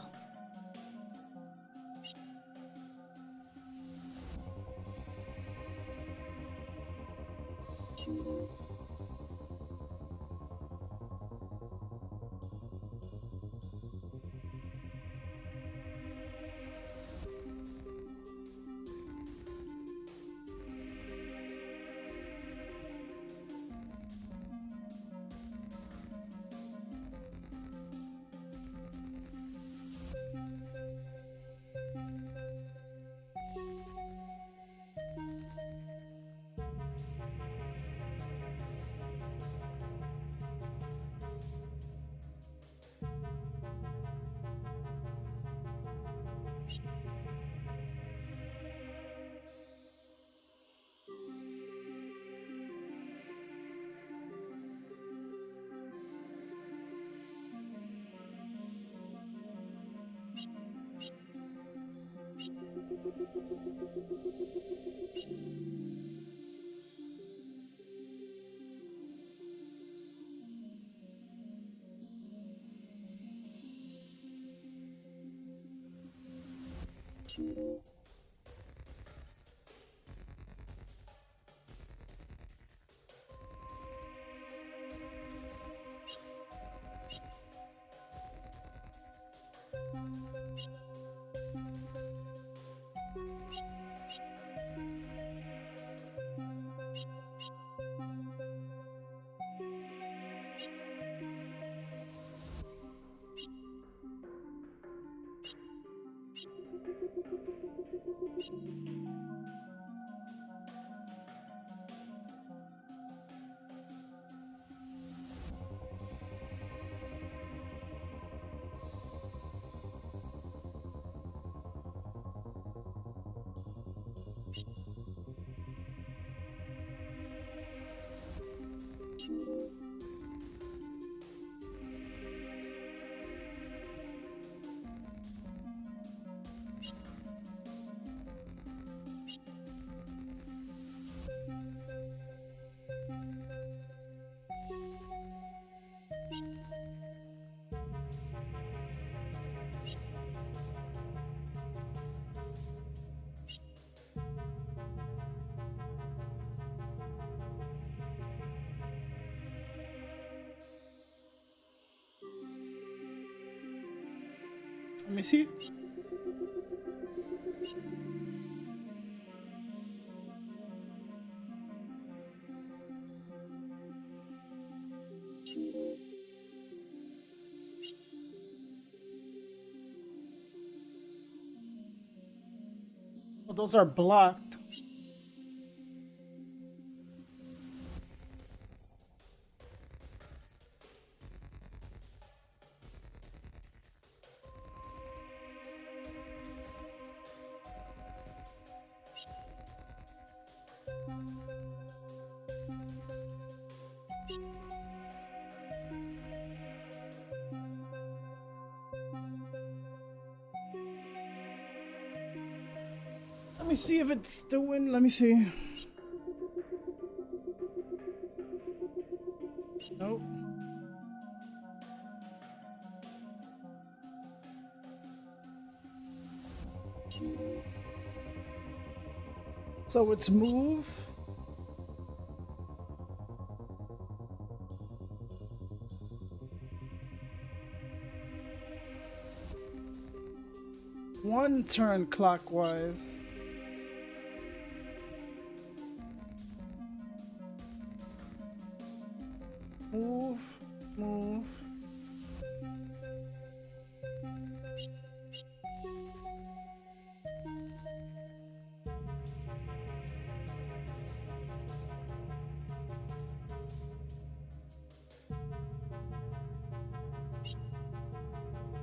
Let me see. Oh, those are blocked. Let me see if it's doing. Let me see. Nope. So it's move. One turn clockwise. Move, move.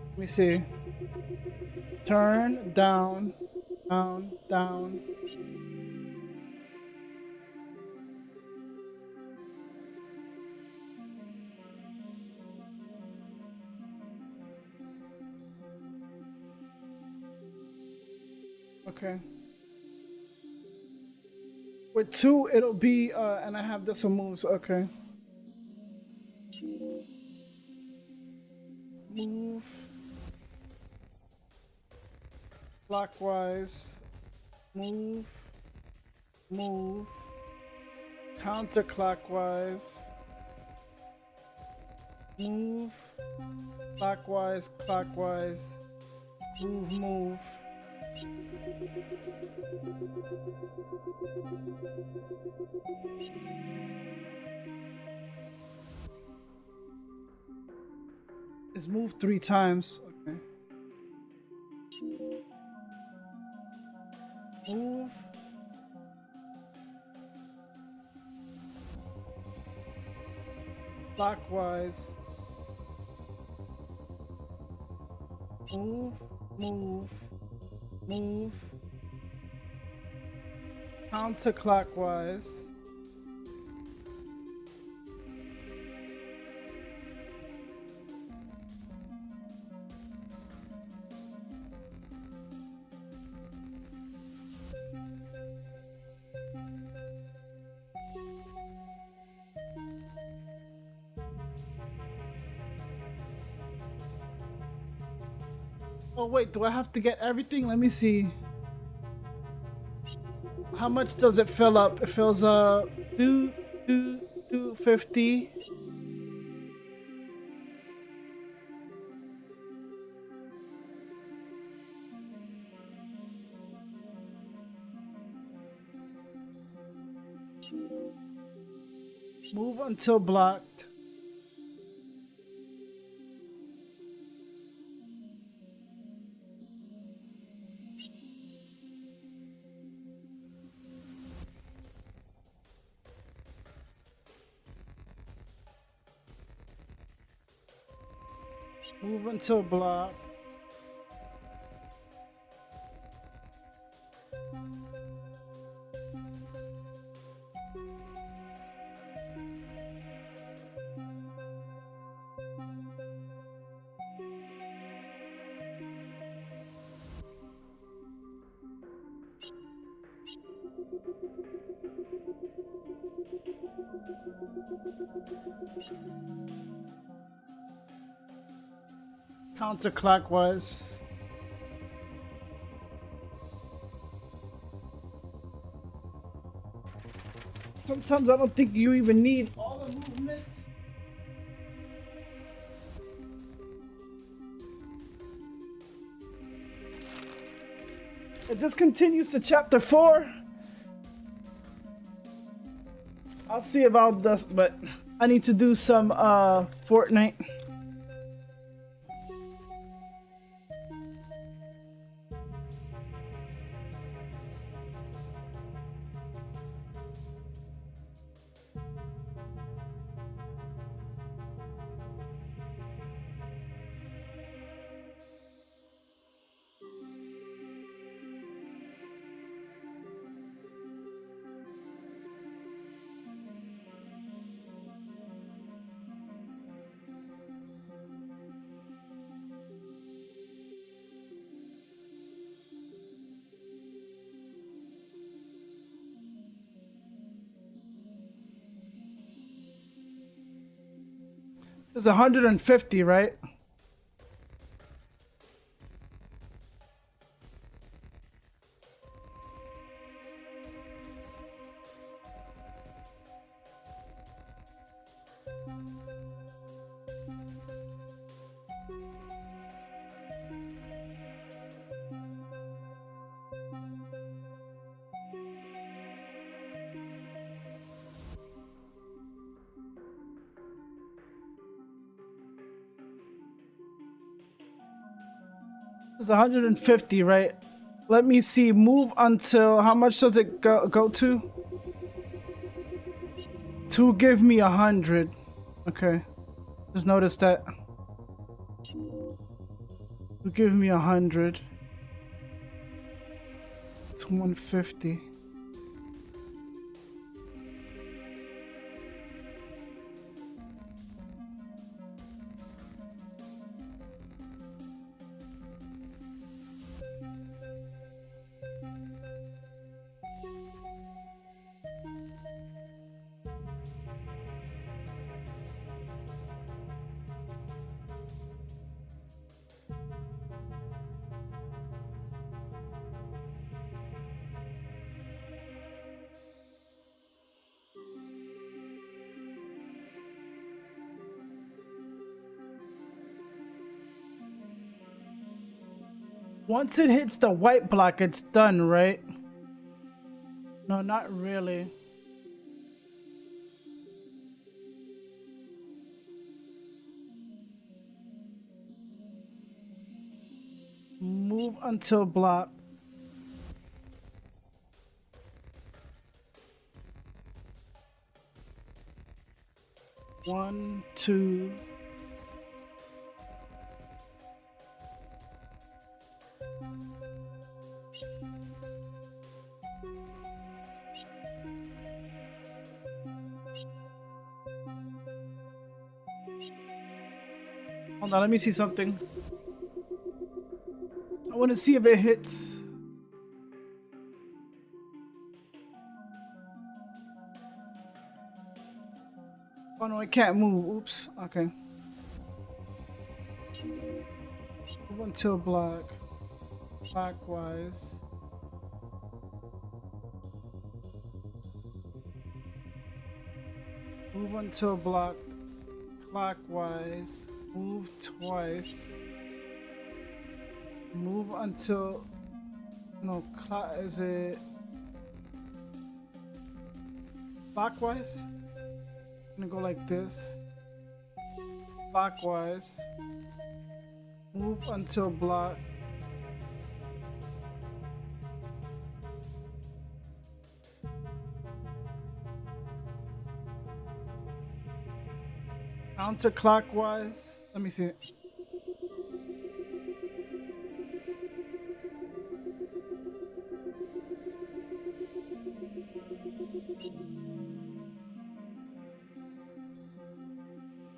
Let me see. Turn, down, down, down. Okay. With two, it'll be, and I have this one moves. Okay. Move. Clockwise. Move. Move. Counterclockwise. Move. Clockwise, clockwise. Move, move. It's moved 3 times. Okay. Move. Clockwise. Move, move, move. Counterclockwise. Oh wait, do I have to get everything? Let me see. How much does it fill up? It fills up 250. Move until blocked. Move until blocked. Counterclockwise. Sometimes I don't think you even need all the movements. It just continues to chapter 4. I'll see about this, but I need to do some Fortnite. There's 150, right? It's 150, right? Let me see. Move until how much does it go to? To give me 100. Okay. Just notice that. To give me 100. It's 150. Once it hits the white block, it's done, right? No, not really. Move until block. One, two. Hold on, let me see something. I want to see if it hits. Oh no, I can't move. Oops. Okay. Move until block. Clockwise. Move until block. Clockwise. Move twice. Move until... No, is it... Clockwise? I'm gonna go like this. Clockwise. Move until block. Counterclockwise. Let me see it.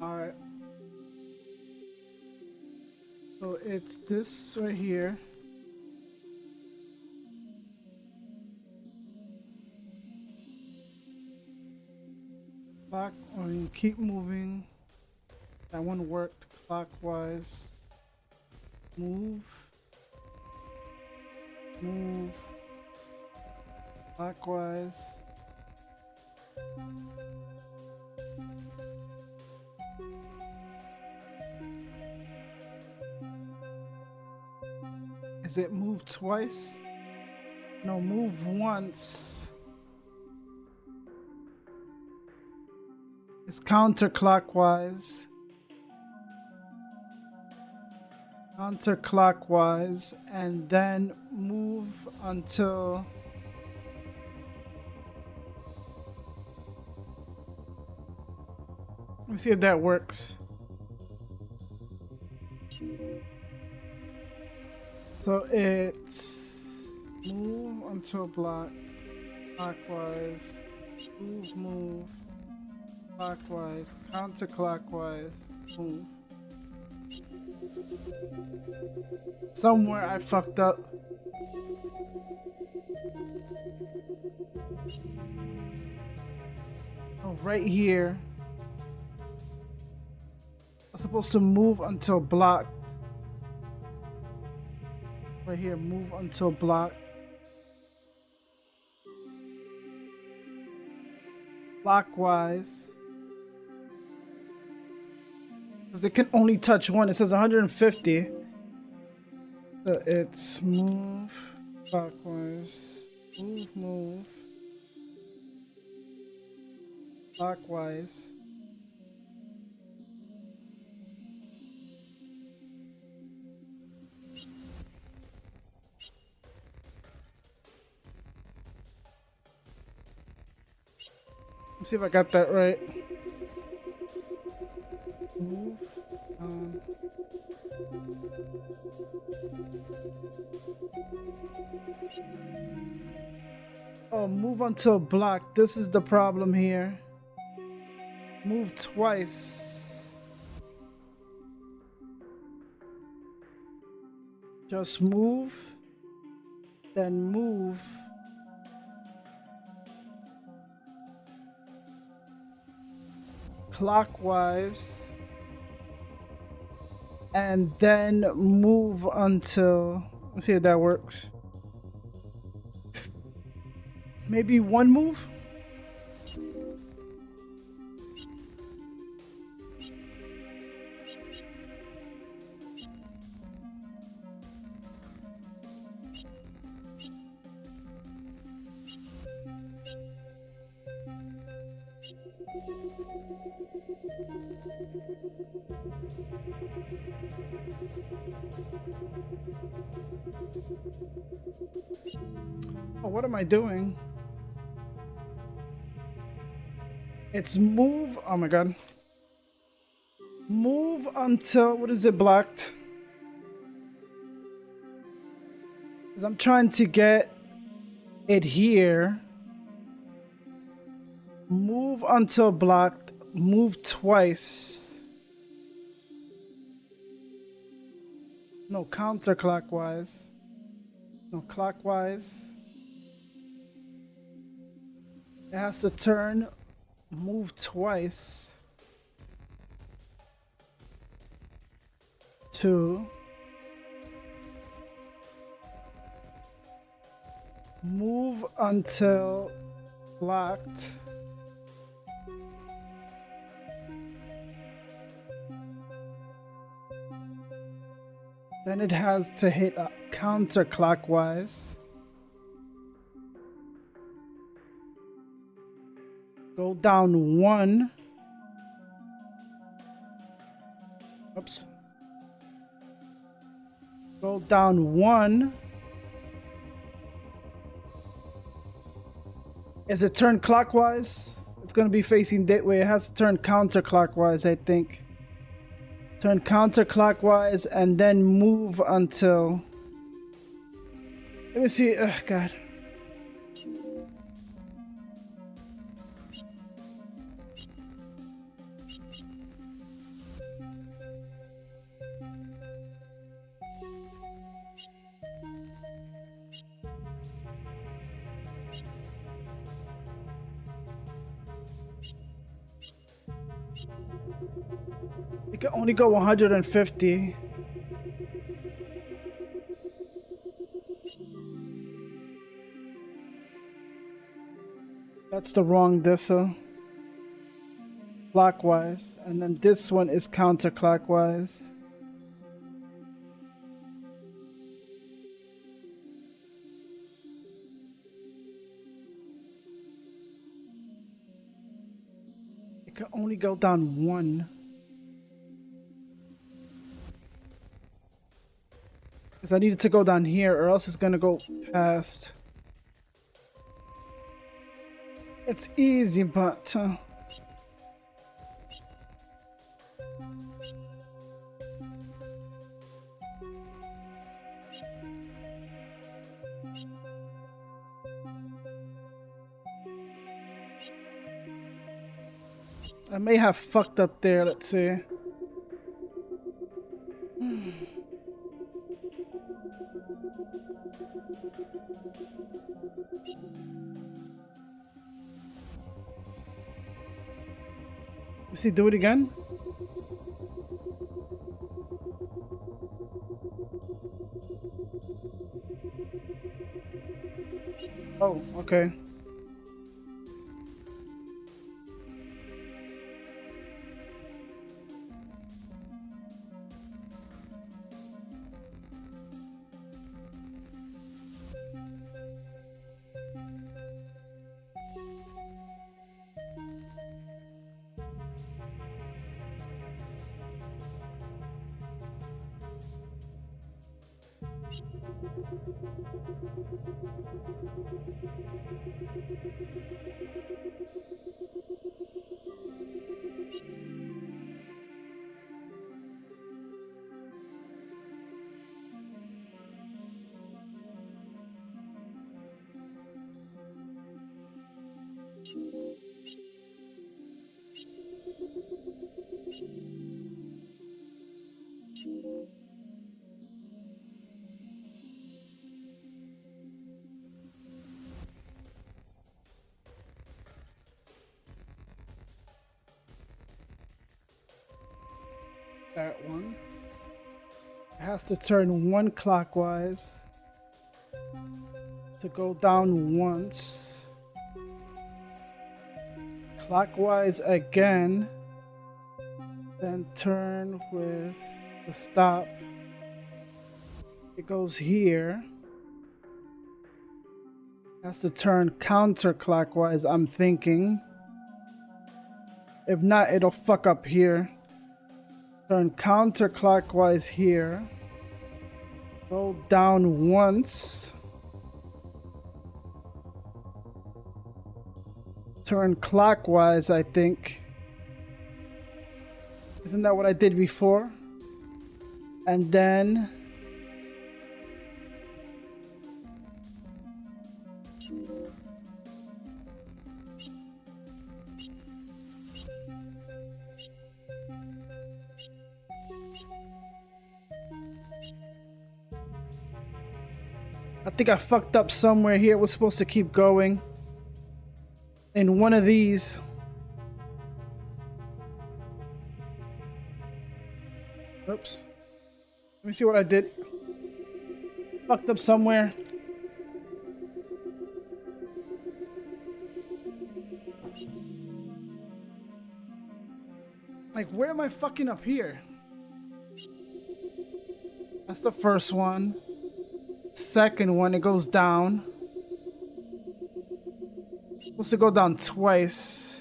All right. So it's this right here. Clock, or you keep moving. That one worked. Clockwise. Move. Move. Clockwise. Is it move twice? No, move once. It's counterclockwise. Counterclockwise, and then move until... Let me see if that works. So it's move until block, clockwise, move, clockwise, counterclockwise, move. Somewhere I fucked up. Oh, right here. I'm supposed to move until block. Right here, move until block. Clockwise. Because it can only touch one. It says 150. So it's move, clockwise, move, clockwise. Let's see if I got that right. Move. Oh, move until block. This is the problem here. Move twice. Just move. Then move. Clockwise. And then move until... Let's see if that works. Maybe one move? Oh, what am I doing? It's move. Oh my god. Move until... What is it blocked? Because I'm trying to get it here. Move until blocked. Move twice. No, counterclockwise. No, clockwise. It has to turn. Move twice. 2. Move until blocked. Then it has to hit counterclockwise. Go down 1. Oops. Go down 1. Is it turned clockwise? It's going to be facing that way. It has to turn counterclockwise, I think. Turn counterclockwise and then move until... Let me see. Oh, God. You can only go 150. That's the wrong decimal. Clockwise. And then this one is counterclockwise. You can only go down 1. Because I needed to go down here or else it's going to go past. It's easy, but... I may have fucked up there, let's see. You see, do it again. Oh, okay. That one. It has to turn 1 clockwise to go down once. Clockwise again. Then turn with the stop. It goes here. Has to turn counterclockwise, I'm thinking. If not, it'll fuck up here. Turn counterclockwise here. Go down once. Turn clockwise, I think. Isn't that what I did before? And then... I think I fucked up somewhere here. It was supposed to keep going. In one of these. Oops. Let me see what I did. Fucked up somewhere. Like, where am I fucking up here? That's the first one. Second one, it goes down. Supposed to go down twice.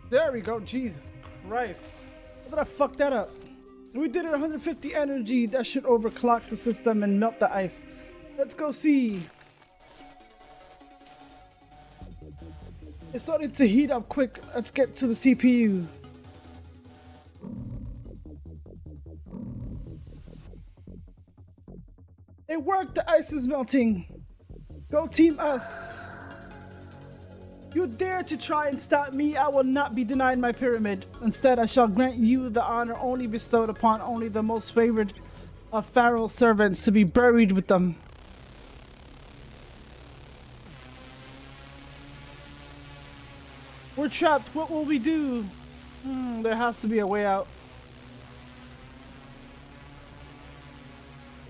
There we go. Jesus Christ. How did I fuck that up? We did it 150 energy. That should overclock the system and melt the ice. Let's go see. It started to heat up quick. Let's get to the CPU. It worked. The ice is melting. Go team us. You dare to try and stop me, I will not be denied my pyramid. Instead, I shall grant you the honor only bestowed upon only the most favored of Pharaoh's servants, to be buried with them. We're trapped. What will we do? There has to be a way out.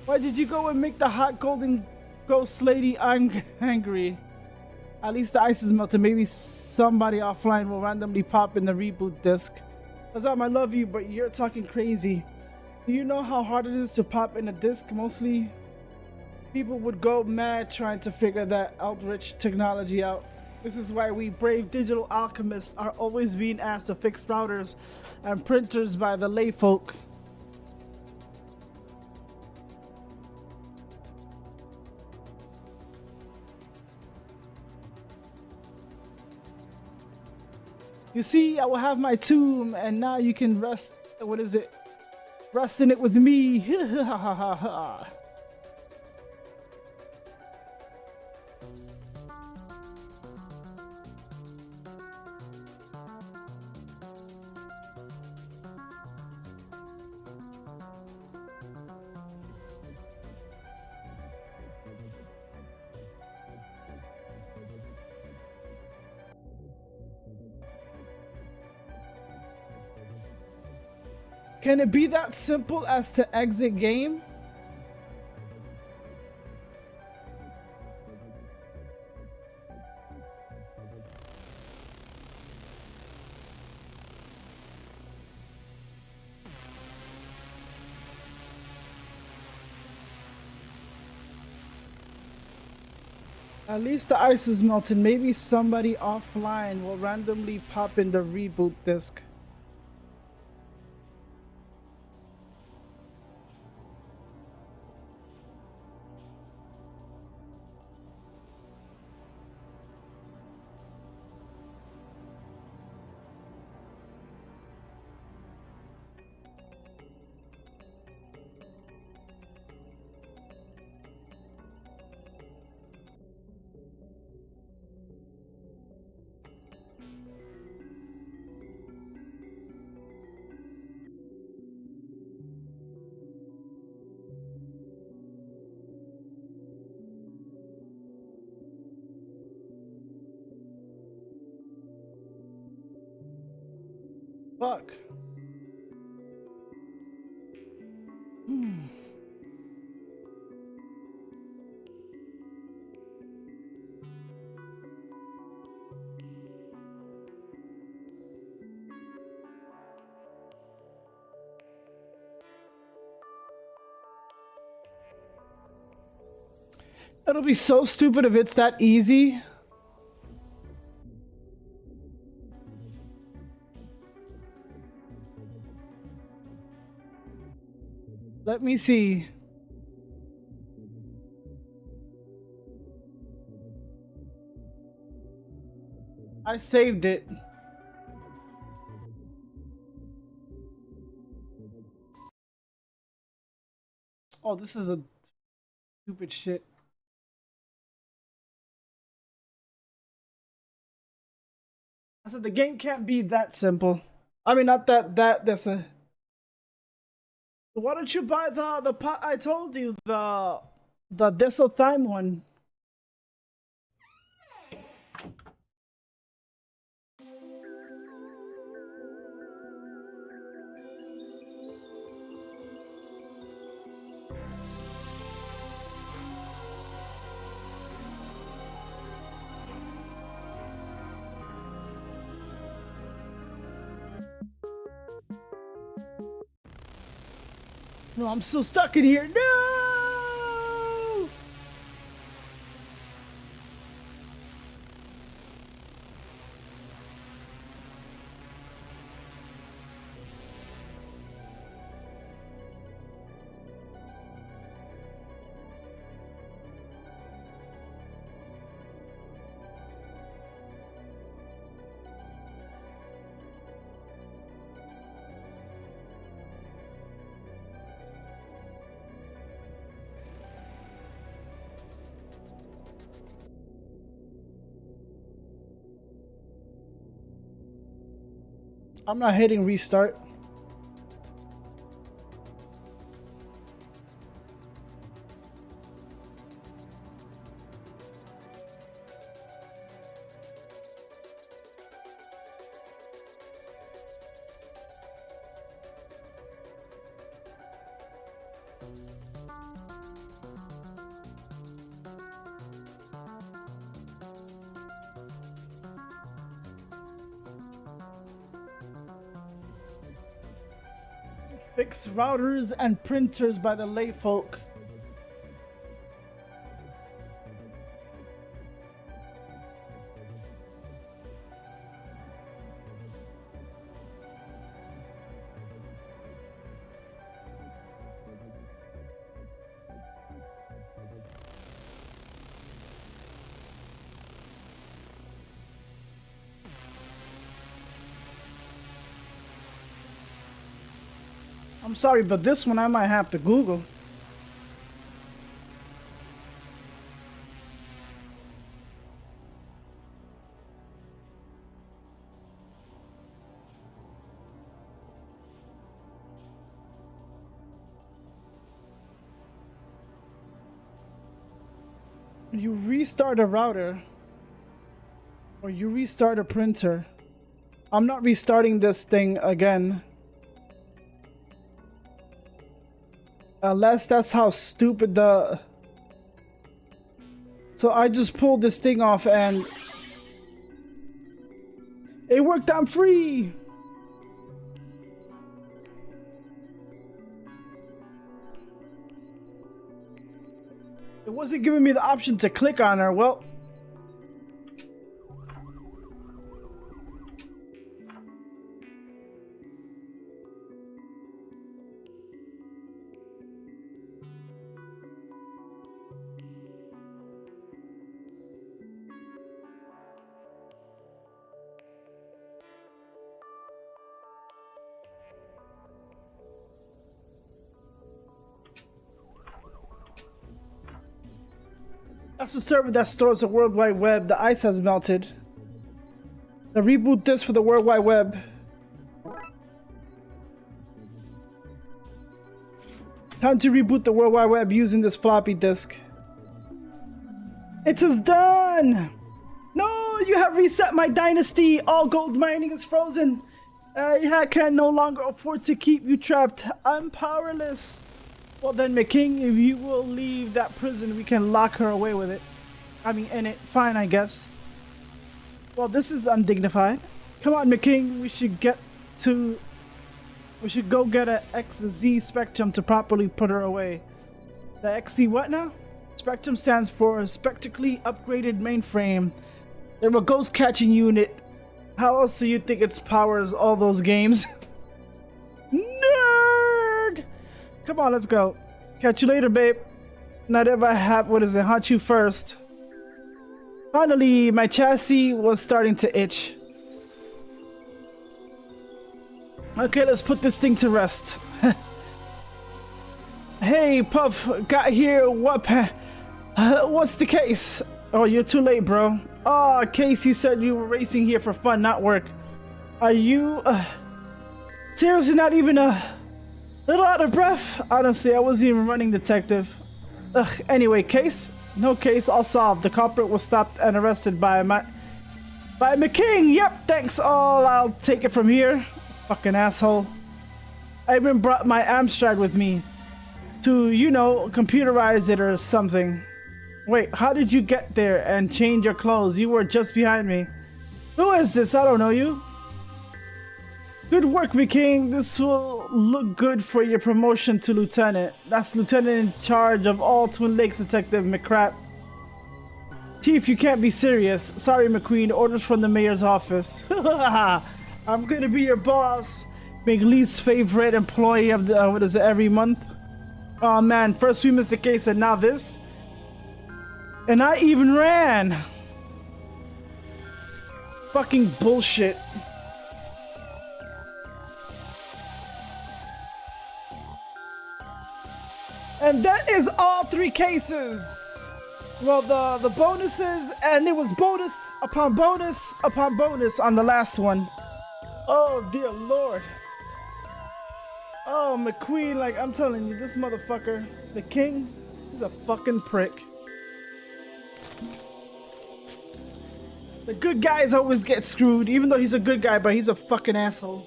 Why did you go and make the hot golden ghost lady angry? At least the ice is melted. Maybe somebody offline will randomly pop in the reboot disk. Azam, I love you, but you're talking crazy. Do you know how hard it is to pop in a disk? Mostly people would go mad trying to figure that eldritch technology out. This is why we brave digital alchemists are always being asked to fix routers and printers by the layfolk. You see, I will have my tomb, and now you can rest. What is it? Rest in it with me. Can it be that simple as to exit game? At least the ice is melted. Maybe somebody offline will randomly pop in the reboot disk. Fuck. It'll be so stupid if it's that easy. Let me see. I saved it. Oh, this is a stupid shit. I said the game can't be that simple. I mean, not that's a. Why don't you buy the pot? I told you the Desoltime one. No, I'm still stuck in here. No! I'm not hitting restart. Fix routers and printers by the lay folk. I'm sorry, but this one I might have to Google. You restart a router or you restart a printer. I'm not restarting this thing again. Unless that's how stupid the... So I just pulled this thing off and... It worked, I'm free! It wasn't giving me the option to click on her, well... That's the server that stores the World Wide Web. The ice has melted. Now reboot this for the World Wide Web. Time to reboot the World Wide Web using this floppy disk. It is done! No, you have reset my dynasty. All gold mining is frozen. I can no longer afford to keep you trapped. I'm powerless. Well then, McKing, if you will leave that prison, we can lock her away with it. I mean, in it. Fine, I guess. Well, this is undignified. Come on, McKing, we should go get a XZ Spectrum to properly put her away. The XZ what now? Spectrum stands for Spectrally Upgraded Mainframe. They're a ghost catching unit. How else do you think its powers all those games? Nerd! Come on, let's go. Catch you later, babe. Not ever have, what is it, hunt you first. Finally, my chassis was starting to itch. Okay, let's put this thing to rest. Hey, Puff, got here. What's the case? Oh, you're too late, bro. Oh, Casey said you were racing here for fun, not work. Are you, seriously not even a little out of breath? Honestly, I wasn't even running, detective. Ugh, anyway, case? No case, all solved. The culprit was stopped and arrested by McKing. Yep, thanks all. I'll take it from here. Fucking asshole. I even brought my Amstrad with me to, you know, computerize it or something. Wait, how did you get there and change your clothes? You were just behind me. Who is this? I don't know you. Good work, McKing. This will look good for your promotion to lieutenant. That's lieutenant in charge of all Twin Lakes, Detective McCrap. Chief, you can't be serious. Sorry, McQueen. Orders from the mayor's office. I'm gonna be your boss. Make least favorite employee of the what is it, every month? Oh man, first we missed the case and now this. And I even ran. Fucking bullshit. And that is all 3 cases. Well, the bonuses, and it was bonus upon bonus upon bonus on the last one. Oh dear Lord. Oh, McQueen, like I'm telling you, this motherfucker, the king, he's a fucking prick. The good guys always get screwed, even though he's a good guy, but he's a fucking asshole.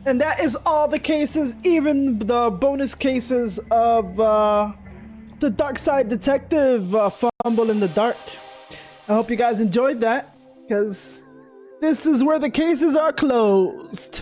And that is all the cases, even the bonus cases of the Darkside Detective Fumble in the Dark. I hope you guys enjoyed that, because this is where the cases are closed.